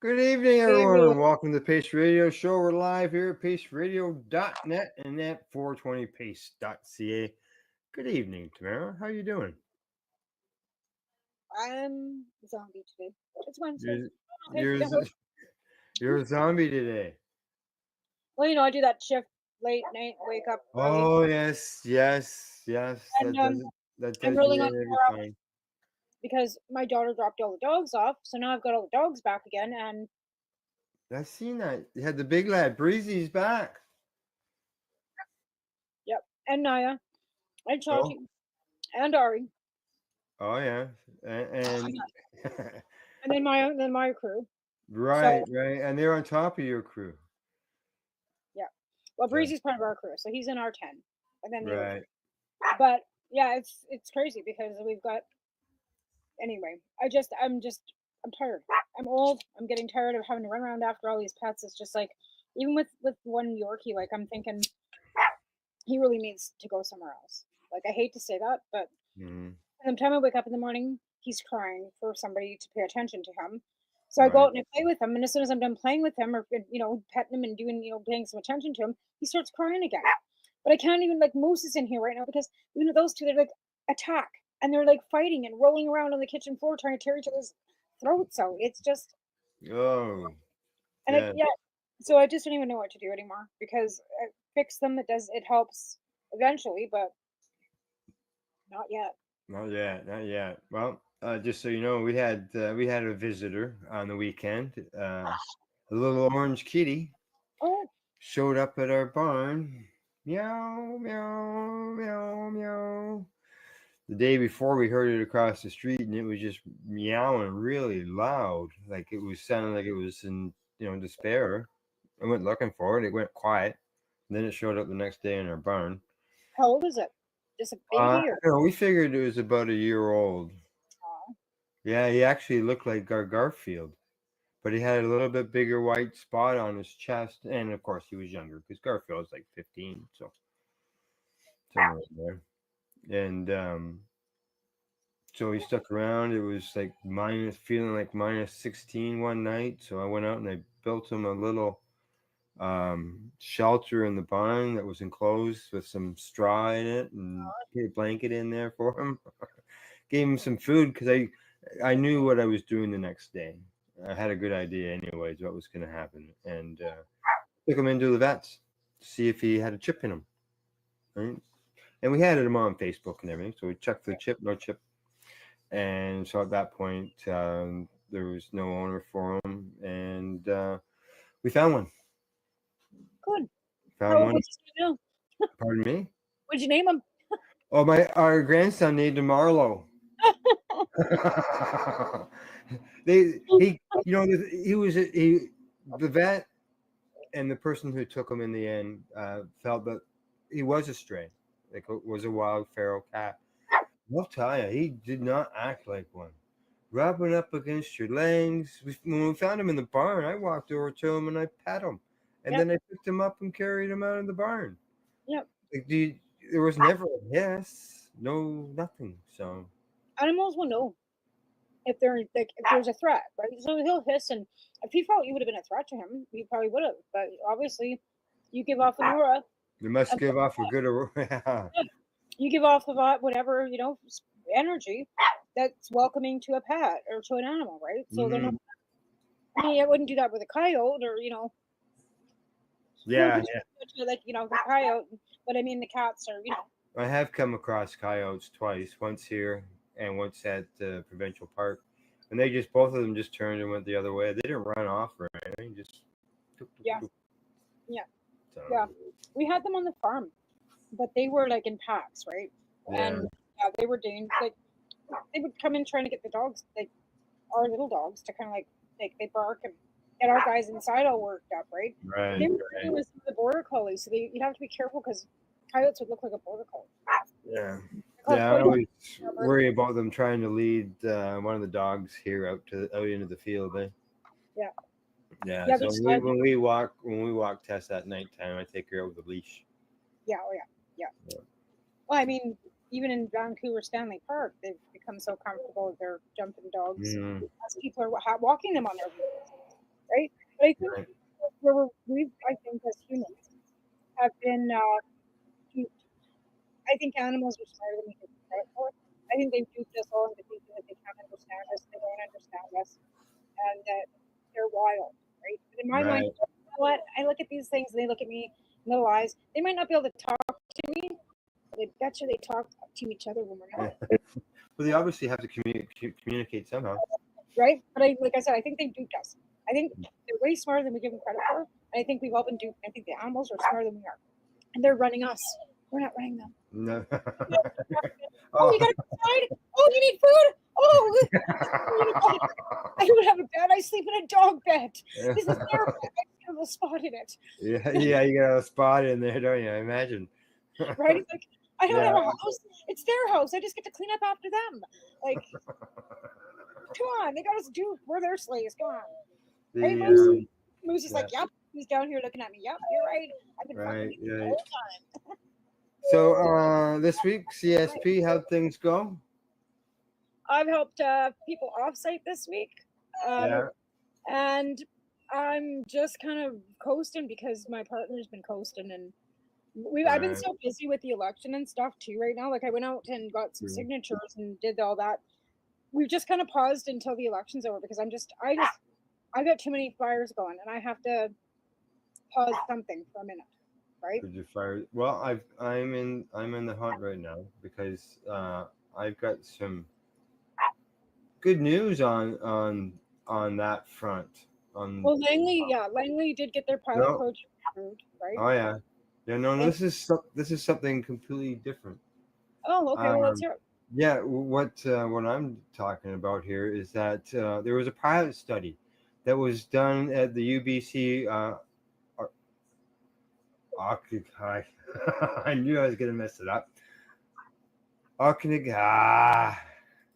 Good evening, everyone, and welcome to the Pace Radio Show. We're live here at paceradio.net and at 420pace.ca. Good evening, Tamara. How you doing? I'm a zombie today. It's Wednesday. You're a zombie today. Well, you know, I do that shift late night, wake up early. Oh, yes. And, that I'm does rolling me on every tomorrow time. because my daughter dropped all the dogs off. So now I've got all the dogs back again. And I've seen that. You had the big lad. Breezy's back. yep. And Naya and Chachi and Ari. Oh, yeah. And And then my crew. right. So, And they're on top of your crew. yeah. Well, Breezy's part of our crew, so he's in our 10. And then Right. But yeah, it's crazy because we've got. Anyway, I'm tired. I'm old. I'm getting tired of having to run around after all these pets. It's just like, even with one Yorkie, like I'm thinking he really needs to go somewhere else. Like, I hate to say that, but every time I wake up in the morning, he's crying for somebody to pay attention to him. So I go out and I play with him, and as soon as I'm done playing with him, or petting him and doing paying some attention to him, he starts crying again. But I can't even, like, Moose is in here right now because those two, they're like attack. And they're like fighting and rolling around on the kitchen floor trying to tear each other's throats out. It's just Oh. and Yeah. so I just don't even know what to do anymore because I fix them. It helps eventually, but not yet. Not yet. Well, just so you know, we had a visitor on the weekend. A little orange kitty showed up at our barn. Meow, meow, meow, meow. the day before we heard it across the street, and it was just meowing really loud, like it was sounding like it was in despair. I went looking for it. It went quiet. And then it showed up the next day in our barn. How old is it? Just a baby or? No, we figured it was about a year old. Aw. Yeah, he actually looked like Garfield, but he had a little bit bigger white spot on his chest, and of course he was younger because Garfield was like 15, so somewhere in there. And so he stuck around. It was like feeling like -16 one night. So I went out and I built him a little shelter in the barn that was enclosed with some straw in it, and put a blanket in there for him. Gave him some food because I knew what I was doing the next day. I had a good idea anyways what was going to happen, and took him into the vets to see if he had a chip in him. Right? And we had him on Facebook and everything, so we checked the chip, no chip. And so at that point, there was no owner for him, and we found one. Good. Found How old one. was he now? Pardon me? What'd you name him? Oh, our grandson named him Marlo. The vet and the person who took him in the end felt that he was a stray, like it was a wild feral cat. I'll tell you, he did not act like one. Rubbing up against your legs. When we found him in the barn, I walked over to him and I pet him, and then I picked him up and carried him out of the barn. Yep. Like, there was never a hiss, no nothing. So Animals will know if there's a threat, right? So he'll hiss, and if he felt you would have been a threat to him, he probably would have. But obviously, you give off an aura. you must give off a good aura. Yeah. You give off of whatever energy that's welcoming to a pet or to an animal, right? So they're not. I mean, I wouldn't do that with a coyote, or Yeah. like the coyote. But I mean, the cats are I have come across coyotes twice, once here and once at the provincial park, and both of them just turned and went the other way. They didn't run off or anything, just yeah. So, Yeah, we had them on the farm, but they were like in packs, right? Yeah. And they were dangerous. Like they would come in trying to get the dogs, like our little dogs, to kind of like they bark and get our guys inside all worked up, right? Right. They were dealing with the border collies, so you'd have to be careful because coyotes would look like a border collie. Yeah. Called Yeah, I always coyote. worry about them trying to lead one of the dogs here out into the field. Yeah. Yeah. Yeah, So they're when we walk Tess at nighttime, I take her out with a leash. Yeah. Oh yeah. Well, I mean, even in Vancouver Stanley Park, they've become so comfortable. They're jumping dogs. As people are walking them on their wheels, right? But I think I think as humans have been duped. I think animals are smarter than we give them credit for. I think they've duped us all into thinking that they can't understand us, they don't understand us, and that they're wild, right? But in my mind, you know what? I look at these things and they look at me, little eyes. They might not be able to talk to me, but I bet you they talk to each other when we're not. Well, they obviously have to communicate somehow. Right? But like I said, I think they've duped us. I think they're way smarter than we give them credit for. And I think we've all been duped. I think the animals are smarter than we are. And they're running us. We're not running them. No. Oh, you gotta go outside? Oh, you need food? Oh, I don't have a bed. I sleep in a dog bed. This is their bed. I have a spot in it. Yeah, you got a spot in there, don't you? I imagine. Right? It's like, I don't have a house. It's their house. I just get to clean up after them. Like, come on. They got us duped. We're their slaves. Come on. Right, Moose? Moose is like, yep. He's down here looking at me. Yep, you're right. I've been fucking you the whole time. So this week, CSP, how'd things go? I've helped people offsite this week. And I'm just kind of coasting because my partner's been coasting, and I've been so busy with the election and stuff too right now. Like I went out and got some signatures and did all that. We've just kind of paused until the election's over because I've got too many fires going and I have to pause something for a minute. Right? Could you fire? Well, I'm in the hunt right now because I've got some good news on that front. Well, Langley did get their pilot project approved, right? Oh yeah. No. This is something completely different. Oh, okay. Well, let's hear it. Yeah, what I'm talking about here is that there was a pilot study that was done at the UBC. I knew I was gonna mess it up.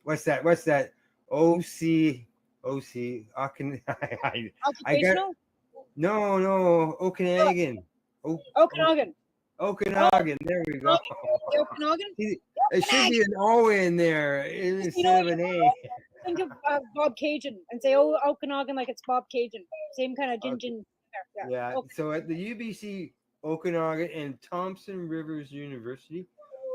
What's that? What's that? OC. I got Occupational? no Okanagan. Okanagan. Okanagan. There we go. Okanagan? See, it should be an O in there instead of an A. Think of Bob Cajun and say, "Oh, Okanagan," like it's Bob Cajun. Same kind of gin. There. Yeah. Okay. So at the UBC Okanagan and Thompson Rivers University,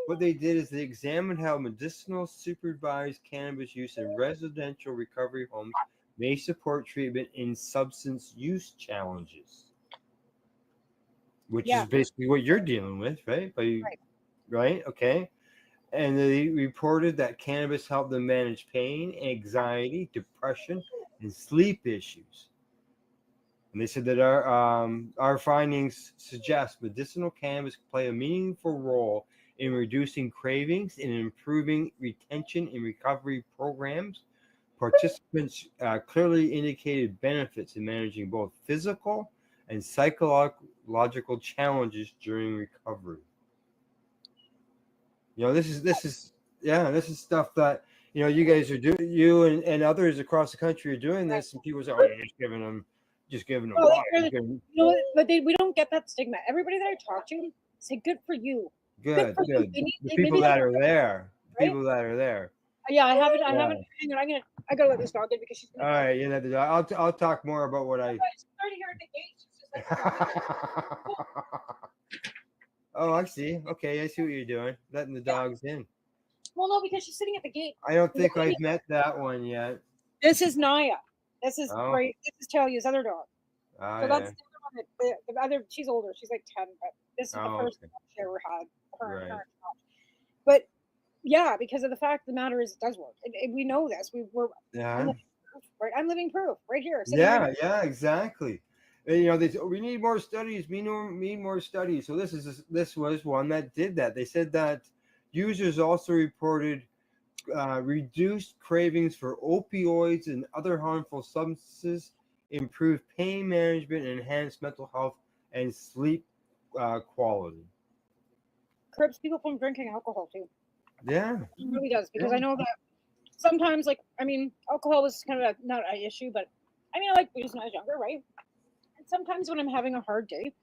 what they did is they examined how medicinal supervised cannabis use in residential recovery homes may support treatment in substance use challenges, which is basically what you're dealing with, right? Right? Okay. And they reported that cannabis helped them manage pain, anxiety, depression, and sleep issues. And they said that our findings suggest medicinal cannabis play a meaningful role in reducing cravings and improving retention in recovery programs. Participants clearly indicated benefits in managing both physical and psychological challenges during recovery. You know, this is stuff that you guys are doing. You and others across the country are doing this, and people say, "Oh, you're just giving them Well, water." you know what? But we don't get that stigma. Everybody that I talk to say, "Good for you." Good. For you. The people that are there. Yeah, I haven't. Yeah. Hang on, I gotta let this dog in because she's All gonna. right, you know, I'll talk more about what I. She's already here at the gate. She's just like. Oh, I see. Okay, I see what you're doing. Letting the dogs in. Well, no, because she's sitting at the gate. I don't think I've met that one yet. This is Naya. This is Oh. right. This is Talia's other dog. Oh, So that's yeah. the other one. The other, she's older. She's like 10, but this is the first Okay. dog she ever had. Her Right. dog. But yeah, because of the fact of the matter is, it does work. And we know this. We're Yeah. right. I'm living proof right here. sitting Yeah, right here. yeah, exactly. And, you know, we need more studies. We need more studies. So this was one that did that. They said that users also reported reduced cravings for opioids and other harmful substances, improved pain management, and enhanced mental health and sleep quality. Curbs people from drinking alcohol too. Yeah. It really does, because I know that sometimes, like, I mean, alcohol was kind of not an issue, but I mean, I like booze when I was younger, right? And sometimes when I'm having a hard day,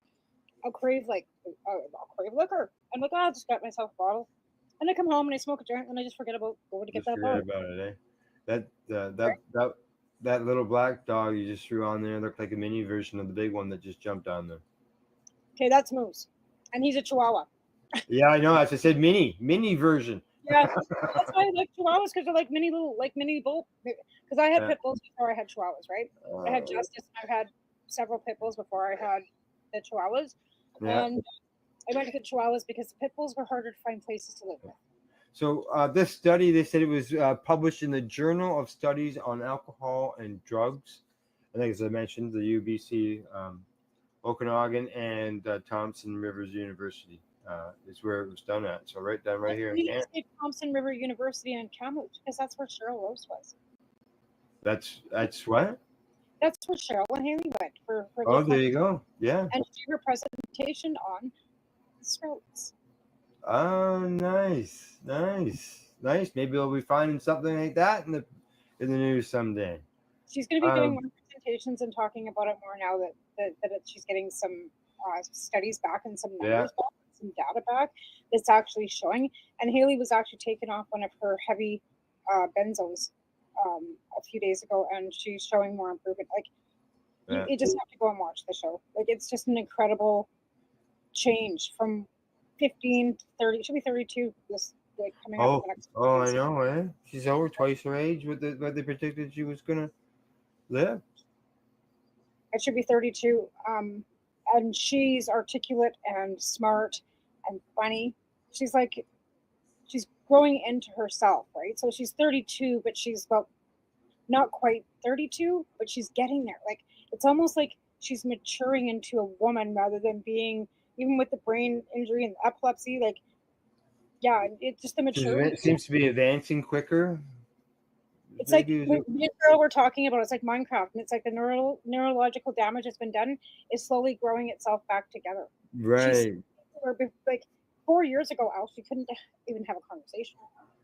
I'll crave I'll crave liquor. I'm like, oh, I'll just get myself a bottle, and I come home and I smoke a joint, and I just forget about going to get that Forget bottle. about it, eh? That little black dog you just threw on there looked like a mini version of the big one that just jumped on there. Okay, that's Moose, and he's a Chihuahua. Yeah, I know. As I said, mini version. Yeah, that's why I like Chihuahuas, because they're like mini bull. Because I had Yeah. pit bulls before I had Chihuahuas, right? I had Justice, and I've had several pit bulls before I had the Chihuahuas, Yeah. and I went to the Chihuahuas because the pit bulls were harder to find places to live with. So this study, they said it was published in the Journal of Studies on Alcohol and Drugs. I think, as I mentioned, the UBC, Okanagan, and Thompson Rivers University is where it was done at. So right here in We Canada. say Thompson River University in Kamloops because that's where Cheryl Rose was. That's what? That's where Cheryl and Haley went for Oh, their there you go. Yeah. and she did her presentation on strokes. Oh, nice. Maybe we'll be finding something like that in the news someday. She's going to be doing more presentations and talking about it more now that she's getting some studies back and some numbers back, some data back that's actually showing. And Haley was actually taken off one of her heavy benzos a few days ago, and she's showing more improvement. Like, you just have to go and watch the show. Like, it's just an incredible change from 15 to 30. It should be 32 this coming up in the next. Oh, I know, eh? She's over twice her age. What they predicted she was gonna live. It should be 32. And she's articulate and smart and funny. She's growing into herself, right? So she's 32, but she's not quite 32, but she's getting there. Like, it's almost like she's maturing into a woman rather than being, even with the brain injury and epilepsy, like, Yeah, it's just the maturity. It seems to be advancing quicker. It's like me and Carol were talking about, it's like Minecraft, and it's like the neurological damage that's been done is slowly growing itself back together. Right. Like 4 years ago, Al, she couldn't even have a conversation.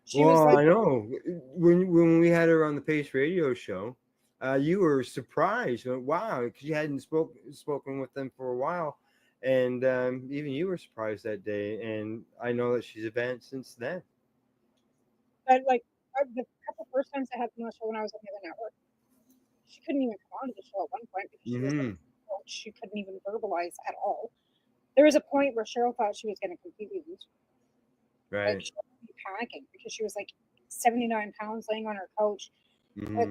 She Well, was like, I know when we had her on the Pace Radio show, you were surprised. Wow, because you hadn't spoken with them for a while, and even you were surprised that day. And I know that she's advanced since then. but like the couple first times I had them on the show when I was on the other network, she couldn't even come onto the show at one point because she was like, she couldn't even verbalize at all. There was a point where Cheryl thought she was going to completely lose. Right. Like she was panicking because she was like 79 pounds laying on her couch. But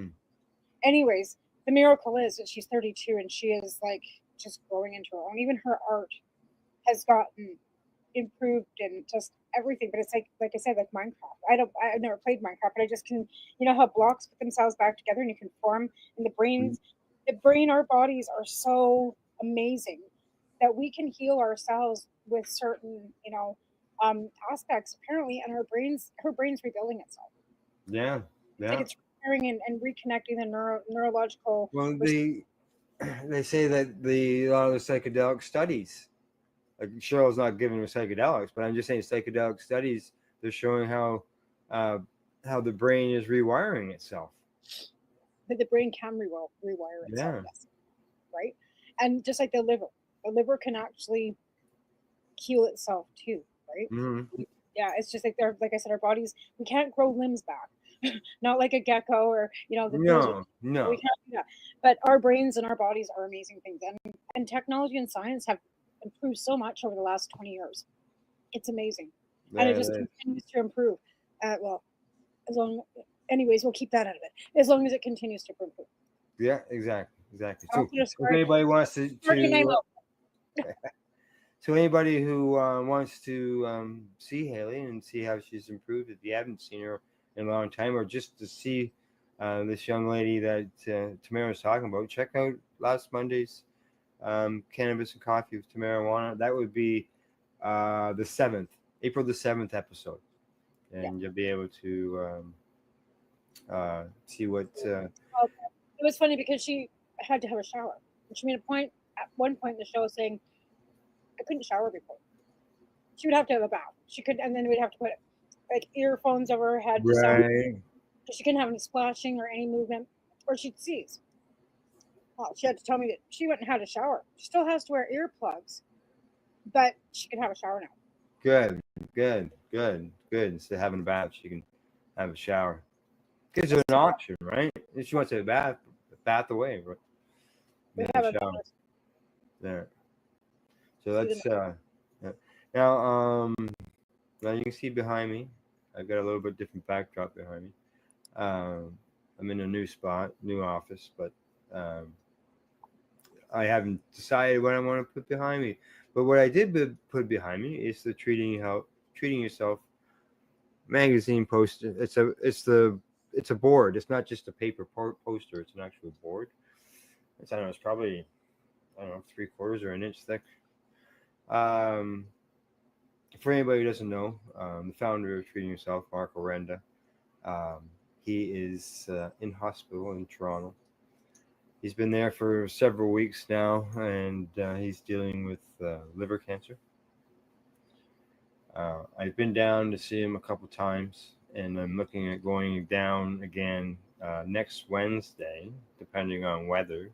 anyways, the miracle is that she's 32 and she is like just growing into her own. Even her art has gotten improved and just everything. But it's like I said, like Minecraft. I've never played Minecraft, but I just can, you know how blocks put themselves back together and you can form, and our bodies are so amazing that we can heal ourselves with certain, aspects apparently, and her brain's rebuilding itself. Yeah. It's like it's repairing and reconnecting the neurological. Well, they say that a lot of the psychedelic studies, like Cheryl's not giving her psychedelics, but I'm just saying psychedelic studies, they're showing how the brain is rewiring itself. That the brain can rewire itself, Yeah. yes, right? And just like the liver can actually heal itself too, right? Mm-hmm. Yeah, it's just like like I said, our bodies, we can't grow limbs back. Not like a gecko or No. We can't do that. But our brains and our bodies are amazing things, and technology and science have improved so much over the last 20 years. It's amazing, and it just continues to improve. Well, anyways, we'll keep that out of it as long as it continues to improve. Yeah, exactly. I'll So put a if square- anybody wants to So anybody who wants to see Haley and see how she's improved, if you haven't seen her in a long time, or just to see this young lady that Tamara was talking about, check out last Monday's Cannabis and Coffee with Tamara. That would be the 7th, April the 7th episode, and you'll be able to see what. It was funny because she had to have a shower, and she made a point at one point in the show saying, "I couldn't shower before." She would have to have a bath. She could, and then we'd have to put like earphones over her head to sound. Because she couldn't have any splashing or any movement, or she'd seize. Well, she had to tell me that she went and had a shower. She still has to wear earplugs, but she can have a shower now. Good. Instead of having a bath, she can have a shower. Gives her an option, right? If she wants to have a bath away, right? We have a shower. There. So that's now you can see behind me. I've got a little bit different backdrop behind me. I'm in a new spot, new office, but I haven't decided what I want to put behind me. But what I did put behind me is the Treating Yourself magazine poster. It's a board. It's not just a paper poster. It's an actual board. It's probably 3/4 or an inch thick. For anybody who doesn't know, the founder of Treating Yourself, Mark Orenda, he is in hospital in Toronto. He's been there for several weeks now, and he's dealing with liver cancer. I've been down to see him a couple times, and I'm looking at going down again next Wednesday, depending on weather.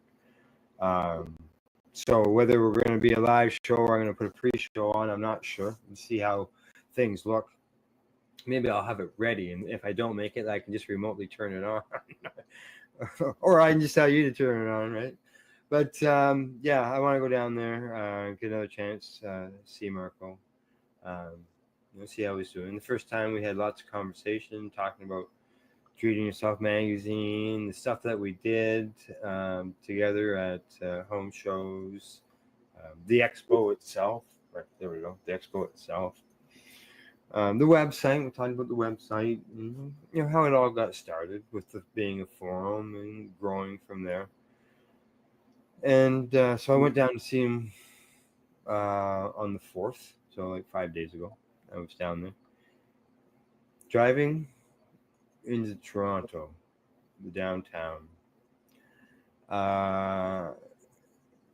So whether we're going to be a live show or I'm going to put a pre-show on, I'm not sure. Let's see how things look. Maybe I'll have it ready, and if I don't make it, I can just remotely turn it on. Or I can just tell you to turn it on, right? But yeah, I want to go down there, get another chance, see Marco, see how he's doing. The first time we had lots of conversation talking about Treating Yourself magazine, the stuff that we did together at home shows, the expo itself. Right, there we go, the expo itself. The website, we're talking about the website, how it all got started with being a forum and growing from there. And so I went down to see him on the 4th, so like 5 days ago. I was down there. driving into Toronto, the downtown.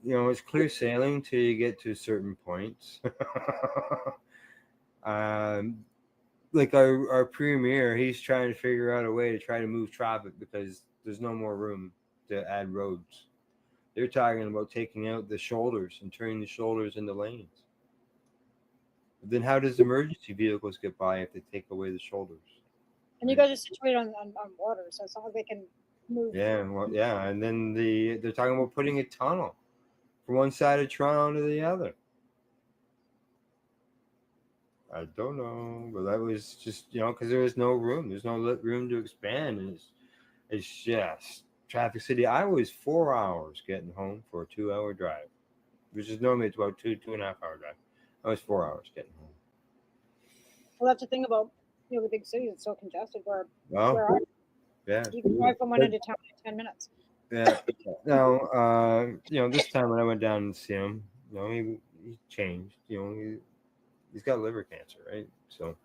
It's clear sailing till you get to certain points. Like our premier, he's trying to figure out a way to try to move traffic because there's no more room to add roads. They're talking about taking out the shoulders and turning the shoulders into lanes. But then how does emergency vehicles get by if they take away the shoulders? And you guys are situated on water, so it's not like they can move. Yeah, well, yeah, and then they're talking about putting a tunnel from one side of Toronto to the other. I don't know, but that was just because there was no room. There's no room to expand, and it's just traffic city. I was 4 hours getting home for a 2-hour drive, which is normally it's about 2.5 hour drive. I was 4 hours getting home. Well, that's the thing about the big cities. It's so congested. Where Yeah, you can drive from one end of town in 10 minutes. Yeah. Now, this time when I went down to see him, he changed. He's got liver cancer, right? So,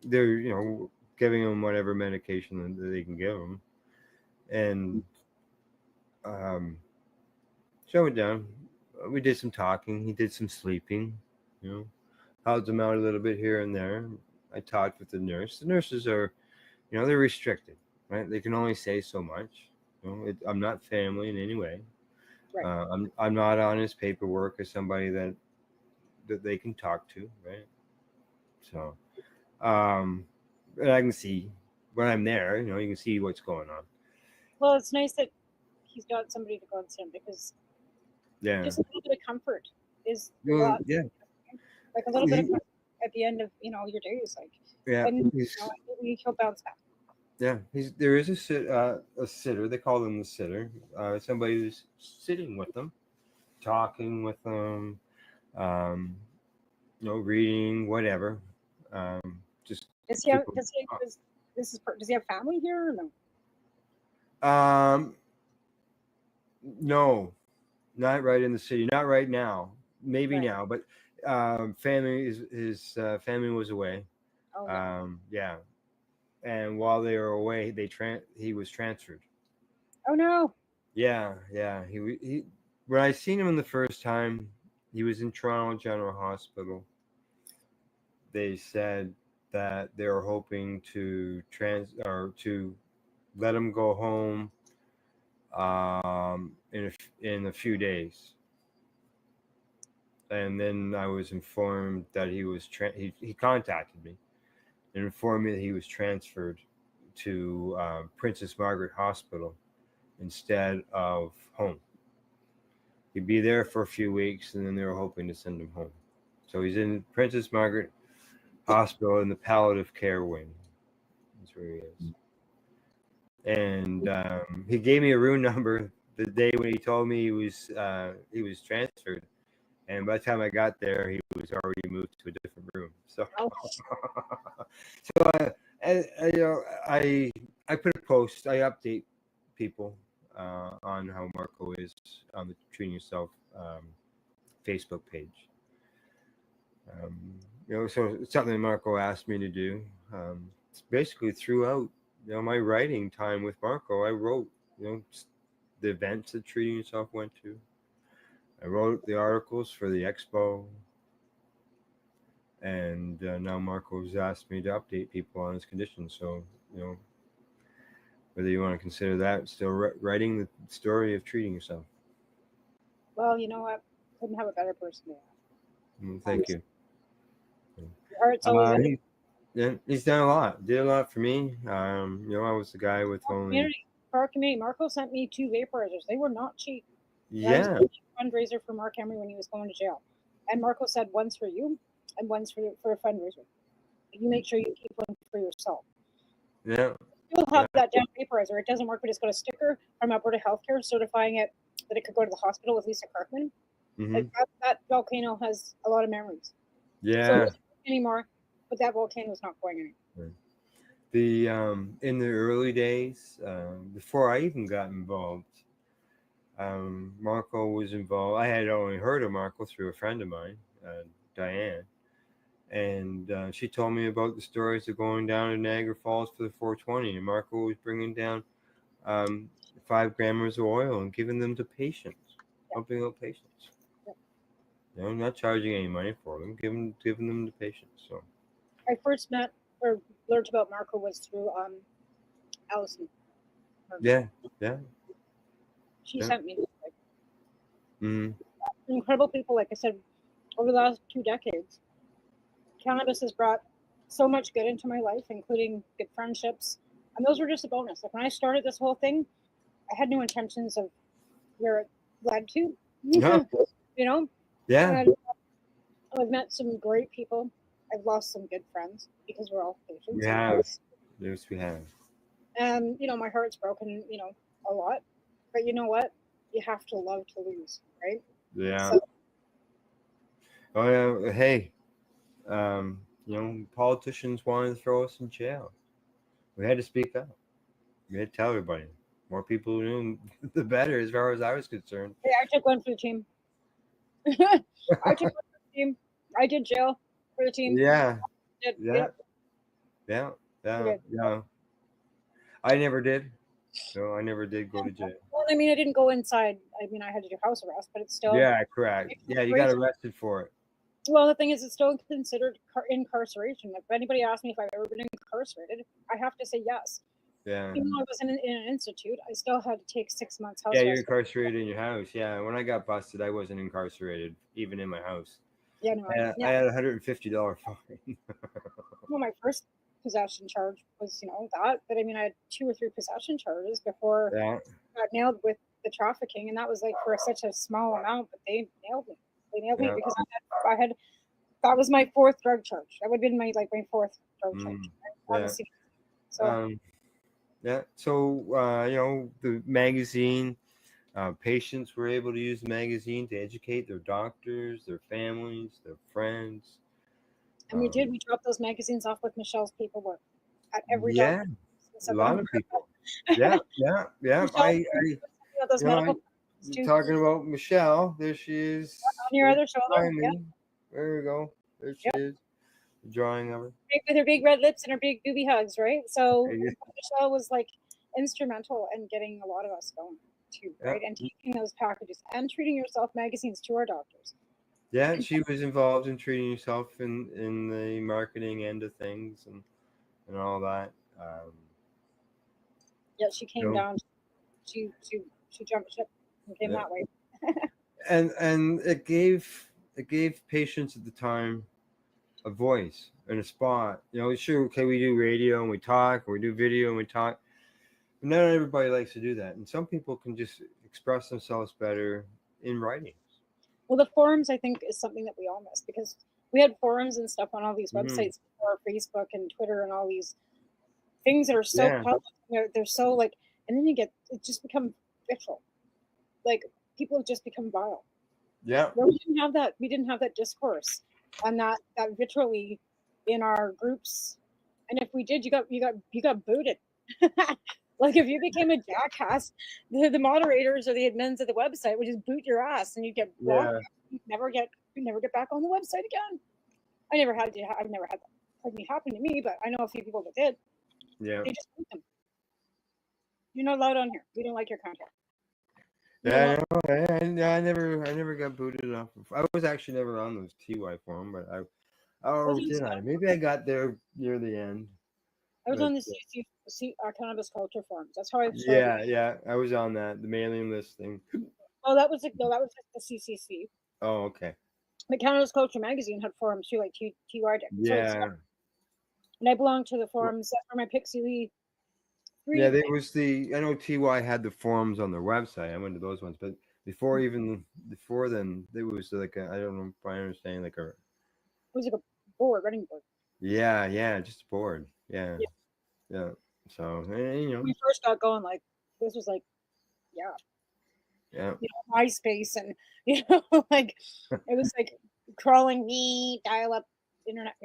they're giving him whatever medication that they can give him, and so I went down. We did some talking. He did some sleeping. Helped him out a little bit here and there. I talked with the nurse. The nurses are, they're restricted, right? They can only say so much. I'm not family in any way. Right. I'm not on his paperwork as somebody that they can talk to, right? So, and I can see when I'm there. You can see what's going on. Well, it's nice that he's got somebody to go and see him because just a little bit of comfort is a lot. Yeah. Like a little bit of comfort at the end of your days, and he'll bounce back. Yeah, there is a sitter. They call them the sitter. Somebody who's sitting with them, talking with them, reading, whatever. Just does he have family here or no? No, not right in the city. Not right now. Maybe Right. now, but family his family was away. Oh, no. Yeah, and while they were away, he was transferred. Oh no. Yeah. He when I seen him the first time, he was in Toronto General Hospital. They said that they were hoping to let him go home in a few days. And then I was informed that he contacted me and informed me that he was transferred to Princess Margaret Hospital instead of home. He'd be there for a few weeks, and then they were hoping to send him home. So he's in Princess Margaret Hospital in the palliative care wing. That's where he is. And he gave me a room number the day when he told me he was transferred. And by the time I got there, he was already moved to a different room. So, I put a post. I update people on how Marco is on the Treating Yourself Facebook page. So it's something that Marco asked me to do. It's basically throughout my writing time with Marco, I wrote the events that Treating Yourself went to. I wrote the articles for the expo, and now Marco's asked me to update people on his condition. So, whether you want to consider that still writing the story of treating yourself. Well, you know what? Couldn't have a better person than that. Thank you. Your heart's always he's done a lot. Did a lot for me. I was the guy with only. For our community, Marco sent me 2 vaporizers. They were not cheap. Yeah. I was a fundraiser for Mark Henry when he was going to jail, and Marco said one's for you and one's for a fundraiser. You make sure you keep one for yourself. Yeah. You'll have that damn vaporizer. It doesn't work, but it's got a sticker from Alberta Healthcare certifying it that it could go to the hospital with Lisa Kirkman. Mm-hmm. Like that volcano has a lot of memories. Yeah. So it doesn't work anymore, but that volcano's not going anywhere. The in the early days, before I even got involved, Marco was involved. I had only heard of Marco through a friend of mine, Diane, and she told me about the stories of going down to Niagara Falls for the 420, and Marco was bringing down 5 grams of oil and giving them to patients, helping out patients. You know, not charging any money for them, giving them to patients. So I first met or learned about Marco was through Allison. yeah. She Yeah. sent me like, Mm. incredible people. Like I said, over the last 2 decades, cannabis has brought so much good into my life, including good friendships, and those were just a bonus. Like when I started this whole thing, I had no intentions of where it led to. Yeah. You know. Yeah. And I've met some great people. I've lost some good friends because we're all patients. We have. Yes, we have. And you know, my heart's broken. You know, a lot. But you know what? You have to love to lose, right? Yeah. So, Oh yeah. Hey, you know, politicians wanted to throw us in jail. We had to speak up. We had to tell everybody. More people knew, the better, as far as I was concerned. hey, I took one for the team. I took one for the team. I did jail for the team. Yeah. Did, Yeah. yep. Yeah. I never did. No, I never did go to jail. Well, I mean, I didn't go inside. I mean, I had to do house arrest, but it's still. Yeah, correct. Yeah, you got arrested for it. Well, the thing is, it's still considered incarceration. If anybody asks me if I've ever been incarcerated, I have to say yes. Yeah. Even though I was in an institute, I still had to take 6 months house Yeah, you're arrest. incarcerated in your house. Yeah, when I got busted, I wasn't incarcerated, even in my house. Yeah, no, I had $150 fine. Well, my first possession charge was, you know, that. But I mean, I had 2 or 3 possession charges before Yeah. I got nailed with the trafficking, and that was like for such a small amount. But they nailed me. They nailed me Yeah. because I had that was my 4th drug charge. That would have been my 4th drug charge. Right? Yeah. So Yeah. So you know, the magazine, patients were able to use the magazine to educate their doctors, their families, their friends. and we did. We dropped those magazines off with Michelle's paperwork at every Yeah, doctor. a lot of people. Yeah. Michelle, I those you know, medical you're talking about Michelle. There she is. on your other shoulder. behind Yeah. me. There we go. There she is. The drawing of her. With her big red lips and her big booby hugs, right? So Yeah. Michelle was like instrumental in getting a lot of us going too, right? Yeah. And taking those packages and treating yourself magazines to our doctors. Yeah, she was involved in treating herself in the marketing end of things and all that. Yeah, she came No. down. She jumped ship and came Yeah. that way. And it gave patients at the time a voice and a spot. You know, sure, okay, we do radio and we talk, or we do video and we talk. But not everybody likes to do that, and some people can just express themselves better in writing. Well, the forums, I think, is something that we all miss because we had forums and stuff on all these Mhm. websites before Facebook and Twitter and all these things that are so Yeah. public. They're so like, and then it just become vitriol. Like people have just become vile. Yeah. Well, we didn't have that. We didn't have that discourse and that vitriol in our groups. And if we did, you got booted. Like if you became a jackass, the moderators or the admins of the website would just boot your ass, and you get blocked. Yeah. You never get back on the website again. I've never had that happen to me, but I know a few people that did. Yeah. They just boot them. You're not allowed on here. We don't like your content. Yeah, I never got booted off. I was actually never on those TY forum, but did I? Maybe I got there near the end. I was But, on the cannabis culture forums. That's how I started. yeah, I was on that, the mailing list thing. Oh, that was just the CCC. Oh, okay. The Cannabis Culture magazine had forums too, like TY did. Yeah. And I belonged to the forums. That's where my Pixie Lee. Yeah, there was I know TY had the forums on their website. I went to those ones, but before then, there was like I don't know if I understand, like it was like a board, running board. Yeah, just a board. Yeah. So you know, when we first got going, like this was like, yeah, yeah, MySpace, and like it was like crawling dial up internet.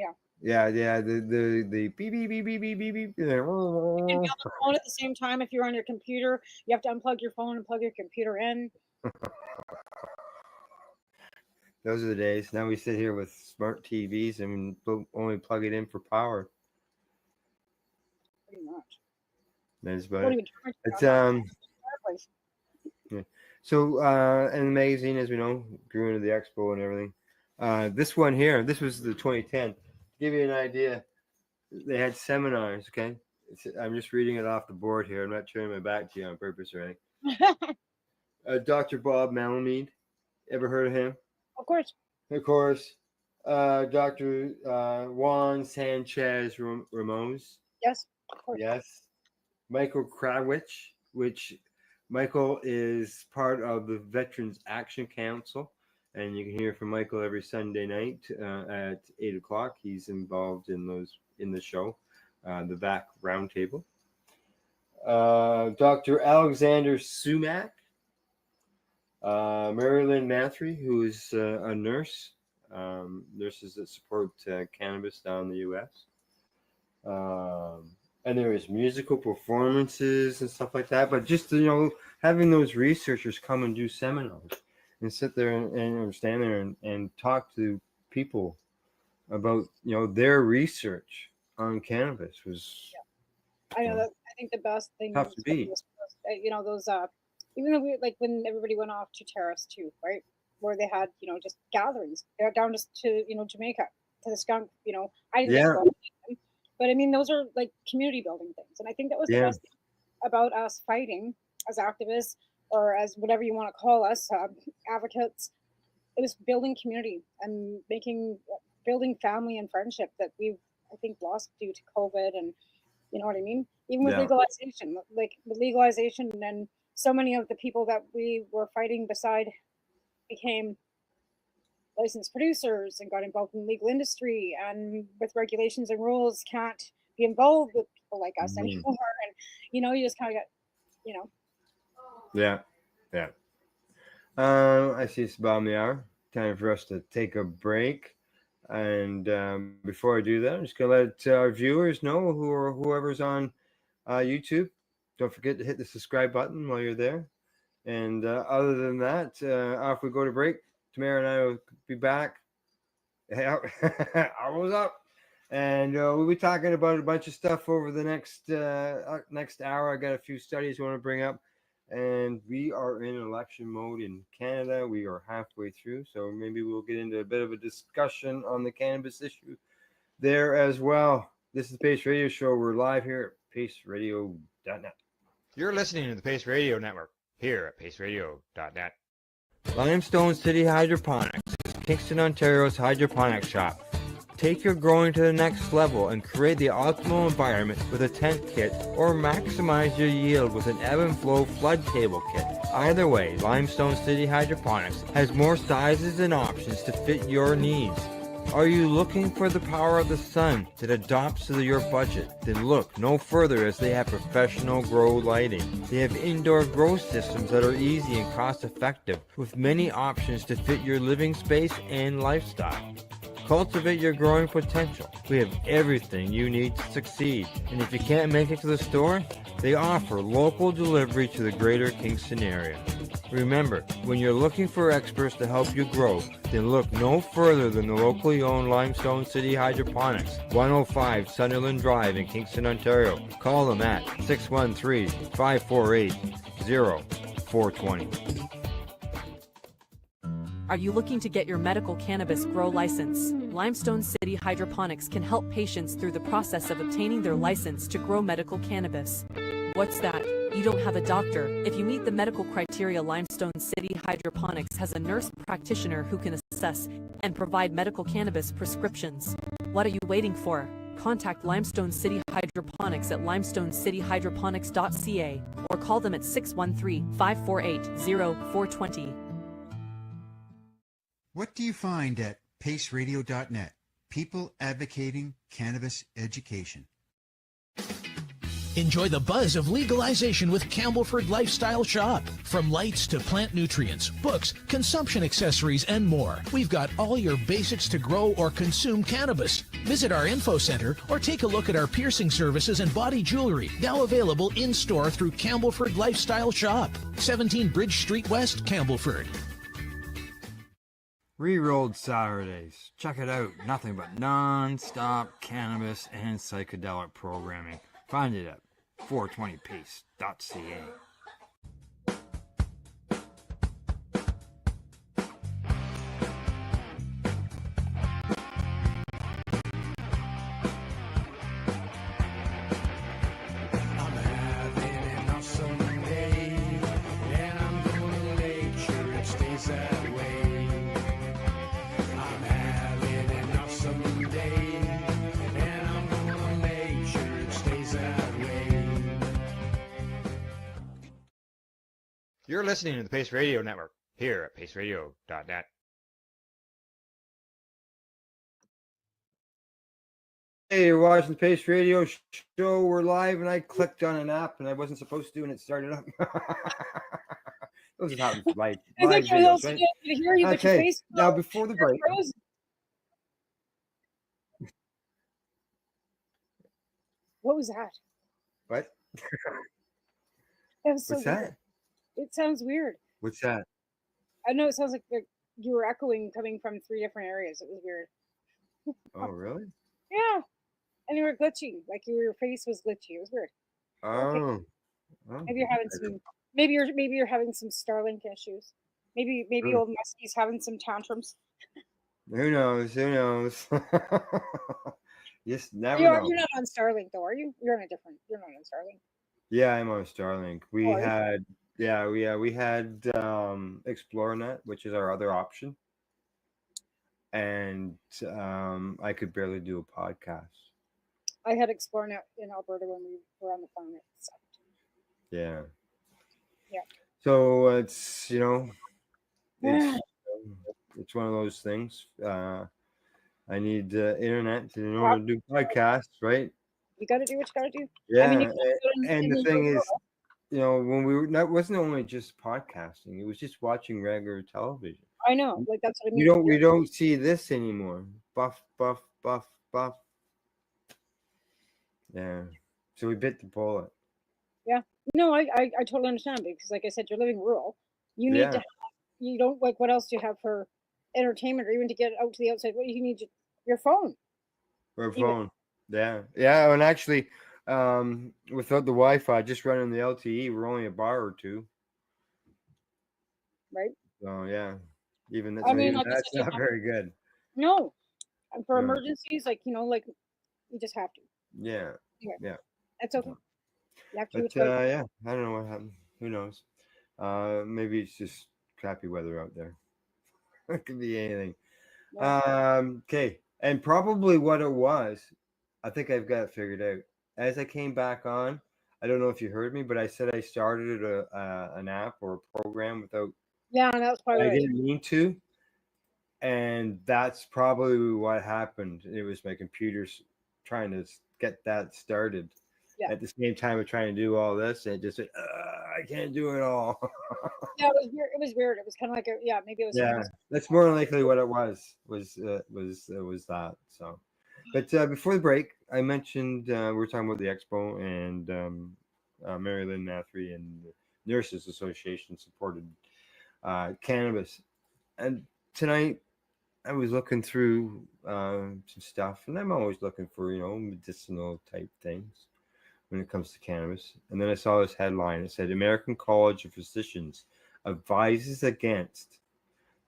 Yeah, the beep beep beep beep beep beep beep. You can be on the phone at the same time. If you're on your computer, you have to unplug your phone and plug your computer in. Those are the days. Now we sit here with smart TVs and only plug it in for power. Pretty much. That's about Don't it. even charge it It's on that fireplace. yeah. So and the magazine, as we know, grew into the expo and everything. This one here, this was the 2010. To give you an idea, they had seminars. Okay, I'm just reading it off the board here. I'm not turning my back to you on purpose or anything. Dr. Bob Malamud, ever heard of him? Of course. Of course. Dr. Juan Sanchez Ramos. Yes, of course. Yes. Michael Krawitz, which Michael is part of the Veterans Action Council. And you can hear from Michael every Sunday night at 8 o'clock. He's involved in the show, the VAC Roundtable. Dr. Alexander Sumac. Marilyn Mathry, who is a nurse, nurses that support cannabis down in the U.S. And there is musical performances and stuff like that. But just, having those researchers come and do seminars and sit there and stand there and talk to people about, their research on cannabis was. I know that. I think the best thing Tough to beat. was, those even though when everybody went off to Terrace too, right, where they had just gatherings down to Jamaica to the skunk. I didn't Yeah. go, but I mean those are like community building things, and I think that was the best thing about us fighting as activists or as whatever you want to call us, advocates. It was building community and building family and friendship that we've, I think, lost due to COVID, and you know what I mean. Even with legalization, and so many of the people that we were fighting beside became licensed producers and got involved in the legal industry, and with regulations and rules can't be involved with people like us anymore. And you just kind of get, Yeah. I see it's about the hour. Time for us to take a break. And before I do that, I'm just going to let our viewers know whoever's on YouTube. Don't forget to hit the subscribe button while you're there. And other than that, off we go to break. Tamara and I will be back. Hours up. And we'll be talking about a bunch of stuff over the next hour. I got a few studies I want to bring up. And we are in election mode in Canada. We are halfway through, so maybe we'll get into a bit of a discussion on the cannabis issue there as well. This is the Pace Radio Show. We're live here at paceradio.net. You're listening to the Pace Radio Network here at paceradio.net. Limestone City Hydroponics is Kingston, Ontario's hydroponics shop. Take your growing to the next level and create the optimal environment with a tent kit, or maximize your yield with an ebb and flow flood table kit. Either way, Limestone City Hydroponics has more sizes and options to fit your needs. Are you looking for the power of the sun that adapts to your budget? Then look no further, as they have professional grow lighting. They have indoor grow systems that are easy and cost effective, with many options to fit your living space and lifestyle. Cultivate your growing potential. We have everything you need to succeed. And if you can't make it to the store, they offer local delivery to the greater Kingston area. Remember, when you're looking for experts to help you grow, then look no further than the locally owned Limestone City Hydroponics, 105 Sunderland Drive in Kingston, Ontario. Call them at 613-548-0420. Are you looking to get your medical cannabis grow license? Limestone City Hydroponics can help patients through the process of obtaining their license to grow medical cannabis. What's that? You don't have a doctor. If you meet the medical criteria, Limestone City Hydroponics has a nurse practitioner who can assess and provide medical cannabis prescriptions. What are you waiting for? Contact Limestone City Hydroponics at limestonecityhydroponics.ca or call them at 613-548-0420. What do you find at paceradio.net? People advocating cannabis education. Enjoy the buzz of legalization with Campbellford Lifestyle Shop. From lights to plant nutrients, books, consumption accessories, and more. We've got all your basics to grow or consume cannabis. Visit our info center or take a look at our piercing services and body jewelry, now available in-store through Campbellford Lifestyle Shop. 17 Bridge Street West, Campbellford. Rerolled Saturdays. Check it out. Nothing but non-stop cannabis and psychedelic programming. Find it at 420pace.ca. You're listening to the Pace Radio Network here at paceradio.net. Hey, you're watching the Pace Radio Show. We're live, and I clicked on an app, and I wasn't supposed to, and it started up. Those is happens live videos, right? Okay, now before the break. What was that? What? That was so What's weird. that? It sounds weird. What's that? I know it sounds like you were echoing coming from 3 different areas. It was weird. Oh, really? Yeah. And you were glitchy. Like your face was glitchy. It was weird. Oh. Oh. Maybe you're having some maybe you're having some Starlink issues. Maybe old Muskie's having some tantrums. Who knows? Who knows? Just never know. You're not on Starlink though, are you? You're on a different. You're not on Starlink. Yeah, I'm on Starlink. We had ExploreNet, which is our other option, and I could barely do a podcast. I had ExploreNet in Alberta when we were on the phone. It sucked. Yeah. Yeah. So it's it's one of those things. I need internet to know how to do podcasts, right? You got to do what you got to do. Yeah, I mean, and the thing is, when we were, that wasn't only just podcasting; it was just watching regular television. I know, like that's what I mean. We don't see this anymore. Buff. Yeah, so we bit the bullet. Yeah, no, I totally understand because, like I said, you're living rural. You need to. You don't like. What else do you have for entertainment, or even to get out to the outside? What do you need? Your phone. Or phone. Yeah. And actually, without the Wi-Fi, just running the LTE, we're only a bar or two. Right. So yeah, even that's, that's not very good. No, and for emergencies, like like you just have to. Yeah. Yeah. That's okay. You have to yeah, I don't know what happened. Who knows? Maybe it's just crappy weather out there. It could be anything. Yeah. Okay, and probably what it was, I think I've got it figured out. As I came back on, I don't know if you heard me, but I said I started an app or a program without. Yeah, and that was probably. I didn't mean to, and that's probably what happened. It was my computer's trying to get that started. Yeah. At the same time of trying to do all this, and it just said, I can't do it all. Yeah, it was weird. It was weird. It was kind of like maybe it was. Yeah, that's more likely what it was that. So, but before the break, I mentioned we were talking about the expo, and Mary Lynn Nathry and the Nurses Association supported cannabis, and tonight I was looking through some stuff, and I'm always looking for medicinal type things when it comes to cannabis. And then I saw this headline. It said, American College of Physicians advises against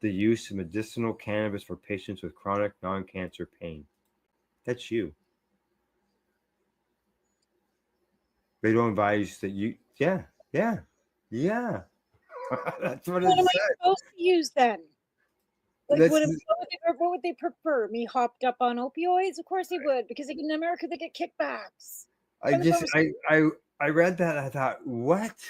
the use of medicinal cannabis for patients with chronic non-cancer pain. That's you. They don't advise that you, yeah. That's what it said. What am I supposed to use then? Like, what would they prefer? Me hopped up on opioids? Of course they would, because in America they get kickbacks. I read that and I thought, what?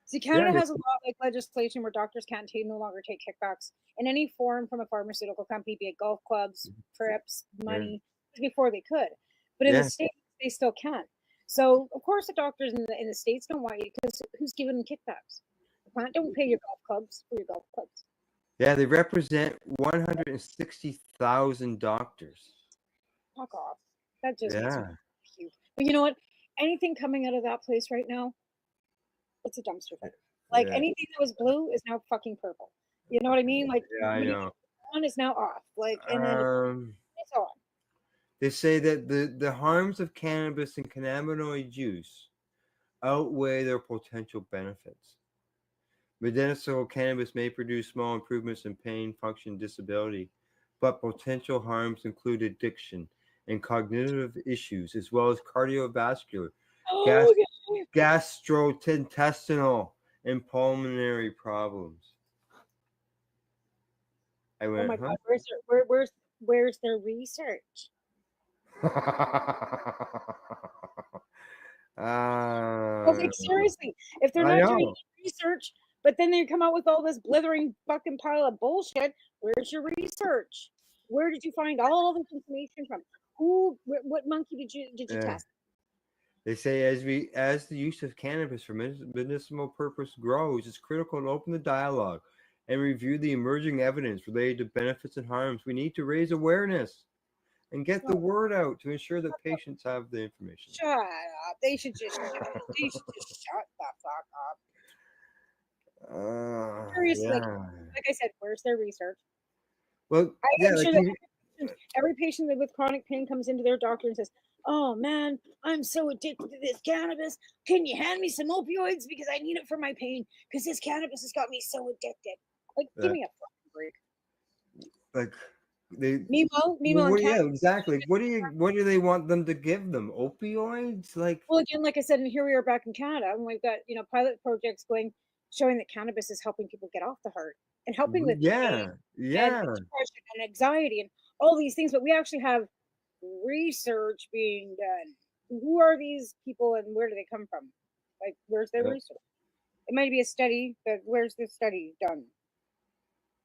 See, Canada has a lot like legislation where doctors can't no longer take kickbacks in any form from a pharmaceutical company, be it golf clubs, trips, money. Before they could, but in the States they still can. So of course the doctors in the States don't want you, because who's giving them kickbacks? The plant don't pay your golf clubs for your golf clubs. Yeah, they represent 160,000 doctors. Fuck off. That just makes me cute. But you know what? Anything coming out of that place right now, it's a dumpster fire. Like anything that was blue is now fucking purple. You know what I mean? Like I know. on is now off. Like, and then it's on. They say that the harms of cannabis and cannabinoid use outweigh their potential benefits. Medicinal cannabis may produce small improvements in pain, function, disability, but potential harms include addiction and cognitive issues, as well as cardiovascular, Oh, gastrointestinal, and pulmonary problems. I oh went, my huh? God, where's their research? Well, like seriously, if they're I not doing know. research, but then they come out with all this blithering fucking pile of bullshit, where's your research? Where did you find all this information from? What monkey did you Yeah. test? They say as the use of cannabis for medicinal purpose grows, it's critical to open the dialogue and review the emerging evidence related to benefits and harms. We need to raise awareness and get the word out to ensure that patients have the information. Shut up. They should just shut the fuck up. Seriously, like I said, where's their research? Well, I'm sure that every patient with chronic pain comes into their doctor and says, "Oh man, I'm so addicted to this cannabis. Can you hand me some opioids because I need it for my pain? Because this cannabis has got me so addicted." Like, give me a fucking break. Like they. Meanwhile, Exactly. What do they want them to give them? Opioids? Like. Well, again, like I said, and here we are back in Canada, and we've got pilot projects showing that cannabis is helping people get off the heart and helping with pain and depression and anxiety and all these things. But we actually have research being done. Who are these people and where do they come from? Like, where's their research? It might be a study, but where's the study done?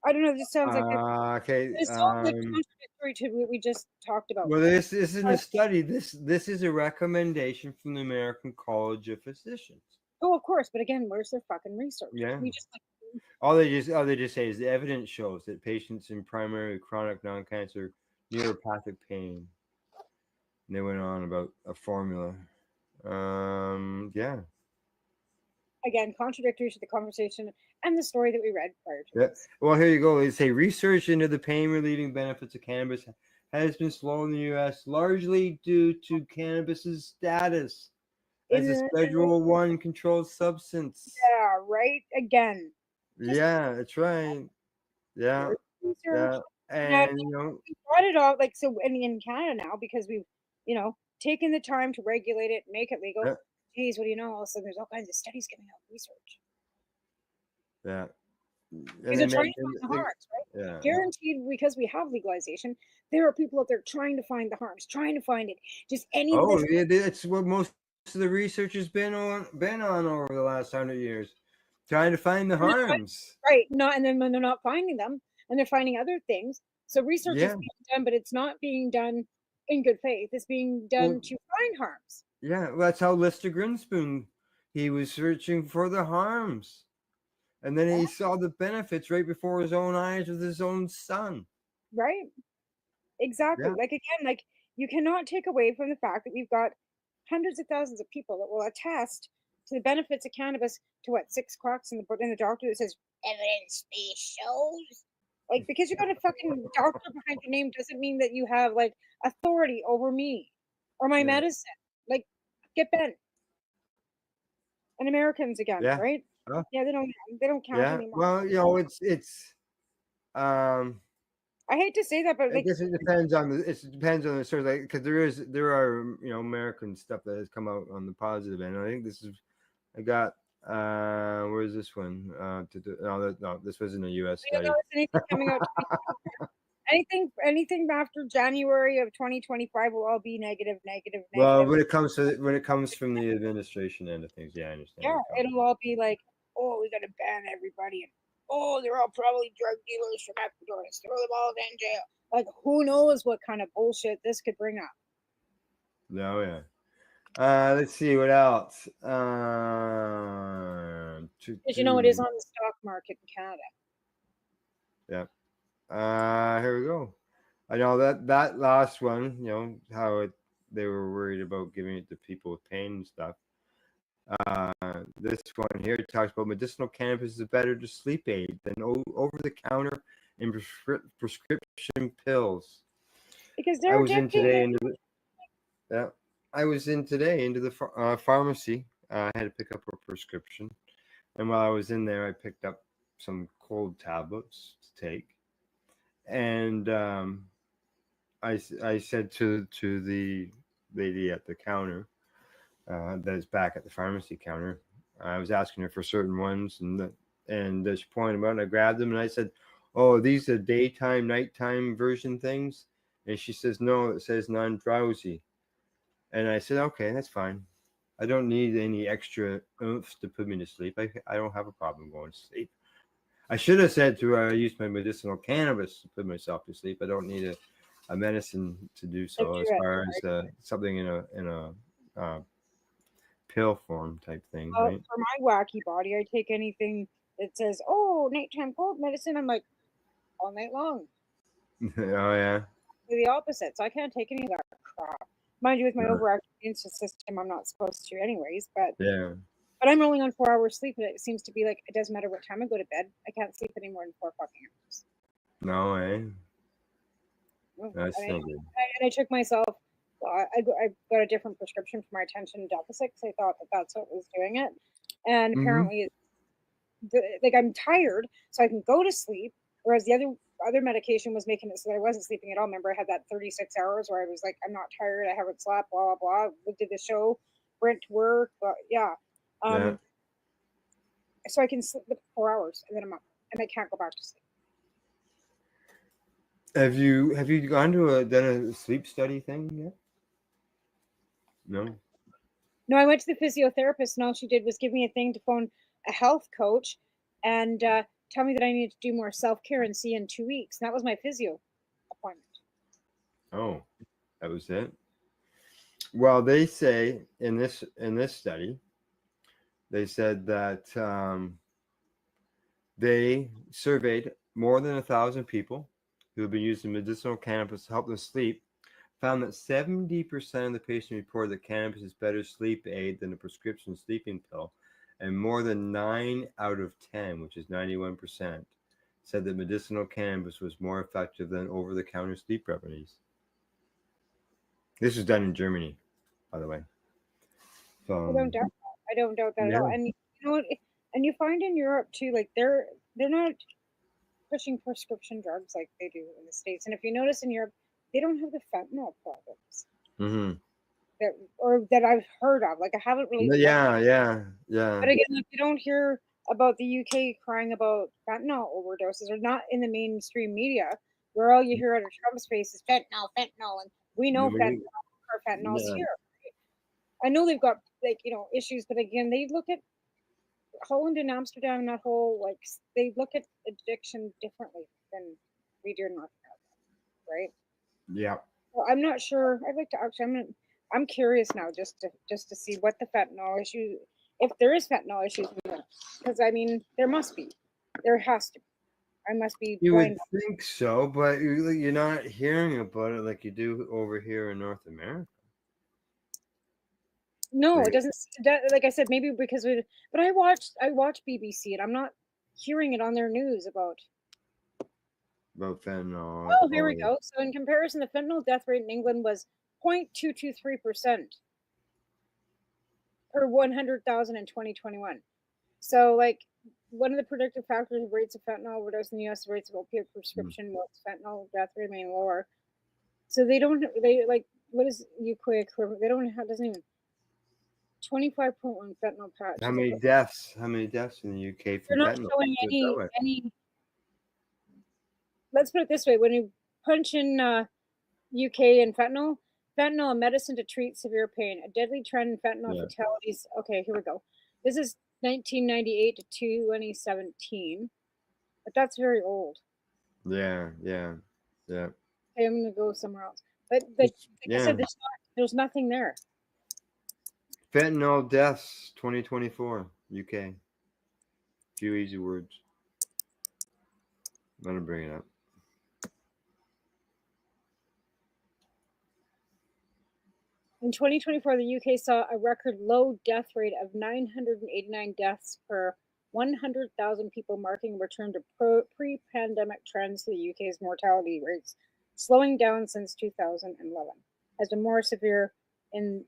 I don't know. It just sounds like Okay. it's so contradictory to what we just talked about. Well, this isn't a study. This is a recommendation from the American College of Physicians. Oh, of course, but again, where's their fucking research? Yeah. We just all they just say is the evidence shows that patients in primary chronic non-cancer neuropathic pain. And they went on about a formula. Yeah. Again, contradictory to the conversation and the story that we read prior to this. Well, here you go. They say research into the pain relieving benefits of cannabis has been slow in the U.S., largely due to cannabis's status as a Schedule I controlled substance. Yeah, right. Again. Yeah, that's right. Yeah. Yeah. And we brought it all so in Canada now because we've taken the time to regulate it, make it legal. Yeah. Geez, what do you know? All of a sudden, there's all kinds of studies coming out, research. Yeah. Because they're trying to find the harms, right? Yeah. Guaranteed, because we have legalization, there are people out there trying to find the harms, trying to find it. Just any. Oh, yeah, that's what most of the research has been on over the last 100 years, trying to find the harms. Right. And then when they're not finding them, and they're finding other things. So research is being done, but it's not being done in good faith. It's being done to find harms. Yeah, well, that's how Lister Grinspoon, he was searching for the harms. And then he saw the benefits right before his own eyes with his own son. Right. Exactly. Yeah. Like, again, you cannot take away from the fact that we've got hundreds of thousands of people that will attest to the benefits of cannabis to 6 cracks in the doctor that says evidence-based shows. Like, because you got a fucking doctor behind your name doesn't mean that you have authority over me or my medicine. Like, get bent. And Americans again, right? Yeah, they don't count anymore. Well, it's I hate to say that, but I guess it depends on the sort of because there are American stuff that has come out on the positive end. I think I got where's this one? No, this wasn't a U.S. study. Anything coming out? Anything after January of 2025 will all be negative. Well, when it comes from the administration end of things, yeah, I understand. Yeah, it'll all be like, oh, we got to ban everybody, and oh, they're all probably drug dealers from Ecuador. Let's throw them all in jail. Like, who knows what kind of bullshit this could bring up? No, yeah. Let's see what else. Because it is on the stock market in Canada. Yeah. Here we go. I know that last one. How they were worried about giving it to people with pain and stuff. This one here talks about medicinal cannabis is better to sleep aid than over-the-counter in prescription pills. Because I they're was in addicting. today into the yeah. I was in today into the pharmacy. I had to pick up a prescription, and while I was in there, I picked up some cold tablets to take, and I said to the lady at the counter that is back at the pharmacy counter, I was asking her for certain ones, and she pointed them out, and I grabbed them, and I said, "Oh, these are daytime, nighttime version things," and she says, "No, it says non-drowsy," and I said, "Okay, that's fine. I don't need any extra oomph to put me to sleep. I don't have a problem going to sleep." I should have said to her, I use my medicinal cannabis to put myself to sleep. I don't need a medicine to do so, as far as something in a pill form type thing, right? For my wacky body, I take anything that says, "Oh, nighttime cold medicine." I'm like, all night long. Oh yeah. The opposite. So I can't take any of that crap. Mind you, with my No. overactive immune system, I'm not supposed to, anyways. But Yeah. I'm only on 4 hours sleep, and it seems to be like it doesn't matter what time I go to bed. I can't sleep any more than 4 fucking hours. No, eh? That's And no good. I took myself. I got a different prescription for my attention deficit because I thought that that's what was doing it, and apparently, like I'm tired, so I can go to sleep. Whereas the other medication was making it so that I wasn't sleeping at all. Remember, I had that 36 hours where I was like, I'm not tired, I haven't slept, blah blah blah. We did the show, went to work, but yeah. Yeah. So I can sleep for 4 hours and then I'm up, and I can't go back to sleep. Have you gone to done a sleep study thing yet? No. No, I went to the physiotherapist, and all she did was give me a thing to phone a health coach and tell me that I need to do more self-care and see in 2 weeks. And that was my physio appointment. Oh, that was it. Well, they say in this study, they said that they surveyed more than 1,000 people who have been using medicinal cannabis to help them sleep, found that 70% of the patients reported that cannabis is better sleep aid than a prescription sleeping pill, and more than 9 out of 10, which is 91%, said that medicinal cannabis was more effective than over-the-counter sleep remedies. This was done in Germany, by the way. So, I don't doubt that. I don't doubt that at all. yeah. And you know what? And you find in Europe too, like they're not pushing prescription drugs like they do in the States. And if you notice in Europe, they don't have the fentanyl problems Mm-hmm. that I've heard of. Like I haven't really looked. Yeah. But again, like you don't hear about the UK crying about fentanyl overdoses, or not in the mainstream media, where all you hear out of Trump's face is fentanyl, and we know fentanyl's Yeah. here. I know they've got issues, but again, they look at Holland and Amsterdam and that whole they look at addiction differently than we do in North America, right? Yeah. Well, I'm not sure. I'd like to actually. I'm curious now, just to see what the fentanyl issue, if there is fentanyl issues, because I mean there must be, there has to be. I must be You blind. would think so, but you're not hearing about it like you do over here in North America. No, it doesn't. Like I said, maybe because but I watch BBC, and I'm not hearing it on their news about fentanyl. Oh, here we go. So in comparison, the fentanyl death rate in England was 0.223% per 100,000 in 2021. So like one of the predictive factors of rates of fentanyl overdose in the U.S. rates of opiate prescription whilst fentanyl death remain lower. So they what is UQA equivalent? They don't have, doesn't even 25.1 fentanyl patches. How many deaths in the UK They're from not fentanyl? showing any. Let's put it this way: when you punch in UK and fentanyl, a medicine to treat severe pain, a deadly trend in fentanyl fatalities. Okay, here we go. This is 1998 to 2017, but that's very old. Yeah. Okay, I'm gonna go somewhere else. But like I said, there's nothing there. Fentanyl deaths 2024 UK. Few easy words. I'm gonna bring it up. In 2024, the UK saw a record low death rate of 989 deaths per 100,000 people, marking a return to pre-pandemic trends to the UK's mortality rates, slowing down since 2011. Has been more severe than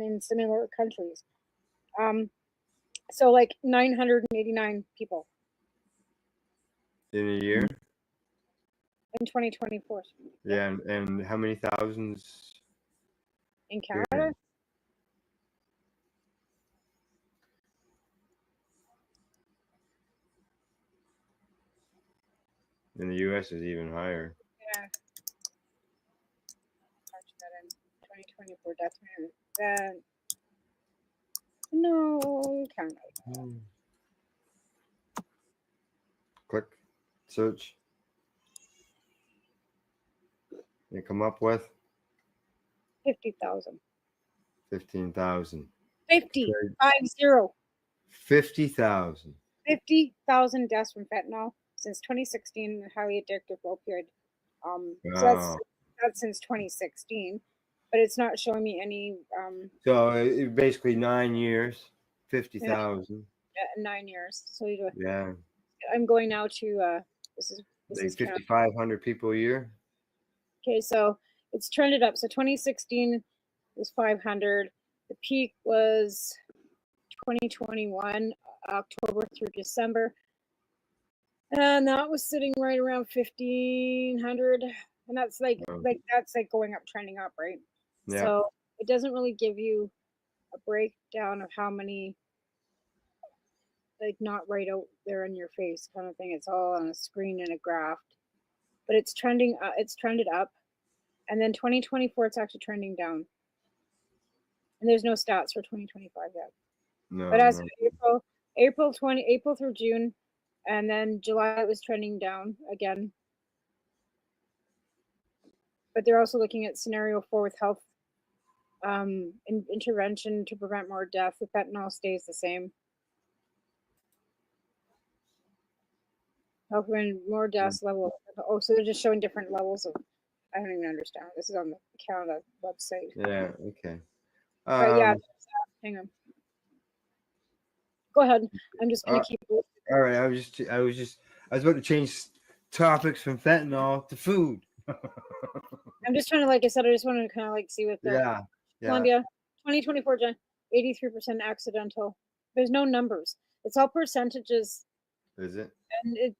in similar countries. So like 989 people in a year. in 2024. Yeah, and how many thousands In here? Canada? In the U.S. is even higher. Yeah. Touch that in 2024 death rate. No, Canada. Click, search. You come up with 50,000. 15,000. 50. 50,000. 50,000 deaths from fentanyl since 2016, a highly addictive opioid. So that's since 2016, but it's not showing me any. So basically 9 years, 50,000. 9 years. So you do. Yeah. I'm going now to this is Like 5,500 people a year. Okay, so it's trended up. So 2016 was 500. The peak was 2021, October through December. And that was sitting right around 1,500. And that's like going up, trending up, right? Yeah. So it doesn't really give you a breakdown of how many, like not right out there in your face kind of thing. It's all on a screen and a graph. But it's trending, it's trended up. And then 2024, it's actually trending down. And there's no stats for 2025 yet. No. But as of April through June, and then July it was trending down again. But they're also looking at scenario 4 with health intervention to prevent more death. The fentanyl stays the same. Help prevent more deaths level. Oh, so they're just showing different levels of. I don't even understand. This is on the Canada website. Yeah. Okay. But yeah, hang on. Go ahead. I'm just gonna keep. All right. I was about to change topics from fentanyl to food. I'm just trying to, like I said, I just wanted to kind of like see what the Yeah. Colombia 2024 83% accidental. There's no numbers. It's all percentages. Is it? And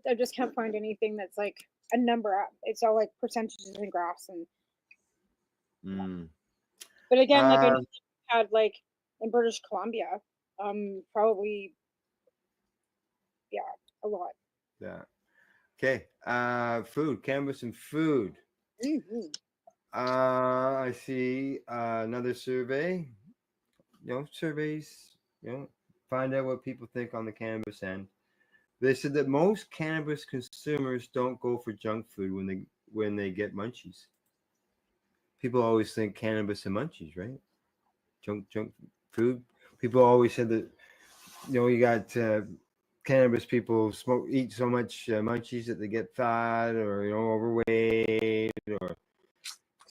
I just can't find anything that's like a number. It's all like percentages and graphs and. But again, like I know had like in British Columbia, probably, yeah, a lot. Yeah. Okay. Food, cannabis, and food. I see another survey. Surveys. Find out what people think on the cannabis end. They said that most cannabis consumers don't go for junk food when they get munchies. People always think cannabis and munchies, right? Junk food. People always said that. You got cannabis people eat so much munchies that they get fat or overweight or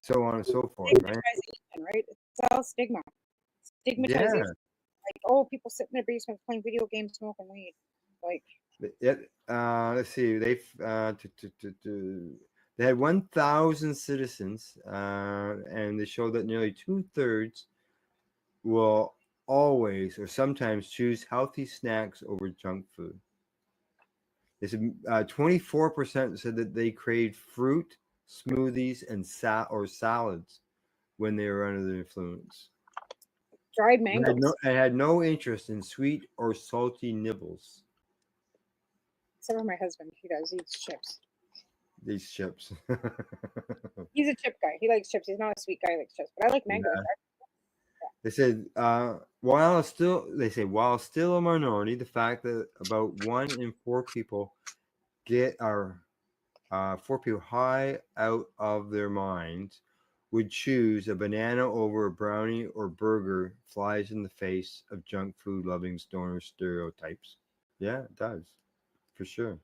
so on and so forth, right? Right? It's all stigmatization. Yeah. Like, oh, people sit in their basements playing video games, smoking weed. Like, yeah. Let's see. They had 1,000 citizens, and they showed that nearly 2/3 will always or sometimes choose healthy snacks over junk food. They said 24% said that they craved fruit, smoothies, and salads when they were under the influence. Dried mangoes. I had no interest in sweet or salty nibbles. Except for my husband, he eats chips. These chips. He's a chip guy. He likes chips. He's not a sweet guy. He likes chips, but I like mangoes. Yeah. They said while still a minority, the fact that about 1 in 4 people are 4 people high out of their minds would choose a banana over a brownie or burger flies in the face of junk food loving stoner stereotypes. Yeah, it does. For sure.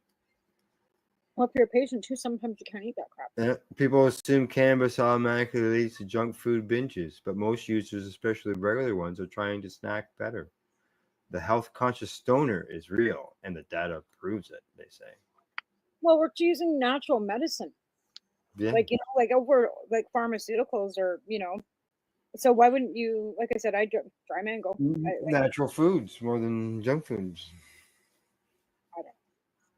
Well, if you're a patient too, sometimes you can't eat that crap. People assume cannabis automatically leads to junk food binges, but most users, especially regular ones, are trying to snack better. the health conscious stoner is real, and the data proves it, they say. Well, we're choosing natural medicine. Yeah. Like, like over like pharmaceuticals or, so why wouldn't you, like I said, I dry mango. Natural foods more than junk foods.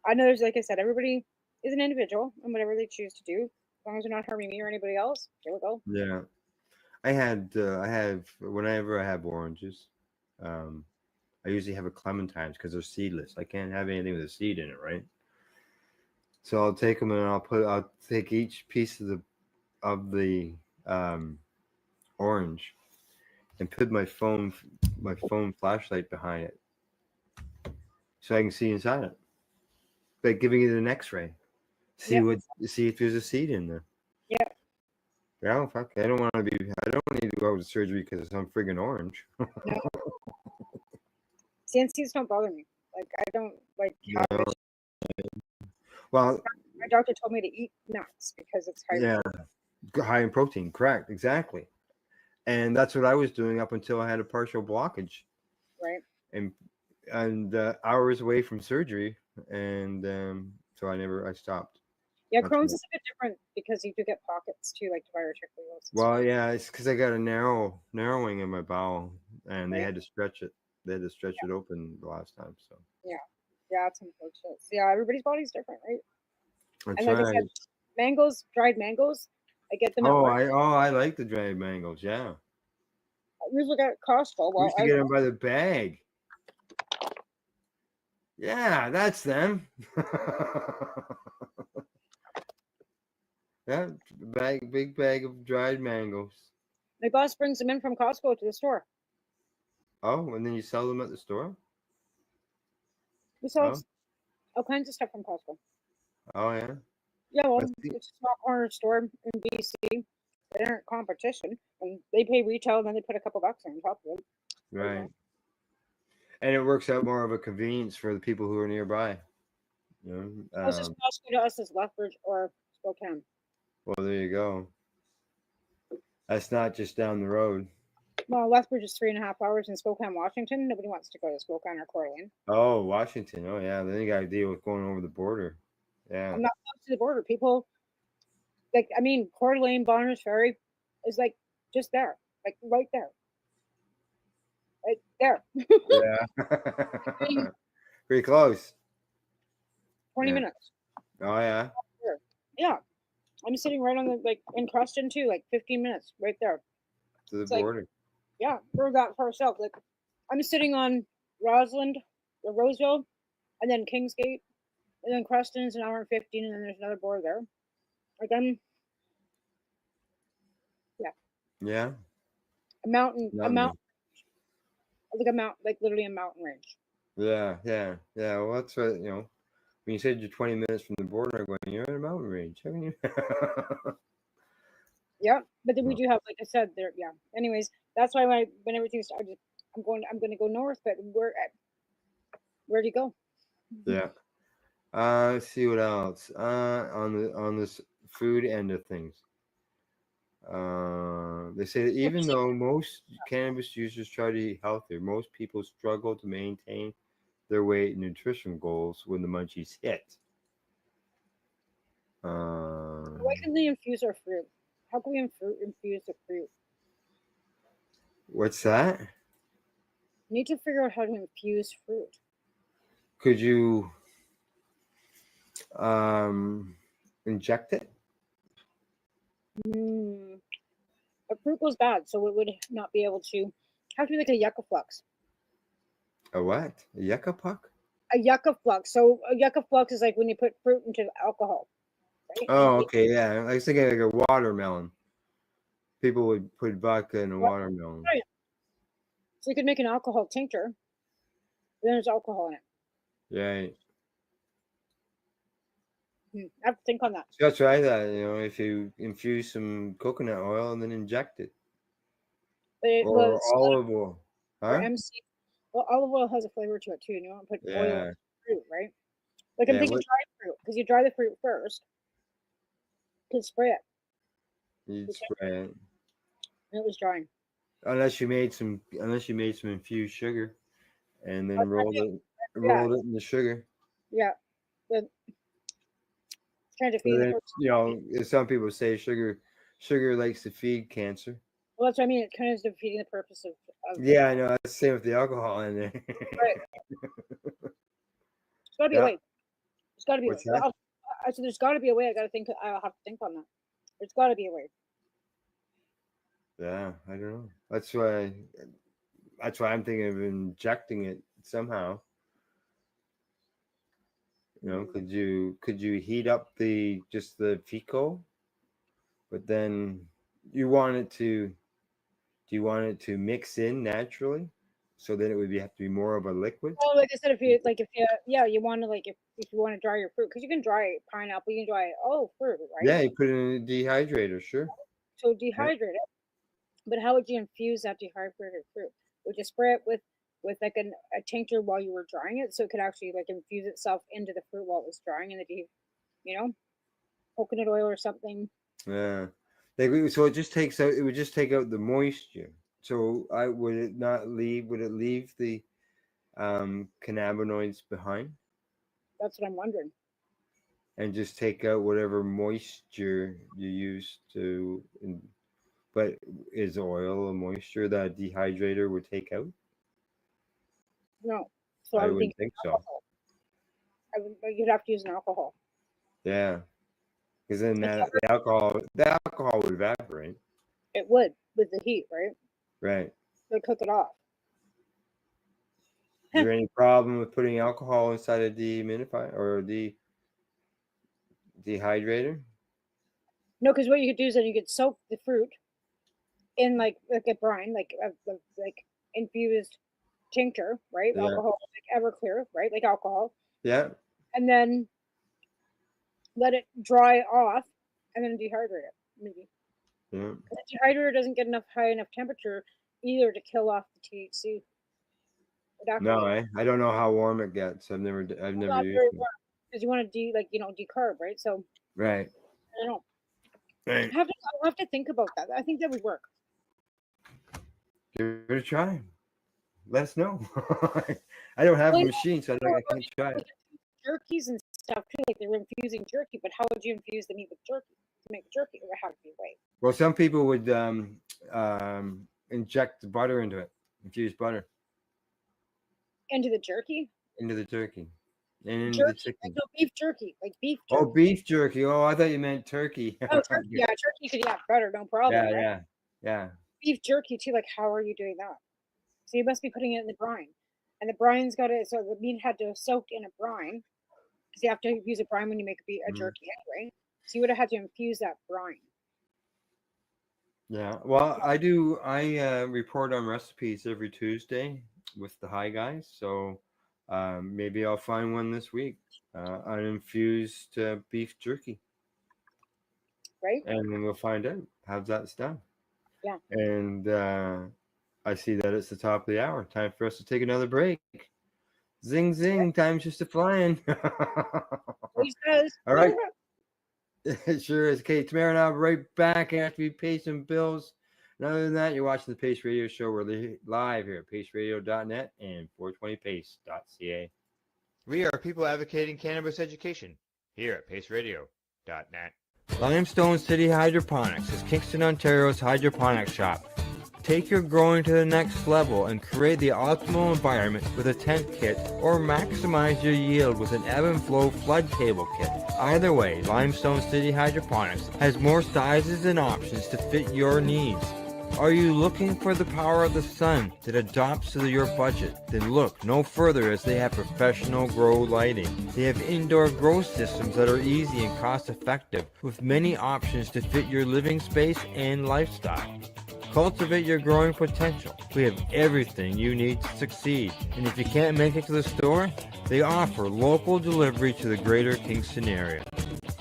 I know there's, like I said, everybody is an individual and whatever they choose to do, as long as they're not harming me or anybody else, here we go. Yeah. I have whenever I have oranges, I usually have a clementines because they're seedless. I can't have anything with a seed in it, right? So I'll take them and I'll take each piece of the orange and put my phone flashlight behind it so I can see inside it. Like giving it an X-ray, see if there's a seed in there. Yeah. Yeah, fuck. I don't need to go to surgery because I'm friggin' orange. No. CNCs don't bother me. Like, I don't like cabbage. Well, my doctor told me to eat nuts because it's high. Yeah, high in protein. Correct. Exactly. And that's what I was doing up until I had a partial blockage. Right. And hours away from surgery, and so I stopped. Yeah, Crohn's is a bit different because you do get pockets too, like diverticulosis. Well, yeah, it's because I got a narrowing in my bowel, and they had to stretch it. They had to stretch it open the last time. So yeah, it's unfortunate. So, yeah, everybody's body's different, right? That's and like I said, mangoes, dried mangoes, I get them. I like the dried mangoes. Yeah, I usually get at Costco. We used to get them by the bag. Yeah, that's them. Yeah, big bag of dried mangoes. My boss brings them in from Costco to the store. Oh, and then you sell them at the store? We sell all kinds of stuff from Costco. Oh, yeah? Yeah, well, it's a small corner store in BC. They aren't competition, and they pay retail, and then they put a couple bucks on top of it. Right. And it works out more of a convenience for the people who are nearby. Closest Costco to us is Lethbridge or Spokane. Well, there you go. That's not just down the road. Well, Lethbridge is 3.5 hours in Spokane, Washington. Nobody wants to go to Spokane or Coeur d'Alene. Oh, Washington. Oh, yeah. Then you got to deal with going over the border. Yeah. I'm not close to the border. People, Coeur d'Alene, Bonners Ferry is like just there, like right there. Right there. Yeah. Pretty close. 20 minutes. Oh, yeah. Yeah. I'm sitting right on the, in Cruston too, 15 minutes right there. To the border. Yeah, we're that far south. I'm sitting on Roseland, or Roseville, and then Kingsgate, and then Cruston's an hour and 15, and then there's another border there. Yeah. A mountain, literally a mountain range. Yeah. Well, that's what, when you said you're 20 minutes from the border, I'm going, you're in a mountain range, haven't you? Yeah, but then we do have, like I said, there. Yeah. Anyways, that's why when everything started, I'm going to go north. But where do you go? Yeah. Let's see what else. On this food end of things. They say that even though most cannabis users try to eat healthier, most people struggle to maintain their weight and nutrition goals when the munchies hit. Why can they infuse our fruit? How can we infuse the fruit? What's that? We need to figure out how to infuse fruit. Could you inject it? But fruit goes bad, so it would not be able to. Have to be like a yucca flux. A what? A yucca puck? A yucca flux. So a yucca flux is like when you put fruit into alcohol. Right? Oh, okay, yeah. I was thinking like a watermelon. People would put vodka in a watermelon. Right. So you could make an alcohol tincture. Then there's alcohol in it. Right. I have to think on that. So that's right. If you infuse some coconut oil and then inject it, or olive oil, huh? Well, olive oil has a flavor to it too, and you want to put oil in fruit, right? I'm thinking dry fruit because you dry the fruit first. You can spray it. You'd spray it. And it was drying. Unless you made some infused sugar, and then That's what I mean. rolled it in the sugar. Yeah. But trying to But feed the then, purpose. some people say sugar likes to feed cancer. Well, that's what I mean. It kind of is defeating the purpose of Yeah, I know. That's the same with the alcohol in there. right. There's got to be a Yeah. way. There's got to be a way. What's that? I said there's got to be a way. I got to think. I'll have to think on that. There's got to be a way. Yeah, I don't know. That's why I'm thinking of injecting it somehow. You know, could you heat up just the fecal, but then do you want it to mix in naturally, so then it would have to be more of a liquid? Well, like I said, if you you want to if you want to dry your fruit, because you can dry pineapple, you can dry all fruit, right? Yeah, you put it in a dehydrator, sure. So Yeah. dehydrate it. But how would you infuse that dehydrated fruit? Would you spray it with like a tincture while you were drying it, so it could actually like infuse itself into the fruit while it was drying in the coconut oil or something? Yeah. So it would just take out the moisture. So would it leave the cannabinoids behind That's what I'm wondering. and just take out whatever moisture you use but is oil a moisture that a dehydrator would take out? No. So I I would wouldn't think think so. alcohol. You'd have to use an alcohol. Yeah. Because then It's the alcohol would evaporate. It would with the heat, right? Right. So cook it off. Is there any problem with putting alcohol inside a dehumidifier or a dehydrator? No, because what you could do is then you could soak the fruit in like a brine, like infused tincture, right? Yeah. Alcohol, like Everclear, right? Like alcohol, Yeah. and then let it dry off, and then dehydrate it. Maybe Yeah. the dehydrator doesn't get high enough temperature either to kill off the THC. No, I don't know how warm it gets. I've never Not used very it. warm because you want to decarb, right? So Right. I don't know. Right. I'll have to think about that. I think that would work. Give it a try. Let us know. I don't have a machine, so I can't try it. Jerkies and stuff too, like they were infusing jerky, but how would you infuse the meat with jerky to make jerky? It would have to be way. Well, some people would inject butter into it, infuse butter Into the jerky? into the turkey and into the Jerky, chicken. no, beef jerky, like beef jerky. Oh, beef jerky. Oh, I thought you meant turkey. Oh, turkey, yeah, turkey could butter, no problem. Yeah, right? yeah. Beef jerky too, like how are you doing that? So you must be putting it in the brine. And the brine's got to, so the meat had to have soaked in a brine, because you have to use a brine when you make a jerky anyway. So you would have had to infuse that brine. Yeah. Well, I report on recipes every Tuesday with the Hi Guys. So maybe I'll find one this week. Uninfused beef jerky. Right. And then we'll find out how that's done. Yeah. And I see that it's the top of the hour. Time for us to take another break. Zing, zing. Time's just a flying. All right. It sure is. Okay, Tamara and I'll be right back after we pay some bills. And other than that, you're watching the Pace Radio Show. We're live here at paceradio.net and 420pace.ca. We are people advocating cannabis education here at paceradio.net. Limestone City Hydroponics is Kingston, Ontario's hydroponics shop. Take your growing to the next level and create the optimal environment with a tent kit, or maximize your yield with an ebb and flow flood table kit. Either way, Limestone City Hydroponics has more sizes and options to fit your needs. Are you looking for the power of the sun that adapts to your budget? Then look no further, as they have professional grow lighting. They have indoor grow systems that are easy and cost effective, with many options to fit your living space and lifestyle. Cultivate your growing potential. We have everything you need to succeed. And if you can't make it to the store, they offer local delivery to the greater Kingston area.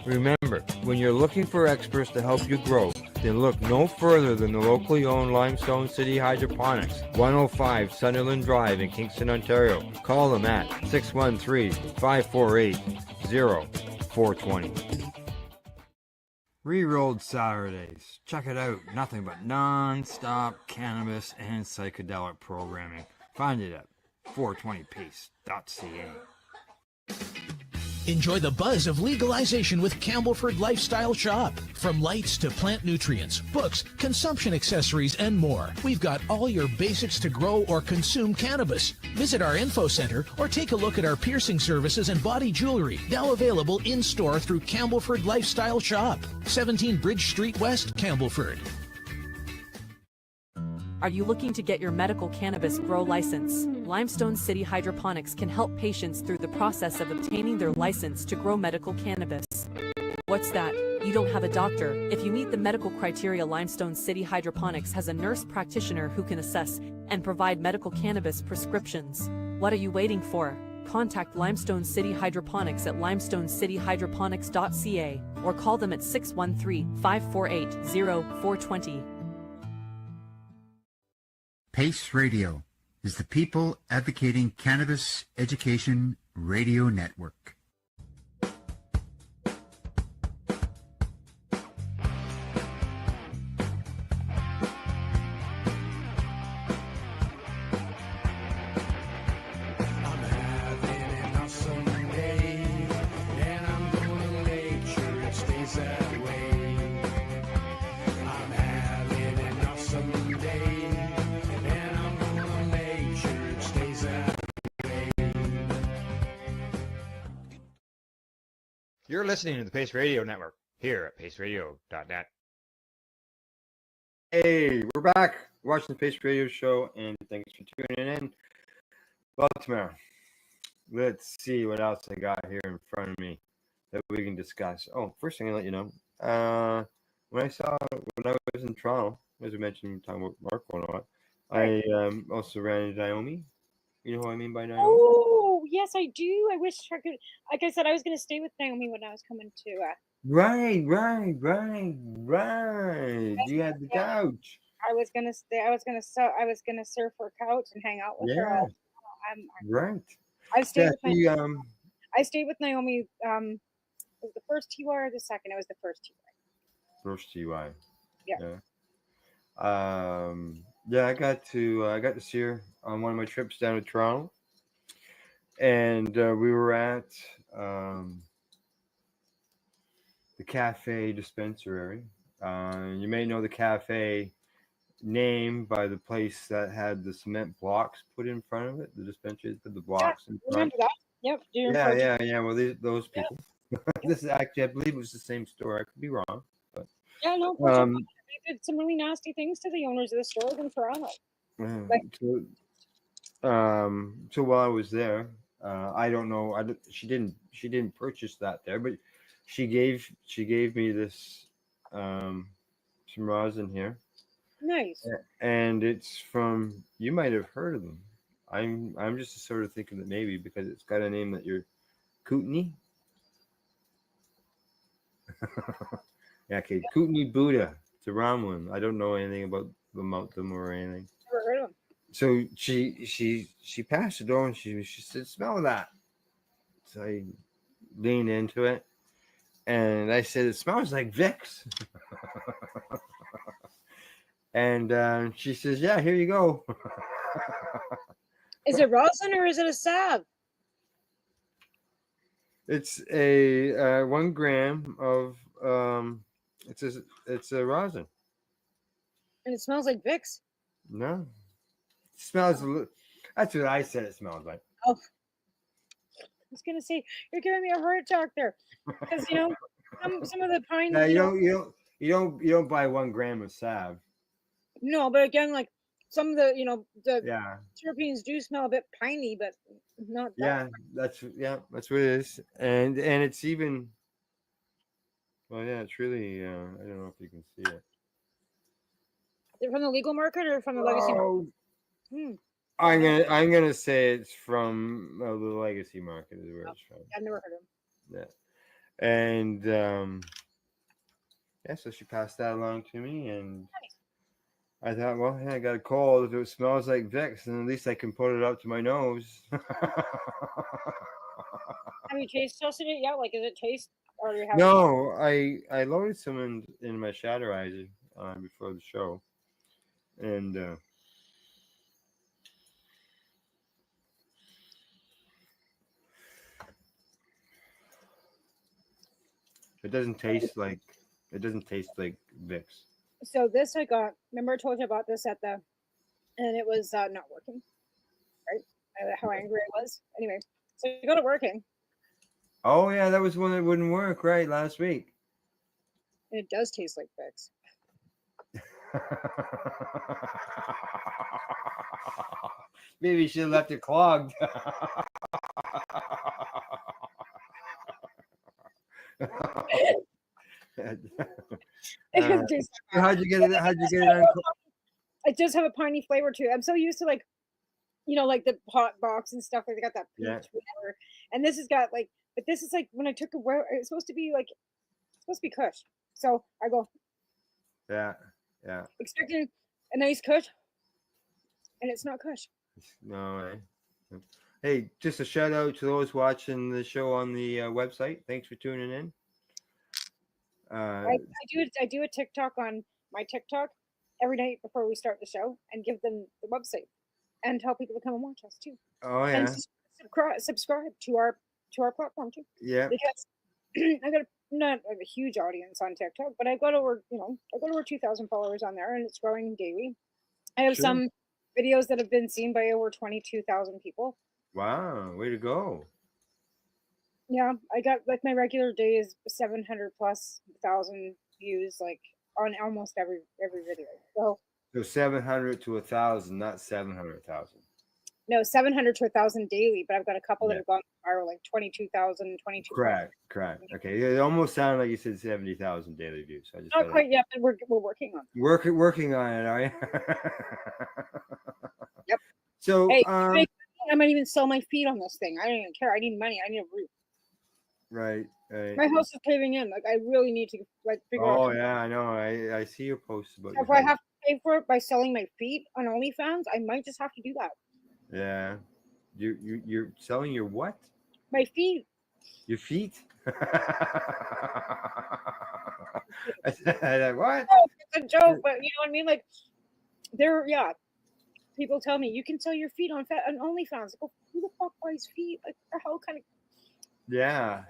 Remember, when you're looking for experts to help you grow, then look no further than the locally owned Limestone City Hydroponics, 105 Sunderland Drive in Kingston, Ontario. Call them at 613-548-0420. Rerolled Saturdays. Check it out. Nothing but non-stop cannabis and psychedelic programming. Find it at 420pace.ca. Enjoy the buzz of legalization with Campbellford Lifestyle Shop. From lights to plant nutrients, books, consumption accessories, and more, we've got all your basics to grow or consume cannabis. Visit our info center or take a look at our piercing services and body jewelry, now available in-store through Campbellford Lifestyle Shop, 17 Bridge Street West, Campbellford. Are you looking to get your medical cannabis grow license? Limestone City Hydroponics can help patients through the process of obtaining their license to grow medical cannabis. What's that? You don't have a doctor. If you meet the medical criteria, Limestone City Hydroponics has a nurse practitioner who can assess and provide medical cannabis prescriptions. What are you waiting for? Contact Limestone City Hydroponics at limestonecityhydroponics.ca or call them at 613-548-0420. PACE Radio is the People Advocating Cannabis Education Radio Network. You're listening to the Pace Radio Network here at paceradio.net. Hey, we're back watching the Pace Radio Show, and thanks for tuning in. Baltimore. Let's see what else I got here in front of me that we can discuss. Oh, first thing I'll let you know, when I was in Toronto, as I mentioned, talking about Mark going on, I also ran into Naomi. You know who I mean by Naomi? Oh, yes, I do. I wish I could. Like I said, I was going to stay with Naomi when I was coming to. Right. You had the couch. I was gonna stay. I was gonna surf her couch and hang out with her. Yeah. Right. I stayed with Yeah, Naomi. I stayed with Naomi. Was the first TY or the second? It was the first TY. First TY. Yeah. Yeah, I got to see her on one of my trips down to Toronto, and we were at the cafe dispensary. You may know the cafe name by the place that had the cement blocks put in front of it. The dispensary put the blocks in front. Remember that? Yep. Yeah. Well, those people. This is actually, I believe it was the same store. I could be wrong, but Yeah, no. They did some really nasty things to the owners of the stores in Toronto. So while I was there, I don't know. She didn't purchase that there, but she gave me this some rosin here. Nice. And it's from, you might have heard of them. I'm just sort of thinking that maybe because it's got a name that you're Kootenai. Yeah, okay, Kootenai Buddha. It's a round one. I don't know anything about them or anything. Never heard of them. So she passed the door and she said, "Smell that." So I leaned into it and I said, "It smells like Vicks." And she says, "Yeah, here you go." Is it rosin or is it a salve? It's a 1 gram of it's a rosin. And it smells like Vicks? No, it smells. That's what I said. It smells like. Oh, I was gonna say you're giving me a heart attack there, because some of the pine. No, you don't buy 1 gram of salve. No, but again, like some of the the Yeah. terpenes do smell a bit piney, but not that. Yeah, that's what it is, and it's even. Well, yeah, it's really. I don't know if you can see it. Is it from the legal market or from the legacy market? I'm gonna say it's from the legacy market is where it's from. I've never heard of them. Yeah, and so she passed that along to me, and I thought, well, I got a cold. If it smells like Vicks, then at least I can put it up to my nose. Have you taste tested it yet? Like, is it taste? Or do you have? No, I loaded some in my shadowizer before the show, and It doesn't taste like Vicks. So this I got. Remember I told you about this at the, and it was not working. Right? How angry I was. Anyway, so I got it working. Oh yeah, that was one that wouldn't work, right? Last week. And it does taste like Vicks. Maybe you should have left it clogged. How'd you get it? How'd you get it on? It does have a piney flavor too. I'm so used to like, like the hot box and stuff. Like they got that peach whatever, and this has got like, but this is like when I took it's supposed to be like, it's supposed to be Kush. So I go, yeah, expecting a nice Kush, and it's not Kush. No way. Hey, just a shout out to those watching the show on the website. Thanks for tuning in. I do a TikTok on my TikTok every night before we start the show and give them the website and tell people to come and watch us too. Oh yeah. And subscribe to our platform too. Yeah. Because I got not a huge audience on TikTok, but I've got over 2,000 followers on there, and it's growing daily. I have some videos that have been seen by over 22,000 people. Wow, way to go. Yeah, I got like my regular day is 700 plus thousand views, like on almost every video. So 700 to 1,000, not 700,000. No, 700 to 1,000 daily, but I've got a couple that have gone viral, like 22,000, 22,000. Correct. Okay, it almost sounded like you said 70,000 daily views. I just not quite yet, but we're working on it. Working on it, are you? Yep. So hey, I might even sell my feet on this thing. I don't even care. I need money. I need a roof. Right. My house is caving in. Like I really need to figure out. Oh yeah, I know. I see your posts about. If I have to pay for it by selling my feet on OnlyFans, I might just have to do that. Yeah. You're selling your what? My feet. Your feet? What? What? Oh, it's a joke, but you know what I mean? Like people tell me you can sell your feet on OnlyFans. I go, who the fuck buys feet? Like how kind of Yeah.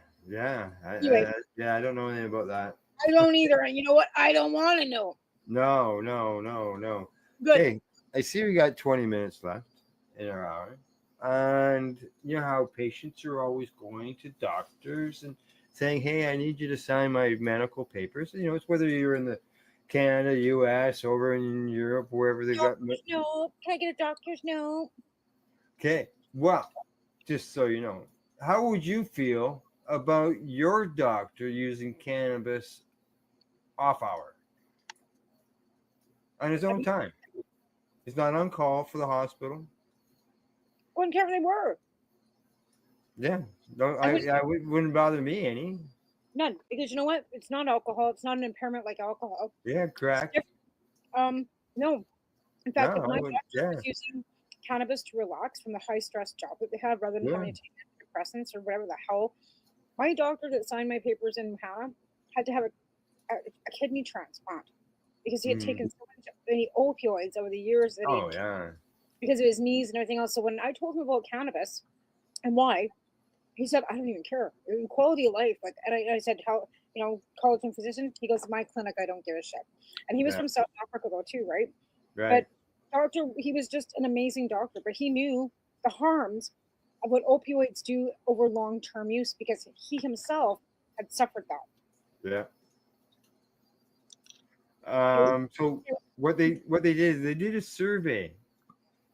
Anyway. I don't know anything about that. I don't either. And you know what? I don't want to know. No. Good. Hey, I see we got 20 minutes left in our hour. And you know how patients are always going to doctors and saying, hey, I need you to sign my medical papers. You know, it's whether you're in the Canada, US, over in Europe, wherever they got. No. Can I get a doctor's note? Okay. Well, just so you know, how would you feel about your doctor using cannabis off hour on his own time? He's not on call for the hospital. Wouldn't care if they were. Yeah, I wouldn't bother me any. None, because you know what? It's not alcohol. It's not an impairment like alcohol. Yeah, correct. No. In fact, No, if my doctor was using cannabis to relax from the high stress job that they had, rather than having to take antidepressants or whatever the hell, my doctor that signed my papers in Hannah had to have a kidney transplant because he had taken so many opioids over the years that because of his knees and everything else. So when I told him about cannabis and why, he said, I don't even care. Quality of life. Like, and I said, how, college and physician? He goes, my clinic, I don't give a shit. And he was from South Africa though too, right? Right. But he was just an amazing doctor, but he knew the harms of what opioids do over long-term use because he himself had suffered that. Yeah. So what they did is they did a survey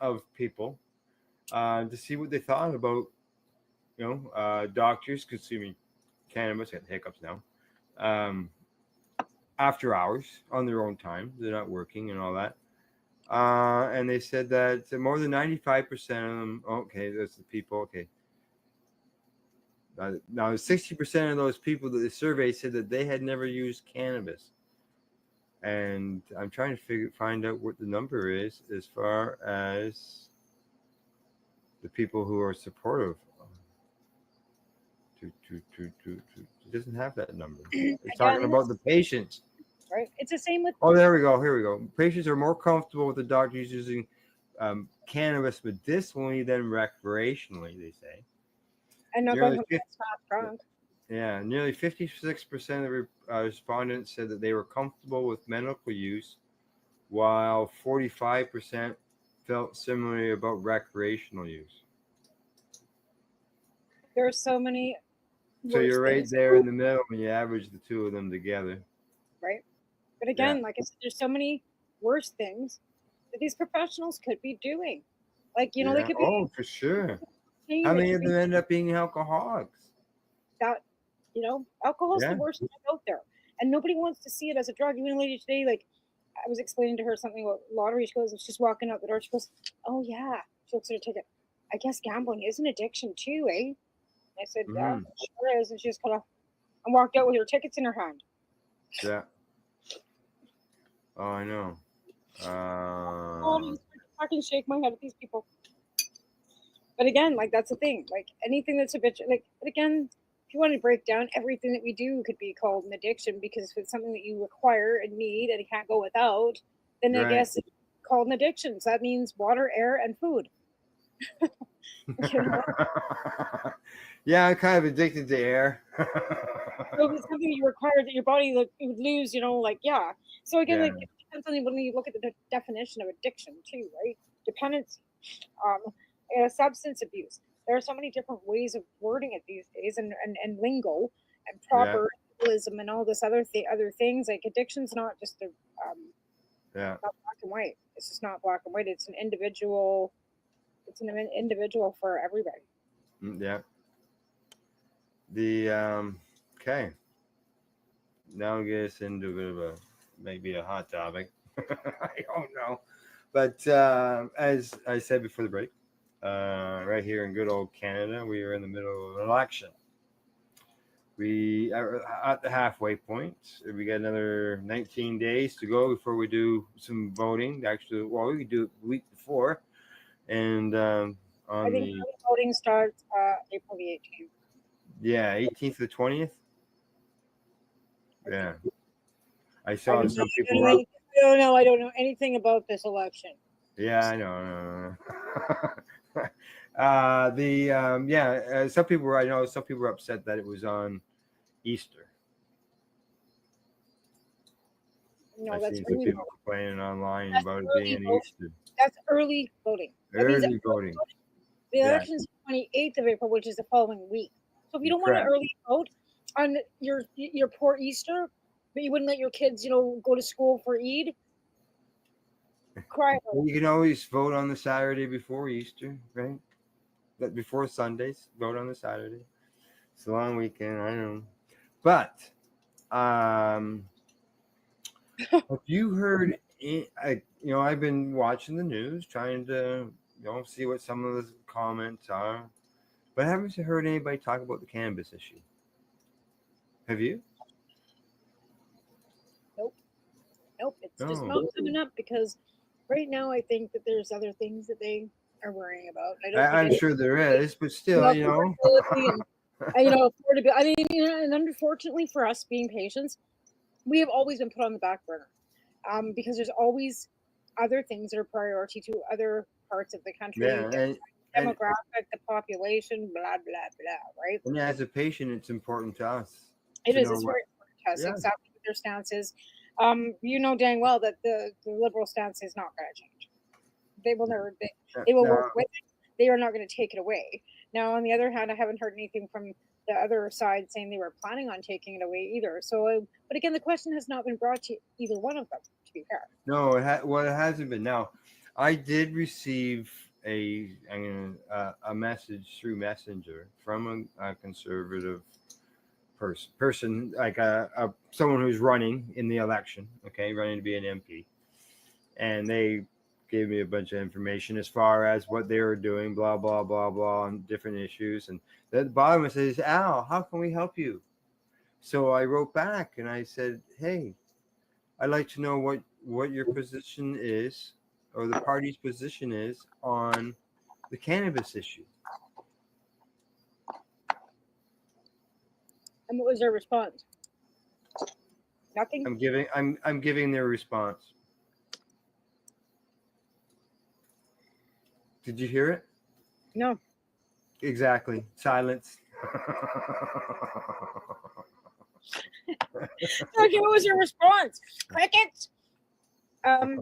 of people to see what they thought about doctors consuming cannabis. I got the hiccups now. After hours on their own time, they're not working and all that. And they said that more than 95% of them. Okay, that's the people. Okay. Now 60% of those people that they surveyed said that they had never used cannabis. And I'm trying to find out what the number is as far as the people who are supportive. It doesn't have that number. It's talking about the patients. Right. It's the same with. Oh, there we go. Here we go. Patients are more comfortable with the doctors using cannabis medicinally than recreationally, they say. And not going to drunk. Yeah, nearly 56% of the respondents said that they were comfortable with medical use, while 45% felt similarly about recreational use. There are so many So worse you're right things, there in the middle when you average the two of them together. right? But Yeah. again, like I said, there's so many worse things that these professionals could be doing. Like, you know, they Yeah. could be Oh, for sure. saying How they many could of be them end up being alcoholics? that, you know, alcohol's the Yeah. worst drug out there. And nobody wants to see it as a drug. Even a lady today, like, I was explaining to her something about lottery. She goes, she's walking out the door. She goes, "Oh yeah." She looks at her ticket. "I guess gambling is an addiction too, eh?" I said, "Yeah, Mhm. it sure is." And she just kind of and walked out with her tickets in her hand. Yeah. Oh, I know. Oh, I just fucking shake my head at these people. But again, like that's the thing. Like anything that's a bitch, like, but again, if you want to break down everything that we do could be called an addiction, because if it's something that you require and need and it can't go without, then I Right. guess it's called an addiction. So that means water, air, and food. You know? Yeah, I'm kind of addicted to air. So if it's something you require that your body like it would lose, you know, like yeah. So again, Yeah. like it depends on when you look at the definition of addiction too, right? Dependency, substance abuse. There are so many different ways of wording it these days, and lingo and proper legalism and all this other things. Like addiction's not just a Yeah. not black and white. It's just not black and white. It's an individual. It's an individual for everybody. Yeah. The okay. Now get us into a bit of a maybe a hot topic. I don't know, but as I said before the break, right here in good old Canada, we are in the middle of an election. We are at the halfway point. We got another 19 days to go before we do some voting. Actually, well, we could do it the week before, and on I think the early voting starts April the 18th. 18th to 20th. Yeah, I I saw don't some know, people. I don't know anything about this election. Yeah, I know. Some people were. I know some people were upset that it was on Easter. No, I've that's seen some early people voting. complaining online That's about it early being an voting. Easter. That's early voting. That means Early voting. the Yeah. election is 28th of April, which is the following week. So if you don't want to Correct. early vote on your poor Easter, but you wouldn't let your kids, you know, go to school for Eid, cry about Well, it. you can always vote on the Saturday before Easter, right? But before Sundays, vote on the Saturday. It's a long weekend, I know. But have you heard? I've been watching the news, trying to, see what some of the comments are. But I haven't heard anybody talk about the cannabis issue. Have you? Nope, it's just No. not coming up because right now I think that there's other things that they are worrying about. I don't I'm think sure there is, but still, affordability and affordability. I mean, and unfortunately for us being patients, we have always been put on the back burner because there's always other things that are priority to other parts of the country, Yeah, the and demographic, the population, blah blah blah. Right? and as a patient, it's important to us It to is. know It's what. very important to us Yeah. exactly what their stance is. You know dang well that the liberal stance is not going to change. They will never. They will work with it. They are not going to take it away. Now, on the other hand, I haven't heard anything from the other side saying they were planning on taking it away either. So, but again, the question has not been brought to either one of them. To be fair. No, it hasn't been. Now, I did receive a message through Messenger from a conservative person like someone who's running in the election, running to be an MP, and they gave me a bunch of information as far as what they were doing, blah blah blah blah, on different issues. And at the bottom it says, "Al, how can we help you?" So I wrote back and I said, "Hey, I'd like to know what your position is, or the party's position is, on the cannabis issue." And what was their response? Nothing. I'm giving their response. Did you hear it? No. Exactly. Silence. Okay, what was your response? Crickets? Right?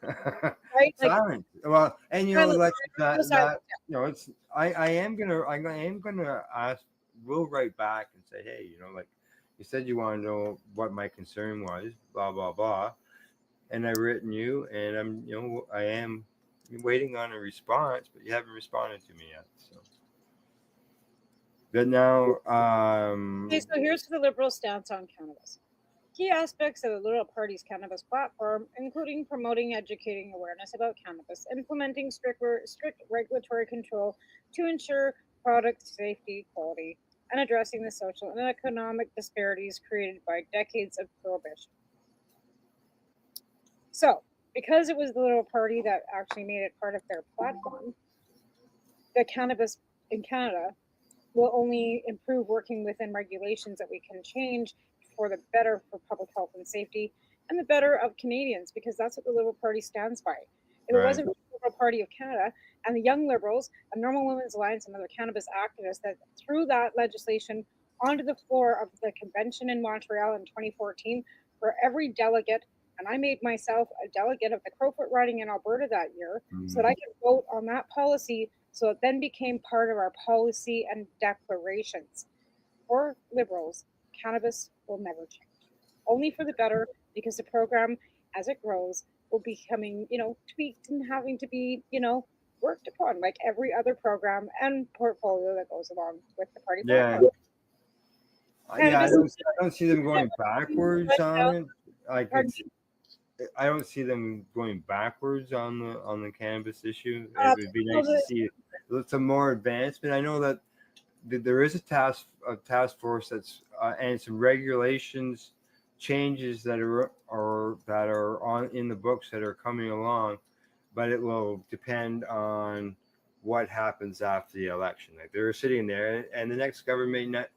Like, Silence. Well, and you know, silence. like No silence, you know, it's I am gonna ask. We'll write back and say, hey, you know, like you said, you want to know what my concern was, blah blah blah, and I've written you, and I am waiting on a response, but you haven't responded to me yet. So, but now, Okay, so here's the Liberal stance on cannabis. Key aspects of the Liberal Party's cannabis platform, including promoting educating awareness about cannabis, implementing strict regulatory control to ensure product safety, quality, and addressing the social and economic disparities created by decades of prohibition. So, because it was the Liberal Party that actually made it part of their platform, the cannabis in Canada will only improve working within regulations that we can change for the better for public health and safety and the better of Canadians, because that's what the Liberal Party stands by. If it wasn't for the Liberal Party of Canada and the Young Liberals, a Normal Women's Alliance, and other cannabis activists that threw that legislation onto the floor of the convention in Montreal in 2014, for every delegate, and I made myself a delegate of the Crowfoot riding in Alberta that year, so that I could vote on that policy. So it then became part of our policy and declarations. For Liberals, cannabis will never change. Only for the better, because the program, as it grows, will be becoming, tweaked and having to be, worked upon, like every other program and portfolio that goes along with the party platform. I don't see them going backwards on it. Like I don't see them going backwards on the cannabis issue. It would be nice to see some more advancement. I know that there is a task force that's and some regulations changes that are on in the books that are coming along, but it will depend on what happens after the election. Like they're sitting there, and the next government,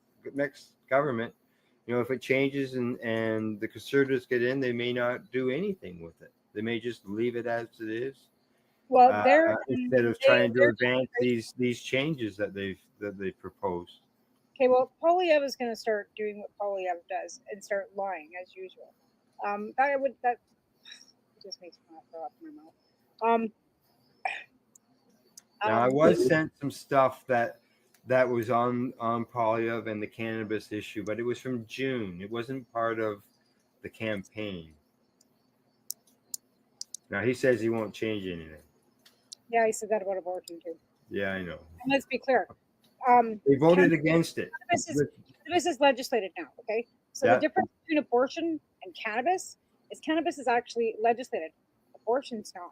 if it changes and the Conservatives get in, they may not do anything with it. They may just leave it as it is. Well, instead of trying to advance these changes that they've proposed. Okay, well, Polyev is going to start doing what Polyev does and start lying as usual. That just makes me want to throw up in my mouth. Now I was sent some stuff that was on Polyev and the cannabis issue, but it was from June. It wasn't part of the campaign. Now he says he won't change anything. Yeah, he said that about abortion too. Yeah, I know. And let's be clear. They voted against it. Cannabis is legislated now, okay? So the difference between abortion and cannabis is actually legislated. Abortion's not.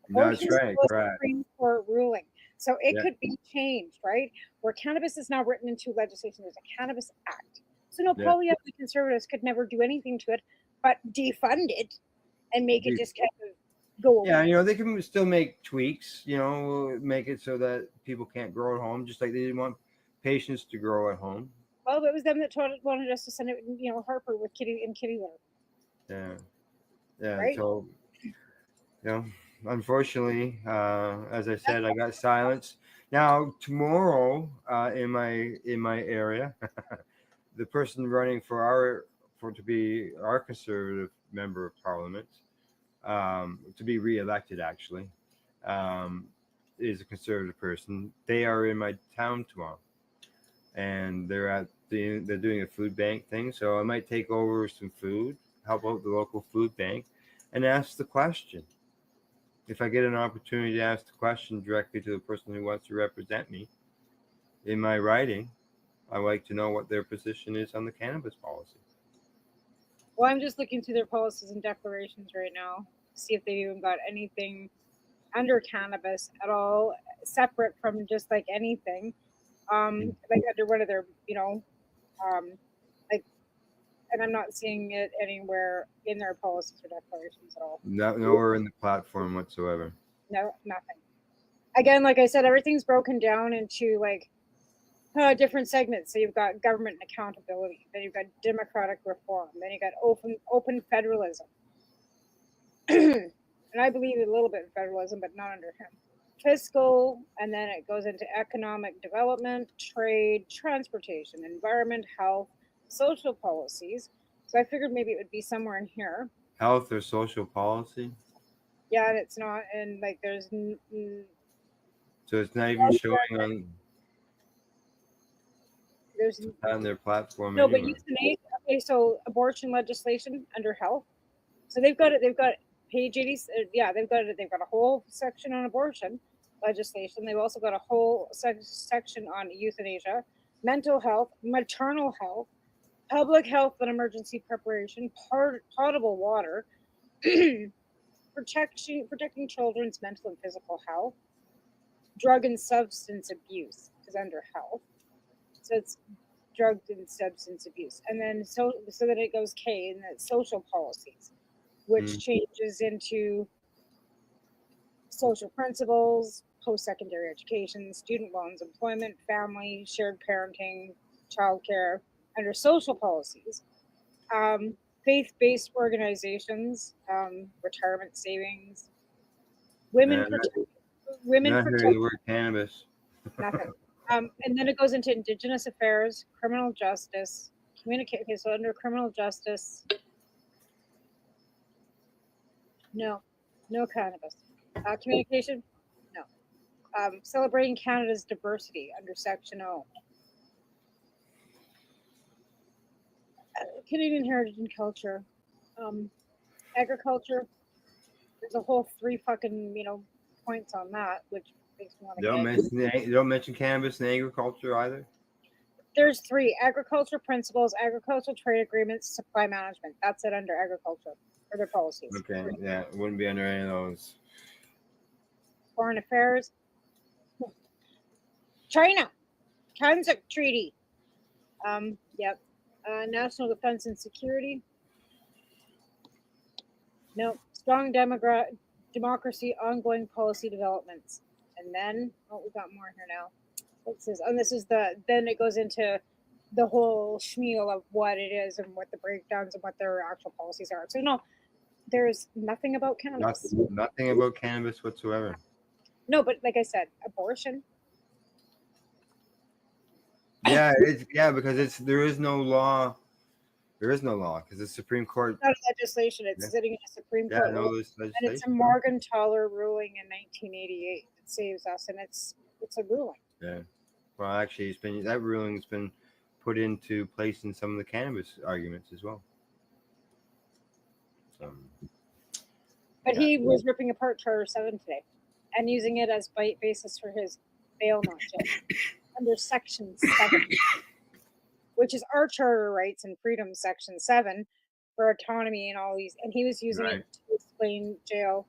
That's right. Supreme Court ruling. So it could be changed, right? Where cannabis is now written into legislation, there's a Cannabis Act. So Polyev, the Conservatives could never do anything to it, but defund it and make it just kind of go away. Yeah, they can still make tweaks, make it so that people can't grow at home, just like they didn't want patients to grow at home. Well, it was them that wanted us to send it, Harper with kitty litter. Yeah. Right? So, unfortunately, as I said, I got silenced. Now tomorrow, in my area, the person running to be our Conservative member of Parliament, to be re-elected actually, is a Conservative person. They are in my town tomorrow, and they're doing a food bank thing. So I might take over some food, help out the local food bank, and ask the question. If I get an opportunity to ask the question directly to the person who wants to represent me in my writing, I like to know what their position is on the cannabis policy. Well, I'm just looking through their policies and declarations right now, see if they've even got anything under cannabis at all, separate from just like anything, like under one of their, and I'm not seeing it anywhere in their policies or declarations at all. Nowhere in the platform whatsoever. No, nothing. Again, like I said, everything's broken down into different segments. So you've got government and accountability, then you've got democratic reform, then you got open federalism. And I believe a little bit in federalism, but not under him. fiscal, and then it goes into economic development, trade, transportation, environment, health, social policies. So I figured maybe it would be somewhere in here. Health or social policy? Yeah, and it's not, and like there's So it's not even showing there's on their platform no, but anywhere. euthanasia. Okay, so abortion legislation under health. So they've got it. They've got page 80. Yeah, they've got it. They've got a whole section on abortion legislation. They've also got a whole section on euthanasia, mental health, maternal health, public health and emergency preparation, potable water, protecting children's mental and physical health, drug and substance abuse is under health. So it's drug and substance abuse, and then so then it goes K, and that's social policies, which changes into social principles, post-secondary education, student loans, employment, family, shared parenting, childcare. Under social policies, faith-based organizations, retirement savings, women Not protect hearing the word cannabis. nothing. And then it goes into Indigenous affairs, criminal justice, communicate. Okay, so under criminal justice, no cannabis. Communication, no. Celebrating Canada's diversity under Section O. Canadian heritage and culture, agriculture. There's a whole 3 fucking points on that, which makes me want to. Don't mention cannabis and agriculture either. There's 3 agriculture principles, agricultural trade agreements, supply management. That's it under agriculture or their policies. Okay, yeah, it wouldn't be under any of those. Foreign affairs, China, Kazakh Treaty. Yep. National defense and security. No. Strong democracy, ongoing policy developments. And then, we got more here now. What's this? And this is then it goes into the whole schmeal of what it is and what the breakdowns and what their actual policies are. So, no, there's nothing about cannabis. Nothing about cannabis whatsoever. No, but like I said, abortion. Yeah, because there is no law. There is no law because the Supreme Court. It's not a legislation. It's sitting in a Supreme Court. No, ruling, and it's a Morgenthaler ruling in 1988 that saves us, and it's a ruling. Yeah. Well, actually, that ruling's been put into place in some of the cannabis arguments as well. But he was ripping apart Charter 7 today and using it as basis for his bail not jail under Section 7, which is our charter rights and freedom, Section 7, for autonomy and all these. And he was using it to explain jail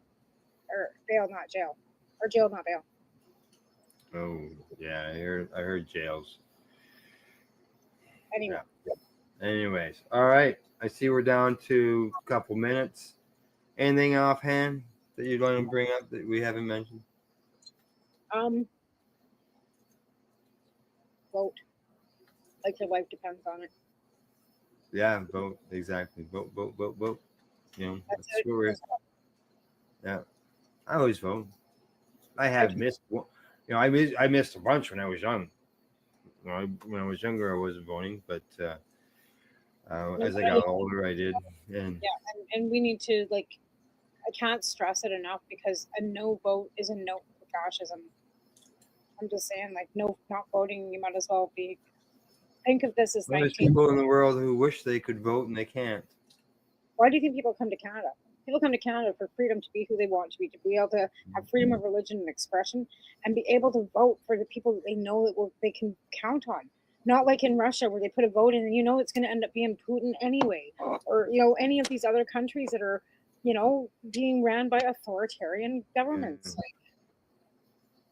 or bail not jail or jail not bail. Oh, yeah, I heard jails. Anyway. Yeah. Anyways, all right. I see we're down to a couple minutes. Anything offhand that you'd want to bring up that we haven't mentioned? Vote. Like your life depends on it. Yeah, vote. Exactly. Vote. You know, that's what we're. Yeah, I always vote. I have missed. I missed a bunch when I was young. When I was younger, I wasn't voting, but as I got older, I did. And and we need to I can't stress it enough because a no vote is a no for fascism. I'm just saying, no, not voting. You might as well be. Think of this as there's people in the world who wish they could vote and they can't. Why do you think people come to Canada? People come to Canada for freedom to be who they want to be able to have freedom of religion and expression, and be able to vote for the people that they know that they can count on. Not like in Russia where they put a vote in and it's going to end up being Putin anyway, or any of these other countries that are, being ran by authoritarian governments.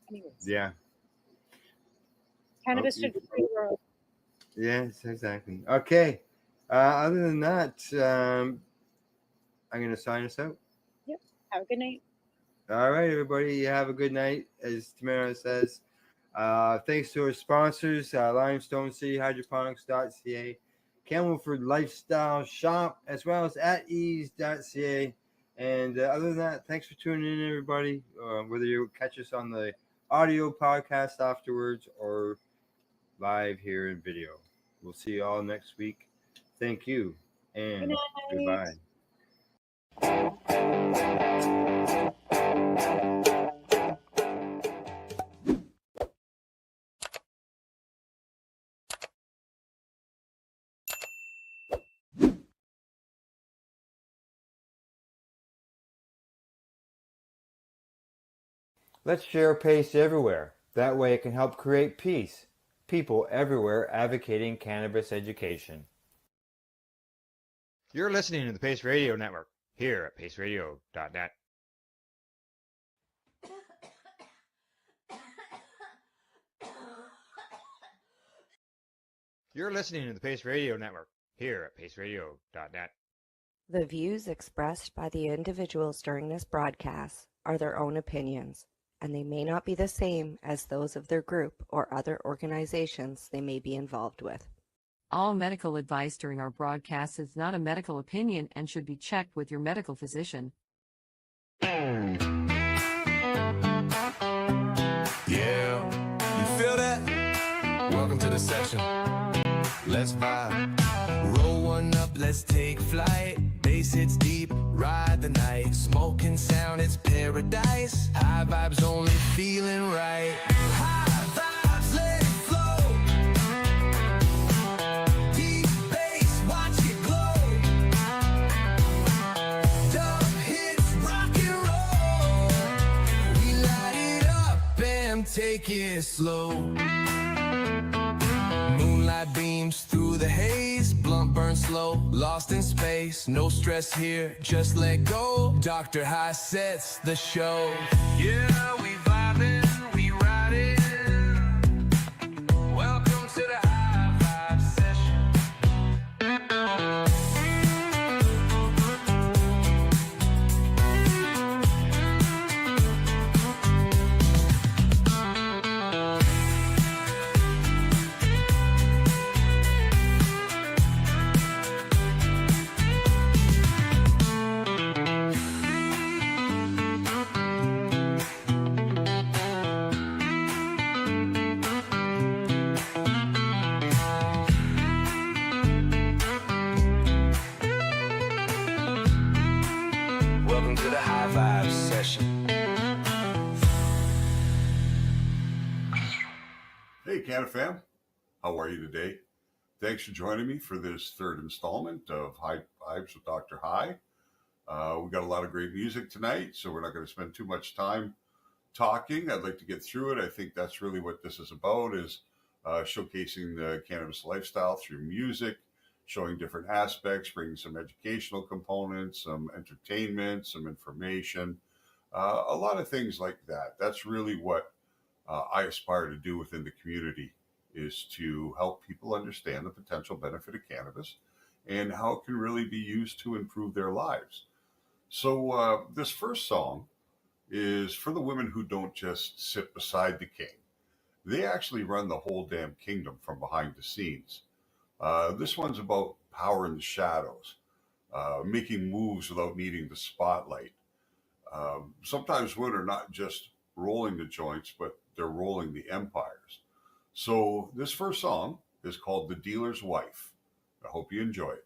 Anyways. Yeah. Cannabis should be free the world. Yes, exactly. Okay. Other than that, I'm going to sign us out. Yep. Have a good night. All right, everybody. Have a good night, as Tamara says. Thanks to our sponsors, Limestone City Hydroponics.ca, Camelford Lifestyle Shop, as well as at ease.ca. And other than that, thanks for tuning in, everybody. Whether you catch us on the audio podcast afterwards or live here in video. We'll see you all next week. Thank you and goodbye. Let's share PACE everywhere. That way it can help create peace. People everywhere advocating cannabis education. You're listening to the Pace Radio Network here at paceradio.net. You're listening to the Pace Radio Network here at paceradio.net. The views expressed by the individuals during this broadcast are their own opinions, and they may not be the same as those of their group or other organizations they may be involved with. All medical advice during our broadcast is not a medical opinion and should be checked with your medical physician. Yeah, you feel that? Welcome to the session. Let's vibe. Roll one up, let's take flight. Bass hits deep, ride the night. Smoking sound, it's paradise. High vibes only feeling right. High vibes, let it flow. Deep bass, watch it glow. Dub hits, rock and roll. We light it up and take it slow. Moonlight beams through the haze, blunt burn slow, lost in space. No stress here, just let go. Dr. High sets the show. Yeah, we vibing, we riding. Welcome to the High Vibe Session. Welcome to the High Vibe Session. Hey, CannaFam. How are you today? Thanks for joining me for this third installment of High Vibes with Dr. High. We've got a lot of great music tonight, so we're not going to spend too much time talking. I'd like to get through it. I think that's really what this is about, is showcasing the cannabis lifestyle through music, showing different aspects, bringing some educational components, some entertainment, some information, a lot of things like that. That's really what I aspire to do within the community, is to help people understand the potential benefit of cannabis and how it can really be used to improve their lives. So this first song is for the women who don't just sit beside the king. They actually run the whole damn kingdom from behind the scenes. This one's about power in the shadows, making moves without needing the spotlight. Sometimes women are not just rolling the joints, but they're rolling the empires. So this first song is called The Dealer's Wife. I hope you enjoy it.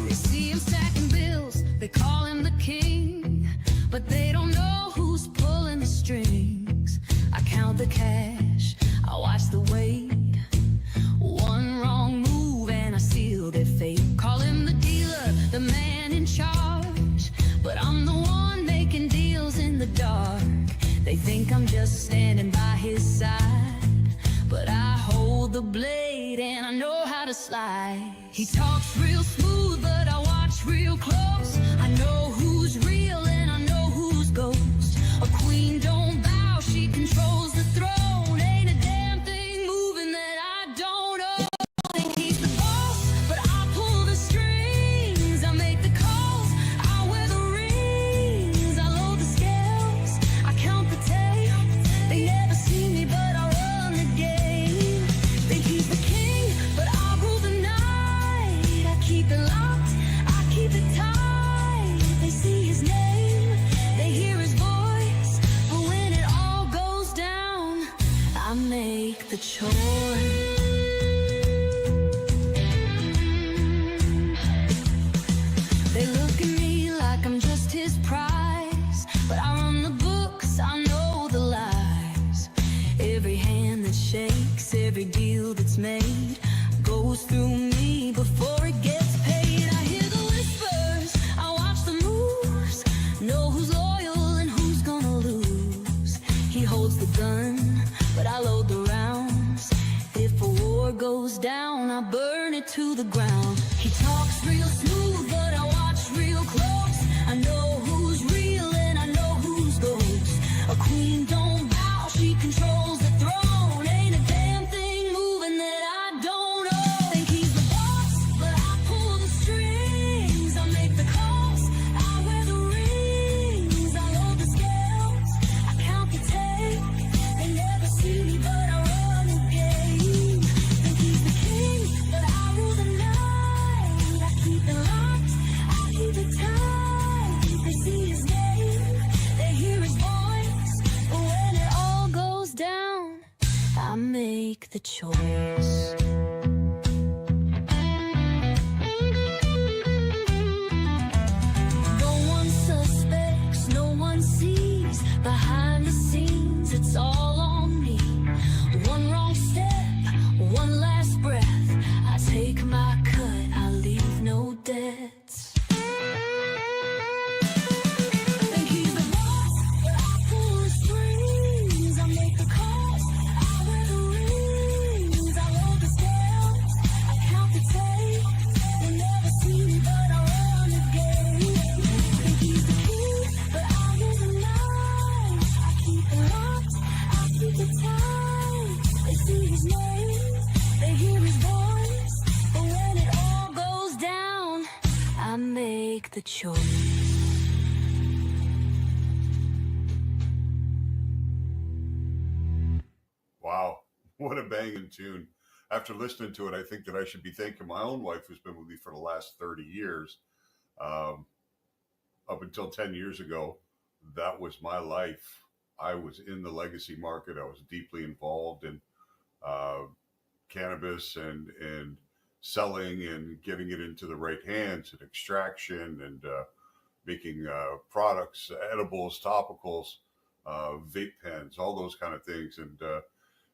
They see him stacking bills, they call him the king, but they don't know who's pulling the strings. I count the cash, I watch the weight. One wrong move and I seal their fate. Call him the dealer, the man in charge. made goes through me before it gets paid. I hear the whispers, I watch the moves, know who's loyal and who's gonna lose. He holds the gun, but I load the rounds. If a war goes down, I burn it to the ground. He talks real smooth, but I watch real close. I know who's real and I know who's ghost. A queen don't bow, she controls the throne. Ain't a damn thing moving that I don't know. Think he's the boss, but I pull the strings. I make the calls, I wear the rings. I load the scales, I count the tape. They never see me, but I run the game. Think he's the king, but I rule the night. I keep it locked, I keep it tight. They see his name, they hear his voice. But when it all goes down, I make the choice. No one suspects, no one sees. Behind the scenes, it's all on me. One wrong step, one last breath. I take my cut, I leave no debts. Think he's the boss, but I pull the strings. I make the calls, I wear the rings. I load the scales, I count the tape. They never see me, but I run the game. Think he's the king, but I rule the night. I keep it locked, I keep it tight. They see his name, they hear his voice. But when it all goes down, I make the choice. Wow, what a banging tune. After listening to it, I think that I should be thanking my own wife, who's been with me for the last 30 years. Up until 10 years ago, that was my life. I was in the legacy market. I was deeply involved in cannabis and selling and getting it into the right hands and extraction and making products, edibles, topicals, vape pens, all those kind of things. And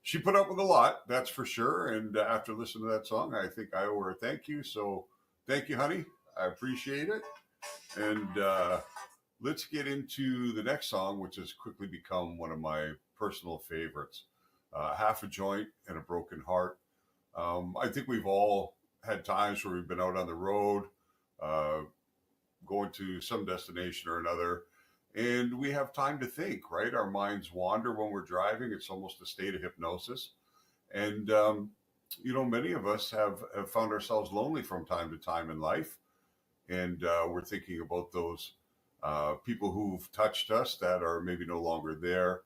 she put up with a lot, that's for sure. And after listening to that song, I think I owe her a thank you. So thank you, honey. I appreciate it. And let's get into the next song, which has quickly become one of my personal favorites. Half a Joint and a Broken Heart. I think we've all had times where we've been out on the road, going to some destination or another, and we have time to think, right? Our minds wander when we're driving. It's almost a state of hypnosis. And, many of us have found ourselves lonely from time to time in life. And we're thinking about those people who've touched us that are maybe no longer there.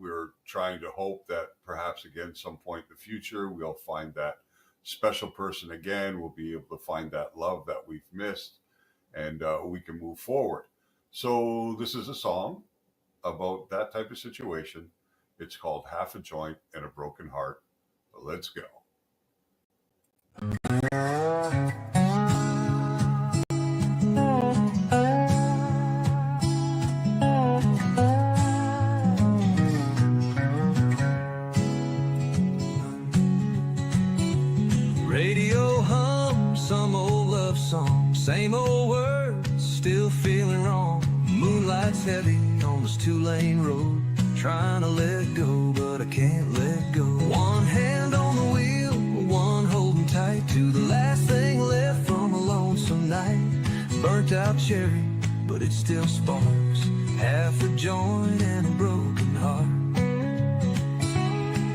We're trying to hope that perhaps again, some point in the future, we'll find that special person again. We'll be able to find that love that we've missed, and we can move forward. So this is a song about that type of situation. It's called Half a Joint and a Broken Heart. Let's go. Radio hums some old love song, same old words, still feeling wrong. Moonlight's heavy on this two-lane road, trying to let go, but I can't let go. One hand on the wheel, one holding tight to the last thing left from a lonesome night. Burnt out cherry, but it still sparks. Half a joint and a broken heart.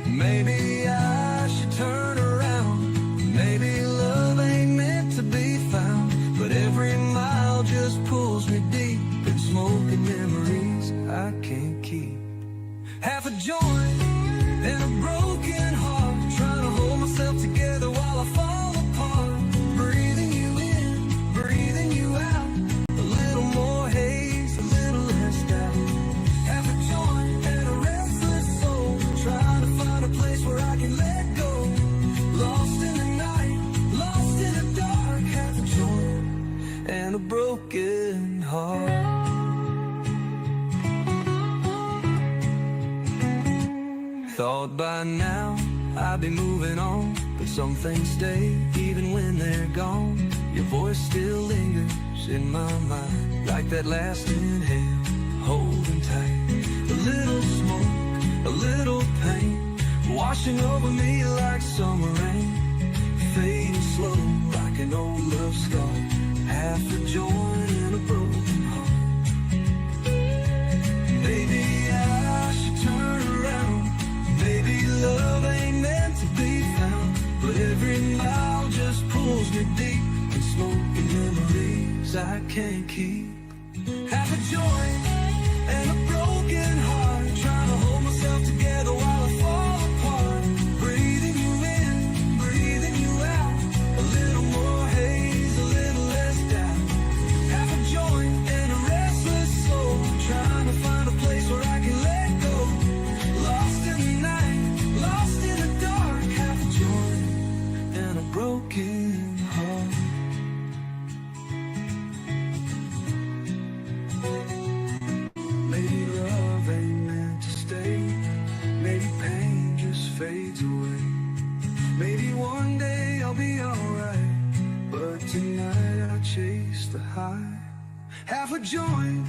Maybe I should turn around. Maybe love ain't meant to be found. But every mile just pulls me deep in smoking memories I can't keep. Half a joint and a broken heart, trying to hold myself together while I fall apart. Breathing you in, breathing you out. A little more haze, a little less doubt. Half a joint and a restless soul, trying to find a place where I can let go. Lost in the night, lost in the dark. Half a joint and a broken heart. Thought by now I'd be moving on, but some things stay even when they're gone. Your voice still lingers in my mind, like that last inhale, holding tight. A little smoke, a little pain, washing over me like summer rain, fading slow like an old love scar, half a joint in a broken heart. Maybe I should turn around. Maybe love ain't meant to be found, but every mile just pulls me deep in smoking memories I can't keep. Half a joint and a broken heart, trying to hold myself together while I fall apart. Breathing you in, breathing you out, a little more haze, a little less doubt. Half a joint and a restless soul, trying to find a place where I can let go. Lost in the night, lost in the dark. Half a joint and a broken heart. Maybe love ain't meant to stay. Maybe pain just fades away. Maybe one day I'll be alright, but tonight I chase the high. Half a joint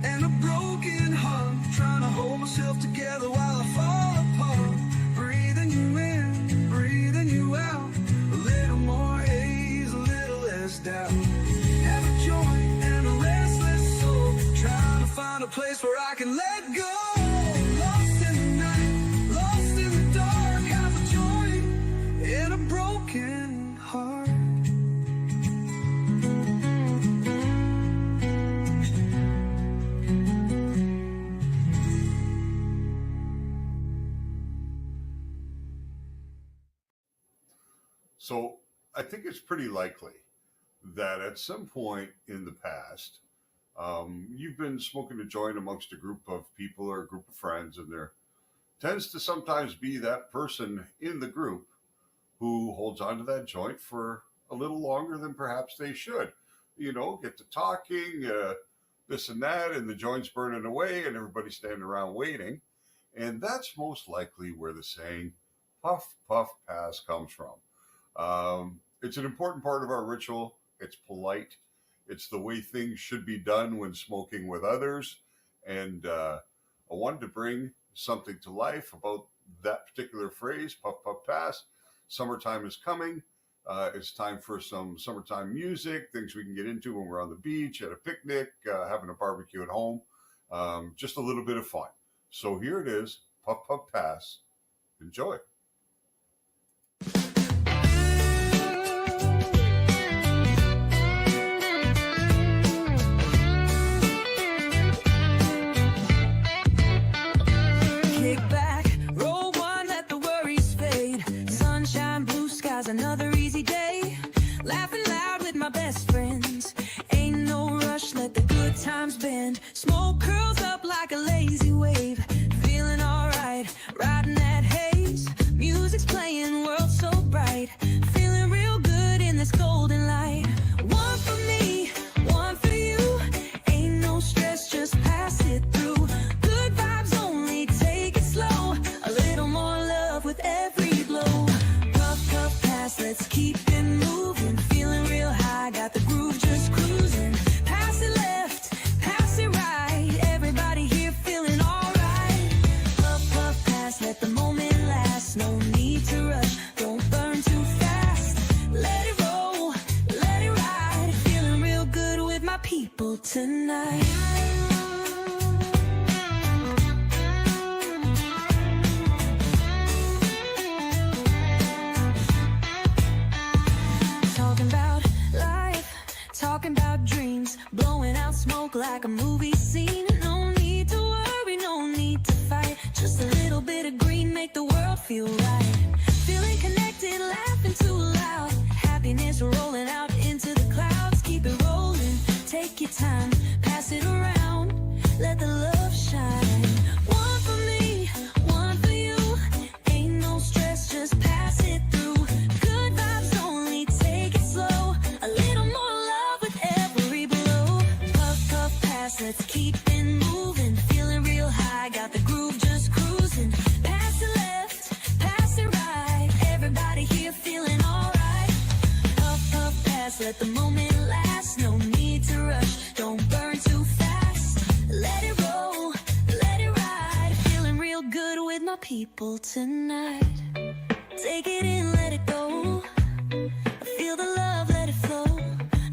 and a broken heart, trying to hold myself together while I fall apart. Breathing you in, breathing you out, a little more haze, a little less doubt. Half a joint and a restless soul, trying to find a place where I can let go. Lost in the night, lost in the dark. Half a joint and a broken heart. So I think it's pretty likely that at some point in the past, you've been smoking a joint amongst a group of people or a group of friends, and there tends to sometimes be that person in the group who holds onto that joint for a little longer than perhaps they should. You know, get to talking, this and that, and the joint's burning away, and everybody's standing around waiting. And that's most likely where the saying, puff, puff, pass comes from. It's an important part of our ritual. It's polite. It's the way things should be done when smoking with others. And I wanted to bring something to life about that particular phrase, puff, puff, pass. Summertime is coming. It's time for some summertime music, things we can get into when we're on the beach, at a picnic, having a barbecue at home. Just a little bit of fun. So here it is, puff, puff, pass. Enjoy. Kick back, roll one, let the worries fade. Sunshine, blue skies, another easy day. Laughing loud with my best friends. Ain't no rush, let the good times bend. Smoke curls up like a lazy wave. Feeling alright, riding that haze. Music's playing, world so bright. Feeling real good in this golden light. One for me, one for you. Ain't no stress, just pass it through. Good vibes only, take it slow. A little more love with every blow. Puff, puff, pass, let's keep it moving. Feeling real high, got the groove just cruising. Pass it left, pass it right. Everybody here feeling alright. Puff, puff, pass, let the moment last. No need to rush, don't burn too fast. Let it roll, let it ride. Feeling real good with my people tonight. Talking about life, talking about dreams, blowing out smoke like a movie scene. No need to worry, no need to fight. Just a little bit of green, make the world feel right. Feeling connected, laughing too loud. Happiness rolling out into the clouds. Keep it rolling, take your time, pass it around. Let the love shine. One for me, one for you. Ain't no stress, just pass it through. Good vibes only, take it slow. A little more love with every blow. Puff, puff, pass, let's keep it moving. Feeling real high, got the groove just cruising. Pass it left, pass it right. let the moment last. No need to rush, don't burn too fast. Let it roll, let it ride. Feeling real good with my people tonight. Take it in, let it go. Feel the love, let it flow.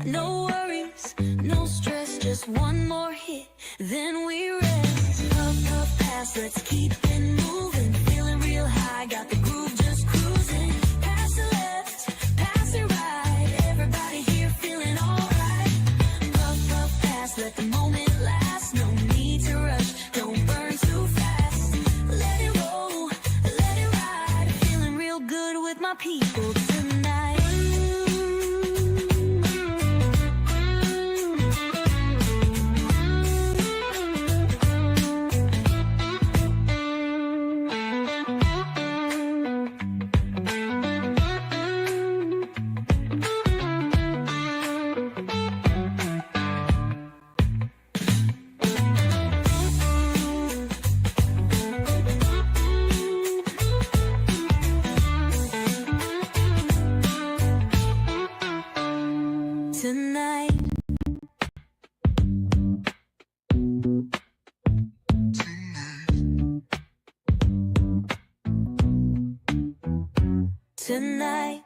No worries, no stress, just one more hit, then we rest. Puff, puff, pass, let's keep it moving. Feeling real high, got the groove just cruising. Pass the left, pass it right. Everybody here feeling alright. Puff, puff, pass, let the moment last. No need to rush, don't burn too fast. Let it roll, let it ride. Feeling real good with my people tonight. Tonight. Tonight.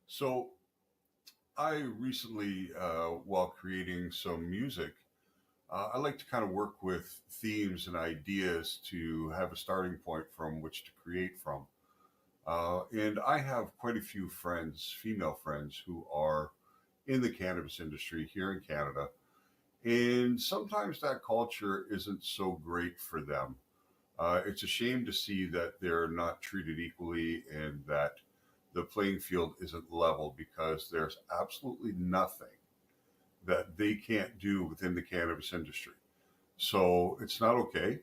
So, I recently, while creating some music, I like to kind of work with themes and ideas to have a starting point from which to create from. And I have quite a few friends, female friends, who are in the cannabis industry here in Canada. And sometimes that culture isn't so great for them. It's a shame to see that they're not treated equally and that the playing field isn't level, because there's absolutely nothing that they can't do within the cannabis industry. So it's not okay.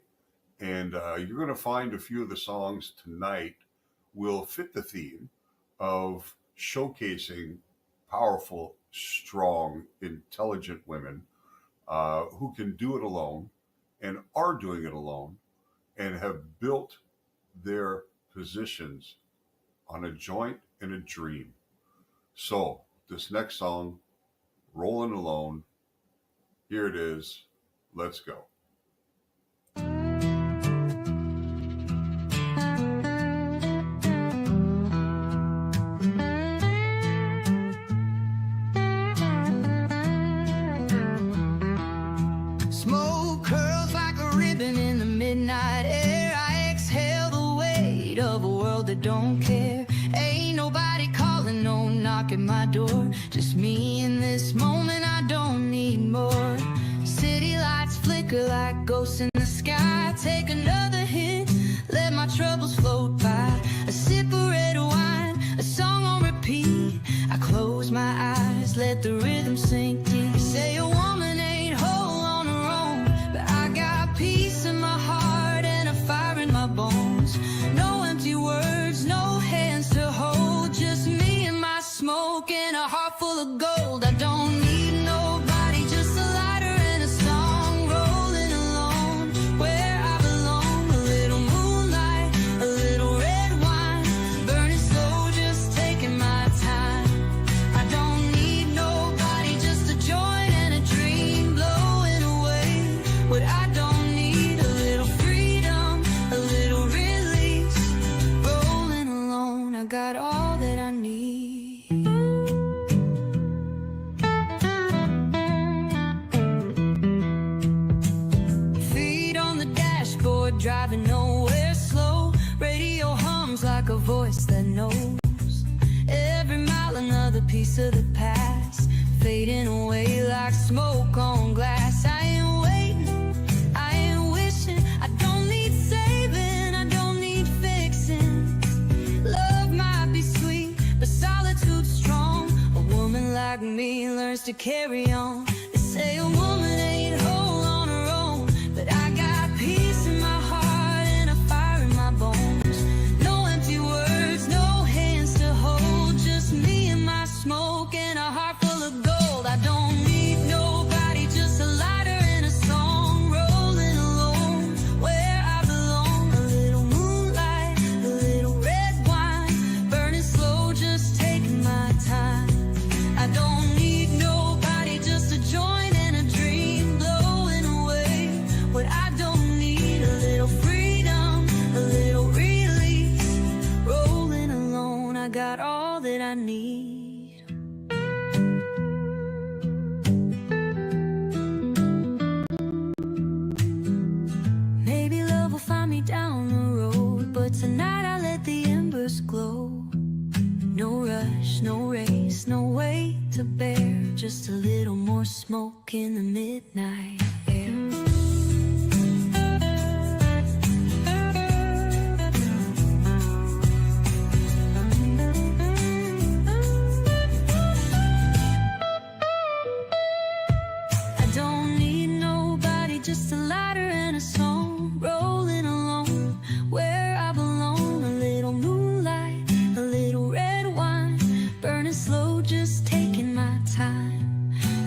And you're going to find a few of the songs tonight will fit the theme of showcasing powerful, strong, intelligent women who can do it alone and are doing it alone and have built their positions on a joint and a dream. So this next song, Rolling Alone, here it is. Let's go. Smoke curls like a ribbon in the midnight air. I exhale the weight of a world that don't care. Ain't nobody calling, no knocking my door. Just me in this moment, I don't need more. City lights flicker like ghosts in the sky. Take another hit, let my troubles float by. A sip of red wine, a song on repeat. I close my eyes, let the rhythm sink deep. You say a woman ain't whole on her own, but I got peace in my heart and a fire in my bones. No empty words, no hands to hold, just me and my smoke and a heart full of gold. I don't need nobody, just a lighter and a song, rolling alone where I belong. A little moonlight, a little red wine, burning slow, just taking my time. I don't need nobody, just a joint and a dream, blowing away what I don't need. A little freedom, a little release, rolling alone, I got all that I need. Feet on the dashboard, driving nowhere slow. Radio hums like a voice that knows. Every mile another piece of the past, fading away like smoke on glass. I ain't waiting, I ain't wishing. I don't need saving, I don't need fixing. Love might be sweet, but solitude's strong. A woman like me learns to carry on. They say a woman ain't whole on her own, but I got peace in my heart and a fire in my bones. No empty words, no hands to hold, just me and my smoke and a heart full of gold. I don't need nobody, just a lighter and a song, rolling alone where I belong. A little moonlight, a little red wine, burning slow, just taking my time. smoke in the midnight air. I don't need nobody, just a lighter and a song, rolling along where I belong. A little moonlight, a little red wine, burning slow, just taking my time.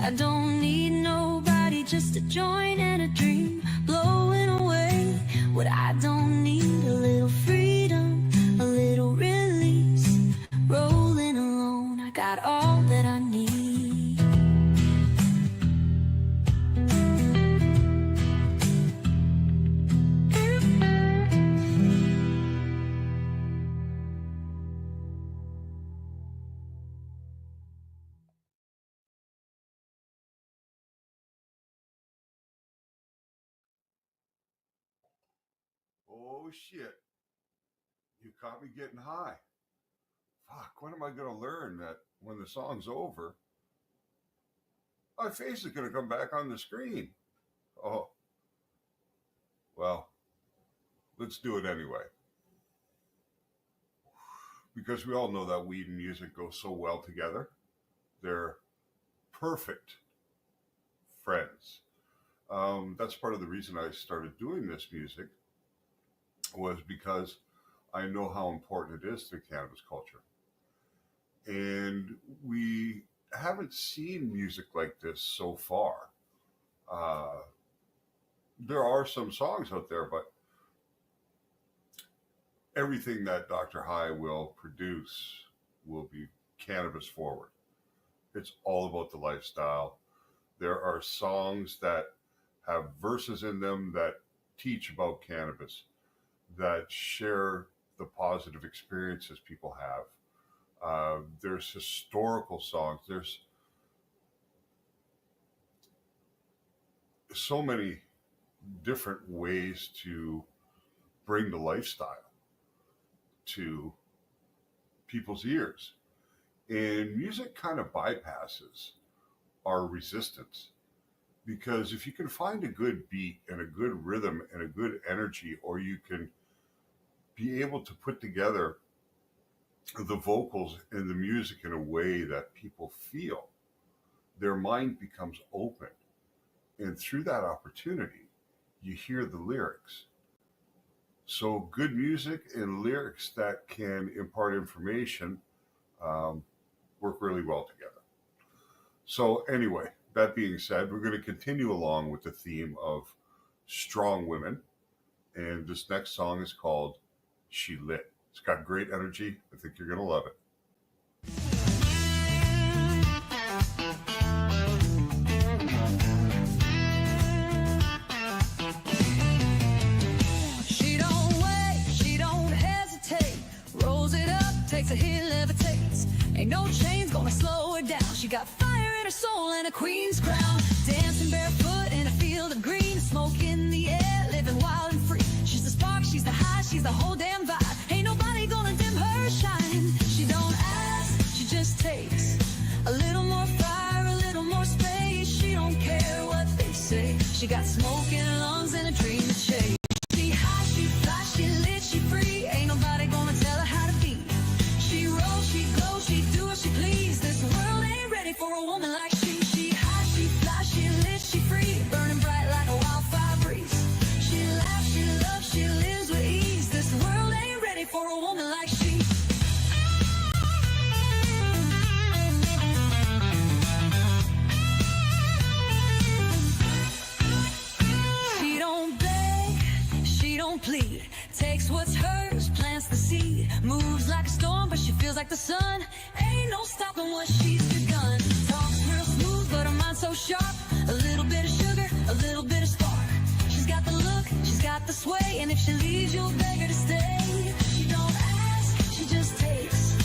I don't need nobody, just a joint and a dream, blowing away what I don't need. A little freedom, a little release, rolling alone. I got all that I need. Oh shit. You caught me getting high. Fuck, when am I going to learn that when the song's over, my face is going to come back on the screen? Oh. Well, let's do it anyway. Because we all know that weed and music go so well together. They're perfect friends. That's part of the reason I started doing this music, was because I know how important it is to cannabis culture. And we haven't seen music like this so far. There are some songs out there, but everything that Dr. High will produce will be cannabis forward. It's all about the lifestyle. There are songs that have verses in them that teach about cannabis, that share the positive experiences people have. There's historical songs. There's so many different ways to bring the lifestyle to people's ears. And music kind of bypasses our resistance, because if you can find a good beat and a good rhythm and a good energy, or you can be able to put together the vocals and the music in a way that people feel, their mind becomes open. And through that opportunity, you hear the lyrics. So good music and lyrics that can impart information work really well together. So anyway, that being said, we're going to continue along with the theme of strong women. And this next song is called She Lit. It's got great energy. I think you're going to love it. She don't wait, she don't hesitate. Rolls it up, takes a hit, levitates. Ain't no chains gonna slow her down. She got fire in her soul and a queen's crown. Dancing barefoot in a field of green. Smoke in the air, living wild and free. She's the spark, she's the high, she's the whole damn vibe. Ain't nobody gonna dim her shine. She don't ask, she just takes. A little more fire, a little more space. She don't care what they say. She got smoke in her lungs and a dream to chase. She high, she fly, she lit, she free. Ain't nobody gonna tell her how to be. She rolls, she glows, she do what she please. This world ain't ready for a woman like she. She high, she fly, she lit, she free. Burning bright like a wildfire breeze. She laughs, she loves, she lives with ease. This world ain't ready for a woman like she. She don't beg, she don't plead. Takes what's hers, plants the seed. Moves like a storm, but she feels like the sun. Ain't no stopping what she's begun. Talks real smooth, but her mind's so sharp. A little bit of sugar, a little bit of spark. She's got the look, she's got the sway. And if she leaves, you'll beg her to stay. She don't ask, she just takes.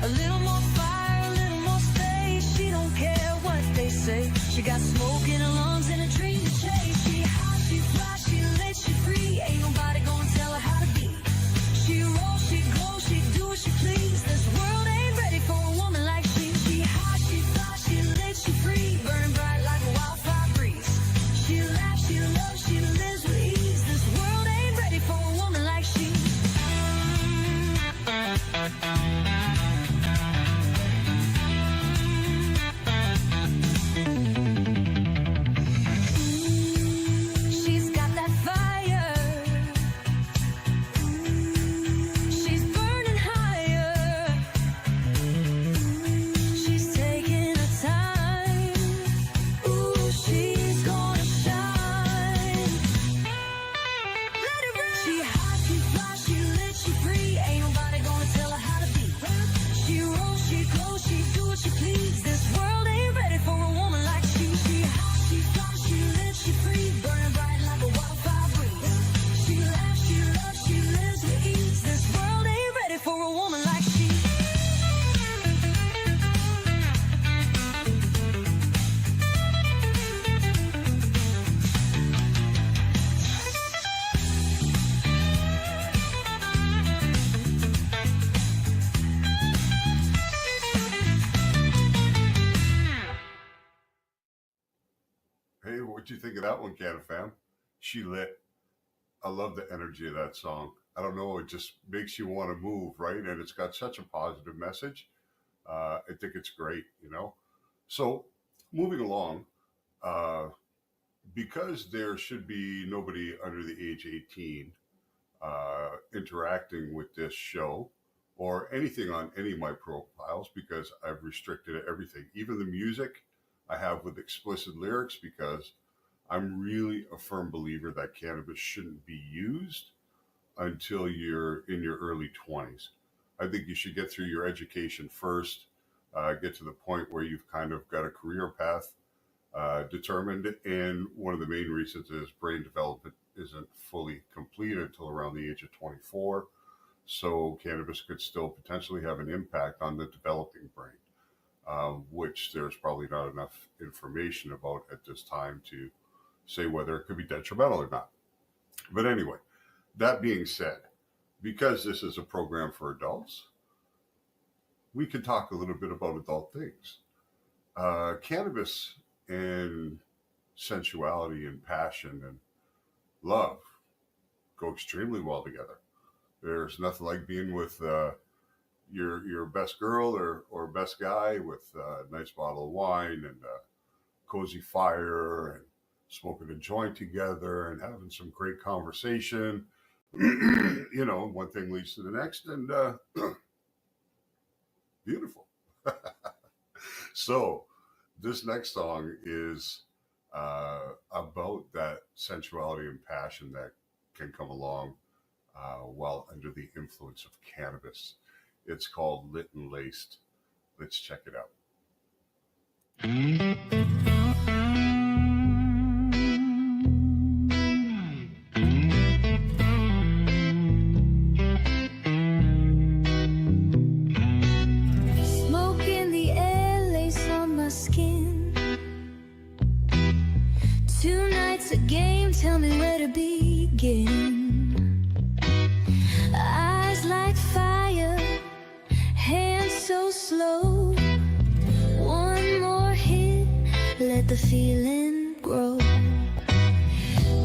A little more fire, a little more space. She don't care what they say. She got smoke in her lungs and a dream to chase. She high, she fly, she lit, she free. Ain't nobody gonna tell her how to be. She rolls, she glows, she do what she please. This world ain't ready for a woman like she. She high, she fly, she lit, she free. Burning bright like a wildfire. Hey, what'd you think of that one, Canada fam? She lit. I love the energy of that song. I don't know, it just makes you want to move, right? And it's got such a positive message. I think it's great, you know? So, moving along, because there should be nobody under the age 18 interacting with this show or anything on any of my profiles, because I've restricted everything, even the music I have with explicit lyrics, because I'm really a firm believer that cannabis shouldn't be used until you're in your early 20s. I think you should get through your education first, get to the point where you've kind of got a career path determined. And one of the main reasons is brain development isn't fully complete until around the age of 24. So cannabis could still potentially have an impact on the developing brain, which there's probably not enough information about at this time to say whether it could be detrimental or not. But anyway, that being said, because this is a program for adults, we can talk a little bit about adult things. Cannabis and sensuality and passion and love go extremely well together. There's nothing like being with your best girl or best guy with a nice bottle of wine and a cozy fire and smoking a joint together and having some great conversation. You know, one thing leads to the next, and beautiful. So this next song is about that sensuality and passion that can come along while under the influence of cannabis. It's called Lit and Laced. Let's check it out. Smoke in the air, lace on my skin. 2 nights a game, tell me where to begin. Eyes like fire, hands so slow. One more hit, let the feeling grow.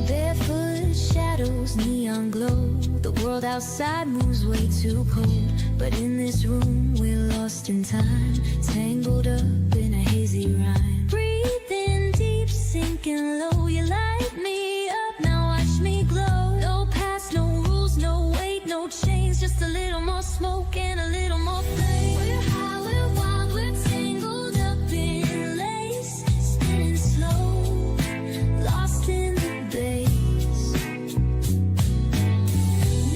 Barefoot shadows, neon glow. The world outside moves way too cold, but in this room we're lost in time, tangled up in a hazy rhyme. Breathing deep, sinking low. You light me up, now watch me glow. No past, no rules, no weight, no chains. Just a little more smoke and a little more flame. We're high, we're wild, we're tangled up in lace, spinning slow, lost in the bass.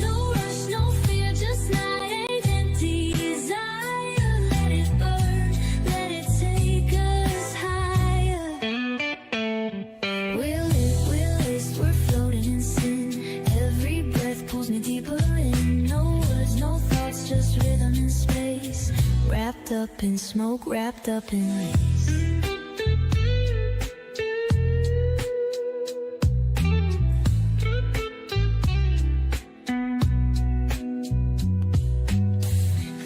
No rush, no fear, just night and desire. Let it burn, let it take us higher. We're lit, we're laced, we're floating in sin. Every breath pulls me deeper in. No words, no thoughts, just rhythm and space. Wrapped up in smoke, wrapped up in lace.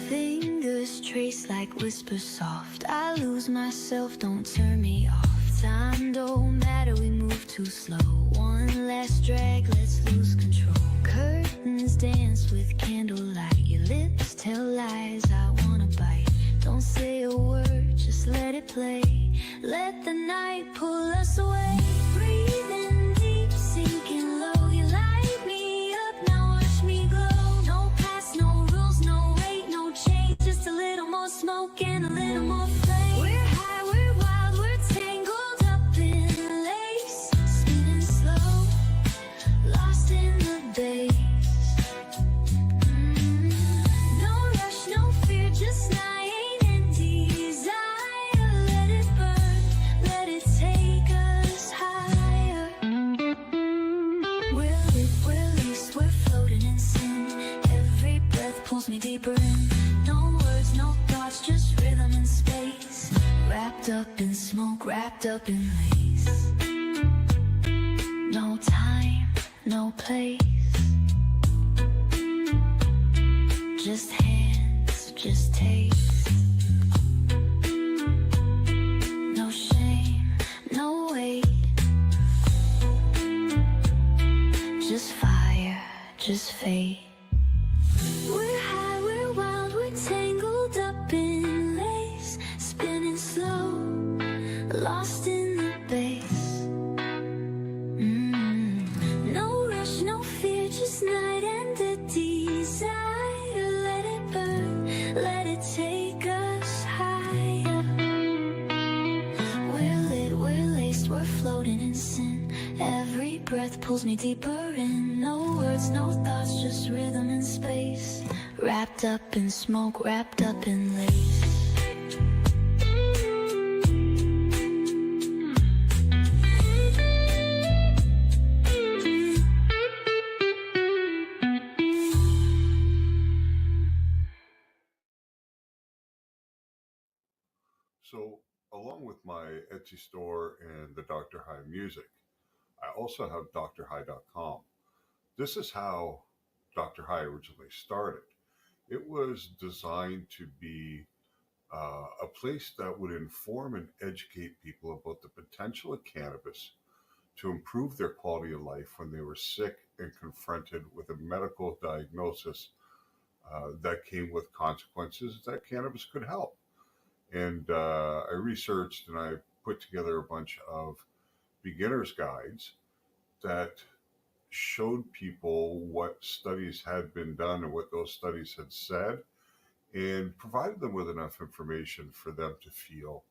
Fingers trace like whispers soft. I lose myself, don't turn me off. Time don't matter, we move too slow. One last drag, let's lose control. Curtains dance with candlelight. Your lips tell lies, I wanna bite. Don't say a word, just let it play. Let the night pull us away. Breathing deep, sinking low. You light me up, now watch me glow. No past, no rules, no weight, no change. Just a little more smoke and a little more flame. We're high, we're wild, we're tangled up in lace, spinning slow, lost in the bass. No rush, no fear, just night and desire. Let it burn, let it take us higher. We're lit, we're laced, we're floating in sin. Every breath pulls me deeper in. No words, no thoughts, just rhythm and space. Wrapped up in smoke, wrapped up in lace. No time, no place. Just hands, just taste. No shame, no weight, just fade. We're high, we're wild, we're tangled up in lace, spinning slow, lost in the bass. No rush, no fear, just night and a desire. Let it burn, let it take us higher. We're lit, we're laced, we're floating in sin. Every breath pulls me deeper in. No words, no thoughts, just rhythm and space. Wrapped up in smoke, wrapped up in lace. So, along with my Etsy store and the Dr. High music, I also have drhigh.com. This is how Dr. High originally started. It was designed to be a place that would inform and educate people about the potential of cannabis to improve their quality of life when they were sick and confronted with a medical diagnosis that came with consequences that cannabis could help. And I researched and I put together a bunch of beginner's guides that showed people what studies had been done and what those studies had said, and provided them with enough information for them to feel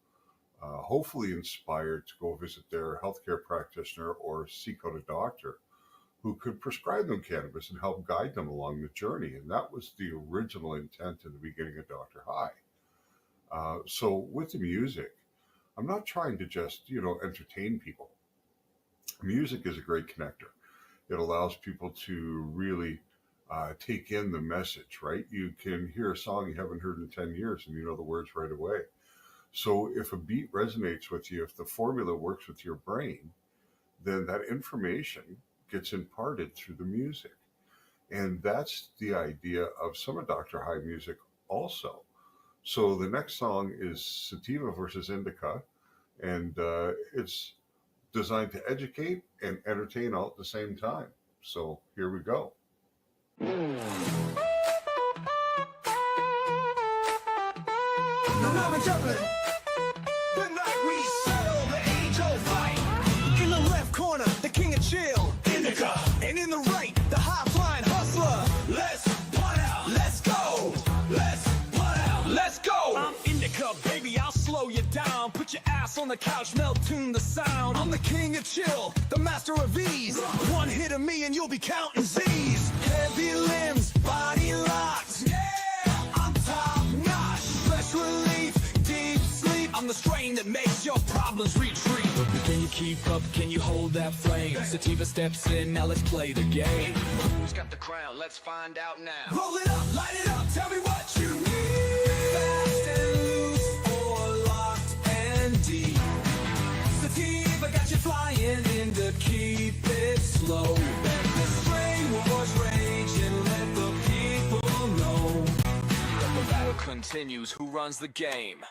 hopefully inspired to go visit their healthcare practitioner or seek out a doctor who could prescribe them cannabis and help guide them along the journey. And that was the original intent in the beginning of Dr. High. So with the music, I'm not trying to just, entertain people. Music is a great connector. It allows people to really take in the message, right? You can hear a song you haven't heard in 10 years and you know the words right away. So if a beat resonates with you, if the formula works with your brain, then that information gets imparted through the music. And that's the idea of some of Dr. High music also. So the next song is Sativa versus Indica, and it's designed to educate and entertain all at the same time. So here we go. No more jumping. Tonight we settle the age-old fight. In the left corner, the king of chill, Indica. And in the right, the high-flying hustler. Let's punt out. Let's go. Let's punt out. Let's go. I'm Indica, baby. I'll slow you down. Put your ass on the couch, melt tune the sound. I'm the king of chill, the master of ease. One hit of me and you'll be counting Z's. Heavy limbs, body locked. Yeah, I'm top notch. Fresh relief, deep sleep. I'm the strain that makes your problems retreat. Can you keep up? Can you hold that flame? Sativa steps in, now let's play the game. Who's got the crown? Let's find out now. Roll it up, light it up, tell me what you need. Fast and loose or locked and deep. Sativa got you flying in to keep it slow. Let the strain wars rage and let the people know that the battle continues. Who runs the game?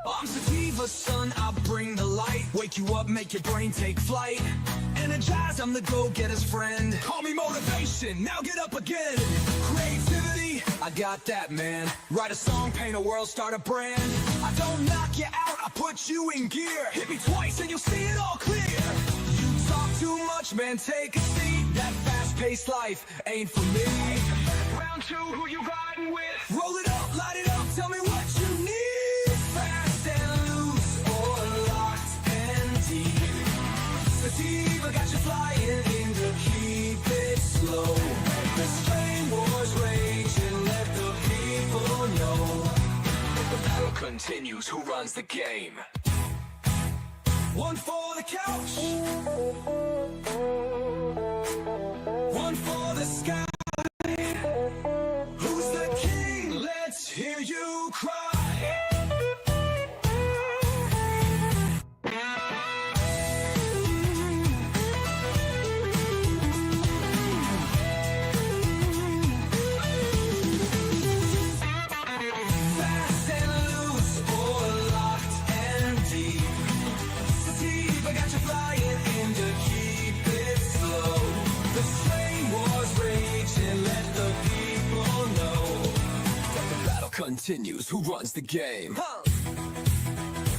I'm Sativa, son, I bring the light. Wake you up, make your brain take flight. Energized, I'm the go-getter's friend. Call me motivation, now get up again. Creativity, I got that, man. Write a song, paint a world, start a brand. I don't knock you out, I put you in gear. Hit me twice and you'll see it all clear. You talk too much, man, take a seat. That fast-paced life ain't for me. Round two, who you riding with? Roll it up, light it up, tell me what you need. Sativa got you flying in to keep it slow. Let the strain wars rage and let the people know that the battle continues. Who runs the game? One for the couch, one for the sky. Who's the king? Let's hear you cry. continues. Who runs the game?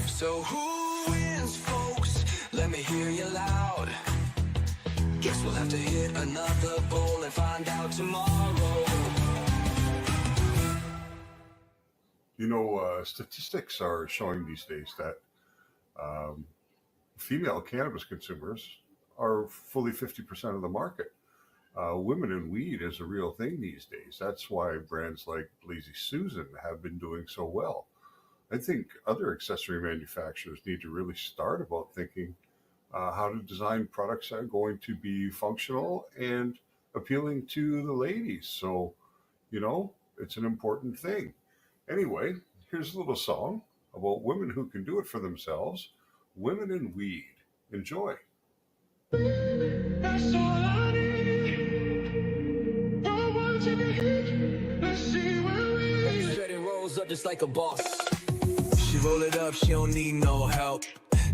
So who wins, folks? Let me hear you loud. Guess we'll have to hit another bowl and find out tomorrow. You know, statistics are showing these days that female cannabis consumers are fully 50% of the market. Women in weed is a real thing these days. That's why brands like Lazy Susan have been doing so well. I think other accessory manufacturers need to really start about thinking how to design products that are going to be functional and appealing to the ladies. So, you know, it's an important thing. Anyway, here's a little song about women who can do it for themselves. Women in Weed. Enjoy. That's all I need. I want to be hit. Let's see where we straight and rolls up just like a boss. She roll it up, she don't need no help.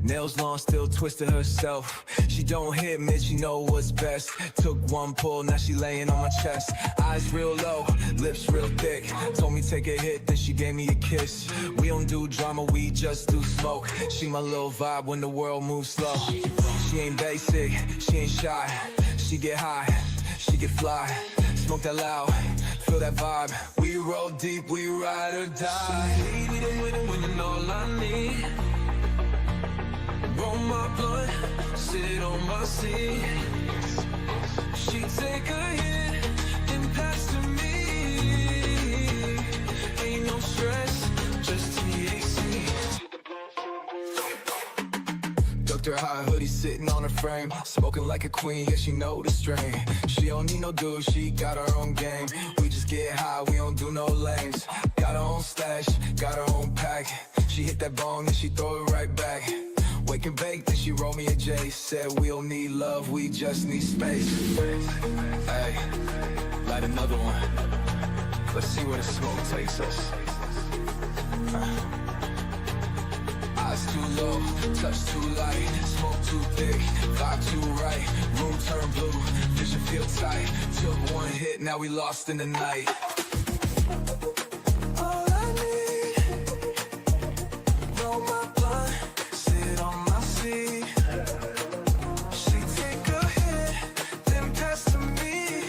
Nails long, still twisted herself. She don't hit mid, she know what's best. Took one pull, now she laying on my chest. Eyes real low, lips real thick. Told me take a hit, then she gave me a kiss. We don't do drama, we just do smoke. She my little vibe when the world moves slow. She ain't basic, she ain't shy. She get high, she get fly. Smoke that loud, feel that vibe. We roll deep, we ride or die. We the winning all I need. Roll my blunt, sit on my seat. She take a hit, then pass to me. Ain't no stress, just THC. Dr. High hoodie sitting on her frame, smoking like a queen, yeah she know the strain. She don't need no dude, she got her own game. We just get high, we don't do no lanes. Got her own stash, got her own pack. She hit that bone, then she throw it right back. Wake and bake, then she roll me a J. Said we don't need love, we just need space. Hey, light another one. Let's see where the smoke takes us. Eyes too low, touch too light, smoke too thick, vibe too right, room turn blue, vision feel tight. Took one hit, now we lost in the night. All I need, roll my blunt, sit on my seat. She take a hit, then pass to me.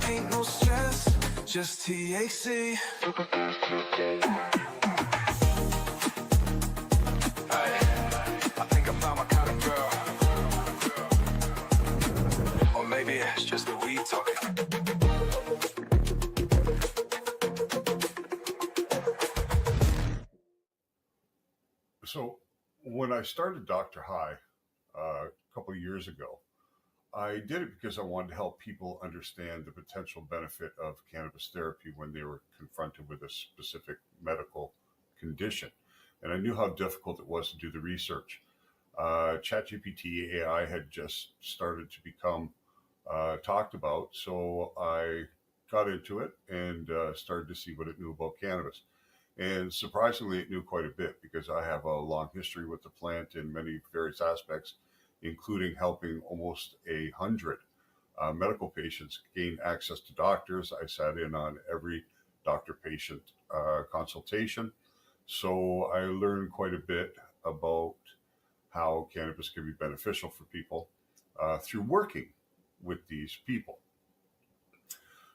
Ain't no stress, just THC. I think I found my kind of girl. Or maybe it's just the weed talking. So when I started Dr. High a couple of years ago, I did it because I wanted to help people understand the potential benefit of cannabis therapy when they were confronted with a specific medical condition. And I knew how difficult it was to do the research. ChatGPT AI had just started to become talked about, so I got into it and started to see what it knew about cannabis. And surprisingly, it knew quite a bit because I have a long history with the plant in many various aspects, including helping almost 100 medical patients gain access to doctors. I sat in on every doctor-patient consultation. So I learned quite a bit about how cannabis can be beneficial for people through working with these people.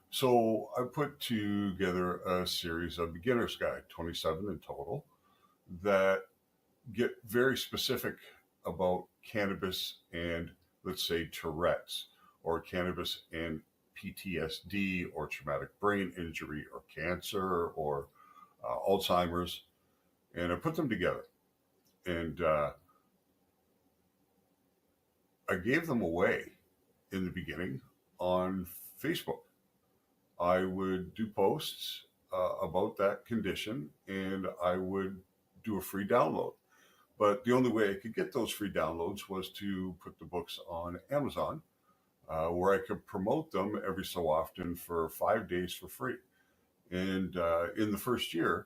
So I put together a series of beginner's guide, 27 in total, that get very specific about cannabis and, let's say, Tourette's, or cannabis and PTSD, or traumatic brain injury, or cancer, or Alzheimer's. And I put them together. And I gave them away in the beginning on Facebook. I would do posts about that condition, and I would do a free download. But the only way I could get those free downloads was to put the books on Amazon, where I could promote them every so often for 5 days for free. And in the first year,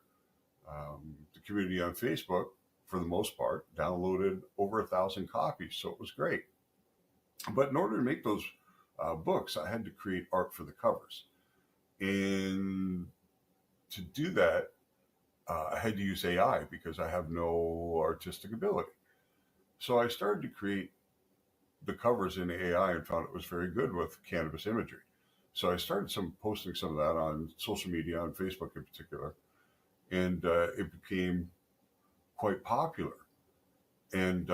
the community on Facebook, for the most part, downloaded over 1,000 copies. So it was great. But in order to make those books, I had to create art for the covers. And to do that, I had to use AI because I have no artistic ability. So I started to create the covers in AI and found it was very good with cannabis imagery. So I started posting some of that on social media, on Facebook in particular, and it became quite popular. And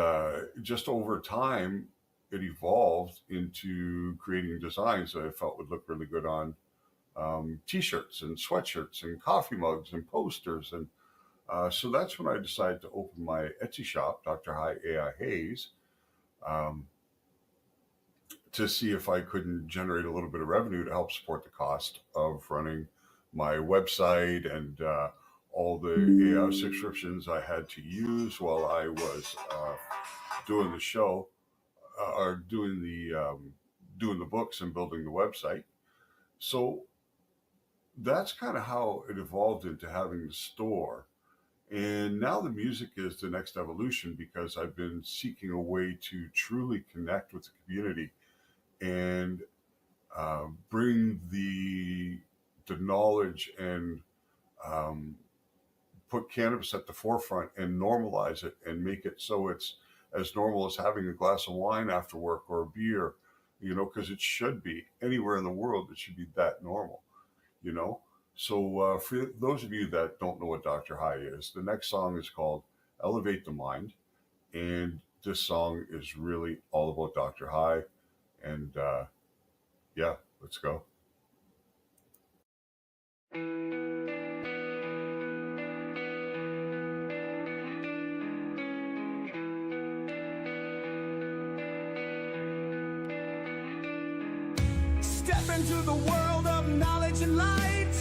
just over time, it evolved into creating designs that I felt would look really good on T-shirts and sweatshirts and coffee mugs and posters. And so that's when I decided to open my Etsy shop, Dr. High AI Haze, to see if I couldn't generate a little bit of revenue to help support the cost of running my website and all the AI subscriptions I had to use while I was doing the show, or doing the books and building the website. So that's kind of how it evolved into having the store. And now the music is the next evolution because I've been seeking a way to truly connect with the community and bring the knowledge and put cannabis at the forefront and normalize it and make it so it's as normal as having a glass of wine after work or a beer, because it should be anywhere in the world. It should be that normal, So for those of you that don't know what Dr. High is, the next song is called Elevate the Mind. And this song is really all about Dr. High. And yeah, let's go. Step into the world of knowledge and light,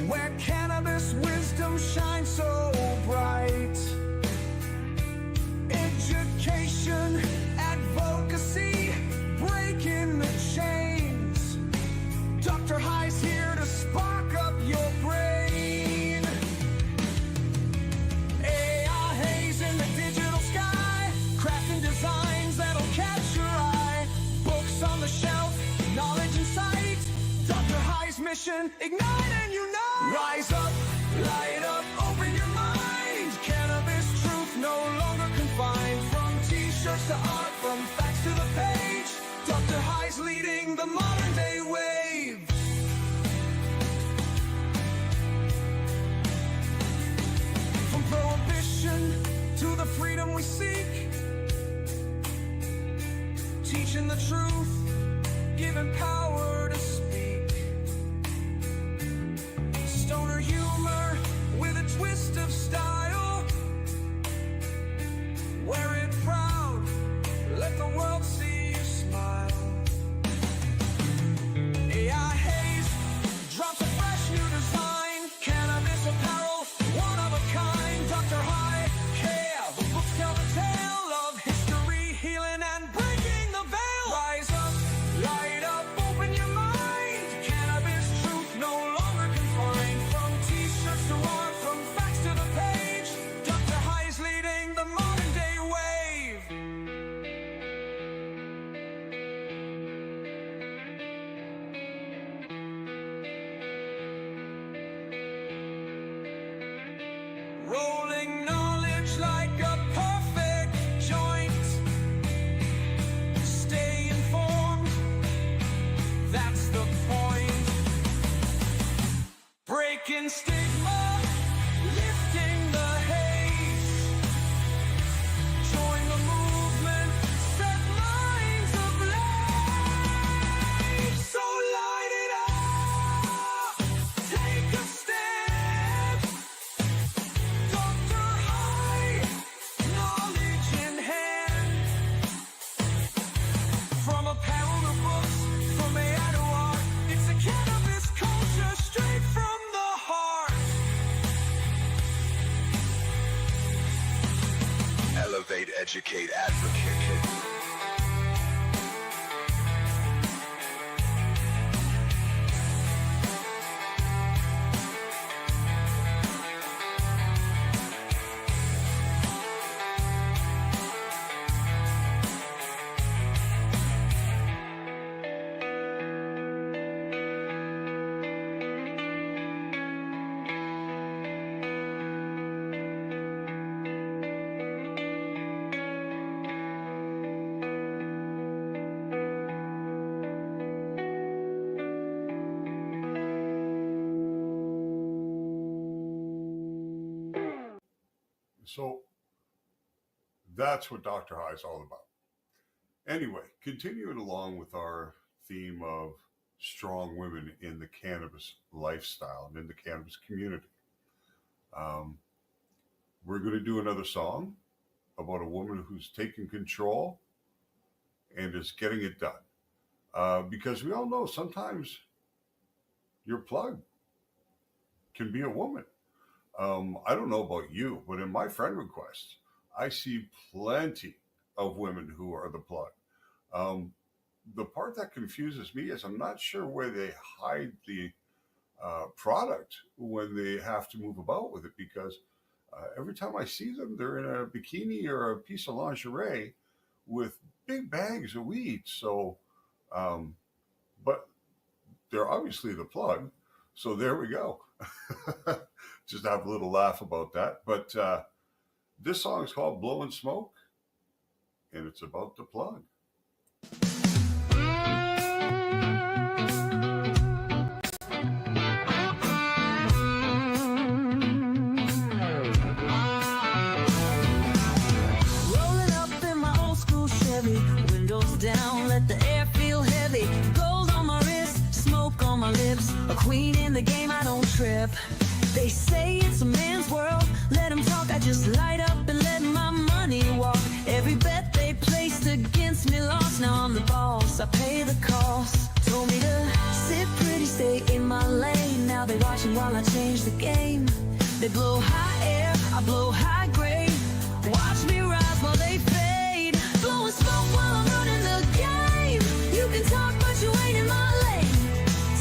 where cannabis wisdom shines so bright. Education, advocacy, breaking the chains. Dr. High's here to spark up your brain. AI haze in the digital sky, crafting designs that'll catch your eye. Books on the shelf, knowledge in sight. Dr. High's mission, ignite and unite. Rise up, light up, open your mind. Cannabis truth no longer confined. From t-shirts to art, from facts to the page. Dr. High's leading the modern day wave. From prohibition to the freedom we seek, teaching the truth, giving power to speak. Stoner humor with a twist of style. Wear it proud, let the world see you smile. AI haze drops a fresh new design. Cannabis apparel, one of a kind. Dr. High care, the books tell the tale of history, healing and breaking the veil. Rise up, light up, open your mind. Cannabis truth no longer confined. From t-shirts to art, from facts to the page. Dr. High's leading the modern day wave. Rolling knowledge like a perfect joint. Stay informed, that's the point. Breaking stigma, lifting the haze. Join the movement, set minds ablaze. So light it up, take a step. Dr. High, knowledge in hand. From apparel to books, from AI to art, it's a cannabis culture straight from the heart. Elevate, educate, advocate. So that's what Dr. High is all about. Anyway, continuing along with our theme of strong women in the cannabis lifestyle and in the cannabis community. We're going to do another song about a woman who's taken control and is getting it done. Because we all know sometimes your plug can be a woman. I don't know about you, but in my friend requests, I see plenty of women who are the plug. The part that confuses me is I'm not sure where they hide the product when they have to move about with it, because every time I see them, they're in a bikini or a piece of lingerie with big bags of weed. So, but they're obviously the plug. So there we go. Just have a little laugh about that. But this song is called Blowing Smoke, and it's about the plug. Rolling up in my old school Chevy, windows down, let the air feel heavy. Gold on my wrist, smoke on my lips. A queen in the game, I don't trip. They say it's a man's world, let them talk. I just light up and let my money walk. Every bet they placed against me lost. Now I'm the boss, I pay the cost. Told me to sit pretty, stay in my lane. Now they watching while I change the game. They blow high air, I blow high grade. Watch me rise while they fade. Blowing smoke while I'm running the game. You can talk but you ain't in my lane.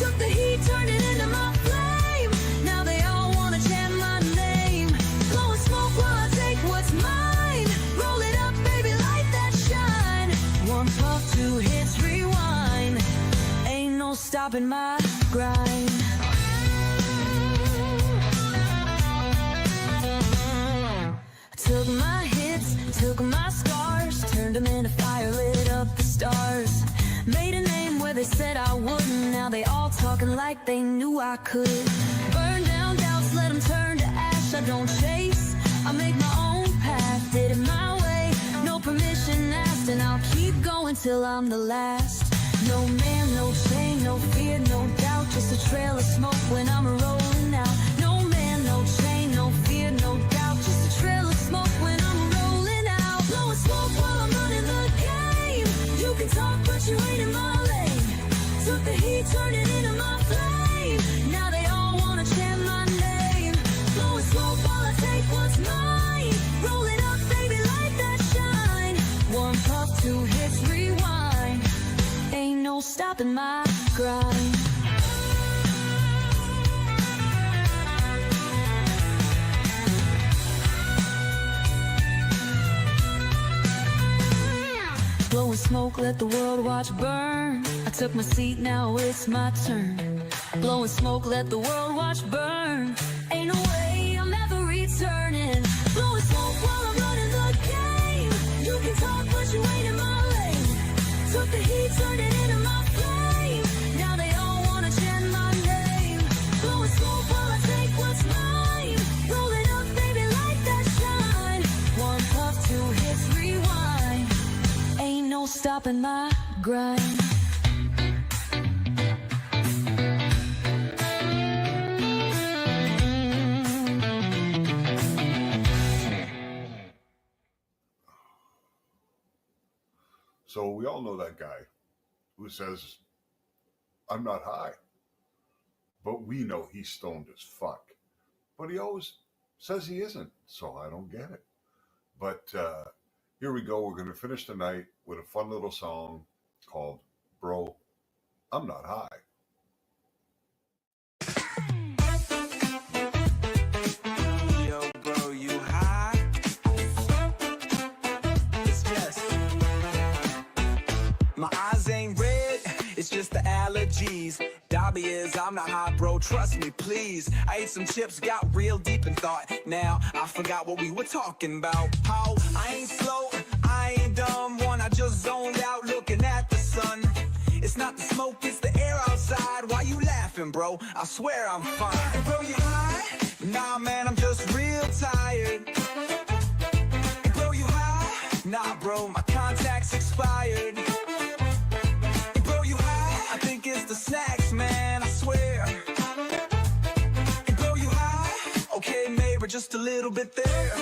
Took the heat, turned it into my flame. Now they all wanna chant my name. Blowing smoke while I take what's mine. Roll it up, baby, light that shine. One puff, two hits, rewind. Ain't no stopping my grind. Took my hits, took my scars, turned them into fire, lit up the stars. Made a name where they said I wouldn't. Now they all talking like they knew I could. Burn down doubts, let them turn to ash. I don't chase, I make my own path. Did it my way, no permission asked. And I'll keep going till I'm the last. No man, no chain, no fear, no doubt. Just a trail of smoke when I'm rolling out. No man, no chain, no fear, no doubt. Just a trail of smoke when I'm rolling out. Blowing smoke while I'm running the game. You can talk but you ain't in my lane. Took the heat, turned it into my flame. Now they all wanna chant my name. Blowing smoke while I take what's mine. Roll it up, baby, light that shine. One puff, two hits, rewind. Ain't no stopping my grind. Blowing smoke, let the world watch burn. I took my seat, now it's my turn. Blowing smoke, let the world watch burn. Ain't no way I'm ever returning. Blowing smoke while I'm running the game. You can talk but you ain't in my lane. Took the heat, turned it into my flame. Now they all wanna chant my name. Blowing smoke while I take what's mine. Roll it up, baby, light that shine. One puff, two hits, rewind. Ain't no stopping my grind. So we all know that guy who says, I'm not high. But we know he's stoned as fuck. But he always says he isn't, so I don't get it. But here we go. We're going to finish the night with a fun little song called Bro, I'm Not High. Yo, bro, you high? It's just my eyes ain't red, it's just the allergies. Dobby is, I'm not high, bro, trust me, please. I ate some chips, got real deep in thought. Now I forgot what we were talking about. How I ain't slow, I ain't dumb. One, I just zoned out looking at the sun. It's not the smoke, it's the air outside. Why you laughing, bro? I swear I'm fine. Bro, you high? Nah, man, I'm just real tired. bro, my contact's expired. And bro, you high? I think it's the snacks, man, I swear. And bro, you high? Okay, maybe just a little bit there.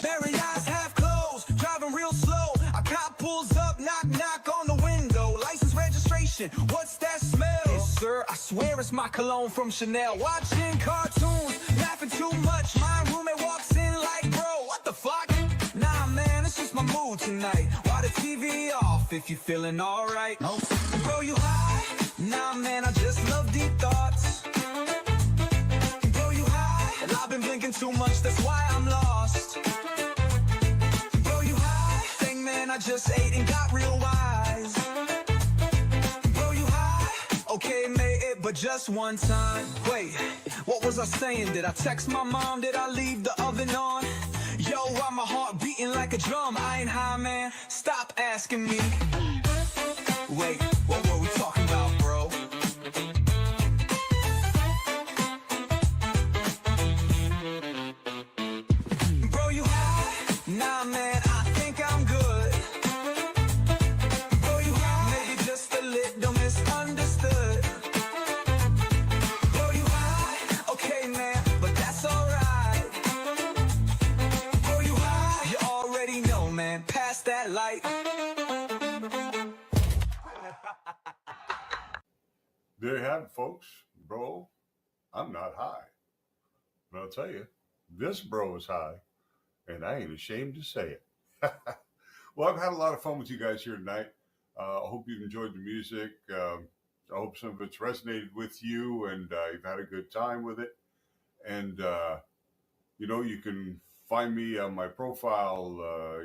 Merry eyes half closed, driving real slow. A cop pulls up, knock knock on the window. License registration, what's that smell? Yes, sir, I swear it's my cologne from Chanel. Watching cartoons, laughing too much. My roommate walks in like, bro, what the fuck? Nah, man, it's just my mood tonight. Why the TV off if you feeling alright? No, bro, you high? Nah, man, I just love deep thoughts. Bro, you high? And I've been blinking too much, that's why I'm lost. Bro, you high? Dang, man, I just ate and got real wise. Bro, you high? Okay, made it, but just one time. Wait, what was I saying? Did I text my mom? Did I leave the oven on? Yo, why my heart beating like a drum? I ain't high, man. Stop asking me. Wait, what were we talking about, bro? Bro, you high? Nah, man, I think I'm good. Bro, you high? Maybe just a little misunderstood. Bro, you high? Okay, man, but that's alright. Bro, you high? You already know, man. Pass that light. There you have it, folks. Bro, I'm not high. But I'll tell you, this bro is high, and I ain't ashamed to say it. Well, I've had a lot of fun with you guys here tonight. I hope you've enjoyed the music. I hope some of it's resonated with you, and you've had a good time with it. And, you know, you can find me on my profile.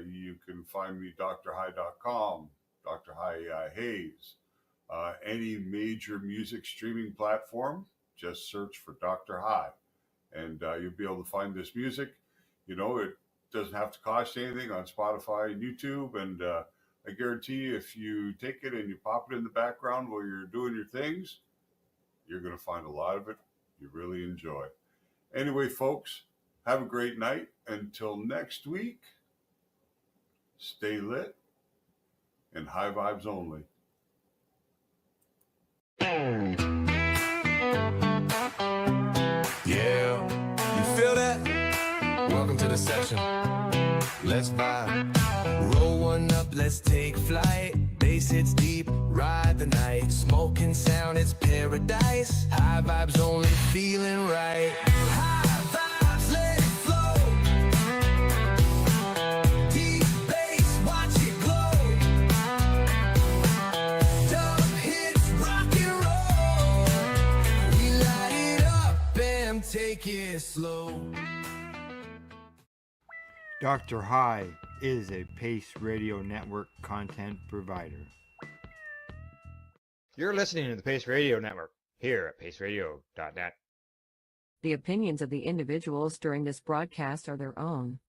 You can find me drhigh.com, Dr. High Hayes. Any major music streaming platform, just search for Dr. High, and you'll be able to find this music. You know, it doesn't have to cost anything on Spotify and YouTube, and I guarantee you, if you take it and you pop it in the background while you're doing your things, you're going to find a lot of it you really enjoy. Anyway, folks, have a great night. Until next week, stay lit and high vibes only. Yeah, you feel that? Welcome to the session. Let's vibe. Roll one up, let's take flight. Bass hits deep, ride the night. Smoking sound, it's paradise. High vibes only, feeling right. High vibes, let it flow. Deep bass, watch it glow. Dub hits, rock and roll. We light it up and take it slow. Dr. High is a Pace Radio Network content provider. You're listening to the Pace Radio Network here at paceradio.net. The opinions of the individuals during this broadcast are their own,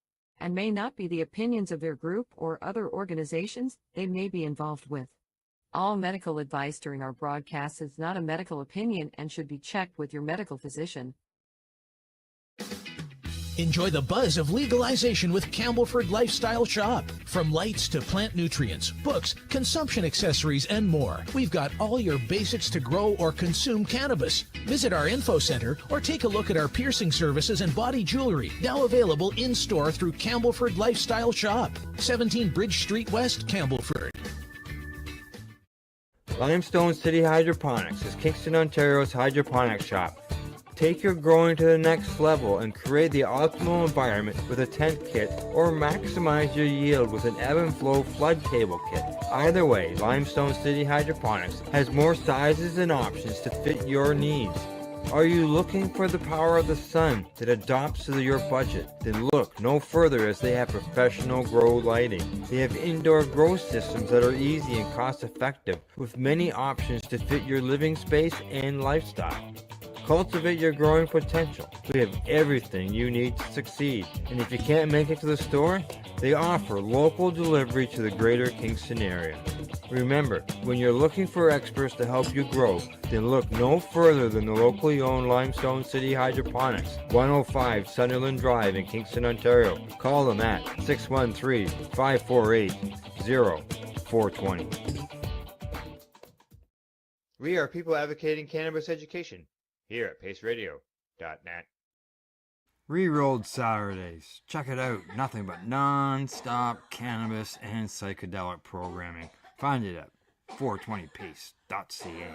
and may not be the opinions of their group or other organizations they may be involved with. All medical advice during our broadcast is not a medical opinion and should be checked with your medical physician. Enjoy the buzz of legalization with Campbellford Lifestyle Shop. From lights to plant nutrients, books, consumption accessories, and more, we've got all your basics to grow or consume cannabis. Visit our info center or take a look at our piercing services and body jewelry, now available in-store through Campbellford Lifestyle Shop, 17 Bridge Street West, Campbellford. Limestone City Hydroponics is Kingston, Ontario's hydroponics shop. Take your growing to the next level and create the optimal environment with a tent kit, or maximize your yield with an ebb and flow flood table kit. Either way, Limestone City Hydroponics has more sizes and options to fit your needs. Are you looking for the power of the sun that adapts to your budget? Then look no further, as they have professional grow lighting. They have indoor grow systems that are easy and cost effective, with many options to fit your living space and lifestyle. Cultivate your growing potential. We have everything you need to succeed. And if you can't make it to the store, they offer local delivery to the greater Kingston area. Remember, when you're looking for experts to help you grow, then look no further than the locally owned Limestone City Hydroponics, 105 Sunderland Drive in Kingston, Ontario. Call them at 613-548-0420. We are people advocating cannabis education here at paceradio.net. Rerolled Saturdays. Check it out. Nothing but non-stop cannabis and psychedelic programming. Find it at 420pace.ca.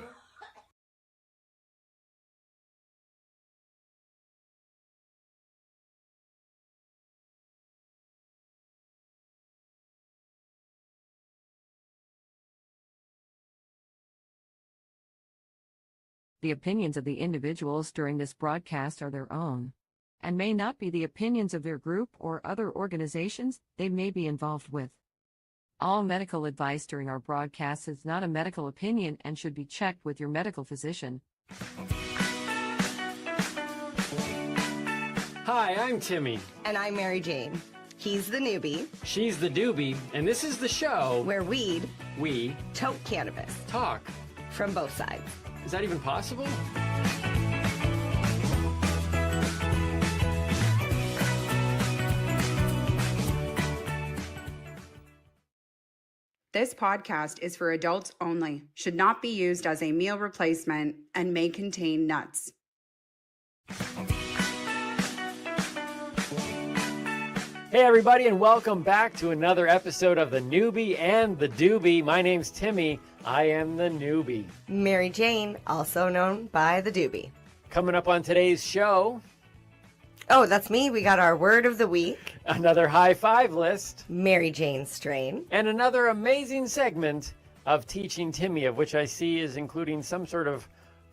The opinions of the individuals during this broadcast are their own, and may not be the opinions of their group or other organizations they may be involved with. All medical advice during our broadcast is not a medical opinion and should be checked with your medical physician. Hi, I'm Timmy. And I'm Mary Jane. He's the newbie. She's the doobie, and this is the show where we toke cannabis. Talk. From both sides. Is that even possible? This podcast is for adults only, should not be used as a meal replacement, and may contain nuts. Hey everybody, and welcome back to another episode of The Newbie and the Doobie. My name's Timmy. I am the newbie. Mary Jane, also known by the doobie. Coming up on today's show. Oh, that's me. We got our word of the week. Another high five list. Mary Jane strain. And another amazing segment of Teaching Timmy, of which I see is including some sort of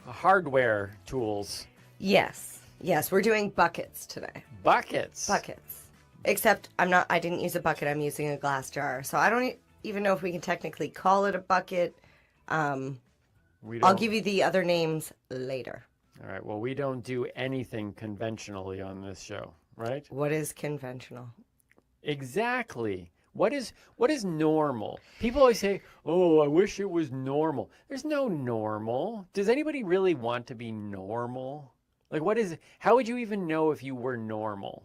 hardware tools. Yes. Yes, we're doing buckets today. Buckets? Buckets. Except I didn't use a bucket. I'm using a glass jar. So I don't even know if we can technically call it a bucket. I'll give you the other names later. All right. Well, we don't do anything conventionally on this show, right? What is conventional? Exactly. What is normal? People always say, "Oh, I wish it was normal." There's no normal. Does anybody really want to be normal? Like, how would you even know if you were normal?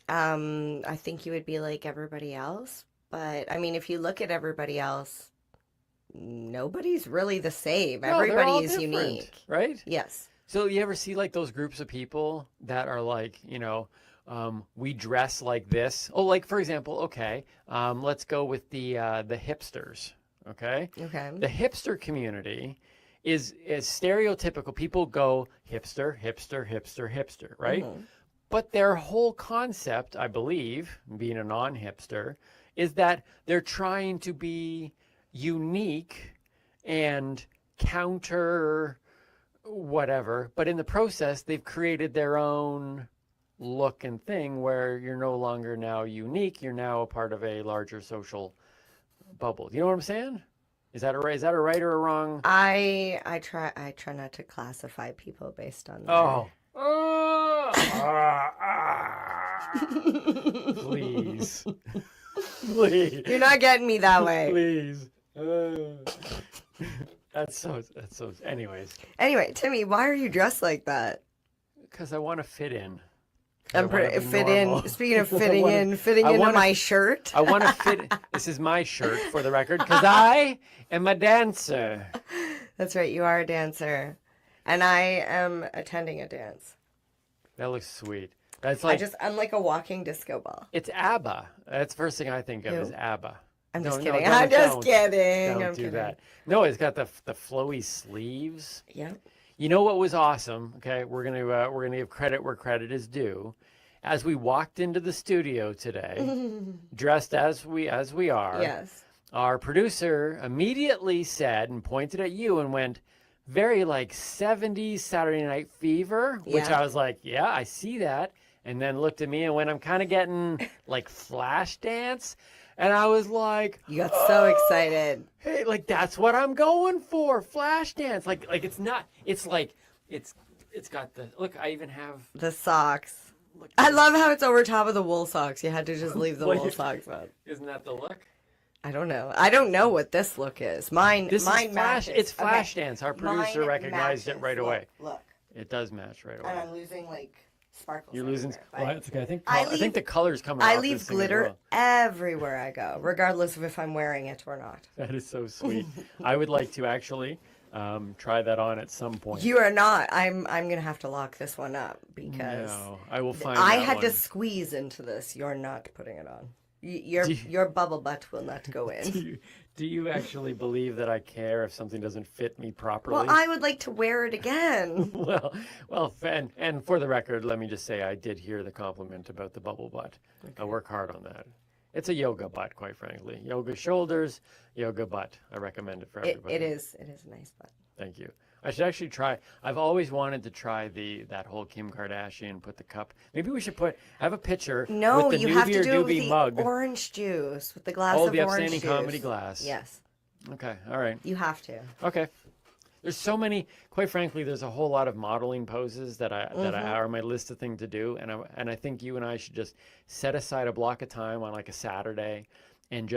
I think you would be like everybody else. But I mean, if you look at everybody else, nobody's really the same. No, they're all everybody is different, unique. Right? Yes. So you ever see like those groups of people that are like, we dress like this? Oh, like for example, okay, let's go with the hipsters. Okay. Okay. The hipster community is stereotypical. People go hipster, hipster, hipster, hipster, right? Mhm. But their whole concept, I believe, being a non-hipster, is that they're trying to be unique and counter whatever, but in the process they've created their own look and thing where you're no longer now unique, you're now a part of a larger social bubble. You know what I'm saying? Is that a right or a wrong? I try not to classify people based on Please. Please. You're not getting me that way. Please. That's so anyways. Anyway, Timmy, why are you dressed like that? Because I want to fit in. Speaking of fitting into my shirt. I want to fit. This is my shirt, for the record, because I am a dancer. That's right, you are a dancer, and I am attending a dance. That looks sweet. That's like I'm like a walking disco ball. It's ABBA. That's the first thing I think of is ABBA. I'm just kidding. I'm just kidding. Don't do that. No, it's got the flowy sleeves. Yeah. You know what was awesome? Okay, we're gonna give credit where credit is due. As we walked into the studio today, dressed as we are, yes, our producer immediately said and pointed at you and went, very like 70s Saturday Night Fever, which Yeah. I was like, yeah, I see that. And then looked at me and went, I'm kind of getting like Flashdance. And I was like, you got so excited. Hey, like that's what I'm going for, Flashdance. Like it's not. It's like it's It's got the look. I even have the socks. I love how it's over top of the wool socks. You had to just leave the Well, wool socks on. Isn't that the look? I don't know. I don't know what this look is. Mine This mine is flash. matches. It's flash Okay. dance. Our producer Mine recognized it matches. right away. Look. It does match right away. And I'm losing like sparkles. You're losing. everywhere, Well, but that's okay. I I think the color's coming I off leave this thing as glitter well. everywhere I go, regardless of if I'm wearing it or not. That is so sweet. I would like to actually try that on at some point. You are not. I'm gonna have to lock this one up because No, I will find. I that had to one. squeeze into this. You're not putting it on. Your bubble butt will not go in. Do you actually believe that I care if something doesn't fit me properly? Well, I would like to wear it again. well, and for the record, let me just say I did hear the compliment about the bubble butt. I work hard on that. It's a yoga butt, quite frankly. Yoga shoulders, yoga butt. I recommend it for everybody. It is a nice butt. Thank you. I should actually try. I've always wanted to try that whole Kim Kardashian put the cup. Maybe we should have a picture No, with the you have to Newbie or do it with Doobie the mug. orange juice, with the glass Oh, of the orange upstanding juice. comedy glass. Yes. Okay, all right. You have to. Okay. There's so many. Quite frankly, there's a whole lot of modeling poses that Mhm. are on my list of things to do, and I think you and I should just set aside a block of time on like a Saturday, and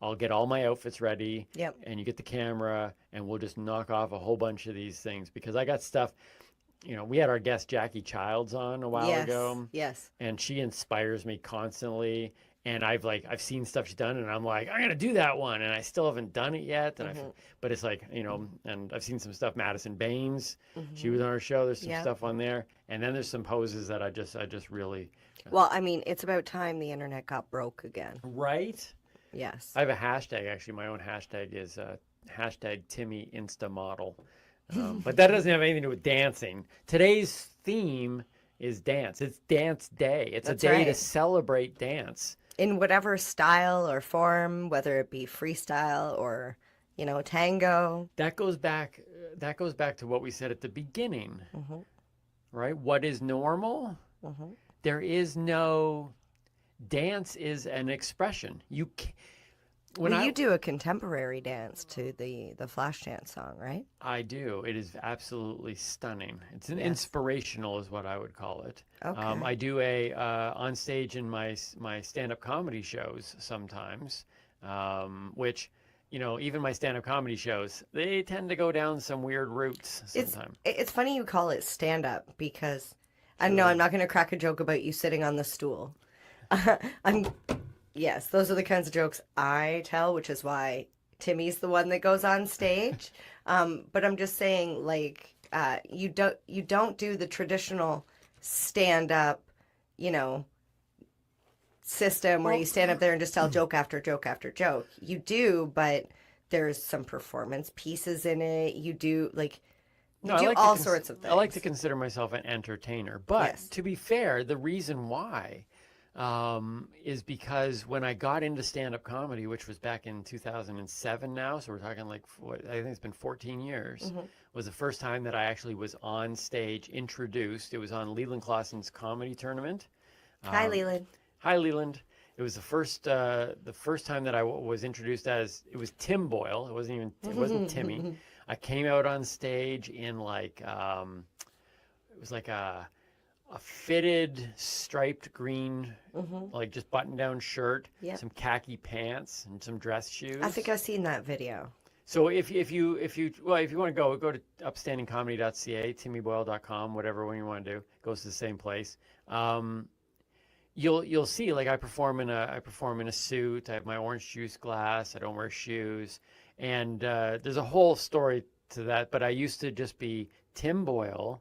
I'll get all my outfits ready. Yep. And you get the camera, and we'll just knock off a whole bunch of these things because I got stuff. You know, we had our guest Jackie Childs on a while ago. Yes. And she inspires me constantly. And I've seen stuff she's done, and I'm like, I'm gonna do that one, and I still haven't done it yet. And but it's like, you know, and I've seen some stuff. Madison Baines, she was on our show. There's some Yep. stuff on there, and then there's some poses that I just really. Well, I mean, it's about time the internet got broke again. Right. Yes. I have a hashtag actually. My own hashtag is hashtag Timmy Insta Model, but that doesn't have anything to do with dancing. Today's theme is dance. It's Dance Day. It's That's a day to right. celebrate dance. In whatever style or form, whether it be freestyle or, you know, tango. That goes back to what we said at the beginning, Mm-hmm. right? What is normal? Mm-hmm. There is no dance is an expression. You You do a contemporary dance to the Flashdance song, right? I do. It is absolutely stunning. It's an Yes. inspirational, is what I would call it. Okay. I do a on stage in my stand-up comedy shows sometimes, which, you know, even my stand-up comedy shows, they tend to go down some weird routes sometimes. It's funny you call it stand-up because I know I'm not going to crack a joke about you sitting on the stool. Yes, those are the kinds of jokes I tell, which is why Timmy's the one that goes on stage. But I'm just saying, like, you don't do the traditional stand-up, you know, system where you stand up there and just tell joke after joke after joke. You do, but there's some performance pieces in it. You do No, I do like to all sorts of things. I like to consider myself an entertainer, but Yes. to be fair, the reason why is because when I got into stand-up comedy, which was back in 2007 now, so we're talking like, I think it's been 14 years, Mhm. was the first time that I actually was on stage, introduced. It was on Leland Clausen's comedy tournament. Hi, Leland. Hi, Leland. It was the first time that I was introduced as, it was Tim Boyle. It wasn't Timmy. I came out on stage in like, it was like a fitted striped green, like just button down shirt, Yep. some khaki pants and some dress shoes. I think I've seen that video. So if you want to go to upstandingcomedy.ca, timmyboyle.com, whatever one you want to do, goes to the same place. You'll see, like, I perform in a suit. I have my orange juice glass. I don't wear shoes, and there's a whole story to that. But I used to just be Tim Boyle,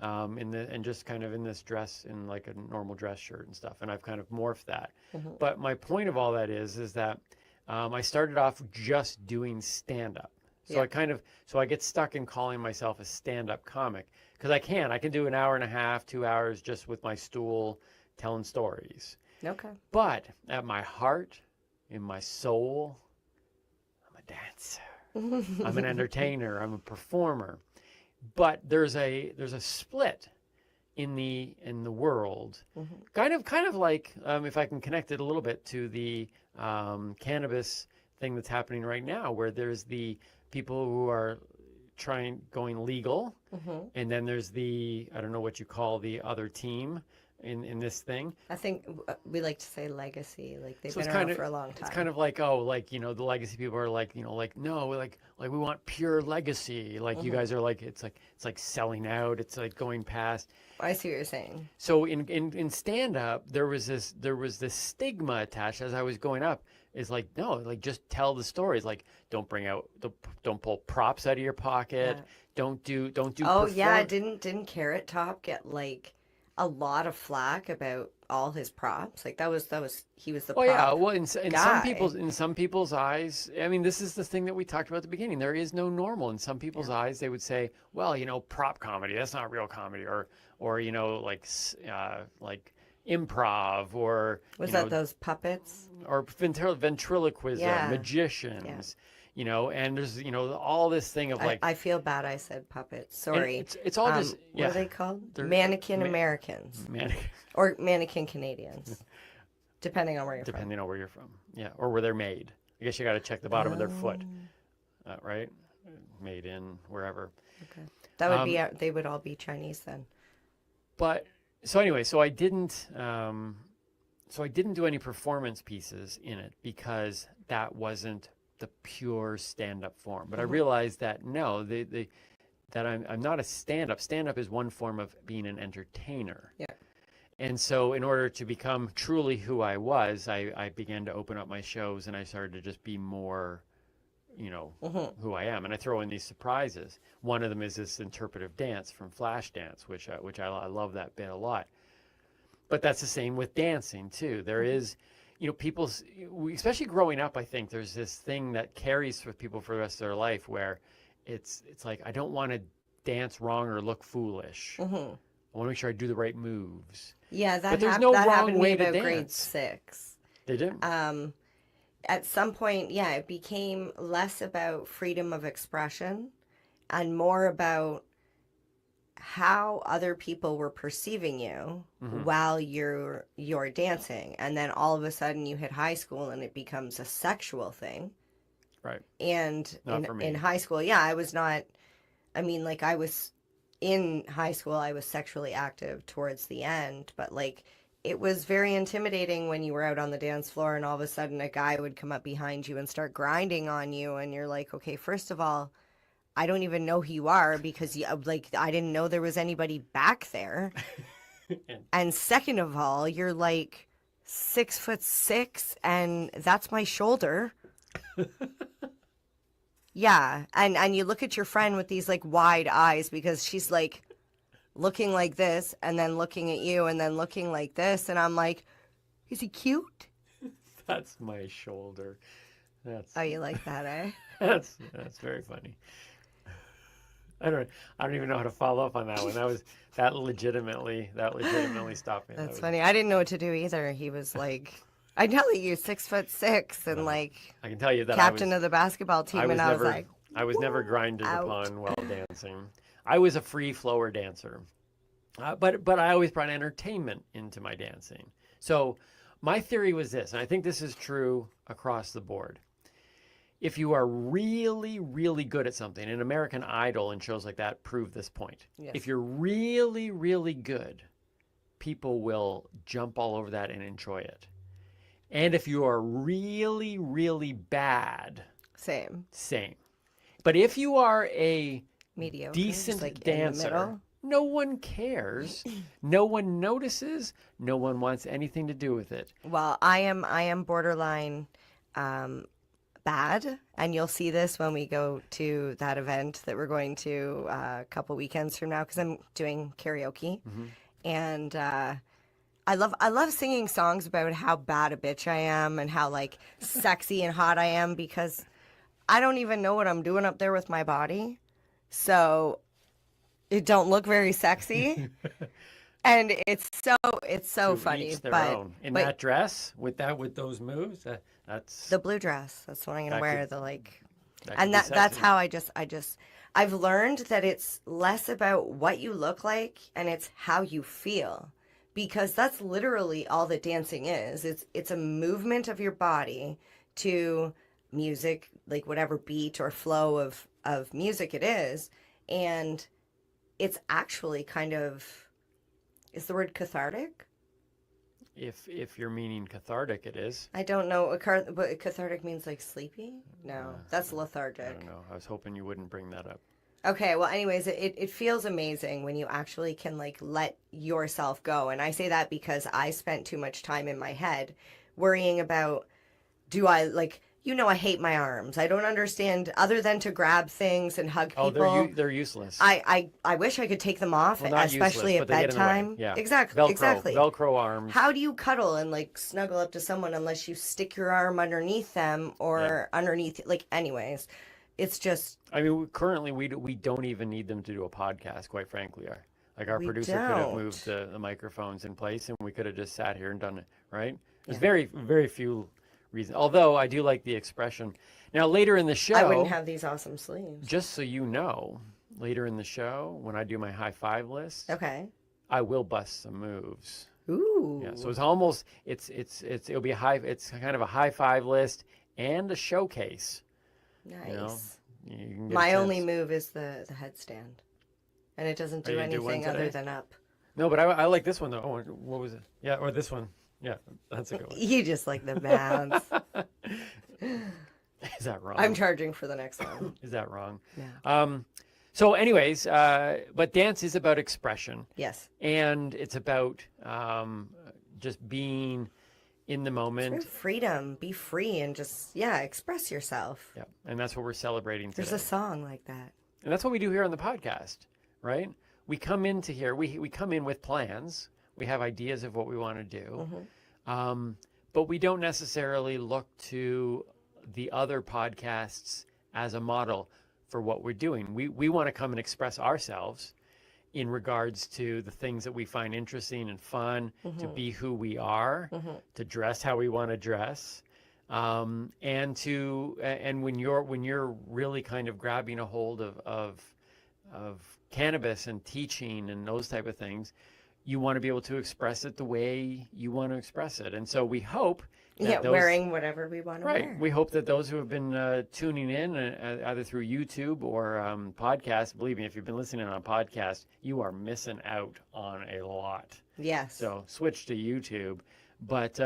and just kind of in this dress, in like a normal dress shirt and stuff. And I've kind of morphed that. But my point of all that is that I started off just doing stand-up. So Yeah. I get stuck in calling myself a stand-up comic because I can do an hour and a half, 2 hours just with my stool telling stories. Okay. But at my heart, in my soul, I'm a dancer. I'm an entertainer. I'm a performer. But there's a split in the world, kind of like, if I can connect it a little bit to the cannabis thing that's happening right now, where there's the people who are going legal, Mhm. and then there's the, I don't know what you call the other team in this thing. I think we like to say legacy, like they've So been it's around kind of for a long time. it's kind of like, oh, like, you know, the legacy people are like, you know, like, no, like we want pure legacy. Like you Mhm. guys are like, it's like selling out. It's like going past. I see what you're saying. So in stand up, there was this stigma attached as I was going up. Is like, no, like just tell the stories. Like don't pull props out of your pocket. Yeah. Don't do. Oh yeah, didn't Carrot Top get like a lot of flack about all his props? Like that was he was the Oh prop yeah, well, in guy. some people's eyes, I mean, this is the thing that we talked about at the beginning. There is no normal. In some people's eyes, they would say, well, you know, prop comedy, that's not real comedy, or you know, like improv, or Was you that know, those puppets? or ventriloquism, Yeah. magicians, you know, and there's, you know, all this thing of like, I feel bad I said puppets. Sorry. it's all just, What are they called? They're- Mannequin Americans. Or mannequin Canadians. Depending on where you're depending on where you're from, yeah, or where they're made. I guess you got to check the bottom of their foot, right? Made in wherever. Okay. That would be they would all be Chinese then. But so anyway, so I didn't do any performance pieces in it because that wasn't the pure stand-up form. But I realized that no, that I'm not a stand-up. Stand-up is one form of being an entertainer. Yeah. And so in order to become truly who I was, I began to open up my shows and I started to just be more, you know, who I am. And I throw in these surprises. One of them is this interpretive dance from Flashdance, which I love that bit a lot. But that's the same with dancing too. There is, you know, especially growing up, I think there's this thing that carries with people for the rest of their life where it's like, I don't want to dance wrong or look foolish. I want to make sure I do the right moves. Yeah, but there's no that wrong happened to way me to about dance. grade 6. Did it? At some point, yeah, it became less about freedom of expression and more about how other people were perceiving you while you're dancing. And then all of a sudden you hit high school and it becomes a sexual thing. Right. And Not for me. in high school, yeah, I was not, I mean, like I was in high school, I was sexually active towards the end, but like it was very intimidating when you were out on the dance floor and all of a sudden a guy would come up behind you and start grinding on you. And you're like, okay, first of all, I don't even know who you are because like I didn't know there was anybody back there. And second of all, you're like 6'6" and that's my shoulder. Yeah, and you look at your friend with these like wide eyes because she's like looking like this and then looking at you and then looking like this, and I'm like, is he cute? That's my shoulder. That's Oh, you like that, eh? that's very funny. I don't even know how to follow up on that one. That legitimately stopped me. That's funny. I didn't know what to do either. He was like, I tell you, 6'6" and like I can tell you that captain of the basketball team, and I was like, I was never grinded out. upon while dancing. I was a free flower dancer, but I always brought entertainment into my dancing. So my theory was this, and I think this is true across the board. If you are really, really good at something, and American Idol and shows like that prove this point. Yes. If you're really, really good, people will jump all over that and enjoy it. And if you are really, really bad, same. But if you are a mediocre, decent like in the dancer, middle. no one cares, no one notices, no one wants anything to do with it. Well, I am borderline bad, and you'll see this when we go to that event that we're going to a couple weekends from now because I'm doing karaoke, and I love singing songs about how bad a bitch I am and how like sexy and hot I am because I don't even know what I'm doing up there with my body, so it don't look very sexy. And it's so funny. Each their but own. In that dress with those moves, that's the blue dress. That's what I'm gonna that wear. could- The like, that could and be that's sexy. how I've learned that it's less about what you look like and it's how you feel, because that's literally all that dancing is. It's a movement of your body to music, like whatever beat or flow of music it is. And it's actually kind of, is the word cathartic? If you're meaning cathartic, it is. I don't know, but cathartic means like sleepy? No, that's lethargic. I don't know. I was hoping you wouldn't bring that up. Okay, well, anyways, it feels amazing when you actually can, like, let yourself go. And I say that because I spent too much time in my head worrying about, do I, like, I hate my arms. I don't understand, other than to grab things and hug people. Oh, they're useless. I wish I could take them off, Well, not especially useless, but at they get in the way. bedtime. Yeah. Exactly. Velcro arms. How do you cuddle and, like, snuggle up to someone unless you stick your arm underneath them or underneath, like, anyways. It's just. I mean, currently we don't even need them to do a podcast, quite frankly. Our We producer could have don't. moved the microphones in place, and we could have just sat here and done it, right? There's very, very few reasons. Although I do like the expression. Now, later in the show, I wouldn't have these awesome sleeves. just so you know, later in the show, when I do my high five list, Okay. I will bust some moves. Ooh. Yeah, so it's almost it'll be it's kind of a high five list and a showcase. Nice. You know, you can get a My only chance. move is the headstand, and it doesn't Oh, do you didn't do one anything other today? than up. No, but I like this one though. Oh, what was it? Yeah, or this one. Yeah, that's a good one. You just like the bounce. Is that wrong? I'm charging for the next one. Is that wrong? Yeah. So anyways, but dance is about expression. Yes. And it's about just being in the It's moment. about freedom. Be free and just express yourself. Yeah, and that's what we're celebrating today. There's a song like that. And that's what we do here on the podcast, right? We come into here, we come in with plans. We have ideas of what we want to do. But we don't necessarily look to the other podcasts as a model for what we're doing. We want to come and express ourselves in regards to the things that we find interesting and fun, to be who we are, to dress how we want to dress. And when you're really kind of grabbing a hold of cannabis and teaching and those type of things, you want to be able to express it the way you want to express it. And so we hope that wearing whatever we want to wear. Right. We hope that those who have been tuning in either through YouTube or podcast, believe me, if you've been listening on a podcast, you are missing out on a lot. Yes. So switch to YouTube. But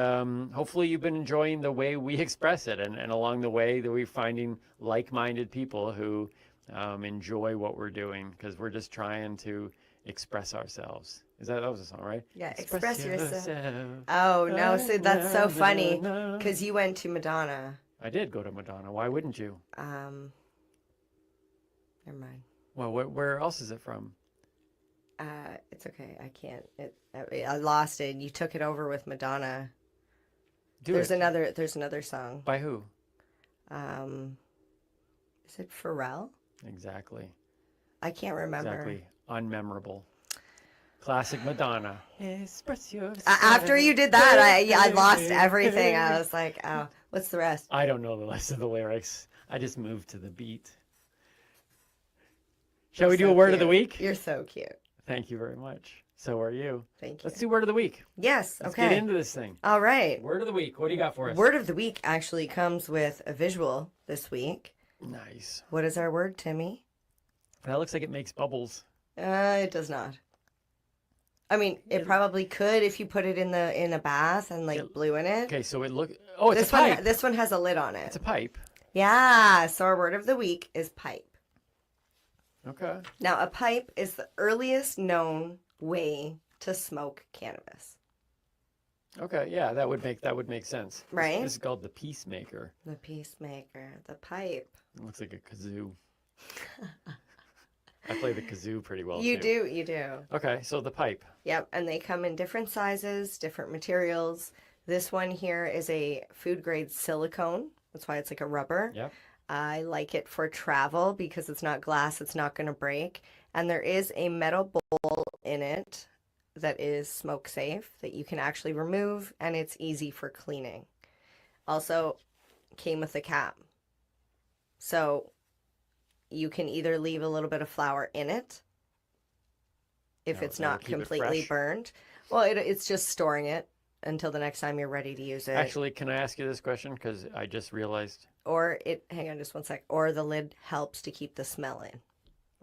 hopefully you've been enjoying the way we express it, and along the way that we're finding like-minded people who enjoy what we're doing, because we're just trying to express ourselves. That was a song, right? Yeah, express yourself. Oh, no, see, that's so funny, because you went to Madonna. I did go to Madonna. Why wouldn't you? Never mind. Well, where else is it from? It's okay. I can't. I lost it. You took it over with Madonna. There's another song. By who? Is it Pharrell? Exactly. I can't remember. Exactly. Unmemorable. Classic Madonna. Express yourself. After you did that, I lost everything. I was like, oh, what's the rest? I don't know the rest of the lyrics. I just moved to the beat. Shall we do a word of the week? You're so cute. Thank you very much. So are you. Thank you. Let's do word of the week. Yes. Let's okay. get into this thing. All right. Word of the week. What do you got for us? Word of the week actually comes with a visual this week. Nice. What is our word, Timmy? That looks like it makes bubbles. It does not. I mean, it probably could if you put it in a bath and like blew in it. Okay, so it look. Oh, it's this a pipe. This one has a lid on it. It's a pipe. Yeah. So our word of the week is pipe. Okay. Now, a pipe is the earliest known way to smoke cannabis. Okay. Yeah, that would make sense. Right. This is called the peacemaker. The peacemaker. The pipe. It looks like a kazoo. I play the kazoo pretty well. You too. do. Okay, so the pipe. Yep, and they come in different sizes, different materials. This one here is a food grade silicone. That's why it's like a rubber. Yep. I like it for travel because it's not glass, it's not going to break. And there is a metal bowl in it that is smoke safe that you can actually remove, and it's easy for cleaning. Also came with a cap. So you can either leave a little bit of flour in it if it's not completely burned. Well, it's just storing it until the next time you're ready to use it. Actually, can I ask you this question? Because I just realized. Or hang on just one sec. Or the lid helps to keep the smell in.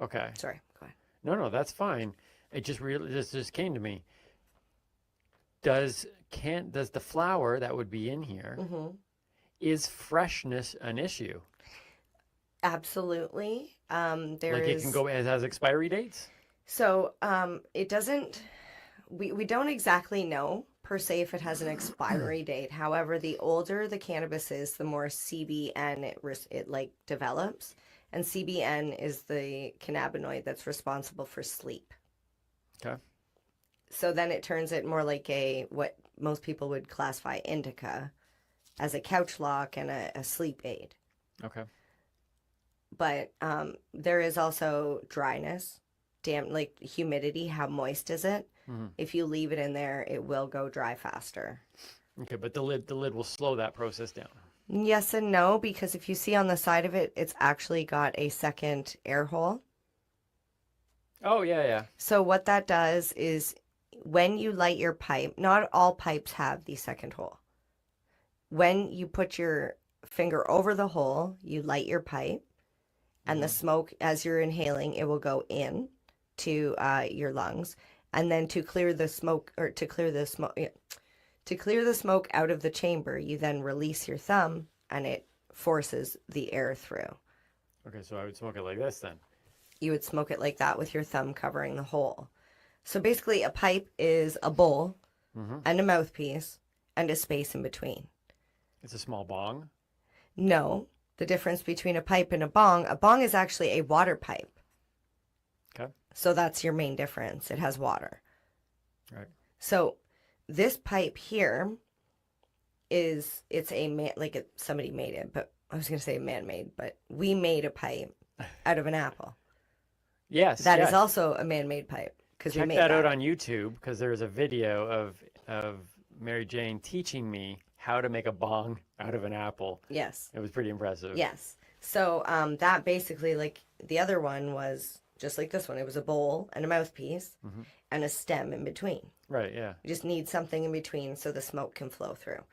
Okay. Sorry, go ahead. No, that's fine. It just just came to me. Does the flour that would be in here, is freshness an issue? Absolutely. It can go, it has expiry dates? So it doesn't, we don't exactly know per se if it has an expiry date. However, the older the cannabis is, the more CBN it like develops. And CBN is the cannabinoid that's responsible for sleep. Okay. So then it turns it more like what most people would classify indica as a couch lock and a sleep aid. Okay. But there is also dryness, like humidity. How moist is it? If you leave it in there, it will go dry faster. Okay, but the lid will slow that process down. Yes and no, because if you see on the side of it, it's actually got a second air hole. Oh, yeah. So what that does is when you light your pipe, not all pipes have the second hole. When you put your finger over the hole, you light your pipe, and the smoke, as you're inhaling, it will go in to your lungs. And then to clear the smoke out of the chamber, you then release your thumb, and it forces the air through. Okay, so I would smoke it like this then. You would smoke it like that with your thumb covering the hole. So basically, a pipe is a bowl and a mouthpiece and a space in between. It's a small bong? No. The difference between a pipe and a bong is actually a water pipe. Okay. So that's your main difference. It has water. Right. So this pipe here somebody made it, but I was going to say man-made, but we made a pipe out of an apple. Yes. That is also a man-made pipe. Check that out on YouTube, because there's a video of Mary Jane teaching me how to make a bong out of an apple. Yes. It was pretty impressive. Yes. So that basically, like the other one was just like this one. It was a bowl and a mouthpiece and a stem in between. Right, yeah. You just need something in between so the smoke can flow through.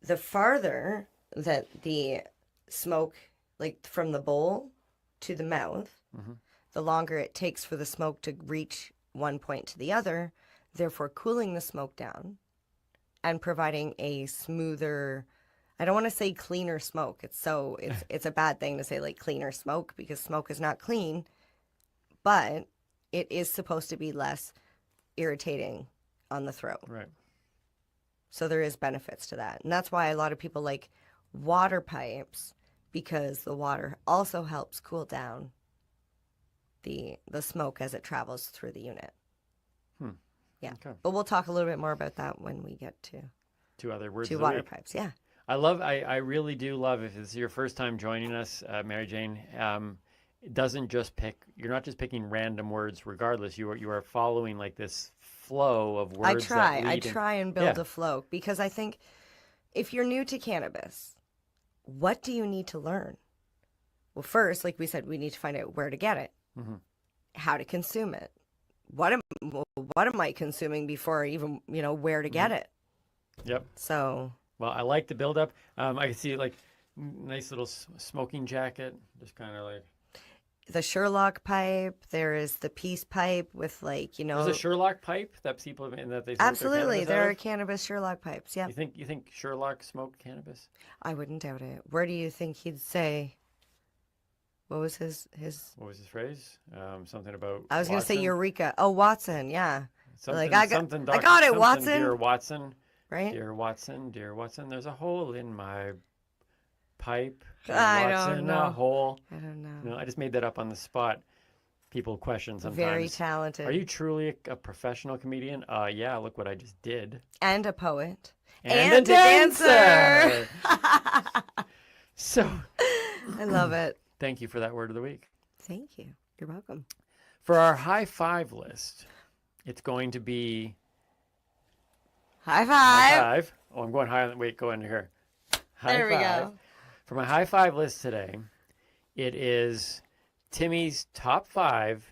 The farther that the smoke, like from the bowl to the mouth, the longer it takes for the smoke to reach one point to the other, therefore cooling the smoke down and providing a smoother, I don't want to say cleaner smoke. It's a bad thing to say like cleaner smoke, because smoke is not clean, but it is supposed to be less irritating on the throat. Right. So there is benefits to that. And that's why a lot of people like water pipes, because the water also helps cool down the smoke as it travels through the unit. Yeah. Okay. But we'll talk a little bit more about that when we get to other words. to water pipes. Yeah. I really do love, if it's your first time joining us, Mary Jane, it doesn't just you're not just picking random words regardless. You are following like this flow of words. I try and build a flow, because I think if you're new to cannabis, what do you need to learn? Well, first, like we said, we need to find out where to get it, how to consume it. What am I consuming before I even, where to get it? Yep. So. Well, I like the build up. I can see like nice little smoking jacket, just kind of like. The Sherlock pipe. There is the peace pipe with There's a Sherlock pipe that people that they. Absolutely, there are cannabis Sherlock pipes. Yeah. You think Sherlock smoked cannabis? I wouldn't doubt it. Where do you think he'd say? What was his? What was his phrase? Something about. I was going to say Eureka. Oh, Watson. Yeah. Something, I got it, Watson. Dear Watson. Right. Dear Watson. There's a hole in my pipe. I don't know. A hole. I don't know. No, I just made that up on the spot. People question sometimes. Very talented. Are you truly a professional comedian? Yeah. Look what I just did. And a poet. And a dancer. So. I love it. Thank you for that word of the week. Thank you. You're welcome. For our high five list, it's going to be high five. High five. Oh, I'm going higher. Wait, go into here. High there we go. For my high five list today, it is Timmy's top 5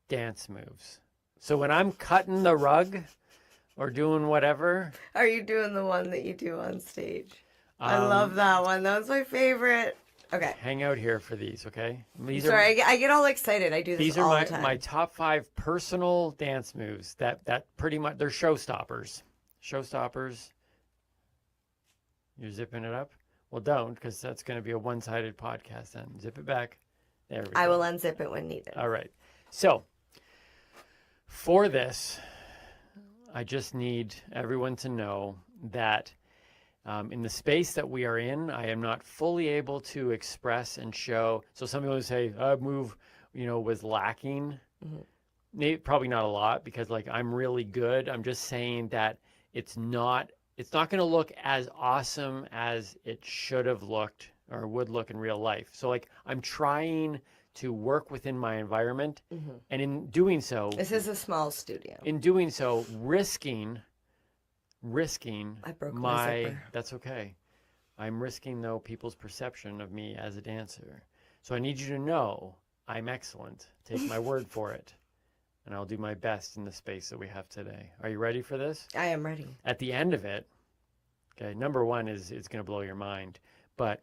dance moves. So when I'm cutting the rug, or doing whatever. Are you doing the one that you do on stage? I love that one. That was my favorite. Okay. Hang out here for these, okay? Sorry, I get all excited. I do this These all are the time. my top 5 personal dance moves that pretty much, they're showstoppers. Showstoppers. You're zipping it up? Well, don't, because that's going to be a one-sided podcast then. Zip it back. There we go. I will unzip it when needed. All right. So, for this, I just need everyone to know that in the space that we are in, I am not fully able to express and show. So some people say, move, was lacking. Maybe, probably not a lot, because like I'm really good. I'm just saying that it's not going to look as awesome as it should have looked or would look in real life. So like I'm trying to work within my environment, and in doing so, This is a small studio. in doing so, risking I broke my zipper. that's okay. I'm risking though people's perception of me as a dancer. So I need you to know I'm excellent. Take my word for it. And I'll do my best in the space that we have today. Are you ready for this? I am ready. At the end of it, okay, number one is it's going to blow your mind. But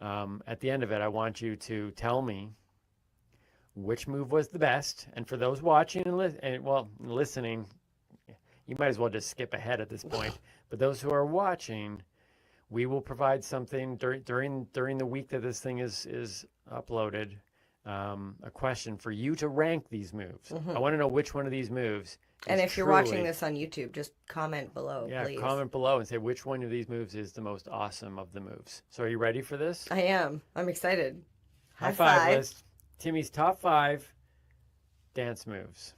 at the end of it, I want you to tell me which move was the best. And for those watching and listening, you might as well just skip ahead at this point. But those who are watching, we will provide something during the week that this thing is uploaded, a question for you to rank these moves. I want to know which one of these moves. And if you're watching this on YouTube, just comment below, please. Comment below and say which one of these moves is the most awesome of the moves. So are you ready for this? I am. I'm excited. High five list. Timmy's top 5 dance moves.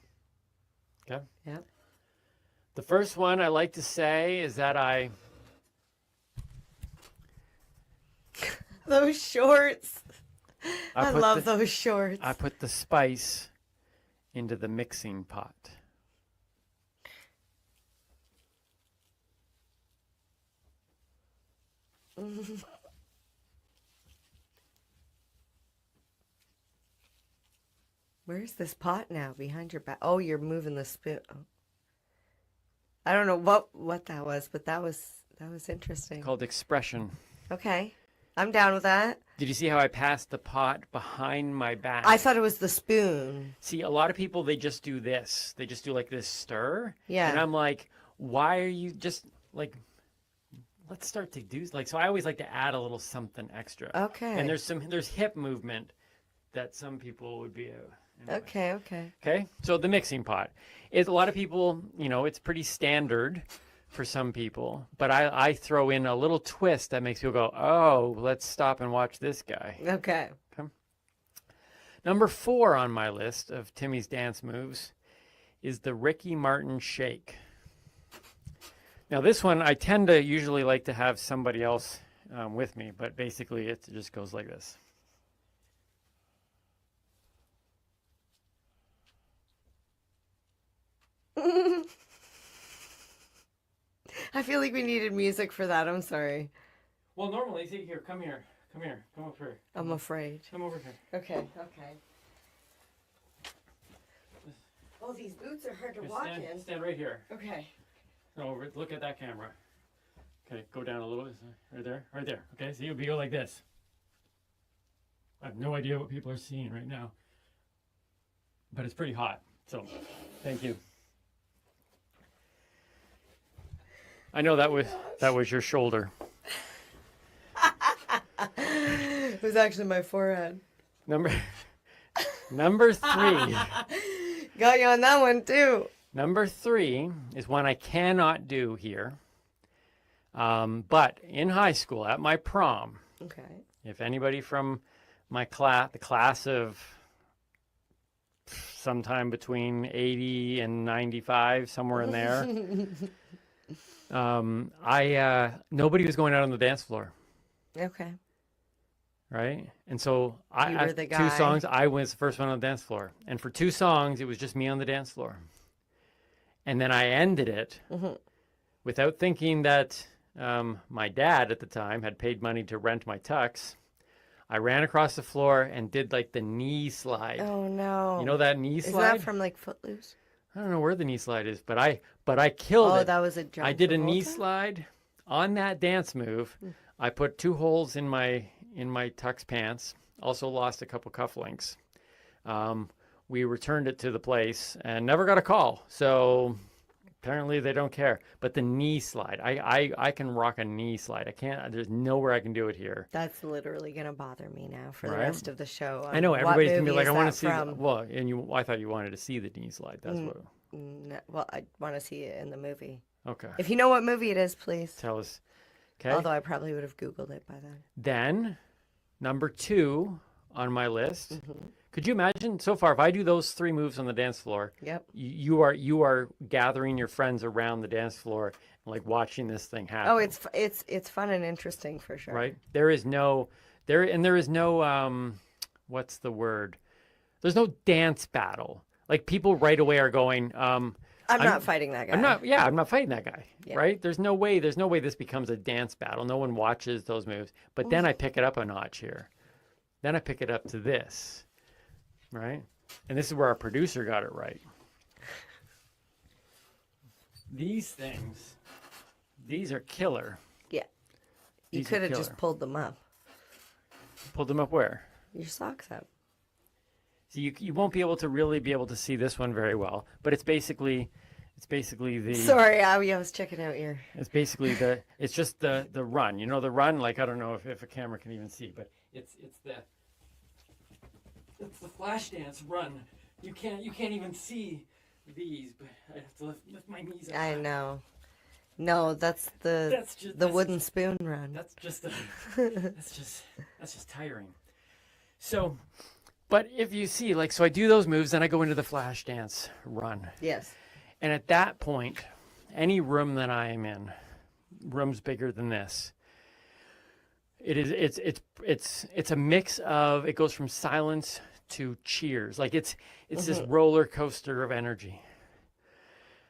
Okay? Yep. The first one I like to say is that Those shorts. I put love those shorts. I put the spice into the mixing pot. Where's this pot now? Behind your back. Oh, you're moving the spoon. Oh. I don't know what that was, but that was interesting. Called expression. Okay. I'm down with that. Did you see how I passed the pot behind my back? I thought it was the spoon. See, a lot of people, they just do this. They just do like this stir. Yeah. And I'm like, why are you just like, let's start to do, like, so I always like to add a little something extra. Okay. And there's hip movement that some people would be. Anyway. Okay. Okay. So the mixing pot is a lot of people, it's pretty standard for some people, but I throw in a little twist that makes people go, oh, let's stop and watch this guy. Okay. Number 4 on my list of Timmy's dance moves is the Ricky Martin shake. Now this one, I tend to usually like to have somebody else with me, but basically it just goes like this. I feel like we needed music for that. I'm sorry. Well, normally, see, here, come here, come over here. I'm afraid. Come over here. Okay. Oh, these boots are hard to walk in. Stand right here. Okay. No, look at that camera. Okay, go down a little. Right there. Okay, so you'll go like this. I have no idea what people are seeing right now, but it's pretty hot. So, thank you. I know that was your shoulder. It was actually my forehead. Number 3. Got you on that one too. Number 3 is one I cannot do here. But in high school at my prom. Okay. If anybody from my class, the class of sometime between 80 and 95, somewhere in there. Nobody was going out on the dance floor. Okay. Right? And so You were the guy. 2 songs, I was the first one on the dance floor. And for 2 songs, it was just me on the dance floor. And then I ended it without thinking that my dad at the time had paid money to rent my tux. I ran across the floor and did like the knee slide. Oh no. You know that knee slide? Is that from like Footloose? I don't know where the knee slide is, but I killed it. Oh, that was a John I did a knee Travolta? slide on that dance move. I put 2 holes in my tux pants. Also lost a couple cufflinks. We returned it to the place and never got a call. So apparently they don't care. But the knee slide, I can rock a knee slide. I can't. There's nowhere I can do it here. That's literally gonna bother me now for the Right? rest of the show. I know What everybody's gonna be movie like, is I want that to see. from? Well, and I thought you wanted to see the knee slide. That's what. No, well, I want to see it in the movie. Okay. If you know what movie it is, please tell us. Okay. Although I probably would have Googled it by then. Then, number 2 on my list. Mm-hmm. Could you imagine so far if I do those 3 moves on the dance floor? Yep. You are gathering your friends around the dance floor and like watching this thing happen. Oh, it's fun and interesting for sure. Right. There is no what's the word? There's no dance battle. Like people right away are going. I'm not fighting that guy. I'm not fighting that guy. Yeah. Right. There's no way this becomes a dance battle. No one watches those moves. But then I pick it up a notch here. Then I pick it up to this. Right? And this is where our producer got it right. These things, these are killer. Yeah. You These are could have killer. just pulled them up. Pulled them up where? Your socks up. So you won't be able to see this one very well, but it's basically the. Sorry, I was checking out your. It's basically it's just the run. You know the run. Like I don't know if a camera can even see, but it's the flash dance run. You can't even see these, but I have to lift my knees up. I know. No, that's the wooden spoon run. That's just tiring. So, but if you see, like, so I do those moves, then I go into the flash dance run. Yes. And at that point, any room that I am in, rooms bigger than this, it's a mix of, it goes from silence to cheers. Like it's this roller coaster of energy.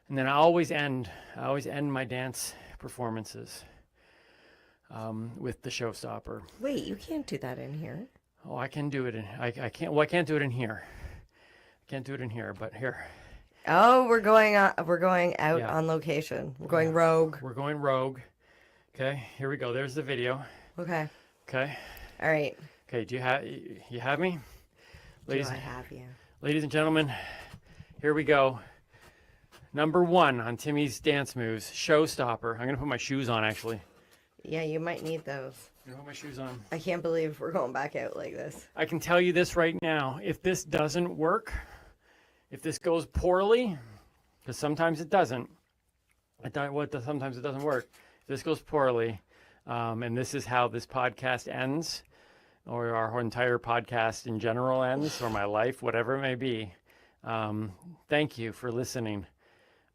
And then I always end my dance performances with the showstopper. Wait, you can't do that in here. Oh, I can do it I can't do it in here. I can't do it in here, but here. Oh, we're going out Yeah. on location. We're going rogue. We're going rogue. Okay, here we go. There's the video. Okay. Okay. All right. Okay, you have me? Do I have you? Ladies and gentlemen, here we go. Number 1 on Timmy's dance moves, showstopper. I'm gonna put my shoes on actually. Yeah, you might need those. I'm gonna put my shoes on. I can't believe we're going back out like this. I can tell you this right now. If this doesn't work, if this goes poorly, because sometimes it doesn't. Sometimes it doesn't work. If this goes poorly, and this is how this podcast ends, or our entire podcast in general ends, or my life, whatever it may be. Thank you for listening.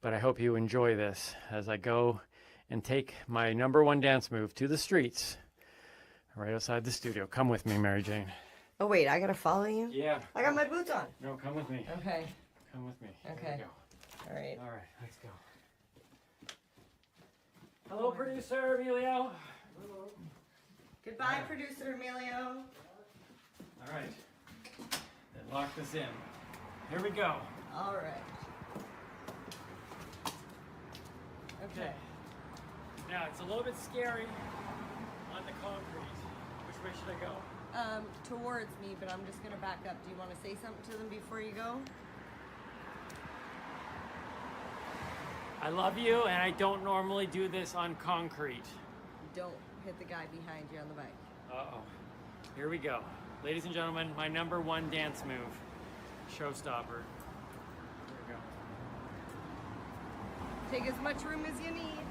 But I hope you enjoy this as I go and take my number 1 dance move to the streets right outside the studio. Come with me, Mary Jane. Oh wait, I gotta follow you? Yeah. I got my boots on. No, come with me. Okay. Come with me. Okay. Here we go. All right. All right, let's go. Hello, producer Emilio. Hello. Goodbye, producer Emilio. All right. Then lock this in. Here we go. All right. Okay. Now it's a little bit scary on the concrete. Which way should I go? Towards me, but I'm just gonna back up. Do you want to say something to them before you go? I love you, and I don't normally do this on concrete. Don't hit the guy behind you on the bike. Uh-oh. Here we go. Ladies and gentlemen, my number 1 dance move, showstopper. Here we go. Take as much room as you need.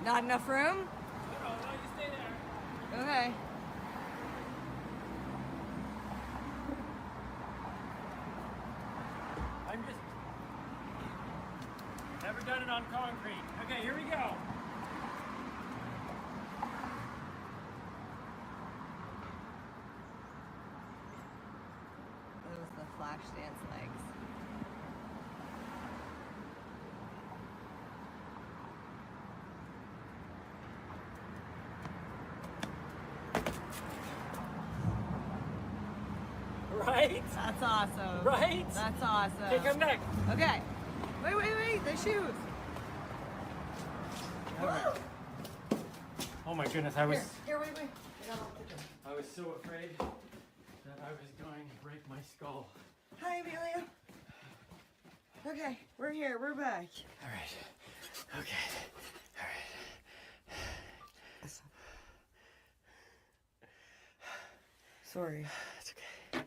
Not enough room? No, you stay there. Okay. I'm just never done it on concrete. Okay, here we go. That was the flash dance legs. Right? That's awesome. Right? That's awesome. Okay, come next. Okay. Wait, the shoes. Oh my goodness, I was Here, wait. I gotta lock the door. I was so afraid that I was going to break my skull. Hi, Amelia. Okay, we're here. We're back. All right. Okay. All right. Sorry. It's okay.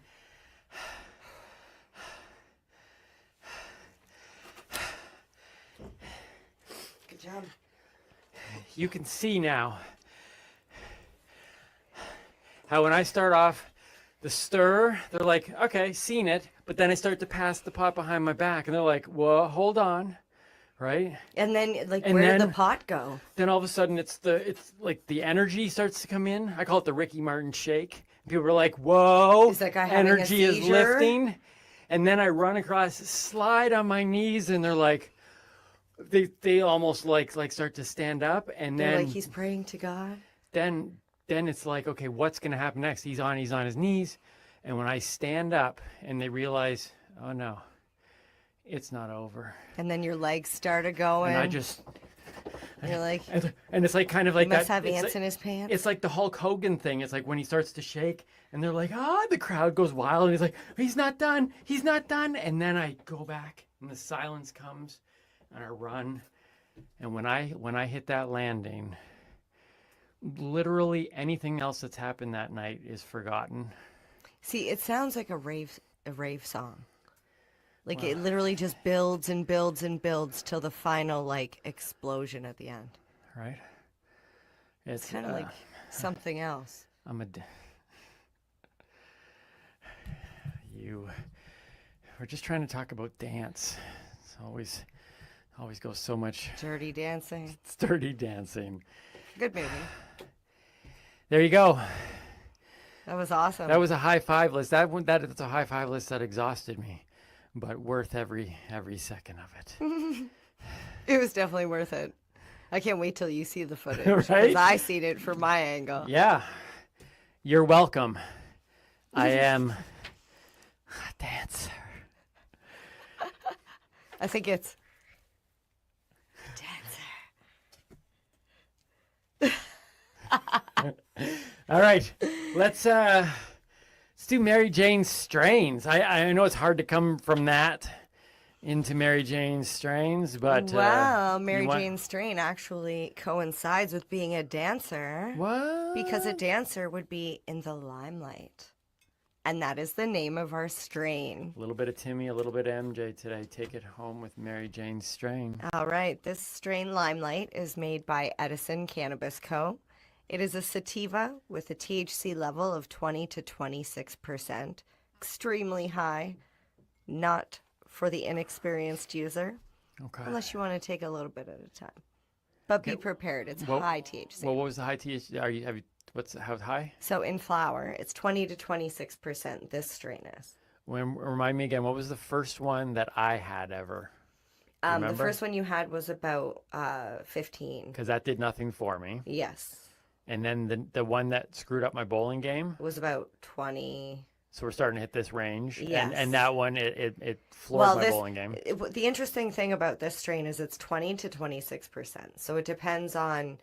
Good job. You can see now how when I start off the stir, they're like, okay, seen it, but then I start to pass the pot behind my back and they're like, well, hold on, right? And then, like, And where did then- the pot go? Then all of a sudden it's like the energy starts to come in. I call it the Ricky Martin shake. People are like, whoa, Is that guy having a energy is seizure? lifting. And then I run across, slide on my knees, and they're like, they almost like start to stand up, and They're then like, he's praying to God. then it's like, okay, what's gonna happen next? He's on his knees, and when I stand up, and they realize, oh no, it's not over, And then your legs started going. and I just. And you're like, And it's like kind of like he must that. have it's ants like, in his pants. It's like the Hulk Hogan thing. It's like when he starts to shake, and they're like, "Ah!" The crowd goes wild, and he's like, "He's not done. He's not done." And then I go back, and the silence comes, and I run, and when I hit that landing, literally anything else that's happened that night is forgotten. See, it sounds like a rave song. Like it literally just builds and builds and builds till the final like explosion at the end. Right? It's kind of like something else. We're just trying to talk about dance. It's always goes so much Dirty Dancing. It's Dirty Dancing. Good movie. There you go. That was awesome. That was a high five list. That's a high five list that exhausted me, but worth every second of it. It was definitely worth it. I can't wait till you see the footage. Right? Because I seen it from my angle. Yeah. You're welcome. I am a dancer. I think it's All right. Let's do Mary Jane's Strains. I know it's hard to come from that into Mary Jane's Strains, but wow, you Mary want- Jane Strain actually coincides with being a dancer. What? Because a dancer would be in the limelight. And that is the name of our strain. A little bit of Timmy, a little bit of MJ today. Take it home with Mary Jane's Strain. All right, this strain Limelight is made by Edison Cannabis Co. It is a sativa with a THC level of 20 to 26%. Extremely high, not for the inexperienced user. Okay. Unless you want to take a little bit at a time. But be prepared, it's high THC. Well, what was the high THC? How high? So in flower, it's 20 to 26%. This strain is. Remind me again, what was the first one that I had ever? The Remember? first one you had was about 15. Because that did nothing for me. Yes. And then the one that screwed up my bowling game It was about 20. So we're starting to hit this range. Yes. And that one, it floored my bowling game. The interesting thing about this strain is it's 20 to 26%. So it depends on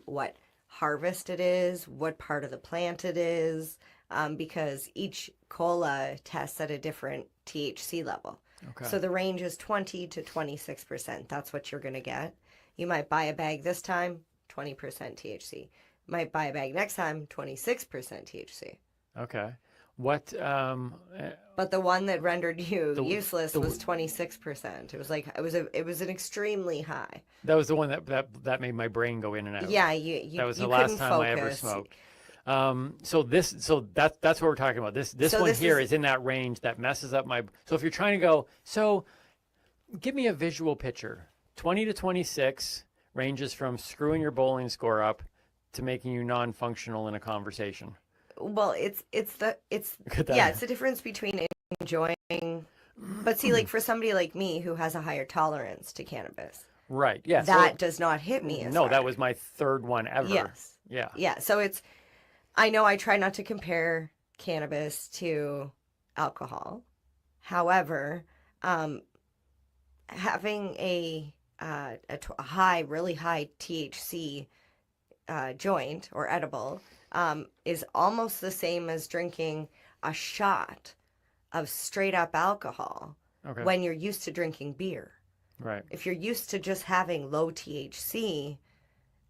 what harvest it is, what part of the plant it is, because each cola tests at a different THC level. Okay. So the range is 20 to 26%. That's what you're going to get. You might buy a bag this time, 20% THC. Might buy a bag next time, 26% THC. Okay. What? But the one that rendered you useless was 26%. It was like it was an extremely high. That was the one that made my brain go in and out. Yeah, you that was the you last couldn't time I ever focus. smoked. So that's what we're talking about. This So one this here is- is in that range that messes up my. So if you're trying to go, so give me a visual picture. 20 to 26 ranges from screwing your bowling score up to making you non-functional in a conversation. Well, it's Look at that. yeah, it's the difference between enjoying. But see, like for somebody like me who has a higher tolerance to cannabis, Right. Yeah. that does not hit me as No, hard. that was my third one ever. Yes. Yeah. Yeah. So it's, I know I try not to compare cannabis to alcohol. However, having a really high THC joint or edible is almost the same as drinking a shot of straight up alcohol when you're used to drinking beer. Right. If you're used to just having low THC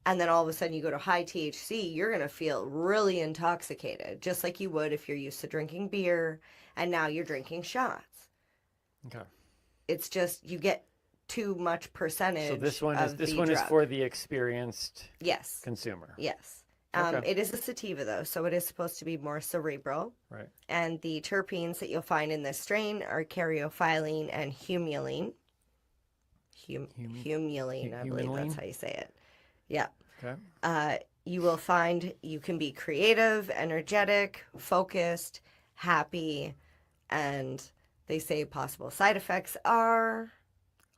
and then all of a sudden you go to high THC, you're going to feel really intoxicated, just like you would if you're used to drinking beer and now you're drinking shots. Okay. It's just you get too much percentage. So this one is drug. for the experienced Yes. consumer. Yes. Okay. It is a sativa, though, so it is supposed to be more cerebral. Right. And the terpenes that you'll find in this strain are caryophyllene and humulene. Humulene, I believe that's how you say it. Yeah. Okay. You will find you can be creative, energetic, focused, happy, and they say possible side effects are...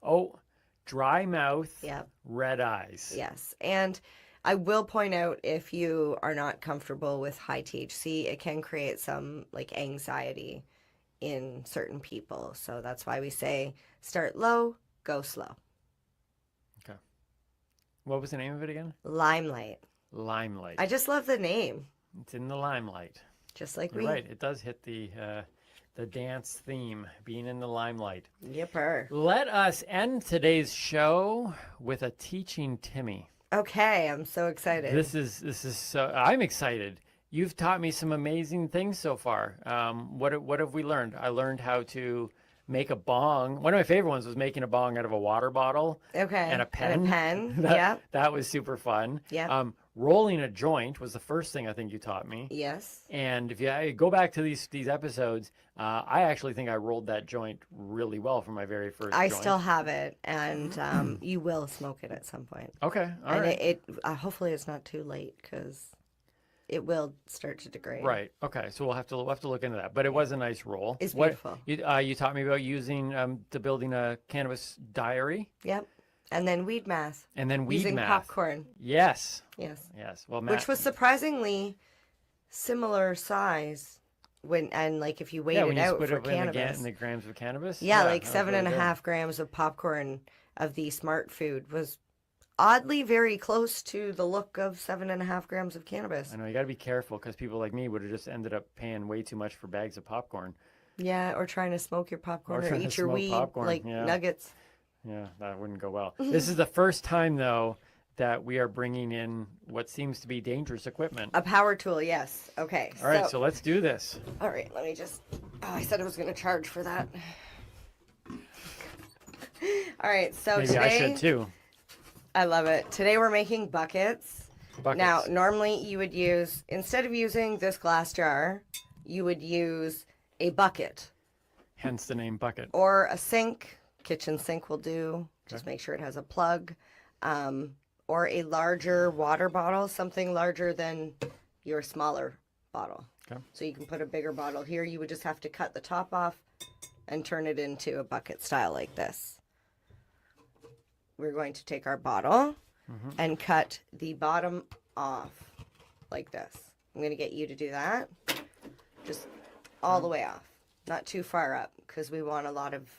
Oh, dry mouth, Yep. red eyes. Yes. And I will point out, if you are not comfortable with high THC, it can create some like anxiety in certain people. So that's why we say start low, go slow. Okay. What was the name of it again? Limelight. Limelight. I just love the name. It's in the limelight. Just like You're we. right. It does hit the dance theme, being in the limelight. Yipper. Let us end today's show with a teaching Timmy. Okay, I'm so excited. This is so. I'm excited. You've taught me some amazing things so far. What have we learned? I learned how to make a bong. One of my favorite ones was making a bong out of a water bottle. Okay. And a pen. Yeah. That was super fun. Yeah. Rolling a joint was the first thing I think you taught me. Yes. And if you go back to these episodes, I actually think I rolled that joint really well for my very first I joint. still have it, and you will smoke it at some point. Okay. All and right. It hopefully it's not too late because it will start to degrade. Right. Okay. So we'll have to look into that. But it was a nice roll. It's beautiful. You taught me about using to building a cannabis diary. Yep. And then weed math. And then weed using math. popcorn. Yes. Yes. Yes. Well, which was surprisingly similar size like if you weighed it out for cannabis. In the grams of cannabis. Yeah, like 7.5 grams of popcorn of the Smart Food was oddly very close to the look of 7.5 grams of cannabis. I know you got to be careful because people like me would have just ended up paying way too much for bags of popcorn. Yeah, or trying to smoke your popcorn or eat your weed like nuggets. Yeah, that wouldn't go well. This is the first time, though, that we are bringing in what seems to be dangerous equipment. A power tool, yes. Okay. All right, so let's do this. All right, let me just... Oh, I said I was going to charge for that. All right, so Maybe today... I should, too. I love it. Today we're making buckets. Buckets. Now, normally you would use... Instead of using this glass jar, you would use a bucket. Hence the name bucket. Or a sink. Kitchen sink will do. Just make sure it has a plug. Or a larger water bottle, something larger than your smaller bottle. Okay. So you can put a bigger bottle here. You would just have to cut the top off and turn it into a bucket style like this. We're going to take our bottle and cut the bottom off like this. I'm going to get you to do that. Just all the way off. Not too far up because we want a lot of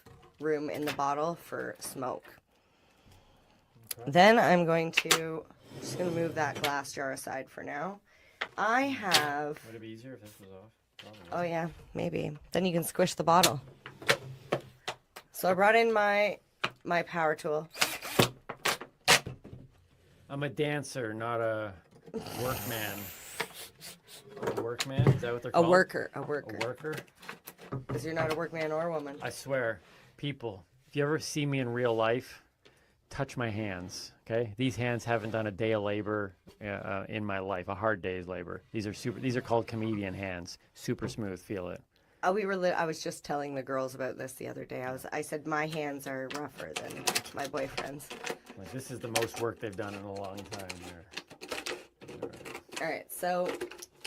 room in the bottle for smoke. Okay. Then I'm just going to move that glass jar aside for now. I have... Would it be easier if this was off? Probably. Oh yeah, maybe. Then you can squish the bottle. So I brought in my power tool. I'm a dancer, not a workman. A workman? Is that what they're called? A worker. A worker? Because you're not a workman or a woman. I swear, people, if you ever see me in real life, touch my hands, okay? These hands haven't done a day of labor in my life, a hard day's labor. These are called comedian hands. Super smooth, feel it. I was just telling the girls about this the other day. I said my hands are rougher than my boyfriend's. Like, this is the most work they've done in a long time here. All right, so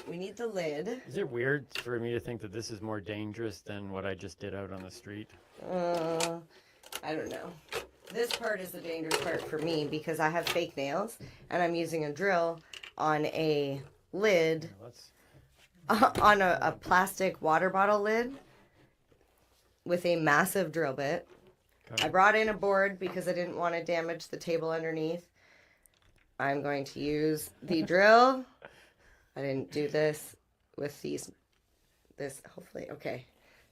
we need the lid. Is it weird for me to think that this is more dangerous than what I just did out on the street? I don't know. This part is the dangerous part for me because I have fake nails and I'm using a drill on a lid, on a plastic water bottle lid with a massive drill bit. Okay. I brought in a board because I didn't want to damage the table underneath. I'm going to use the drill. I didn't do this with this, hopefully, okay.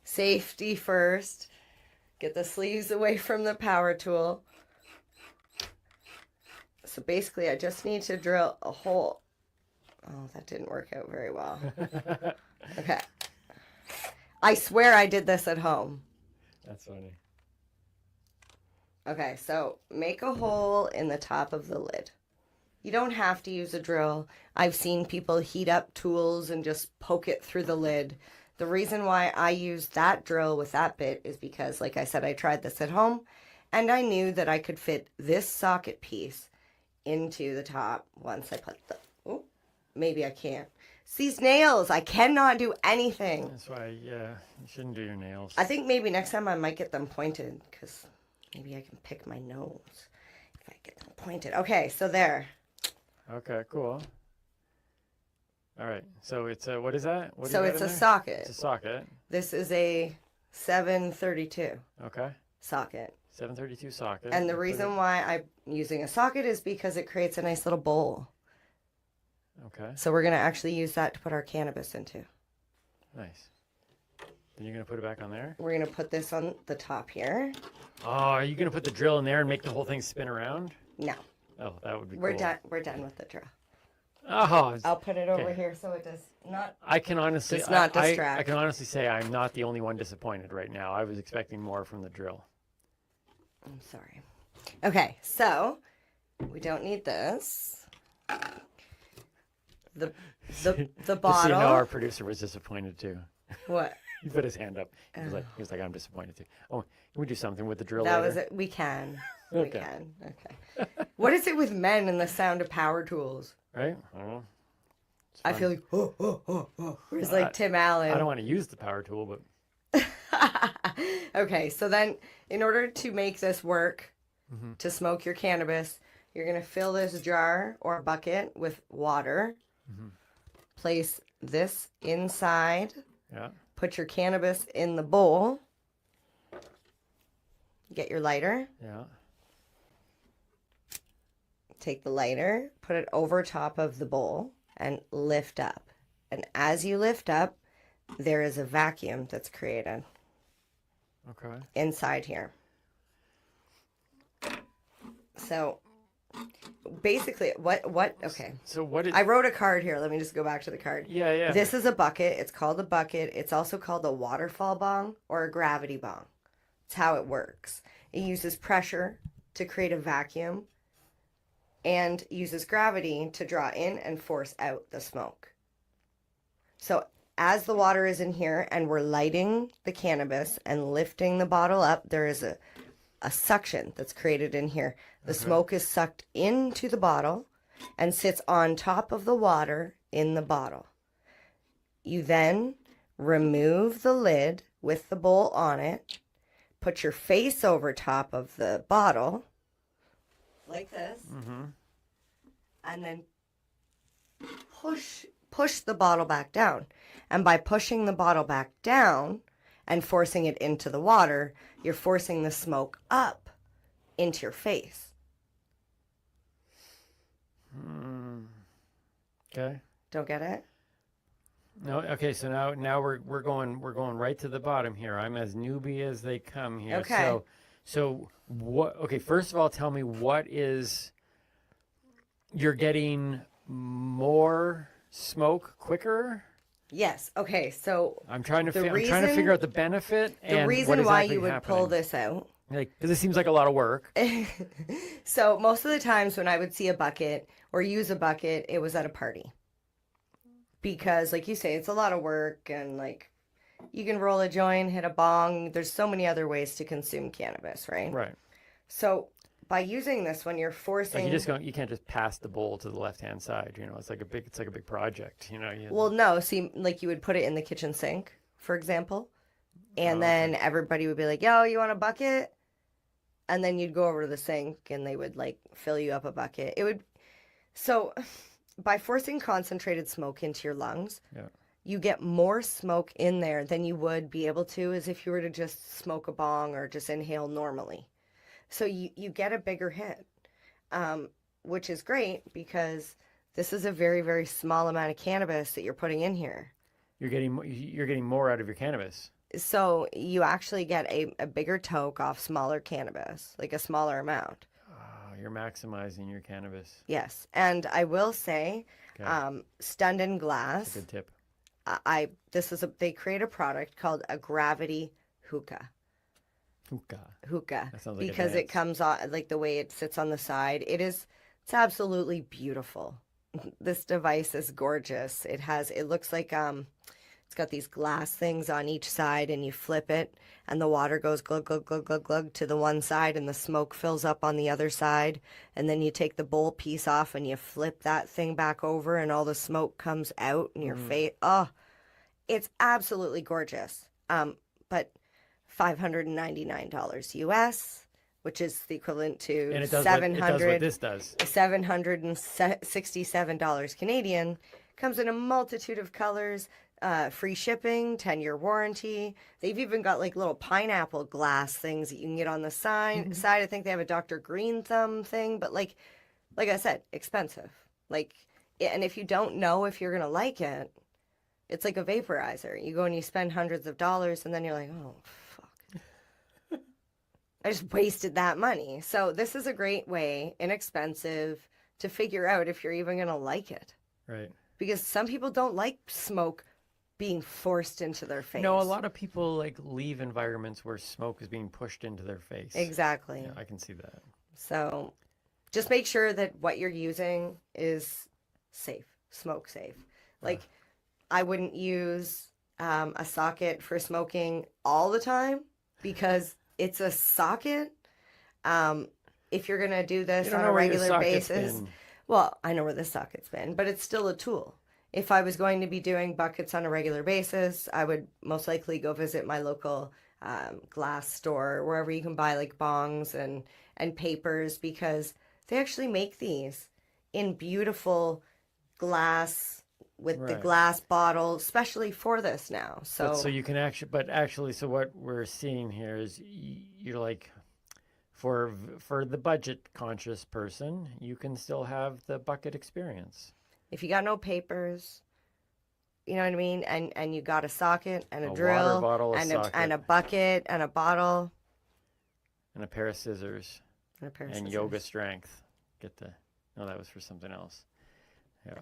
Safety first. Get the sleeves away from the power tool. So basically, I just need to drill a hole. Oh, that didn't work out very well. Okay. I swear I did this at home. That's funny. Okay, so make a hole in the top of the lid. You don't have to use a drill. I've seen people heat up tools and just poke it through the lid. The reason why I use that drill with that bit is because, like I said, I tried this at home and I knew that I could fit this socket piece into the top once I put the, oh, maybe I can't. It's these nails. I cannot do anything. That's why, yeah, you shouldn't do your nails. I think maybe next time I might get them pointed because maybe I can pick my nose if I get them pointed. Okay, so there. Okay, cool. All right, so it's a, what is that? What do So you got it's in a there? socket. It's a socket. This is a 732 Okay. socket. 732 socket. And the You put reason it- why I'm using a socket is because it creates a nice little bowl. Okay. So we're going to actually use that to put our cannabis into. Nice. Then you're going to put it back on there? We're going to put this on the top here. Oh, are you going to put the drill in there and make the whole thing spin around? No. Oh, that would be We're cool. done. We're done with the drill. Oh, I'll put it over okay. here so it does not. I can honestly, Does not I distract. can honestly say I'm not the only one disappointed right now. I was expecting more from the drill. I'm sorry. Okay, so we don't need this. The Just so bottle. you know, our producer was disappointed too. What? He put his hand up. He was like, I'm disappointed too. Oh, can we do something with the drill That later? was it. We can. Okay. We can. Okay. What is it with men and the sound of power tools? Right? I don't know. I feel like, where's like Tim Allen. I don't want to use the power tool, but Okay, so then in order to make this work, Mm-hmm. to smoke your cannabis, you're going to fill this jar or bucket with water. Mm-hmm. Place this inside. Yeah. Put your cannabis in the bowl. Get your lighter. Yeah. Take the lighter, put it over top of the bowl, and lift up. And as you lift up, there is a vacuum that's created Okay. inside here. So basically, okay. So what? I wrote a card here. Let me just go back to the card. Yeah, yeah. This is a bucket. It's called a bucket. It's also called a waterfall bong or a gravity bong. It's how it works. It uses pressure to create a vacuum and uses gravity to draw in and force out the smoke. So as the water is in here and we're lighting the cannabis and lifting the bottle up, there is a suction that's created in here. The smoke is sucked into the bottle and sits on top of the water in the bottle. You then remove the lid with the bowl on it, put your face over top of the bottle, like this, and then push the bottle back down. And by pushing the bottle back down and forcing it into the water, you're forcing the smoke up into your face. Okay. Don't get it? No. Okay. So now we're going right to the bottom here. I'm as newbie as they come here. Okay. So what? Okay. First of all, tell me what is. You're getting more smoke quicker. Yes. Okay. So I'm trying to the I'm trying to figure out the benefit the and reason what why exactly you would pull happening. this out. Like, because it seems like a lot of work. So most of the times when I would see a bucket or use a bucket, it was at a party. Because like you say, it's a lot of work and like you can roll a joint, hit a bong. There's so many other ways to consume cannabis, right? Right. So by using this, when you're forcing, Like you can't just pass the bowl to the left hand side. You know, it's like a big project. You know. well, no, see, like you would put it in the kitchen sink, for example, and then everybody would be like, "Yo, you want a bucket?" And then you'd go over to the sink, and they would like fill you up a bucket. It would, so by forcing concentrated smoke into your lungs, Yeah. you get more smoke in there than you would be able to as if you were to just smoke a bong or just inhale normally. So you get a bigger hit, which is great because this is a very, very small amount of cannabis that you're putting in here. You're getting more out of your cannabis. So you actually get a bigger toke off smaller cannabis, like a smaller amount. Oh, you're maximizing your cannabis. Yes. And I will say, Okay. Stunned in Glass. That's a good tip. They create a product called a gravity hookah. Hookah. That sounds like because it advanced. comes on like the way it sits on the side. It's absolutely beautiful. This device is gorgeous. It looks like it's got these glass things on each side, and you flip it and the water goes glug glug glug glug glug to the one side and the smoke fills up on the other side, and then you take the bowl piece off and you flip that thing back over and all the smoke comes out in your face. Oh, it's absolutely gorgeous. But $599 US, which is the equivalent to And it does what this does. $767 Canadian. Comes in a multitude of colors, free shipping, 10-year warranty. They've even got like little pineapple glass things that you can get on the side. I think they have a Dr. Green Thumb thing, but like I said, expensive. And if you don't know if you're gonna like it, it's like a vaporizer. You go and you spend hundreds of dollars, and then you're like, oh, fuck. I just wasted that money. So this is a great way, inexpensive, to figure out if you're even going to like it. Right. Because some people don't like smoke being forced into their face. No, a lot of people leave environments where smoke is being pushed into their face. Exactly. Yeah, I can see that. So just make sure that what you're using is safe, smoke safe. I wouldn't use a socket for smoking all the time because it's a socket. If you're going to do this on a regular basis, well, I know where this socket's been, but it's still a tool. If I was going to be doing buckets on a regular basis, I would most likely go visit my local glass store, wherever you can buy bongs and papers, because they actually make these in beautiful glass with the glass bottle, especially for this now. So you can actually, so what we're seeing here is you're like, for the budget conscious person, you can still have the bucket experience. If you got no papers, you know what I mean, and you got a socket and a water drill bottle, and a bucket and a bottle and a pair of scissors and yoga strength. No, that was for something else. Yeah.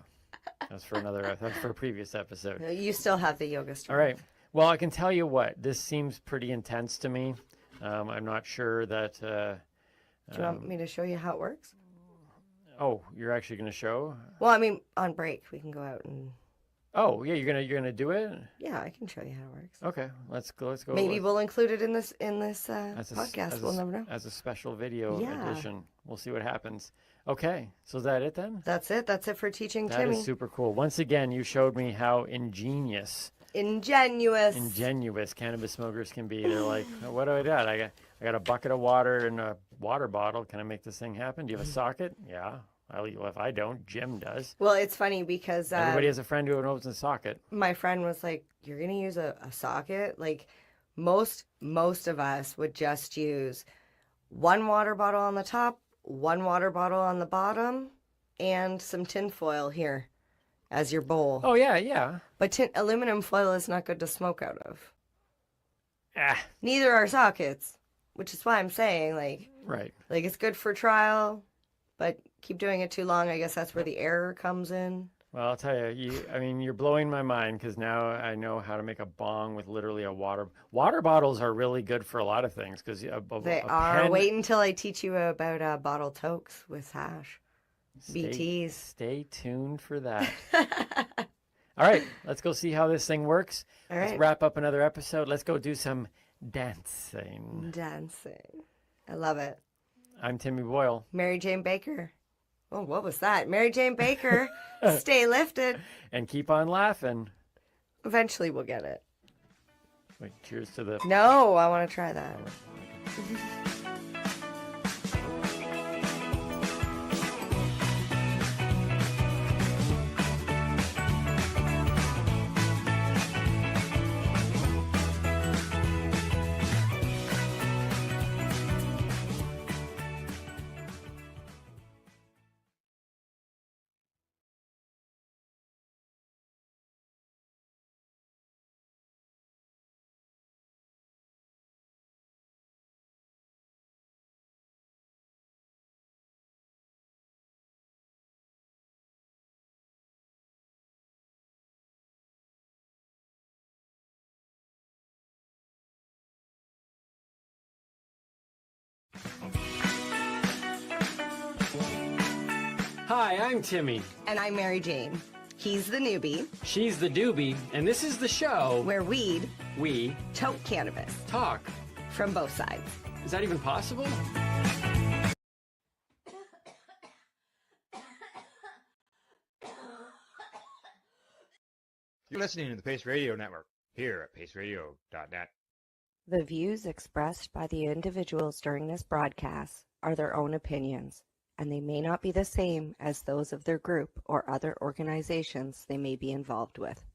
That's for a previous episode. You still have the yoga strength. All right. Well, I can tell you what, this seems pretty intense to me. I'm not sure that... Do you want me to show you how it works? Oh, you're actually going to show? Well, I mean, on break, we can go out and... Oh, yeah, you're gonna do it? Yeah, I can show you how it works. Okay, let's go. Maybe we'll include it in this podcast. We'll never know. As a special video edition. We'll see what happens. Okay, so is that it then? That's it. That's it for teaching Timmy. That is super cool. Once again, you showed me how ingenuous cannabis smokers can be. They're like, what do I got? I got a bucket of water and a water bottle. Can I make this thing happen? Do you have a socket? Yeah. Well, if I don't, Jim does. Well, it's funny because... everybody has a friend who knows a socket. My friend was like, you're going to use a socket? Like, most of us would just use one water bottle on the top, one water bottle on the bottom, and some tin foil here as your bowl. Oh, yeah, yeah. But aluminum foil is not good to smoke out of. Neither are sockets, which is why I'm saying, right. It's good for trial, but keep doing it too long. I guess that's where the error comes in. Well, I'll tell you, you're blowing my mind, because now I know how to make a bong with literally a water bottles are really good for a lot of things, because they are. Wait until I teach you about bottle tokes with hash. BTs. Stay tuned for that. All right, let's go see how this thing works. All right. Let's wrap up another episode. Let's go do some dancing. I love it. I'm Timmy Boyle. Mary Jane Baker. Oh, what was that? Mary Jane Baker. Stay lifted. And keep on laughing. Eventually we'll get it. Wait, cheers to the... No, I want to try that. Hi, I'm Timmy. And I'm Mary Jane. He's the newbie. She's the doobie, and this is the show where we toke cannabis. Talk. From both sides. Is that even possible? You're listening to the Pace Radio Network here at paceradio.net. The views expressed by the individuals during this broadcast are their own opinions, and they may not be the same as those of their group or other organizations they may be involved with.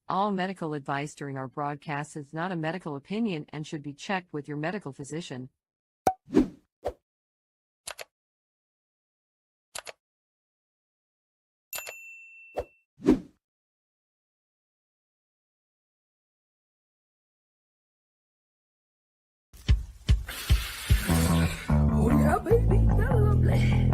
All medical advice during our broadcast is not a medical opinion and should be checked with your medical physician. Oh yeah, baby, you're lovely.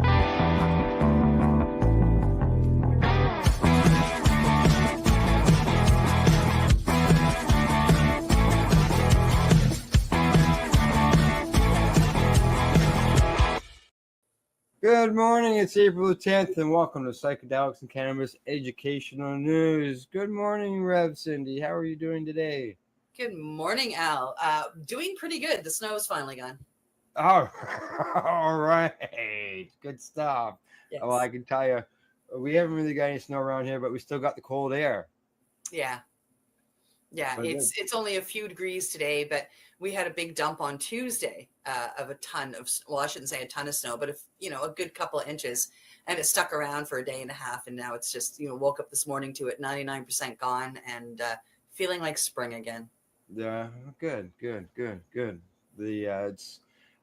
Good morning, it's April the 10th, and welcome to Psychedelics and Cannabis Educational News. Good morning, Rev Cindy. How are you doing today? Good morning, Al. Doing pretty good. The snow is finally gone. Oh, all right. Good stuff. Yes. Well, I can tell you, we haven't really got any snow around here, but we still got the cold air. Yeah. Yeah, Very good. it's only a few degrees today, but we had a big dump on Tuesday of a ton of, well, I shouldn't say a ton of snow, but a good couple of inches, and it stuck around for a day and a half, and now it's just, woke up this morning to it 99% gone and feeling like spring again. Yeah, good.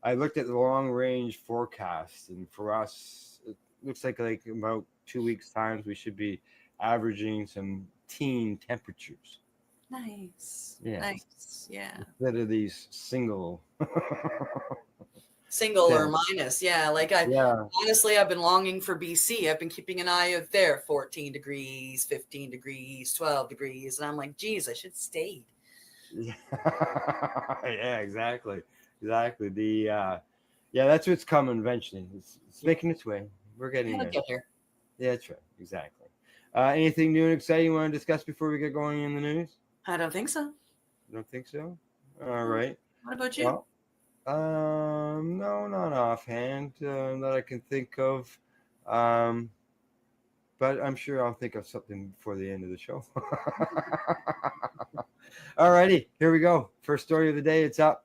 I looked at the long range forecast, and for us, it looks like about 2 weeks' time we should be averaging some teen temperatures. Nice. Yeah. Nice. Yeah. Instead of these single. Single Yeah. or minus. Yeah. Honestly, I've been longing for BC. I've been keeping an eye out there, 14 degrees, 15 degrees, 12 degrees. And I'm like, geez, I should have stayed. Yeah, exactly. That's what's coming eventually. It's making its way. We're getting It'll there. get here. Yeah, that's right. Exactly. Anything new and exciting you want to discuss before we get going in the news? I don't think so. Don't think so? All right. What about you? Well, no, not offhand that I can think of. But I'm sure I'll think of something before the end of the show. All righty, here we go. First story of the day, it's up.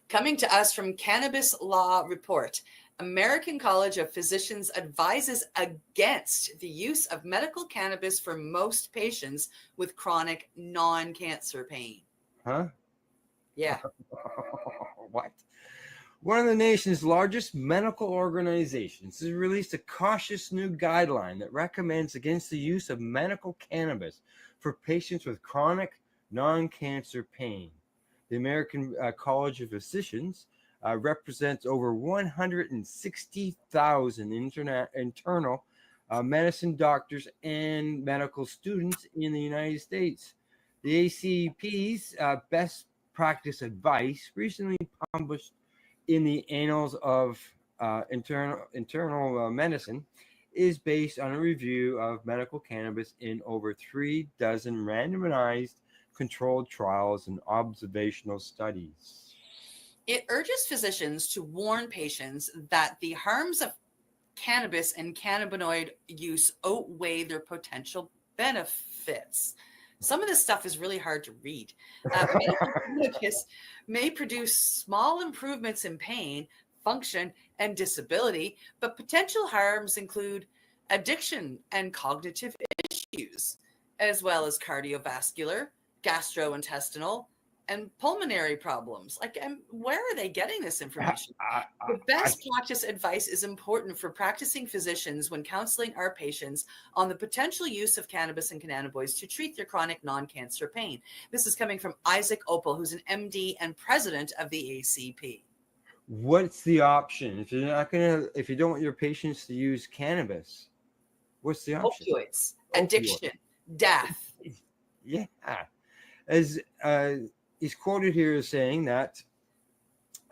Coming to us from Cannabis Law Report, American College of Physicians advises against the use of medical cannabis for most patients with chronic non-cancer pain. Huh? Yeah. What? One of the nation's largest medical organizations has released a cautious new guideline that recommends against the use of medical cannabis for patients with chronic non-cancer pain. The American College of Physicians represents over 160,000 internal medicine doctors and medical students in the United States. The ACP's best practice advice, recently published in the Annals of Internal Medicine, is based on a review of medical cannabis in over 3 dozen randomized controlled trials and observational studies. It urges physicians to warn patients that the harms of cannabis and cannabinoid use outweigh their potential benefits. Some of this stuff is really hard to read. Cannabis may produce small improvements in pain, function, and disability, but potential harms include addiction and cognitive issues, as well as cardiovascular, gastrointestinal, and pulmonary problems. Where are they getting this information? The best practice advice is important for practicing physicians when counseling our patients on the potential use of cannabis and cannabinoids to treat their chronic non-cancer pain. This is coming from Isaac Opal, who's an MD and president of the ACP. What's the option if you don't want your patients to use cannabis? What's the option? Opioids, addiction, death. Yeah. As he's quoted here as saying that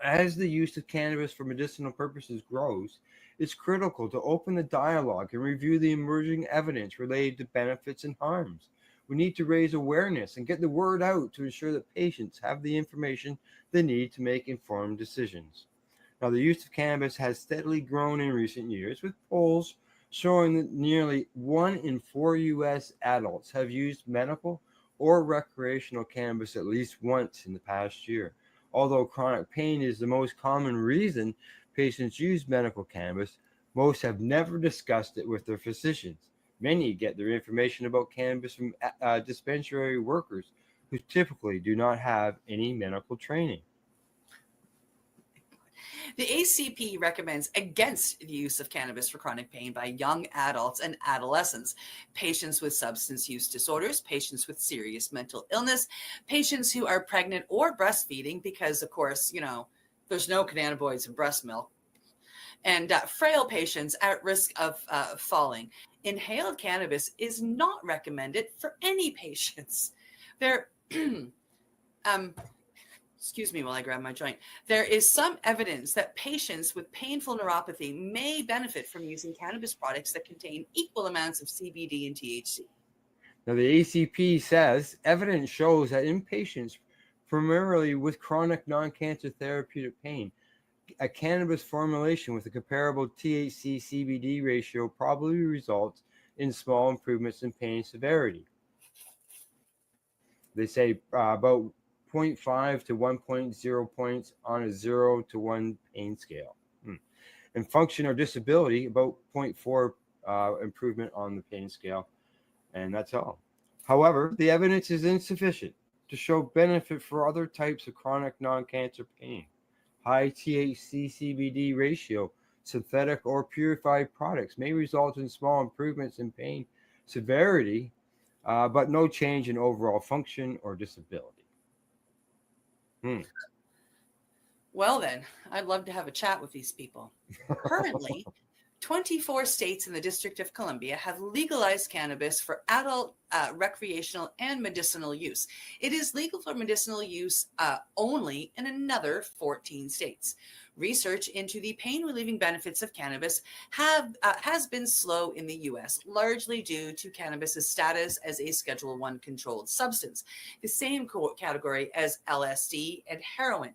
as the use of cannabis for medicinal purposes grows, It's critical to open the dialogue and review the emerging evidence related to benefits and harms. We need to raise awareness and get the word out to ensure that patients have the information they need to make informed decisions. Now, the use of cannabis has steadily grown in recent years, with polls showing that nearly 1 in 4 U.S. adults have used medical or recreational cannabis at least once in the past year. Although chronic pain is the most common reason patients use medical cannabis, most have never discussed it with their physicians. Many get their information about cannabis from dispensary workers who typically do not have any medical training. The ACP recommends against the use of cannabis for chronic pain by young adults and adolescents, patients with substance use disorders, patients with serious mental illness, patients who are pregnant or breastfeeding, because, of course, there's no cannabinoids in breast milk, and frail patients at risk of falling. Inhaled cannabis is not recommended for any patients. Excuse me while I grab my joint. There is some evidence that patients with painful neuropathy may benefit from using cannabis products that contain equal amounts of CBD and THC. Now, the ACP says evidence shows that in patients primarily with chronic non-cancer therapeutic pain, a cannabis formulation with a comparable THC-CBD ratio probably results in small improvements in pain severity. They say about 0.5 to 1.0 points on a 0 to 1 pain scale. And function or disability, about 0.4 improvement on the pain scale. And that's all. However, the evidence is insufficient to show benefit for other types of chronic non-cancer pain. High THC-CBD ratio, synthetic or purified products may result in small improvements in pain severity, but no change in overall function or disability. Well, then, I'd love to have a chat with these people. Currently, 24 states in the District of Columbia have legalized cannabis for adult, recreational, and medicinal use. It is legal for medicinal use only in another 14 states. Research into the pain-relieving benefits of cannabis has been slow in the U.S., largely due to cannabis's status as a Schedule I controlled substance, the same category as LSD and heroin.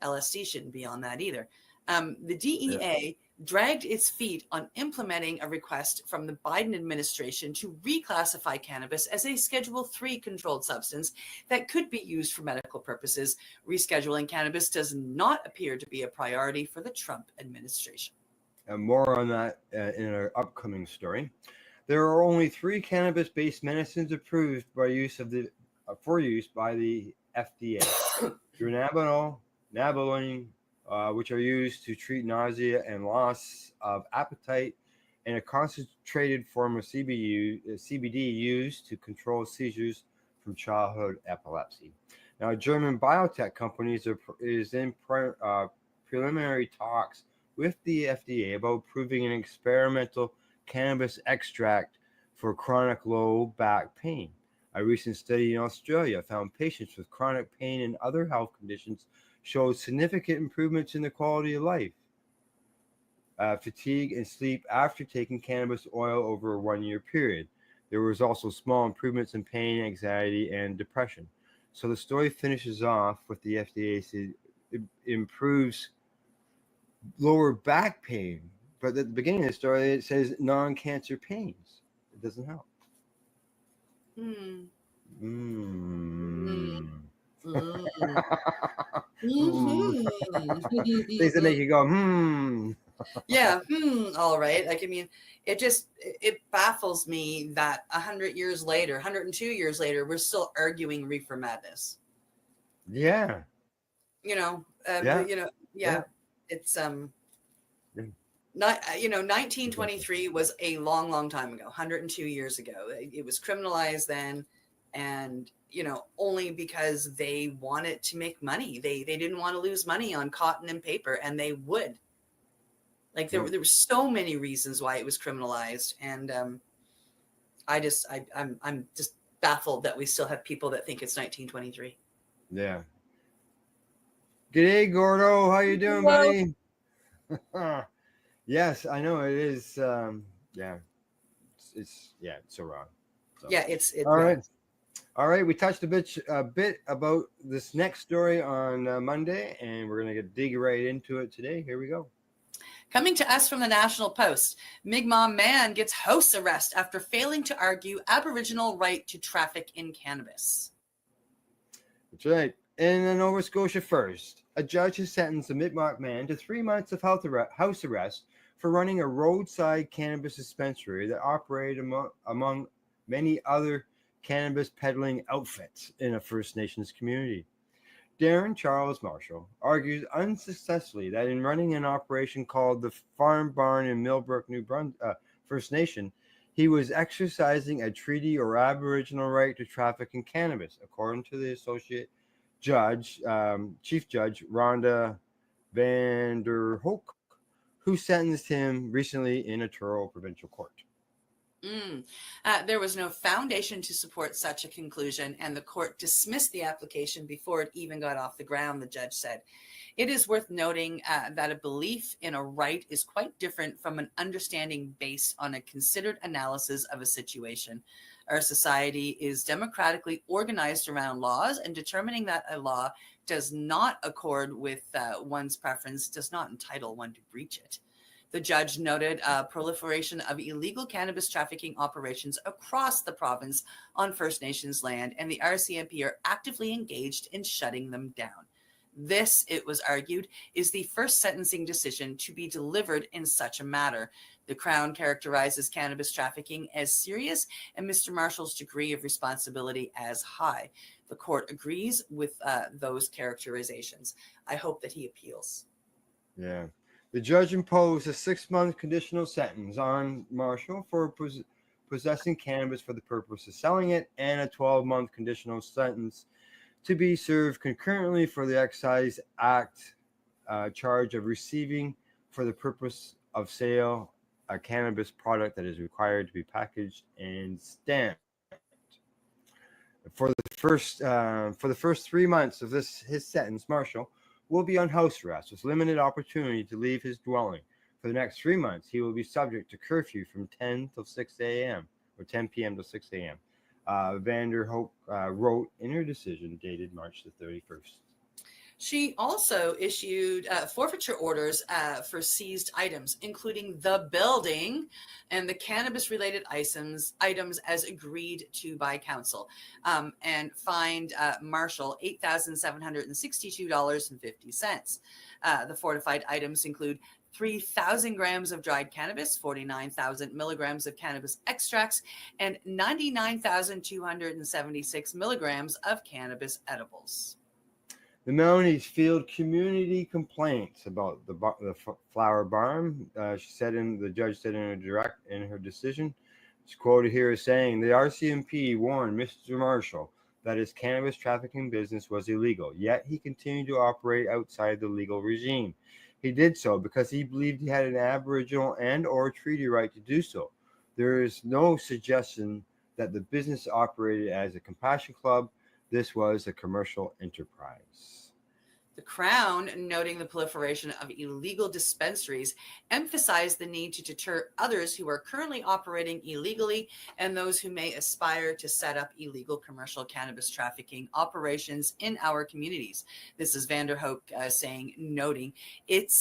LSD shouldn't be on that either. The DEA dragged its feet on implementing a request from the Biden administration to reclassify cannabis as a Schedule III controlled substance that could be used for medical purposes. Rescheduling cannabis does not appear to be a priority for the Trump administration. And more on that in our upcoming story. There are only 3 cannabis-based medicines approved for use by the FDA: dronabinol, nabiline, which are used to treat nausea and loss of appetite, and a concentrated form of CBD used to control seizures from childhood epilepsy. Now, a German biotech company is in preliminary talks with the FDA about approving an experimental cannabis extract for chronic low back pain. A recent study in Australia found patients with chronic pain and other health conditions showed significant improvements in the quality of life, fatigue, and sleep after taking cannabis oil over a 1-year period. There was also small improvements in pain, anxiety, and depression. So the story finishes off with the FDA says it improves lower back pain, but at the beginning of the story it says non-cancer pains. It doesn't help. Things that make you go, Yeah, all right. Like, I mean, it baffles me that 100 years later, 102 years later, we're still arguing reefer madness. Yeah. It's not, 1923 was a long, long time ago, 102 years ago. It was criminalized then, and only because they wanted to make money. They didn't want to lose money on cotton and paper, and they would. Like there were so many reasons why it was criminalized, and I'm just baffled that we still have people that think it's 1923. Yeah. G'day, Gordo. How you doing, buddy? Yes, I know it is. Yeah, it's so wrong. So, Yeah, it's all right. All right, we touched a bit about this next story on Monday, and we're gonna dig right into it today. Here we go. Coming to us from the National Post, Mi'kmaq man gets house arrest after failing to argue Aboriginal right to traffic in cannabis. That's right. In the Nova Scotia first, a judge has sentenced a Mi'kmaq man to 3 months of house arrest for running a roadside cannabis dispensary that operated among many other cannabis peddling outfits in a First Nations community. Darren Charles Marshall argues unsuccessfully that in running an operation called the Farm Barn in Millbrook, New Brunswick, First Nation, he was exercising a treaty or Aboriginal right to traffic in cannabis, according to the Associate Judge, Chief Judge Rhonda van der Hoek, who sentenced him recently in a Truro Provincial Court. There was no foundation to support such a conclusion, and the court dismissed the application before it even got off the ground, the judge said. It is worth noting that a belief in a right is quite different from an understanding based on a considered analysis of a situation. Our society is democratically organized around laws, and determining that a law does not accord with one's preference does not entitle one to breach it. The judge noted a proliferation of illegal cannabis trafficking operations across the province on First Nations land, and the RCMP are actively engaged in shutting them down. This, it was argued, is the first sentencing decision to be delivered in such a matter. The Crown characterizes cannabis trafficking as serious and Mr. Marshall's degree of responsibility as high. The court agrees with those characterizations. I hope that he appeals. Yeah. The judge imposed a 6-month conditional sentence on Marshall for possessing cannabis for the purpose of selling it, and a 12-month conditional sentence to be served concurrently for the Excise Act charge of receiving for the purpose of sale a cannabis product that is required to be packaged and stamped. For the first 3 months of his sentence, Marshall will be on house arrest with limited opportunity to leave his dwelling. For the next 3 months, he will be subject to curfew from 10 till 6 a.m. or 10 p.m. to 6 a.m. Vander Hoek wrote in her decision dated March the 31st. She also issued forfeiture orders for seized items, including the building and the cannabis-related items as agreed to by council, and fined Marshall $8,762.50. The fortified items include 3,000 grams of dried cannabis, 49,000 milligrams of cannabis extracts, and 99,276 milligrams of cannabis edibles. The Melanies field community complaints about the flower barn. The judge said in her decision, she's quoted here as saying, the RCMP warned Mr. Marshall that his cannabis trafficking business was illegal, yet he continued to operate outside the legal regime. He did so because he believed he had an Aboriginal and or treaty right to do so. There is no suggestion that the business operated as a compassion club. This was a commercial enterprise. The Crown, noting the proliferation of illegal dispensaries, emphasized the need to deter others who are currently operating illegally and those who may aspire to set up illegal commercial cannabis trafficking operations in our communities. This is Vander Hoek noting it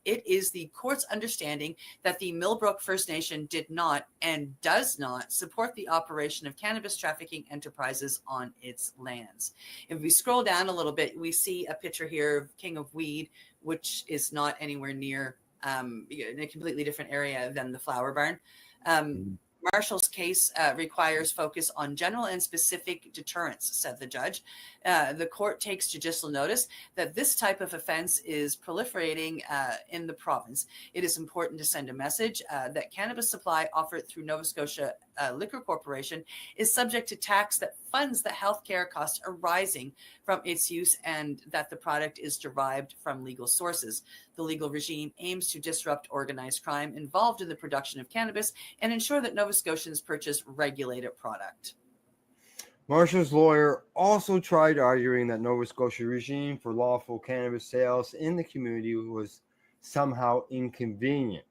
is the court's understanding that the Millbrook First Nation did not and does not support the operation of cannabis trafficking enterprises on its lands. If we scroll down a little bit, we see a picture here of King of Weed, which is not anywhere near in a completely different area than the flower barn. Marshall's case requires focus on general and specific deterrence, said the judge. The court takes judicial notice that this type of offense is proliferating in the province. It is important to send a message that cannabis supply offered through Nova Scotia Liquor Corporation is subject to tax that funds the healthcare costs arising from its use, and that the product is derived from legal sources. The legal regime aims to disrupt organized crime involved in the production of cannabis and ensure that Nova Scotians purchase regulated product. Marshall's lawyer also tried arguing that Nova Scotia regime for lawful cannabis sales in the community was somehow inconvenient.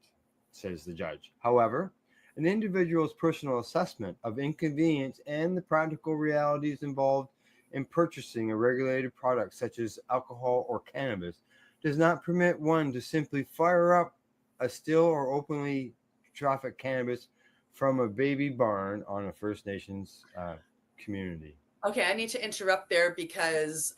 says the judge. However, an individual's personal assessment of inconvenience and the practical realities involved in purchasing a regulated product such as alcohol or cannabis does not permit one to simply fire up a still or openly trafficked cannabis from a baby barn on a First Nations community. Okay, I need to interrupt there because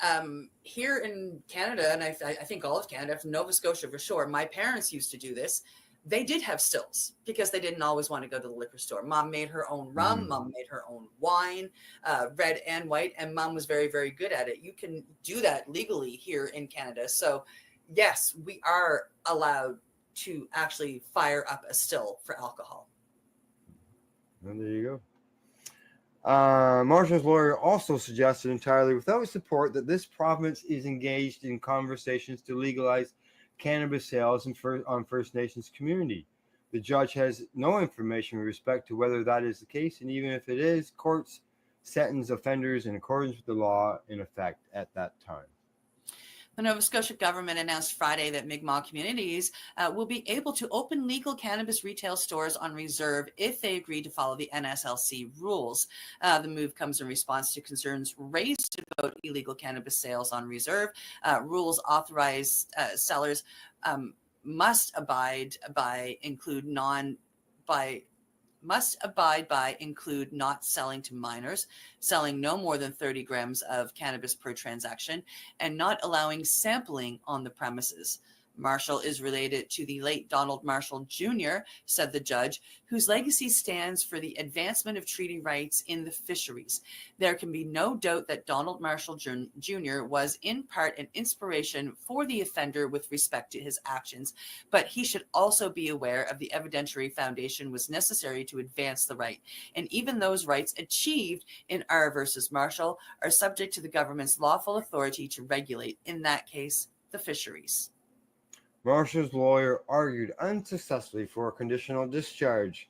here in Canada, and I think all of Canada, Nova Scotia for sure, my parents used to do this. They did have stills because they didn't always want to go to the liquor store. Mom made her own rum. Mom made her own wine, red and white, and Mom was very, very good at it. You can do that legally here in Canada. So yes, we are allowed to actually fire up a still for alcohol. And there you go. Marshall's lawyer also suggested entirely without support that this province is engaged in conversations to legalize cannabis sales on First Nations community. The judge has no information with respect to whether that is the case, and even if it is, courts sentence offenders in accordance with the law in effect at that time. The Nova Scotia government announced Friday that Mi'kmaq communities will be able to open legal cannabis retail stores on reserve if they agree to follow the NSLC rules. The move comes in response to concerns raised about illegal cannabis sales on reserve. Rules authorize sellers must abide by include not selling to minors, selling no more than 30 grams of cannabis per transaction, and not allowing sampling on the premises. Marshall is related to the late Donald Marshall Jr., said the judge, whose legacy stands for the advancement of treaty rights in the fisheries. There can be no doubt that Donald Marshall Jr. was in part an inspiration for the offender with respect to his actions, but he should also be aware of the evidentiary foundation was necessary to advance the right. And even those rights achieved in R versus Marshall are subject to the government's lawful authority to regulate, in that case, the fisheries. Marshall's lawyer argued unsuccessfully for a conditional discharge.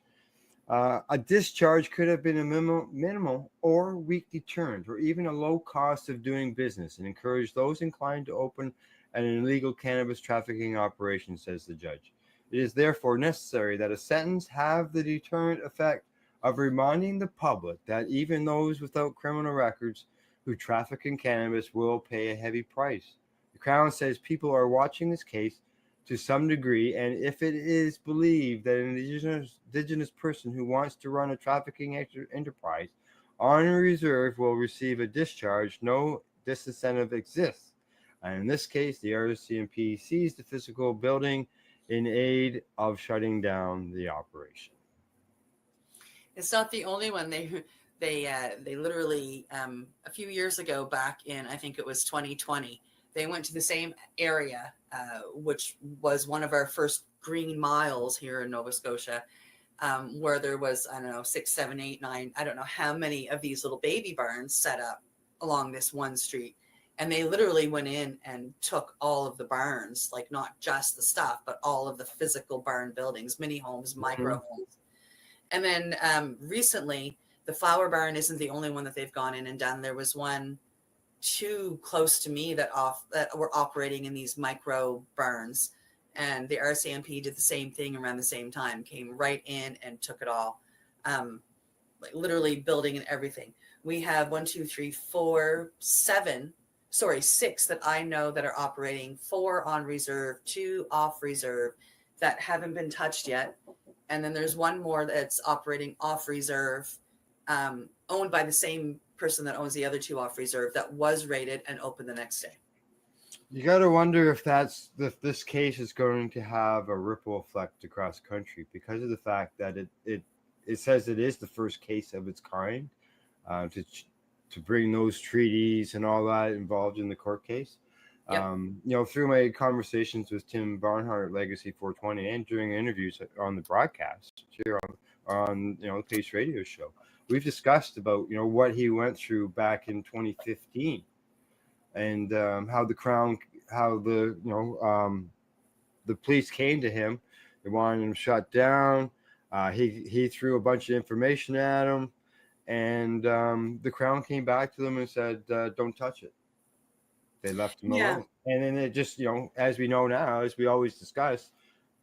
A discharge could have been a minimal or weak deterrent, or even a low cost of doing business, and encourage those inclined to open an illegal cannabis trafficking operation, says the judge. It is therefore necessary that a sentence have the deterrent effect of reminding the public that even those without criminal records who traffic in cannabis will pay a heavy price. The Crown says people are watching this case to some degree, and if it is believed that an indigenous person who wants to run a trafficking enterprise on reserve will receive a discharge, no disincentive exists. And in this case, the RCMP seized the physical building in aid of shutting down the operation. It's not the only one. They literally a few years ago, back in I think it was 2020, they went to the same area, which was one of our first green miles here in Nova Scotia, where there was, I don't know, 6, 7, 8, 9, I don't know how many of these little baby barns set up along this one street. And they literally went in and took all of the barns, like not just the stuff, but all of the physical barn buildings, mini homes, micro homes. And then recently, the flower barn isn't the only one that they've gone in and done. There was one too close to me that were operating in these micro barns, and the RCMP did the same thing around the same time, came right in and took it all, like literally building and everything. We have 6 that I know that are operating, 4 on reserve, 2 off reserve that haven't been touched yet. And then there's one more that's operating off reserve, owned by the same person that owns the other 2 off reserve, that was raided and opened the next day. You got to wonder if this case is going to have a ripple effect across the country, because of the fact that it says it is the first case of its kind to bring those treaties and all that involved in the court case. Yep. Through my conversations with Tim Barnhart, Legacy 420, and during interviews on the broadcast here on the Pace Radio show, we've discussed about what he went through back in 2015, and how the Crown, the police came to him, they wanted him shut down. He threw a bunch of information at him, and the Crown came back to them and said, "Don't touch it." They left him alone. And then it just, as we know now, as we always discuss,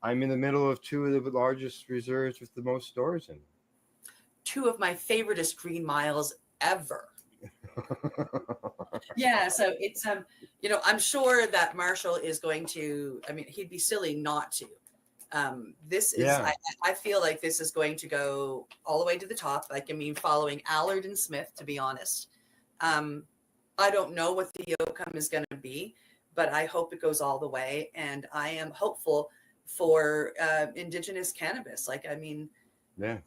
I'm in the middle of two of the largest reserves with the most stores in. Two of my favoriteest green miles ever. Yeah, so it's I'm sure that Marshall is going to. I mean, he'd be silly not to. This is. Yeah. I feel like this is going to go all the way to the top. Like, I mean, following Allard and Smith, to be honest. I don't know what the outcome is going to be, but I hope it goes all the way, and I am hopeful for Indigenous cannabis. Like, I mean, Yeah.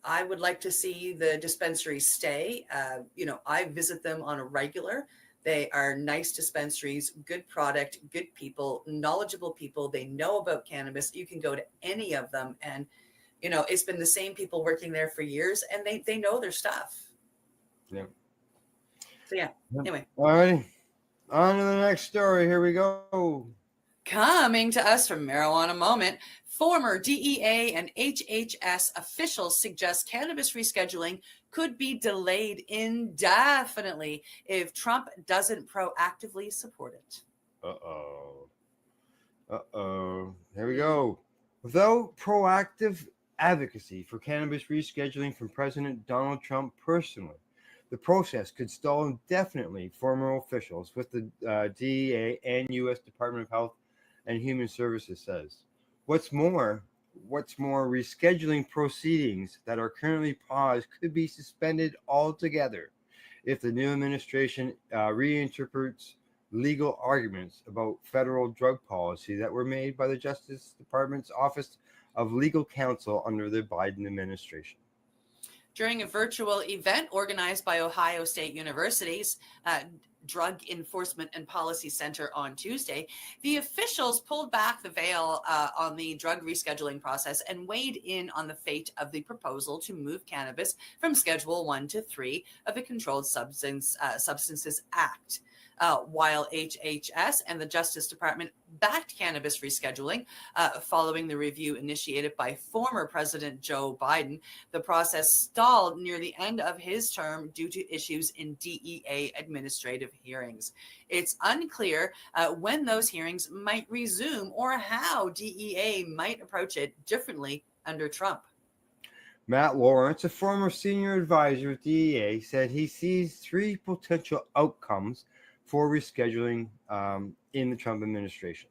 I would like to see the dispensaries stay. I visit them on a regular. They are nice dispensaries, good product, good people, knowledgeable people. They know about cannabis. You can go to any of them, and it's been the same people working there for years, and they know their stuff. Yeah. So yeah. Anyway. All righty. On to the next story. Here we go. Coming to us from Marijuana Moment, former DEA and HHS officials suggest cannabis rescheduling could be delayed indefinitely if Trump doesn't proactively support it. Here we go. Without proactive advocacy for cannabis rescheduling from President Donald Trump personally, the process could stall indefinitely, former officials with the DEA and U.S. Department of Health and Human Services says. What's more, rescheduling proceedings that are currently paused could be suspended altogether if the new administration reinterprets legal arguments about federal drug policy that were made by the Justice Department's Office of Legal Counsel under the Biden administration. During a virtual event organized by Ohio State University's Drug Enforcement and Policy Center on Tuesday, the officials pulled back the veil on the drug rescheduling process and weighed in on the fate of the proposal to move cannabis from Schedule 1 to 3 of the Controlled Substances Act. While HHS and the Justice Department backed cannabis rescheduling following the review initiated by former President Joe Biden, the process stalled near the end of his term due to issues in DEA administrative hearings. It's unclear when those hearings might resume or how DEA might approach it differently under Trump. Matt Lawrence, a former senior advisor at DEA, said he sees three potential outcomes for rescheduling in the Trump administration.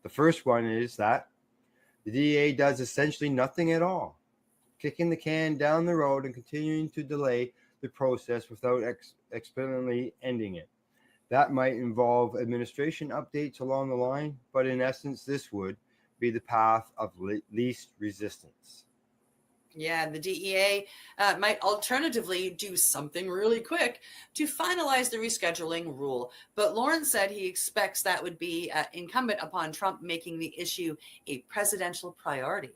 The first one is that the DEA does essentially nothing at all, kicking the can down the road and continuing to delay the process without expediently ending it. That might involve administration updates along the line, but in essence, this would be the path of least resistance. Yeah, the DEA might alternatively do something really quick to finalize the rescheduling rule. But Lawrence said he expects that would be incumbent upon Trump making the issue a presidential priority.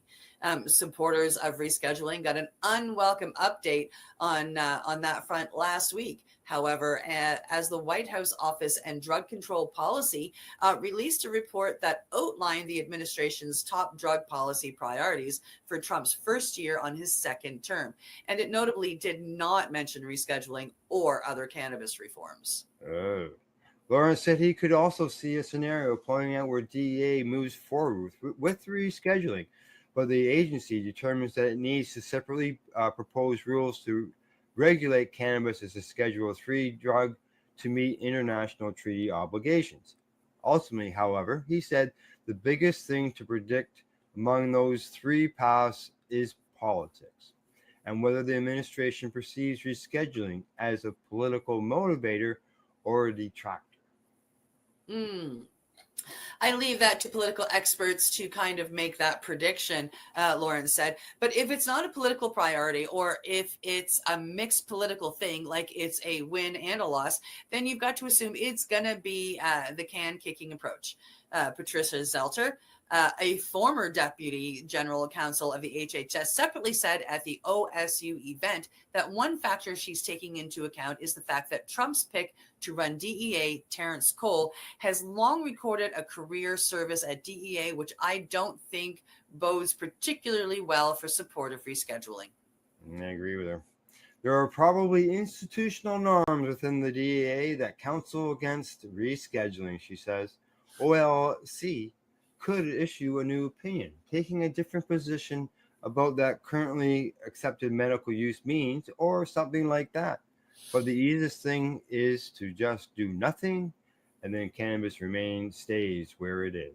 Supporters of rescheduling got an unwelcome update on that front last week. However, as the White House Office and Drug Control Policy released a report that outlined the administration's top drug policy priorities for Trump's first year on his second term. And it notably did not mention rescheduling or other cannabis reforms. Lawrence said he could also see a scenario playing out where DEA moves forward with rescheduling, but the agency determines that it needs to separately propose rules to regulate cannabis as a Schedule 3 drug to meet international treaty obligations. Ultimately, however, he said the biggest thing to predict among those three paths is politics, and whether the administration perceives rescheduling as a political motivator or a detractor. I leave that to political experts to kind of make that prediction, Lawrence said. But if it's not a political priority, or if it's a mixed political thing, like it's a win and a loss, then you've got to assume it's going to be the can-kicking approach. Patricia Zelter, a former deputy general counsel of the HHS, separately said at the OSU event that one factor she's taking into account is the fact that Trump's pick to run DEA, Terrence Cole, has long recorded a career service at DEA, which I don't think bodes particularly well for support of rescheduling. I agree with her. There are probably institutional norms within the DEA that counsel against rescheduling, she says. OLC could issue a new opinion, taking a different position about that currently accepted medical use means, or something like that. But the easiest thing is to just do nothing, and then cannabis stays where it is.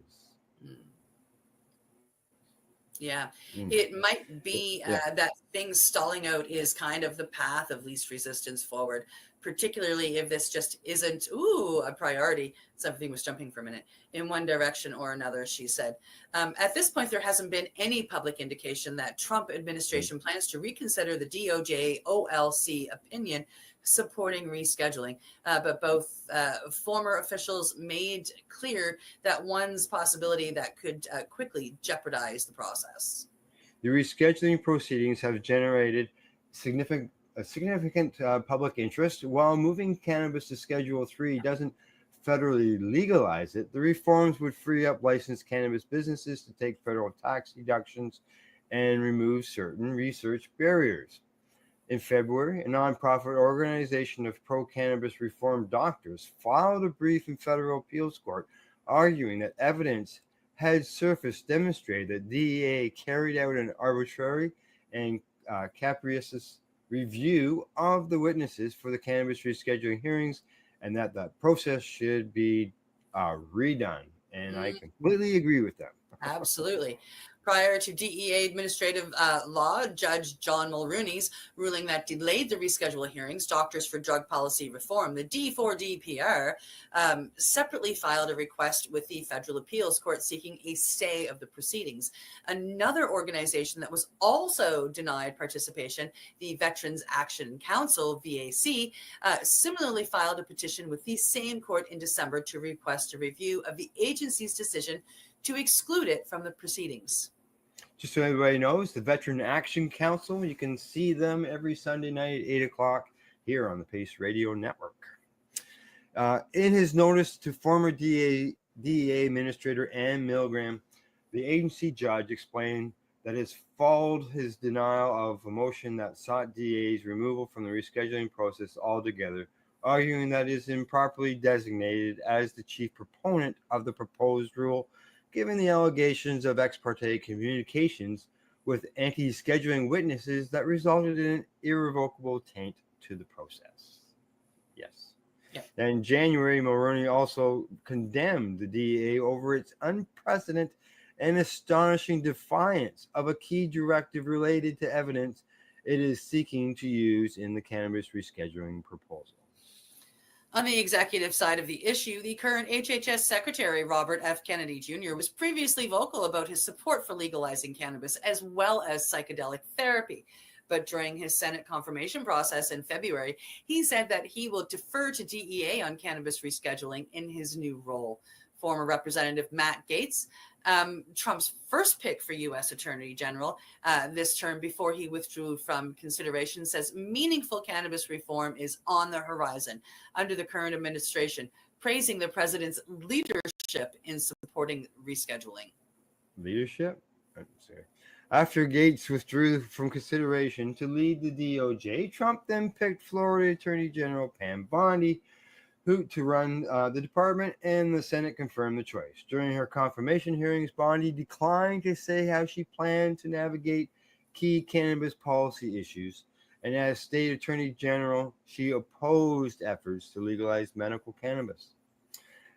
Yeah, Mm. it might be Yeah. that things stalling out is kind of the path of least resistance forward, particularly if this just isn't a priority. Something was jumping for a minute in one direction or another, she said. At this point, there hasn't been any public indication that Trump administration plans to reconsider the DOJ OLC opinion supporting rescheduling. But both former officials made clear that one's possibility that could quickly jeopardize the process. The rescheduling proceedings have generated significant public interest. While moving cannabis to Schedule 3 doesn't federally legalize it, the reforms would free up licensed cannabis businesses to take federal tax deductions and remove certain research barriers. In February, a nonprofit organization of pro-cannabis reform doctors filed a brief in federal appeals court arguing that evidence had surfaced demonstrated that DEA carried out an arbitrary and capricious review of the witnesses for the cannabis rescheduling hearings, and that process should be redone. And I completely agree with them. Absolutely. Prior to DEA administrative law, Judge John Mulrooney's ruling that delayed the reschedule hearings, Doctors for Drug Policy Reform, the D4DPR, separately filed a request with the Federal Appeals Court seeking a stay of the proceedings. Another organization that was also denied participation, the Veterans Action Council, VAC, similarly filed a petition with the same court in December to request a review of the agency's decision to exclude it from the proceedings. Just so everybody knows, the Veteran Action Council, you can see them every Sunday night at 8 o'clock here on the Pace Radio Network. In his notice to former DEA Administrator Ann Milgram, the agency judge explained that it's followed his denial of a motion that sought DEA's removal from the rescheduling process altogether, arguing that it is improperly designated as the chief proponent of the proposed rule, given the allegations of ex parte communications with anti-scheduling witnesses that resulted in an irrevocable taint to the process. Yes. Yeah. In January, Mulroney also condemned the DEA over its unprecedented and astonishing defiance of a key directive related to evidence it is seeking to use in the cannabis rescheduling proposal. On the executive side of the issue, the current HHS Secretary, Robert F. Kennedy Jr., was previously vocal about his support for legalizing cannabis as well as psychedelic therapy. But during his Senate confirmation process in February, he said that he will defer to DEA on cannabis rescheduling in his new role. Former Representative Matt Gaetz, Trump's first pick for U.S. Attorney General this term before he withdrew from consideration, says meaningful cannabis reform is on the horizon under the current administration, praising the president's leadership in supporting rescheduling. Leadership? After Gates withdrew from consideration to lead the DOJ, Trump then picked Florida Attorney General Pam Bondi to run the department, and the Senate confirmed the choice. During her confirmation hearings, Bondi declined to say how she planned to navigate key cannabis policy issues, and as state attorney general, she opposed efforts to legalize medical cannabis.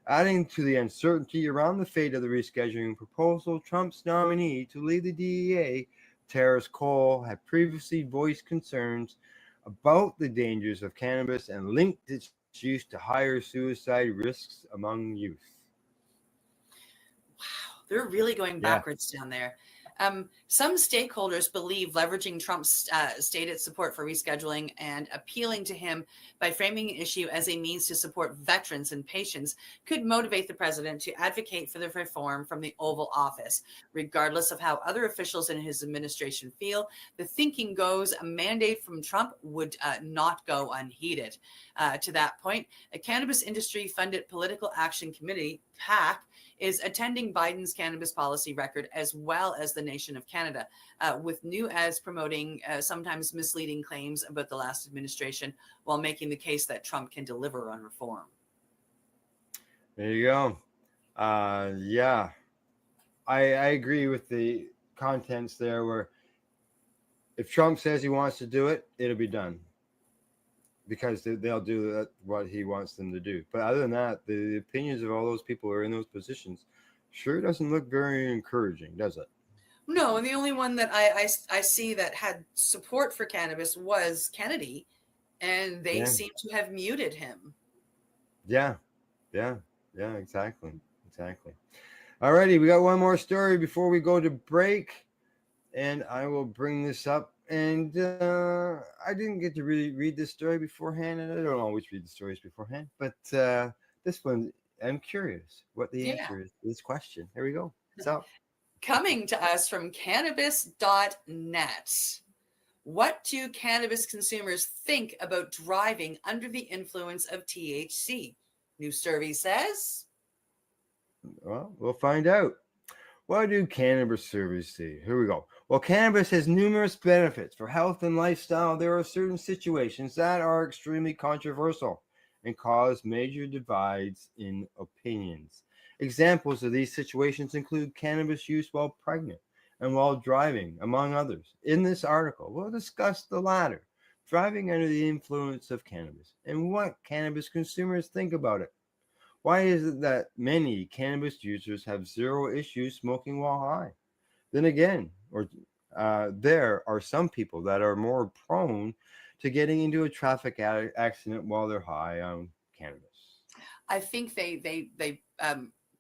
Adding to the uncertainty around the fate of the rescheduling proposal, Trump's nominee to lead the DEA, Terrence Cole, had previously voiced concerns about the dangers of cannabis and linked its use to higher suicide risks among youth. Wow, they're really going backwards down there. Some stakeholders believe leveraging Trump's stated support for rescheduling and appealing to him by framing the issue as a means to support veterans and patients could motivate the president to advocate for the reform from the Oval Office. Regardless of how other officials in his administration feel, the thinking goes a mandate from Trump would not go unheeded. To that point, a cannabis industry funded political action committee, PAC, is attending Biden's cannabis policy record as well as the nation of Canada, with new ads promoting sometimes misleading claims about the last administration while making the case that Trump can deliver on reform. There you go. Yeah. I agree with the contents there where if Trump says he wants to do it, it'll be done because they'll do what he wants them to do. But other than that, the opinions of all those people who are in those positions sure doesn't look very encouraging, does it? No, and the only one that I see that had support for cannabis was Kennedy, and they Yeah. seem to have muted him. Yeah, exactly. Alrighty, we got one more story before we go to break, and I will bring this up. And I didn't get to really read this story beforehand, and I don't always read the stories beforehand, but this one, I'm curious what the answer is to this question. Here we go. What's up? Coming to us from cannabis.net. What do cannabis consumers think about driving under the influence of THC? New survey says. Well, we'll find out. What do cannabis surveys say? Here we go. While cannabis has numerous benefits for health and lifestyle, there are certain situations that are extremely controversial and cause major divides in opinions. Examples of these situations include cannabis use while pregnant and while driving, among others. In this article, we'll discuss the latter, driving under the influence of cannabis, and what cannabis consumers think about it. Why is it that many cannabis users have zero issues smoking while high? Then again, there are some people that are more prone to getting into a traffic accident while they're high on cannabis. I think they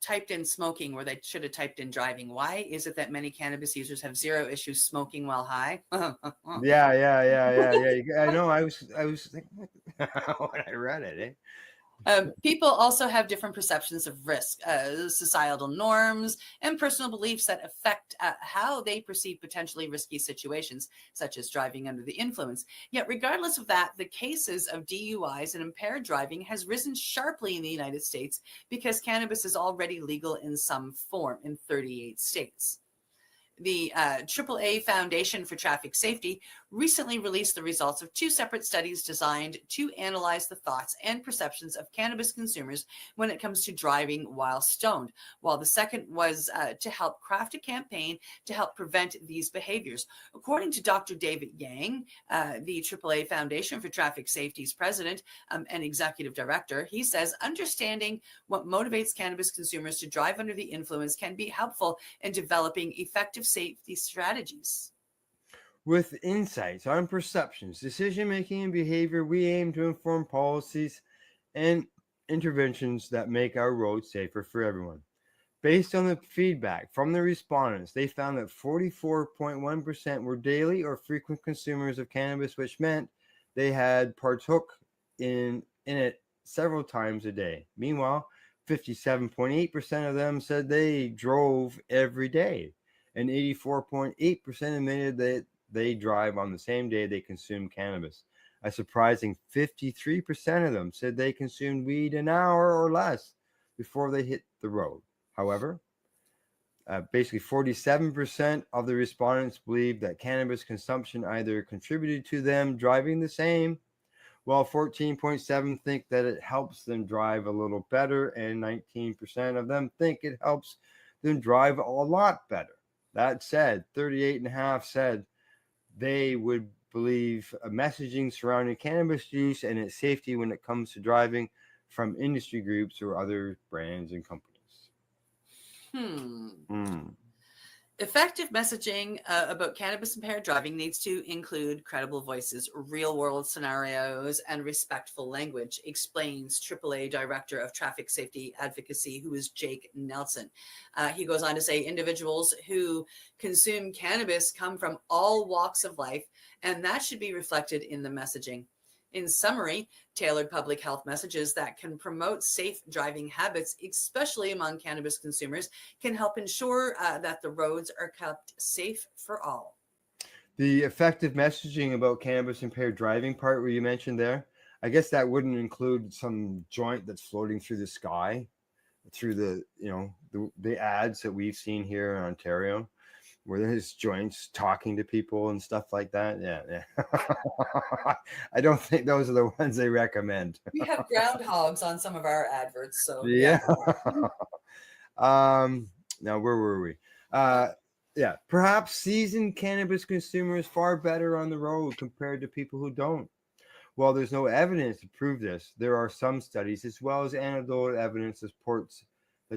typed in smoking where they should have typed in driving. Why is it that many cannabis users have zero issues smoking while high? Yeah. I know. I was thinking when I read it. People also have different perceptions of risk, societal norms, and personal beliefs that affect how they perceive potentially risky situations, such as driving under the influence. Yet, regardless of that, the cases of DUIs and impaired driving has risen sharply in the United States because cannabis is already legal in some form in 38 states. The AAA Foundation for Traffic Safety recently released the results of two separate studies designed to analyze the thoughts and perceptions of cannabis consumers when it comes to driving while stoned, while the second was to help craft a campaign to help prevent these behaviors. According to Dr. David Yang, the AAA Foundation for Traffic Safety's president and executive director, he says understanding what motivates cannabis consumers to drive under the influence can be helpful in developing effective safety strategies. With insights on perceptions, decision making, and behavior, we aim to inform policies and interventions that make our roads safer for everyone. Based on the feedback from the respondents, they found that 44.1% were daily or frequent consumers of cannabis, which meant they had partook in it several times a day. Meanwhile, 57.8% of them said they drove every day, and 84.8% admitted that they drive on the same day they consume cannabis. A surprising 53% of them said they consumed weed an hour or less before they hit the road. However, basically 47% of the respondents believe that cannabis consumption either contributed to them driving the same, while 14.7% think that it helps them drive a little better, and 19% of them think it helps them drive a lot better. That said, 38.5% said they would believe messaging surrounding cannabis use and its safety when it comes to driving from industry groups or other brands and companies. Effective messaging about cannabis impaired driving needs to include credible voices, real world scenarios, and respectful language, explains AAA Director of Traffic Safety Advocacy, who is Jake Nelson. He goes on to say individuals who consume cannabis come from all walks of life, and that should be reflected in the messaging. In summary, tailored public health messages that can promote safe driving habits, especially among cannabis consumers, can help ensure that the roads are kept safe for all. The effective messaging about cannabis impaired driving part where you mentioned there, I guess that wouldn't include some joint that's floating through the sky, through the ads that we've seen here in Ontario, where there's joints talking to people and stuff like that. Yeah. I don't think those are the ones they recommend. We have groundhogs on some of our adverts, so yeah. Now, where were we? Yeah, perhaps seasoned cannabis consumers far better on the road compared to people who don't. While there's no evidence to prove this, there are some studies as well as anecdotal evidence that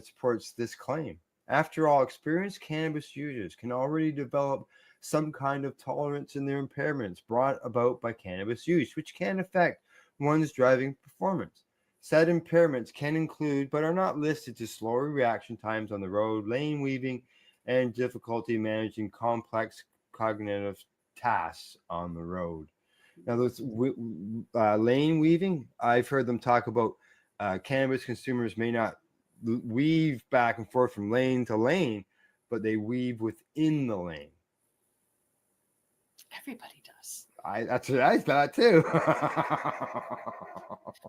supports this claim. After all, experienced cannabis users can already develop some kind of tolerance in their impairments brought about by cannabis use, which can affect one's driving performance. Said impairments can include, but are not listed to, slower reaction times on the road, lane weaving, and difficulty managing complex cognitive tasks on the road. Now, those lane weaving, I've heard them talk about cannabis consumers may not weave back and forth from lane to lane, but they weave within the lane. Everybody does. That's what I thought too.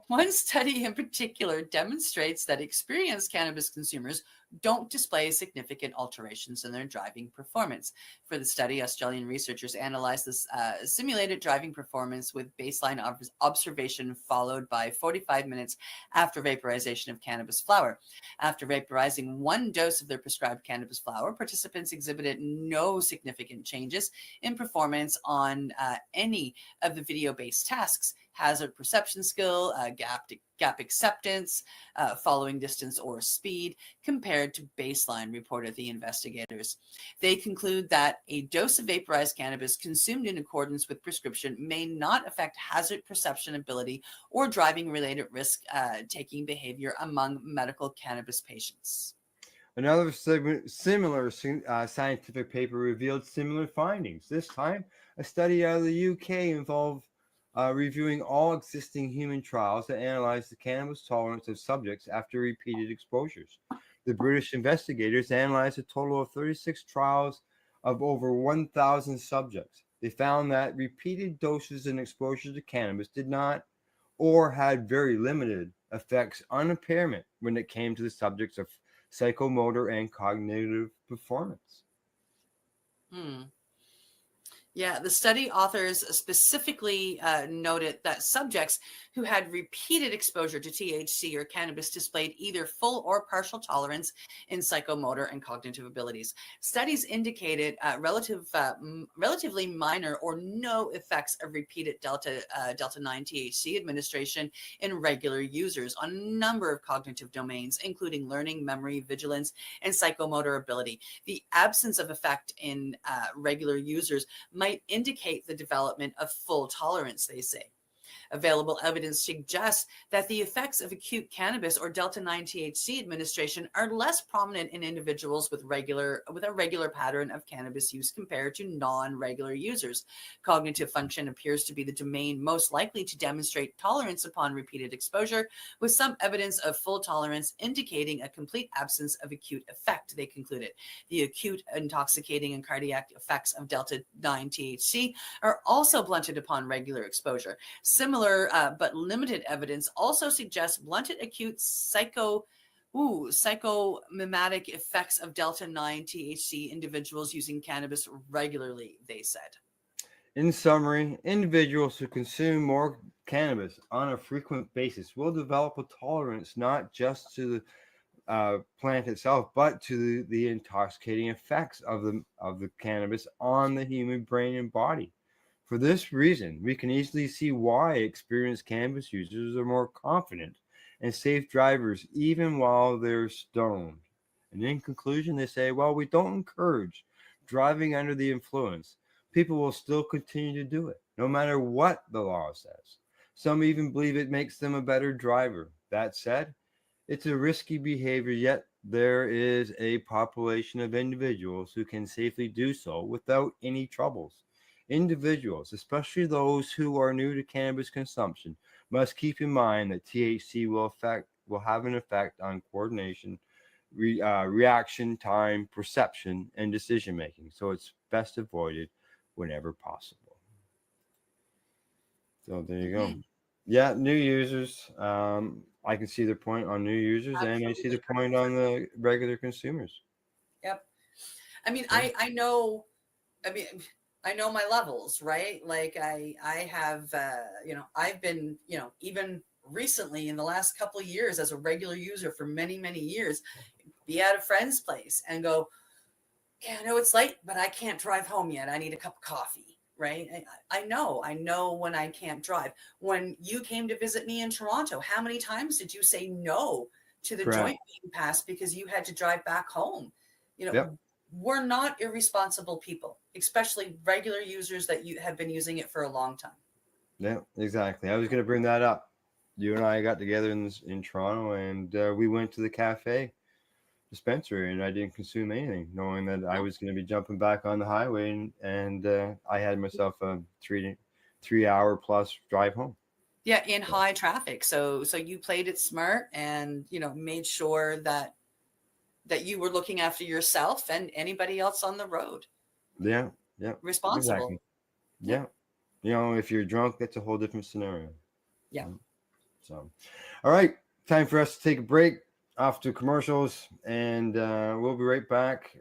One study in particular demonstrates that experienced cannabis consumers don't display significant alterations in their driving performance. For the study, Australian researchers analyzed this simulated driving performance with baseline observation followed by 45 minutes after vaporization of cannabis flower. After vaporizing one dose of their prescribed cannabis flower, participants exhibited no significant changes in performance on any of the video-based tasks: hazard perception skill, gap acceptance, following distance or speed, compared to baseline, reported the investigators. They conclude that a dose of vaporized cannabis consumed in accordance with prescription may not affect hazard perception ability or driving-related risk-taking behavior among medical cannabis patients. Another similar scientific paper revealed similar findings. This time, a study out of the UK involved reviewing all existing human trials that analyzed the cannabis tolerance of subjects after repeated exposures. The British investigators analyzed a total of 36 trials of over 1,000 subjects. They found that repeated doses and exposure to cannabis did not or had very limited effects on impairment when it came to the subjects of psychomotor and cognitive performance. Yeah, the study authors specifically noted that subjects who had repeated exposure to THC or cannabis displayed either full or partial tolerance in psychomotor and cognitive abilities. Studies indicated relatively minor or no effects of repeated Delta-9 THC administration in regular users on a number of cognitive domains, including learning, memory, vigilance, and psychomotor ability. The absence of effect in regular users might indicate the development of full tolerance, they say. Available evidence suggests that the effects of acute cannabis or Delta-9 THC administration are less prominent in individuals with a regular pattern of cannabis use compared to non-regular users. Cognitive function appears to be the domain most likely to demonstrate tolerance upon repeated exposure, with some evidence of full tolerance indicating a complete absence of acute effect, they concluded. The acute, intoxicating, and cardiac effects of Delta-9 THC are also blunted upon regular exposure. Similar but limited evidence also suggests blunted acute psychomimetic effects of Delta-9 THC individuals using cannabis regularly, they said. In summary, individuals who consume more cannabis on a frequent basis will develop a tolerance not just to the plant itself, but to the intoxicating effects of the cannabis on the human brain and body. For this reason, we can easily see why experienced cannabis users are more confident and safe drivers even while they're stoned. And in conclusion, they say, while we don't encourage driving under the influence, people will still continue to do it, no matter what the law says. Some even believe it makes them a better driver. That said, it's a risky behavior, yet there is a population of individuals who can safely do so without any troubles. Individuals, especially those who are new to cannabis consumption, must keep in mind that THC will have an effect on coordination, reaction time, perception, and decision making. So it's best avoided whenever possible. So there you go. Yeah, new users. I can see the point on new users, and I see the point on the regular consumers. Yep. I mean, I know my levels, right? Like I have, I've been, even recently in the last couple of years as a regular user for many, many years, be at a friend's place and go, yeah, I know it's late, but I can't drive home yet. I need a cup of coffee, right? I know when I can't drive. When you came to visit me in Toronto, how many times did you say no to the Correct. joint being passed because you had to drive back home? You know, Yep. we're not irresponsible people, especially regular users that you have been using it for a long time. Yeah, exactly. I was going to bring that up. You and I got together in Toronto, and we went to the cafe dispensary, and I didn't consume anything, knowing that I was going to be jumping back on the highway, and I had myself a 3 hour plus drive home. Yeah, in high traffic. So you played it smart and, made sure that you were looking after yourself and anybody else on the road. Yeah, Responsible. exactly. Yeah, if you're drunk, that's a whole different scenario. Yeah. So, all right, time for us to take a break. Off to commercials, and we'll be right back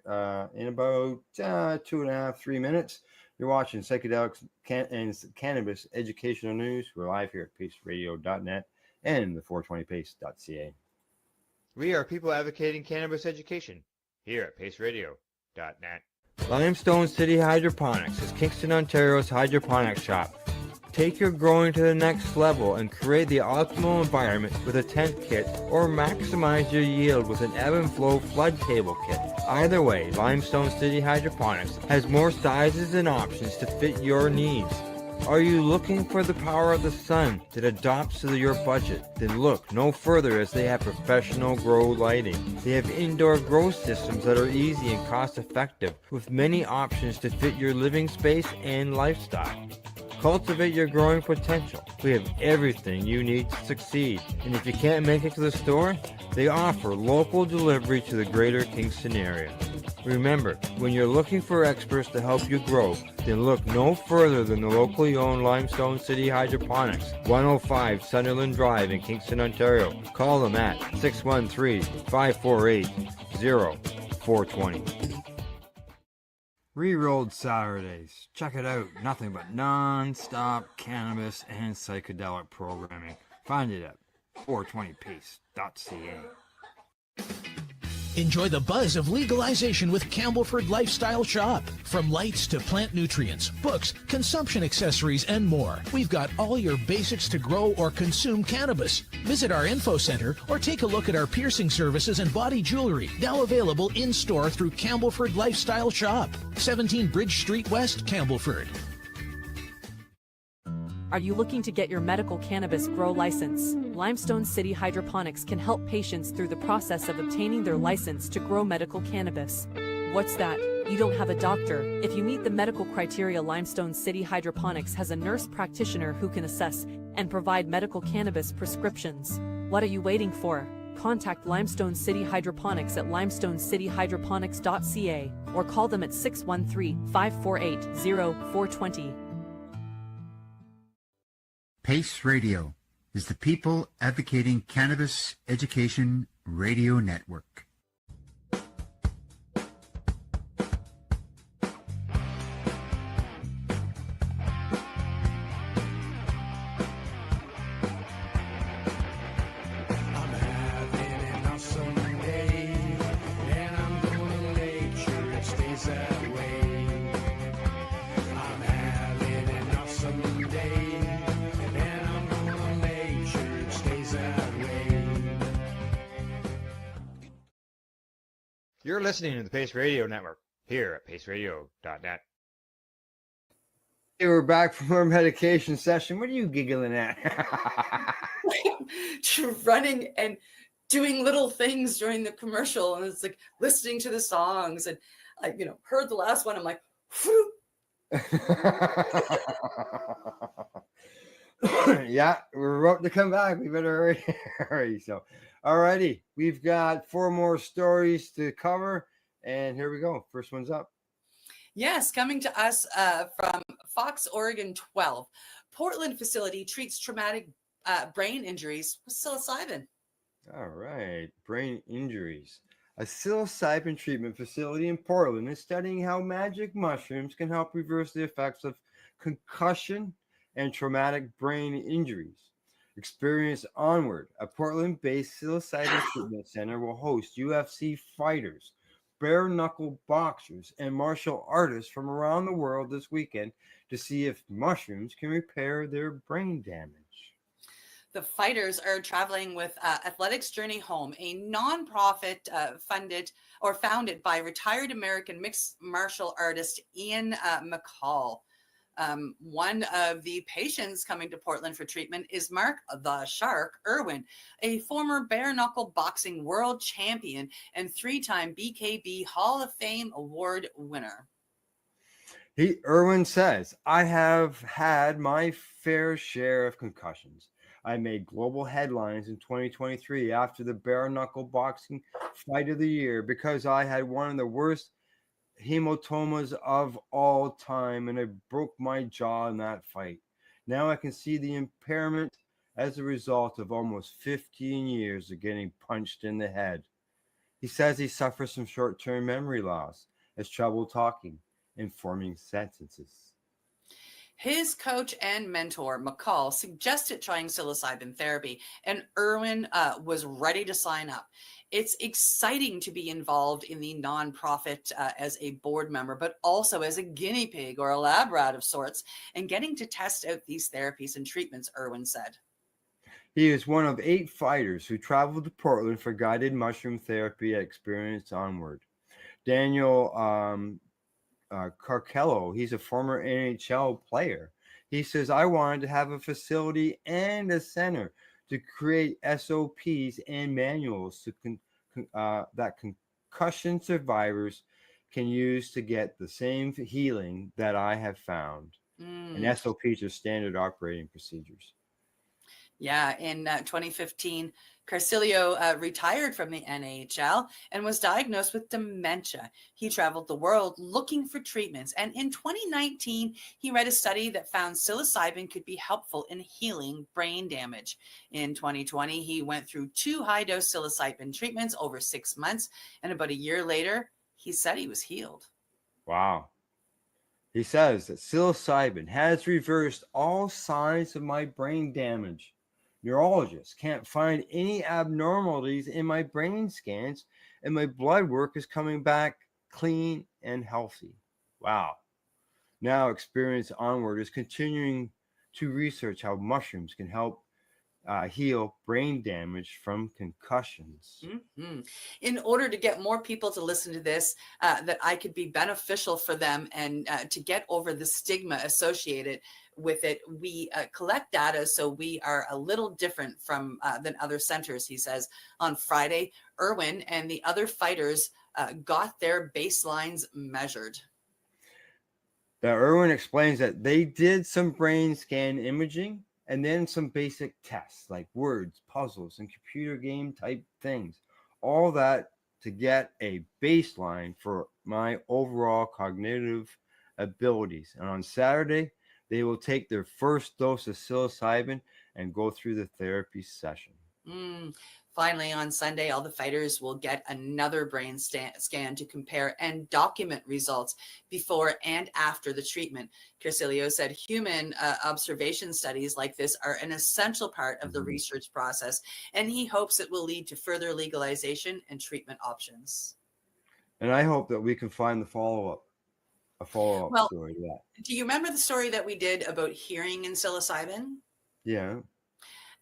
in about 2.5, 3 minutes. You're watching Psychedelics and Cannabis Educational News. We're live here at paceradio.net and the 420pace.ca. We are people advocating cannabis education here at paceradio.net. Limestone City Hydroponics is Kingston, Ontario's hydroponics shop. Take your growing to the next level and create the optimal environment with a tent kit, or maximize your yield with an ebb and flow flood table kit. Either way, Limestone City Hydroponics has more sizes and options to fit your needs. Are you looking for the power of the sun that adapts to your budget? Then look no further, as they have professional grow lighting. They have indoor grow systems that are easy and cost effective, with many options to fit your living space and lifestyle. Cultivate your growing potential. We have everything you need to succeed. And if you can't make it to the store, they offer local delivery to the greater Kingston area. Remember, when you're looking for experts to help you grow, then look no further than the locally owned Limestone City Hydroponics, 105 Sunderland Drive in Kingston, Ontario. Call them at 613-548-0420. Rerolled Saturdays. Check it out. Nothing but non-stop cannabis and psychedelic programming. Find it at 420pace.ca. Enjoy the buzz of legalization with Campbellford Lifestyle Shop. From lights to plant nutrients, books, consumption accessories, and more. We've got all your basics to grow or consume cannabis. Visit our info center or take a look at our piercing services and body jewelry, now available in-store through Campbellford Lifestyle Shop. 17 Bridge Street West, Campbellford. Are you looking to get your medical cannabis grow license? Limestone City Hydroponics can help patients through the process of obtaining their license to grow medical cannabis. What's that? You don't have a doctor? If you meet the medical criteria, Limestone City Hydroponics has a nurse practitioner who can assess and provide medical cannabis prescriptions. What are you waiting for? Contact Limestone City Hydroponics at limestonecityhydroponics.ca or call them at 613-548-0420. PACE Radio is the People Advocating Cannabis Education Radio Network. You're listening to the Pace Radio Network here at paceradio.net. Hey, we're back from our medication session. What are you giggling at? Running and doing little things during the commercial, and it's like listening to the songs, and I heard the last one. I'm like, whew. Yeah, we're about to come back. We better hurry. So, alrighty, we've got 4 more stories to cover, and here we go. First one's up. Yes, coming to us from Fox, Oregon 12. Portland facility treats traumatic brain injuries with psilocybin. All right, brain injuries. A psilocybin treatment facility in Portland is studying how magic mushrooms can help reverse the effects of concussion and traumatic brain injuries. Experience Onward, a Portland-based psilocybin treatment center, will host UFC fighters bare knuckle boxers and martial artists from around the world this weekend to see if mushrooms can repair their brain damage. The fighters are traveling with Athletics Journey Home, a nonprofit funded or founded by retired American mixed martial artist Ian McCall. One of the patients coming to Portland for treatment is Mark the Shark Irwin, a former bare knuckle boxing world champion and 3-time BKB Hall of Fame award winner. Irwin says, I have had my fair share of concussions. I made global headlines in 2023 after the bare knuckle boxing fight of the year because I had one of the worst hematomas of all time, and I broke my jaw in that fight. Now I can see the impairment as a result of almost 15 years of getting punched in the head. He says he suffers from short-term memory loss, has trouble talking and forming sentences. His coach and mentor, McCall, suggested trying psilocybin therapy, and Irwin was ready to sign up. It's exciting to be involved in the nonprofit as a board member, but also as a guinea pig or a lab rat of sorts, and getting to test out these therapies and treatments, Irwin said. He is one of 8 fighters who traveled to Portland for guided mushroom therapy at Experience Onward. Daniel Carcello, he's a former NHL player. He says, I wanted to have a facility and a center to create SOPs and manuals that concussion survivors can use to get the same healing that I have found. And SOPs are standard operating procedures. Yeah, in 2015, Carcillo retired from the NHL and was diagnosed with dementia. He traveled the world looking for treatments. And in 2019, he read a study that found psilocybin could be helpful in healing brain damage. In 2020, he went through 2 high-dose psilocybin treatments over 6 months. And about a year later, he said he was healed. Wow. He says that psilocybin has reversed all signs of my brain damage. Neurologists can't find any abnormalities in my brain scans, and my blood work is coming back clean and healthy. Wow. Now Experience Onward is continuing to research how mushrooms can help heal brain damage from concussions. Mm-hmm. In order to get more people to listen to this, that I could be beneficial for them and to get over the stigma associated with it, we collect data so we are a little different from than other centers, he says. On Friday, Irwin and the other fighters got their baselines measured. Irwin explains that they did some brain scan imaging and then some basic tests like words, puzzles, and computer game type things. All that to get a baseline for my overall cognitive abilities. And on Saturday, they will take their first dose of psilocybin and go through the therapy session. Finally, on Sunday, all the fighters will get another brain scan to compare and document results before and after the treatment. Carcillo said human observation studies like this are an essential part of the research process, and he hopes it will lead to further legalization and treatment options. And I hope that we can find a follow-up story to that. Do you remember the story that we did about hearing in psilocybin? Yeah.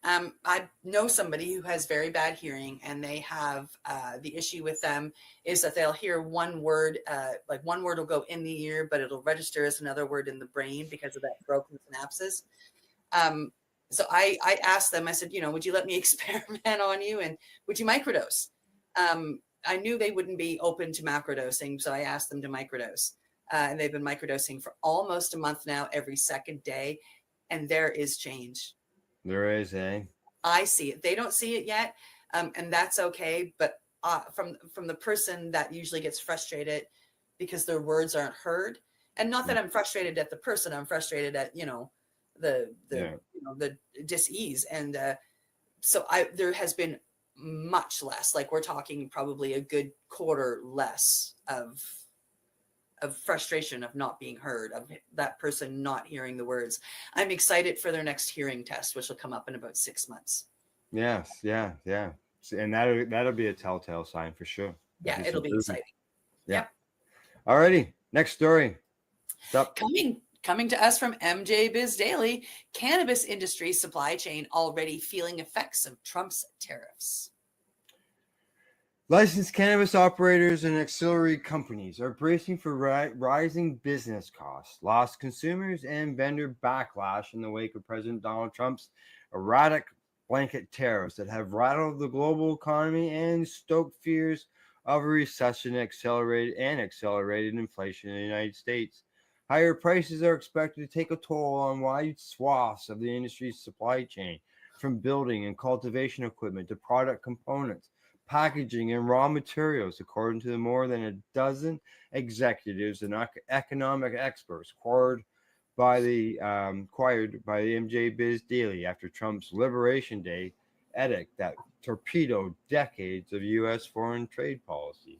I know somebody who has very bad hearing, and they have the issue with them is that they'll hear one word, like one word will go in the ear, but it'll register as another word in the brain because of that broken synapses. So I asked them, I said, would you let me experiment on you, and would you microdose? I knew they wouldn't be open to macrodosing, so I asked them to microdose. And they've been microdosing for almost a month now, every second day, and there is change. There is, eh? I see it. They don't see it yet, and that's okay. But from the person that usually gets frustrated because their words aren't heard, and not that I'm frustrated at the person, I'm frustrated at the dis-ease, and so there has been much less. Like we're talking probably a good quarter less of frustration of not being heard, of that person not hearing the words. I'm excited for their next hearing test, which will come up in about 6 months. Yes, yeah. And that'll be a telltale sign for sure. Yeah, it'll be exciting. Yeah. Alrighty. Next story. Stop. Coming to us from MJ Biz Daily, cannabis industry supply chain already feeling effects of Trump's tariffs. Licensed cannabis operators and ancillary companies are bracing for rising business costs, lost consumers, and vendor backlash in the wake of President Donald Trump's erratic blanket tariffs that have rattled the global economy and stoked fears of a recession and accelerated inflation in the United States. Higher prices are expected to take a toll on wide swaths of the industry's supply chain, from building and cultivation equipment to product components, packaging, and raw materials, according to the more than a dozen executives and economic experts acquired by the MJ Biz Daily after Trump's Liberation Day edict that torpedoed decades of U.S. foreign trade policy.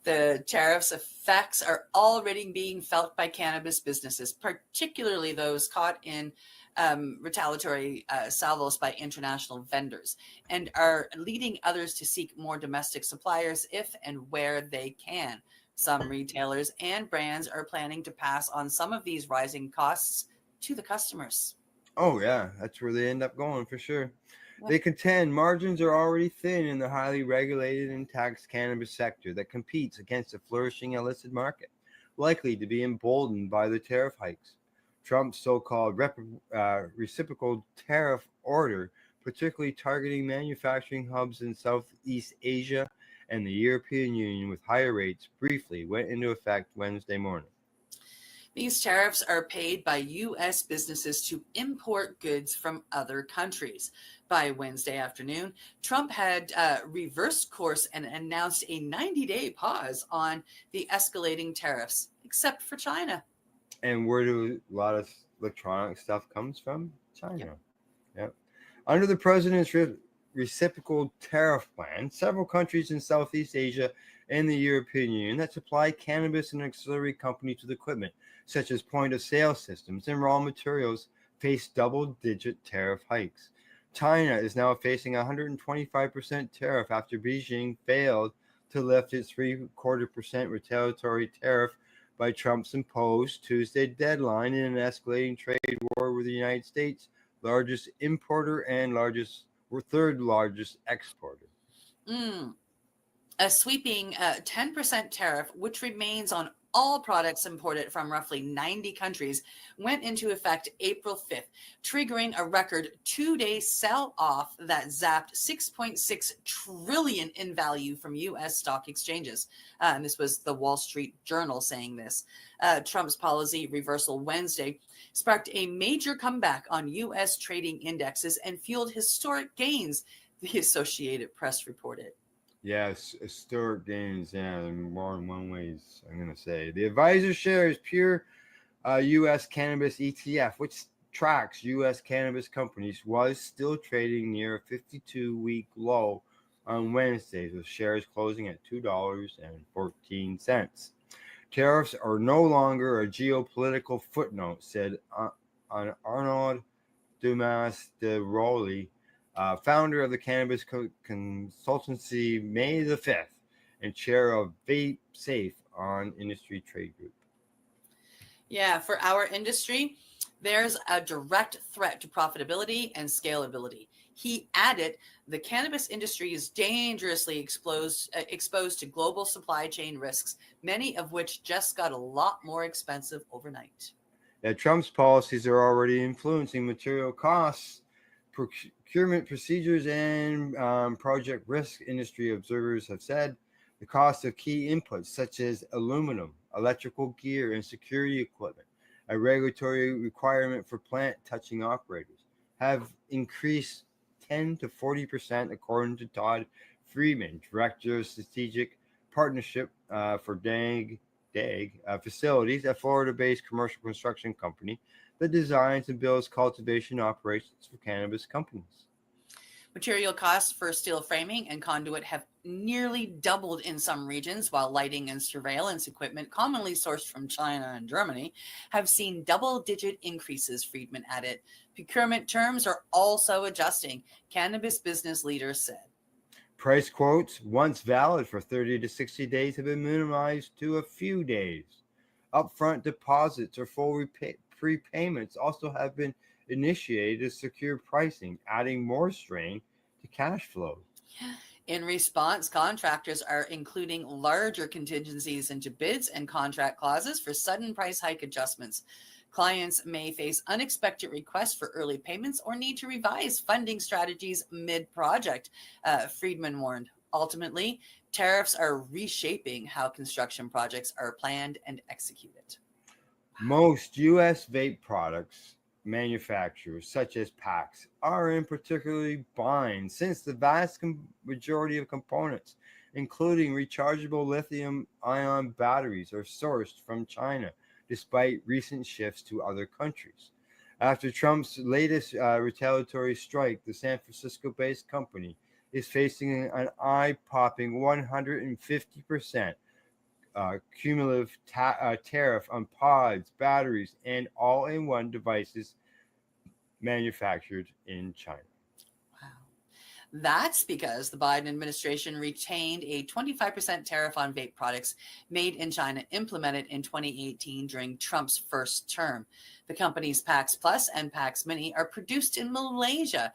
The tariffs' effects are already being felt by cannabis businesses, particularly those caught in retaliatory salvos by international vendors, and are leading others to seek more domestic suppliers if and where they can. Some retailers and brands are planning to pass on some of these rising costs to the customers. Oh, yeah, that's where they end up going for sure. They contend margins are already thin in the highly regulated and taxed cannabis sector that competes against a flourishing illicit market, likely to be emboldened by the tariff hikes. Trump's so-called reciprocal tariff order, particularly targeting manufacturing hubs in Southeast Asia and the European Union with higher rates, briefly went into effect Wednesday morning. These tariffs are paid by U.S. businesses to import goods from other countries. By Wednesday afternoon, Trump had reversed course and announced a 90-day pause on the escalating tariffs, except for China. And where do a lot of electronic stuff comes from? China. Yep. Under the president's reciprocal tariff plan, several countries in Southeast Asia and the European Union that supply cannabis and auxiliary companies with equipment, such as point-of-sale systems and raw materials, face double-digit tariff hikes. China is now facing a 125% tariff after Beijing failed to lift its 0.75% retaliatory tariff by Trump's imposed Tuesday deadline in an escalating trade war with the United States, largest importer and third largest exporter. A sweeping 10% tariff, which remains on all products imported from roughly 90 countries, went into effect April 5th, triggering a record 2-day sell-off that zapped $6.6 trillion in value from U.S. stock exchanges. And this was the Wall Street Journal saying this. Trump's policy reversal Wednesday sparked a major comeback on U.S. trading indexes and fueled historic gains, the Associated Press reported. Yes, historic gains, in more than one ways, I'm going to say. The advisor shares pure U.S. cannabis ETF, which tracks U.S. cannabis companies, was still trading near a 52-week low on Wednesdays, with shares closing at $2.14. Tariffs are no longer a geopolitical footnote, said Arnaud Dumas de Rowley, founder of the cannabis consultancy May the 5th and chair of Vape Safe on Industry Trade Group. Yeah, for our industry, there's a direct threat to profitability and scalability. He added, the cannabis industry is dangerously exposed to global supply chain risks, many of which just got a lot more expensive overnight. Yeah, Trump's policies are already influencing material costs, procurement procedures, and project risk. Industry observers have said the cost of key inputs such as aluminum, electrical gear, and security equipment, a regulatory requirement for plant touching operators, have increased 10 to 40%, according to Todd Friedman, director of strategic partnership for DAG Facilities, a Florida-based commercial construction company that designs and builds cultivation operations for cannabis companies. Material costs for steel framing and conduit have nearly doubled in some regions, while lighting and surveillance equipment, commonly sourced from China and Germany, have seen double-digit increases, Friedman added. Procurement terms are also adjusting, cannabis business leaders said. Price quotes, once valid for 30 to 60 days, have been minimized to a few days. Upfront deposits or full prepayments also have been initiated to secure pricing, adding more strain to cash flow. In response, contractors are including larger contingencies into bids and contract clauses for sudden price hike adjustments. Clients may face unexpected requests for early payments or need to revise funding strategies mid-project, Friedman warned. Ultimately, tariffs are reshaping how construction projects are planned and executed. Most U.S. vape products manufacturers, such as PAX, are in particularly bind since the vast majority of components, including rechargeable lithium-ion batteries, are sourced from China, despite recent shifts to other countries. After Trump's latest retaliatory strike, the San Francisco-based company is facing an eye-popping 150% cumulative tariff on pods, batteries, and all-in-one devices manufactured in China. That's because the Biden administration retained a 25% tariff on vape products made in China, implemented in 2018 during Trump's first term. The company's PAX Plus and PAX Mini are produced in Malaysia,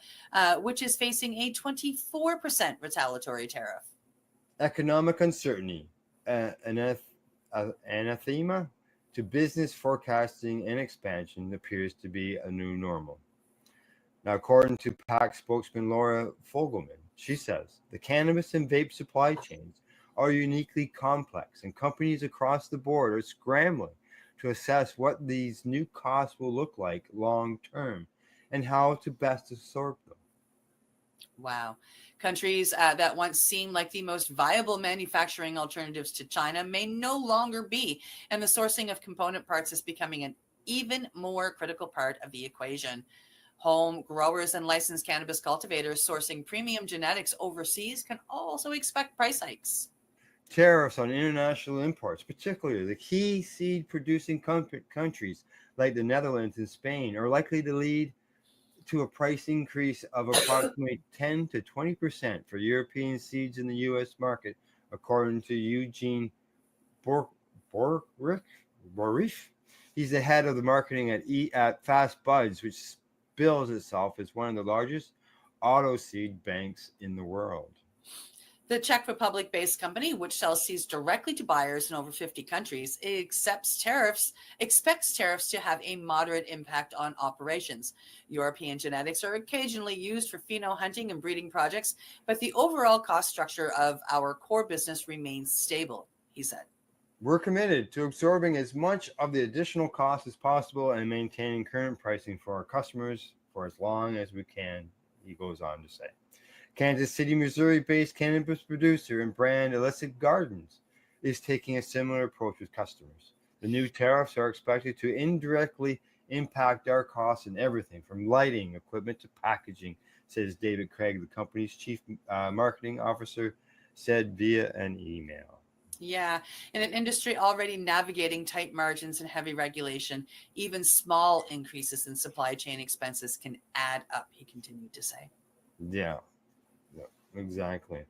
which is facing a 24% retaliatory tariff. Economic uncertainty, anathema to business forecasting and expansion, appears to be a new normal. Now, according to PAC spokesman Laura Fogelman, she says the cannabis and vape supply chains are uniquely complex, and companies across the board are scrambling to assess what these new costs will look like long term and how to best absorb them. Wow. Countries that once seemed like the most viable manufacturing alternatives to China may no longer be, and the sourcing of component parts is becoming an even more critical part of the equation. Home growers and licensed cannabis cultivators sourcing premium genetics overseas can also expect price hikes. Tariffs on international imports, particularly the key seed producing countries like the Netherlands and Spain, are likely to lead to a price increase of approximately 10 to 20% for European seeds in the U.S. market, according to Eugene Borich. He's the head of the marketing at Fast Buds, which bills itself as one of the largest auto seed banks in the world. The Czech Republic-based company, which sells seeds directly to buyers in over 50 countries, expects tariffs to have a moderate impact on operations. European genetics are occasionally used for pheno hunting and breeding projects, but the overall cost structure of our core business remains stable, he said. We're committed to absorbing as much of the additional cost as possible and maintaining current pricing for our customers for as long as we can, he goes on to say. Kansas City, Missouri-based cannabis producer and brand Illicit Gardens is taking a similar approach with customers. The new tariffs are expected to indirectly impact our costs in everything from lighting equipment to packaging, says David Craig, the company's chief marketing officer, said via an email. Yeah, in an industry already navigating tight margins and heavy regulation, even small increases in supply chain expenses can add up, he continued to say. Yeah, exactly.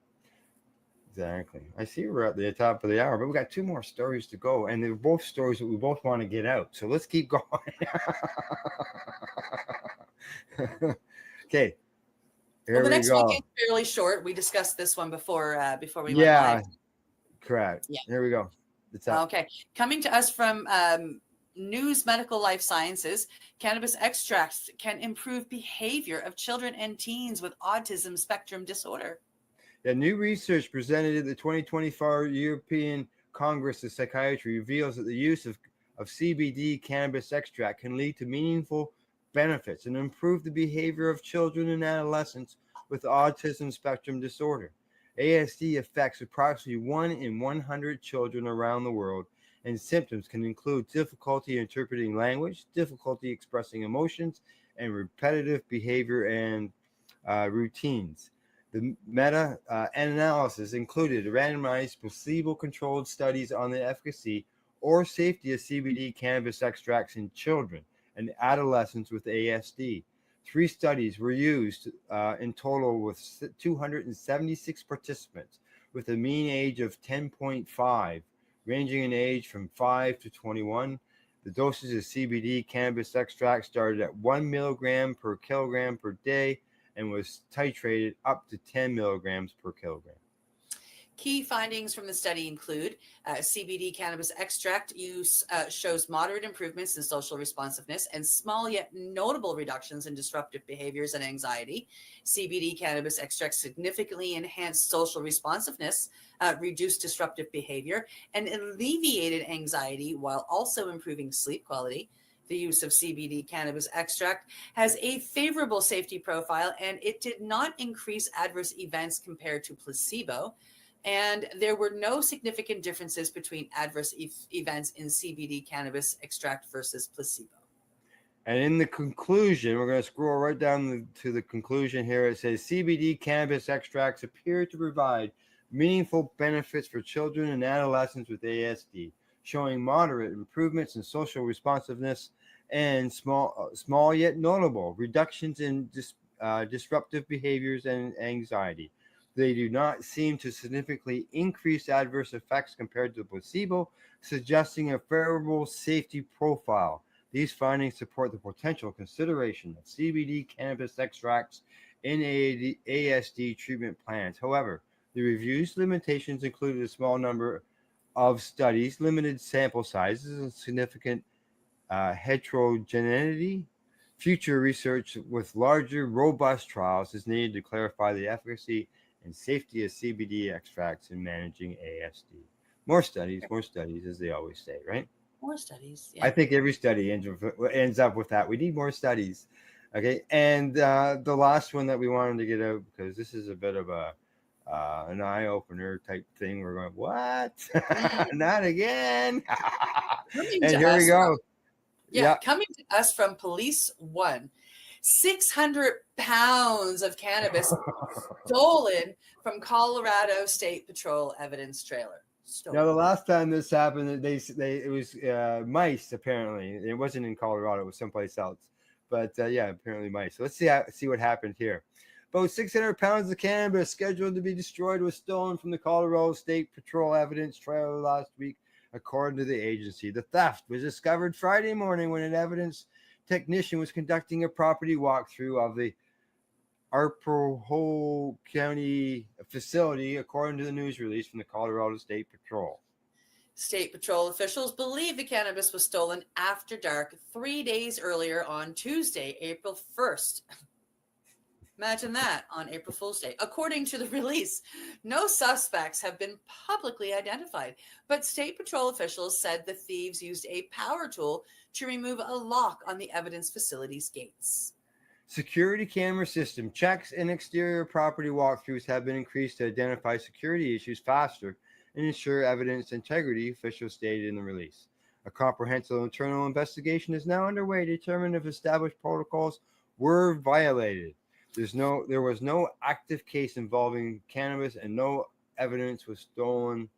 I see we're at the top of the hour, but we got two more stories to go, and they're both stories that we both want to get out. So let's keep going. Okay, here the we next go. week is fairly short. We discussed this one before we went Yeah, live. correct. Yeah. Here we go. It's up. Okay, coming to us from News Medical Life Sciences, cannabis extracts can improve behavior of children and teens with autism spectrum disorder. Yeah, new research presented at the 2024 European Congress of Psychiatry reveals that the use of CBD cannabis extract can lead to meaningful benefits and improve the behavior of children and adolescents with autism spectrum disorder. ASD affects approximately 1 in 100 children around the world, and symptoms can include difficulty interpreting language, difficulty expressing emotions, and repetitive behavior and routines. The meta-analysis included randomized placebo-controlled studies on the efficacy or safety of CBD cannabis extracts in children and adolescents with ASD. 3 studies were used in total with 276 participants with a mean age of 10.5, ranging in age from 5 to 21. The dosage of CBD cannabis extract started at 1 milligram per kilogram per day and was titrated up to 10 milligrams per kilogram. Key findings from the study include CBD cannabis extract use shows moderate improvements in social responsiveness and small yet notable reductions in disruptive behaviors and anxiety. CBD cannabis extract significantly enhanced social responsiveness, reduced disruptive behavior, and alleviated anxiety while also improving sleep quality. The use of CBD cannabis extract has a favorable safety profile, and it did not increase adverse events compared to placebo. And there were no significant differences between adverse events in CBD cannabis extract versus placebo. And in the conclusion, we're going to scroll right down to the conclusion here. It says CBD cannabis extracts appear to provide meaningful benefits for children and adolescents with ASD, showing moderate improvements in social responsiveness and small yet notable reductions in disruptive behaviors and anxiety. They do not seem to significantly increase adverse effects compared to placebo, suggesting a favorable safety profile. These findings support the potential consideration of CBD cannabis extracts in ASD treatment plans. However, the review's limitations included a small number of studies, limited sample sizes, and significant heterogeneity. Future research with larger, robust trials is needed to clarify the efficacy and safety of CBD extracts in managing ASD. More studies, as they always say, right? More studies. Yeah. I think every study ends up with that. We need more studies. Okay. And the last one that we wanted to get out, because this is a bit of an eye-opener type thing. We're going, what? Not again. And here we go. Coming to us from Police One. 600 pounds of cannabis stolen from Colorado State Patrol evidence trailer. Now, the last time this happened, it was mice. Apparently, it wasn't in Colorado; it was someplace else. But yeah, apparently mice. So let's see what happened here. About 600 pounds of cannabis scheduled to be destroyed was stolen from the Colorado State Patrol evidence trailer last week, according to the agency. The theft was discovered Friday morning when an evidence technician was conducting a property walkthrough of the Arapahoe County facility, according to the news release from the Colorado State Patrol. State Patrol officials believe the cannabis was stolen after dark 3 days earlier on Tuesday, April 1st. Imagine that, on April Fool's Day. According to the release, no suspects have been publicly identified, but State Patrol officials said the thieves used a power tool to remove a lock on the evidence facility's gates. Security camera system checks and exterior property walkthroughs have been increased to identify security issues faster and ensure evidence integrity, officials stated in the release. A comprehensive internal investigation is now underway to determine if established protocols were violated. There was no active case involving cannabis and no evidence was stolen,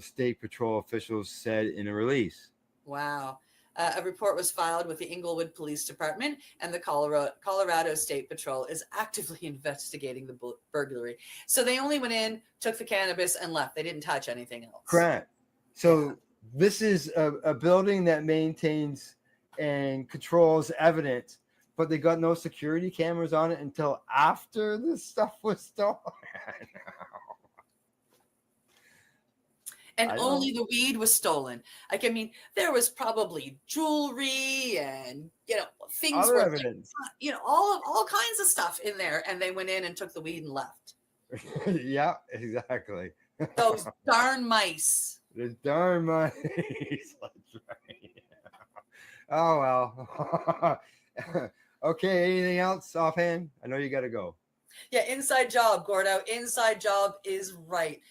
State Patrol officials said in a release. Wow. A report was filed with the Inglewood Police Department, and the Colorado State Patrol is actively investigating the burglary. So they only went in, took the cannabis, and left. They didn't touch anything else. Correct. So this is a building that maintains and controls evidence, but they got no security cameras on it until after this stuff was stolen. And only the weed was stolen. Like, I mean, there was probably jewelry and, things Other were, evidence. all kinds of stuff in there. And they went in and took the weed and left. Yeah, exactly. Those darn mice. Those darn mice. That's right. Oh, well. Okay, anything else offhand? I know you got to go. Yeah, inside job, Gordo. Inside job is right.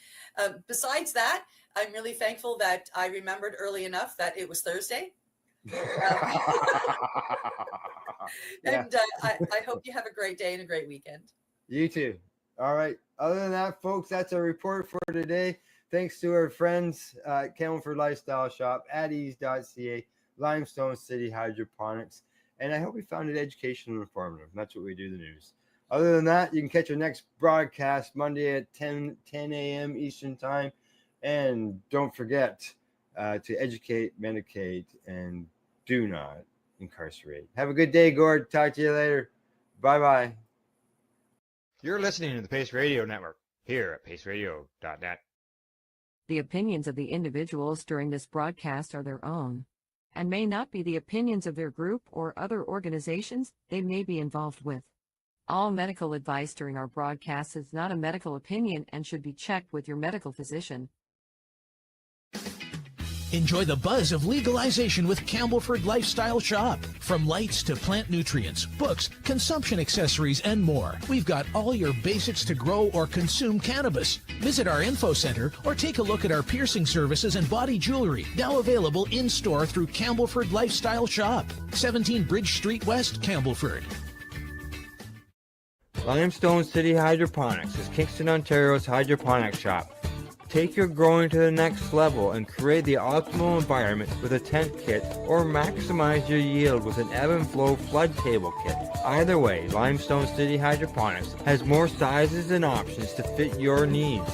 Besides that, I'm really thankful that I remembered early enough that it was Thursday. And I hope you have a great day and a great weekend. You too. All right. Other than that, folks, that's our report for today. Thanks to our friends at Camelford Lifestyle Shop, at ease.ca, Limestone City Hydroponics, And I hope you found it educational and informative. And that's what we do, the news. Other than that, you can catch our next broadcast Monday at 10 a.m. Eastern Time. And don't forget to educate, medicate, and do not incarcerate. Have a good day, Gord. Talk to you later. Bye-bye. You're listening to the Pace Radio Network here at paceradio.net. The opinions of the individuals during this broadcast are their own and may not be the opinions of their group or other organizations they may be involved with. All medical advice during our broadcast is not a medical opinion and should be checked with your medical physician. Enjoy the buzz of legalization with Campbellford Lifestyle Shop. From lights to plant nutrients, books, consumption accessories, and more, we've got all your basics to grow or consume cannabis. Visit our info center or take a look at our piercing services and body jewelry, now available in-store through Campbellford Lifestyle Shop, 17 Bridge Street West, Campbellford. Limestone City Hydroponics is Kingston, Ontario's hydroponics shop. Take your growing to the next level and create the optimal environment with a tent kit, or maximize your yield with an ebb and flow flood table kit. Either way, Limestone City Hydroponics has more sizes and options to fit your needs.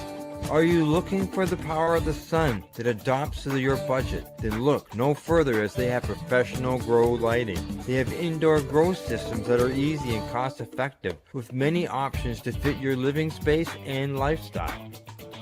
Are you looking for the power of the sun that adapts to your budget? Then look no further, as they have professional grow lighting. They have indoor grow systems that are easy and cost effective, with many options to fit your living space and lifestyle.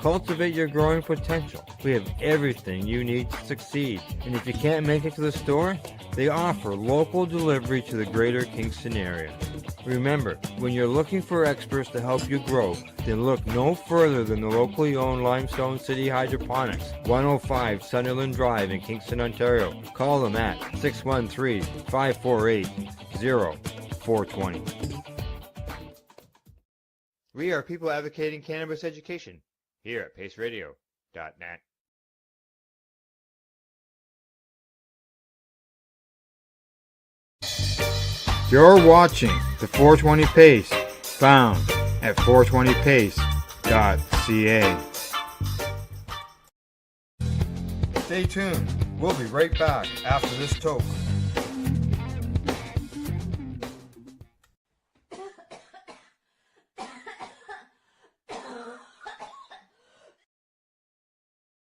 Cultivate your growing potential. We have everything you need to succeed. And if you can't make it to the store, they offer local delivery to the greater Kingston area. Remember, when you're looking for experts to help you grow, then look no further than the locally owned Limestone City Hydroponics, 105 Sunderland Drive in Kingston, Ontario. Call them at 613-548-0420. We are people advocating cannabis education here at paceradio.net. You're watching the 420 Pace, found at 420pace.ca. Stay tuned. We'll be right back after this toke.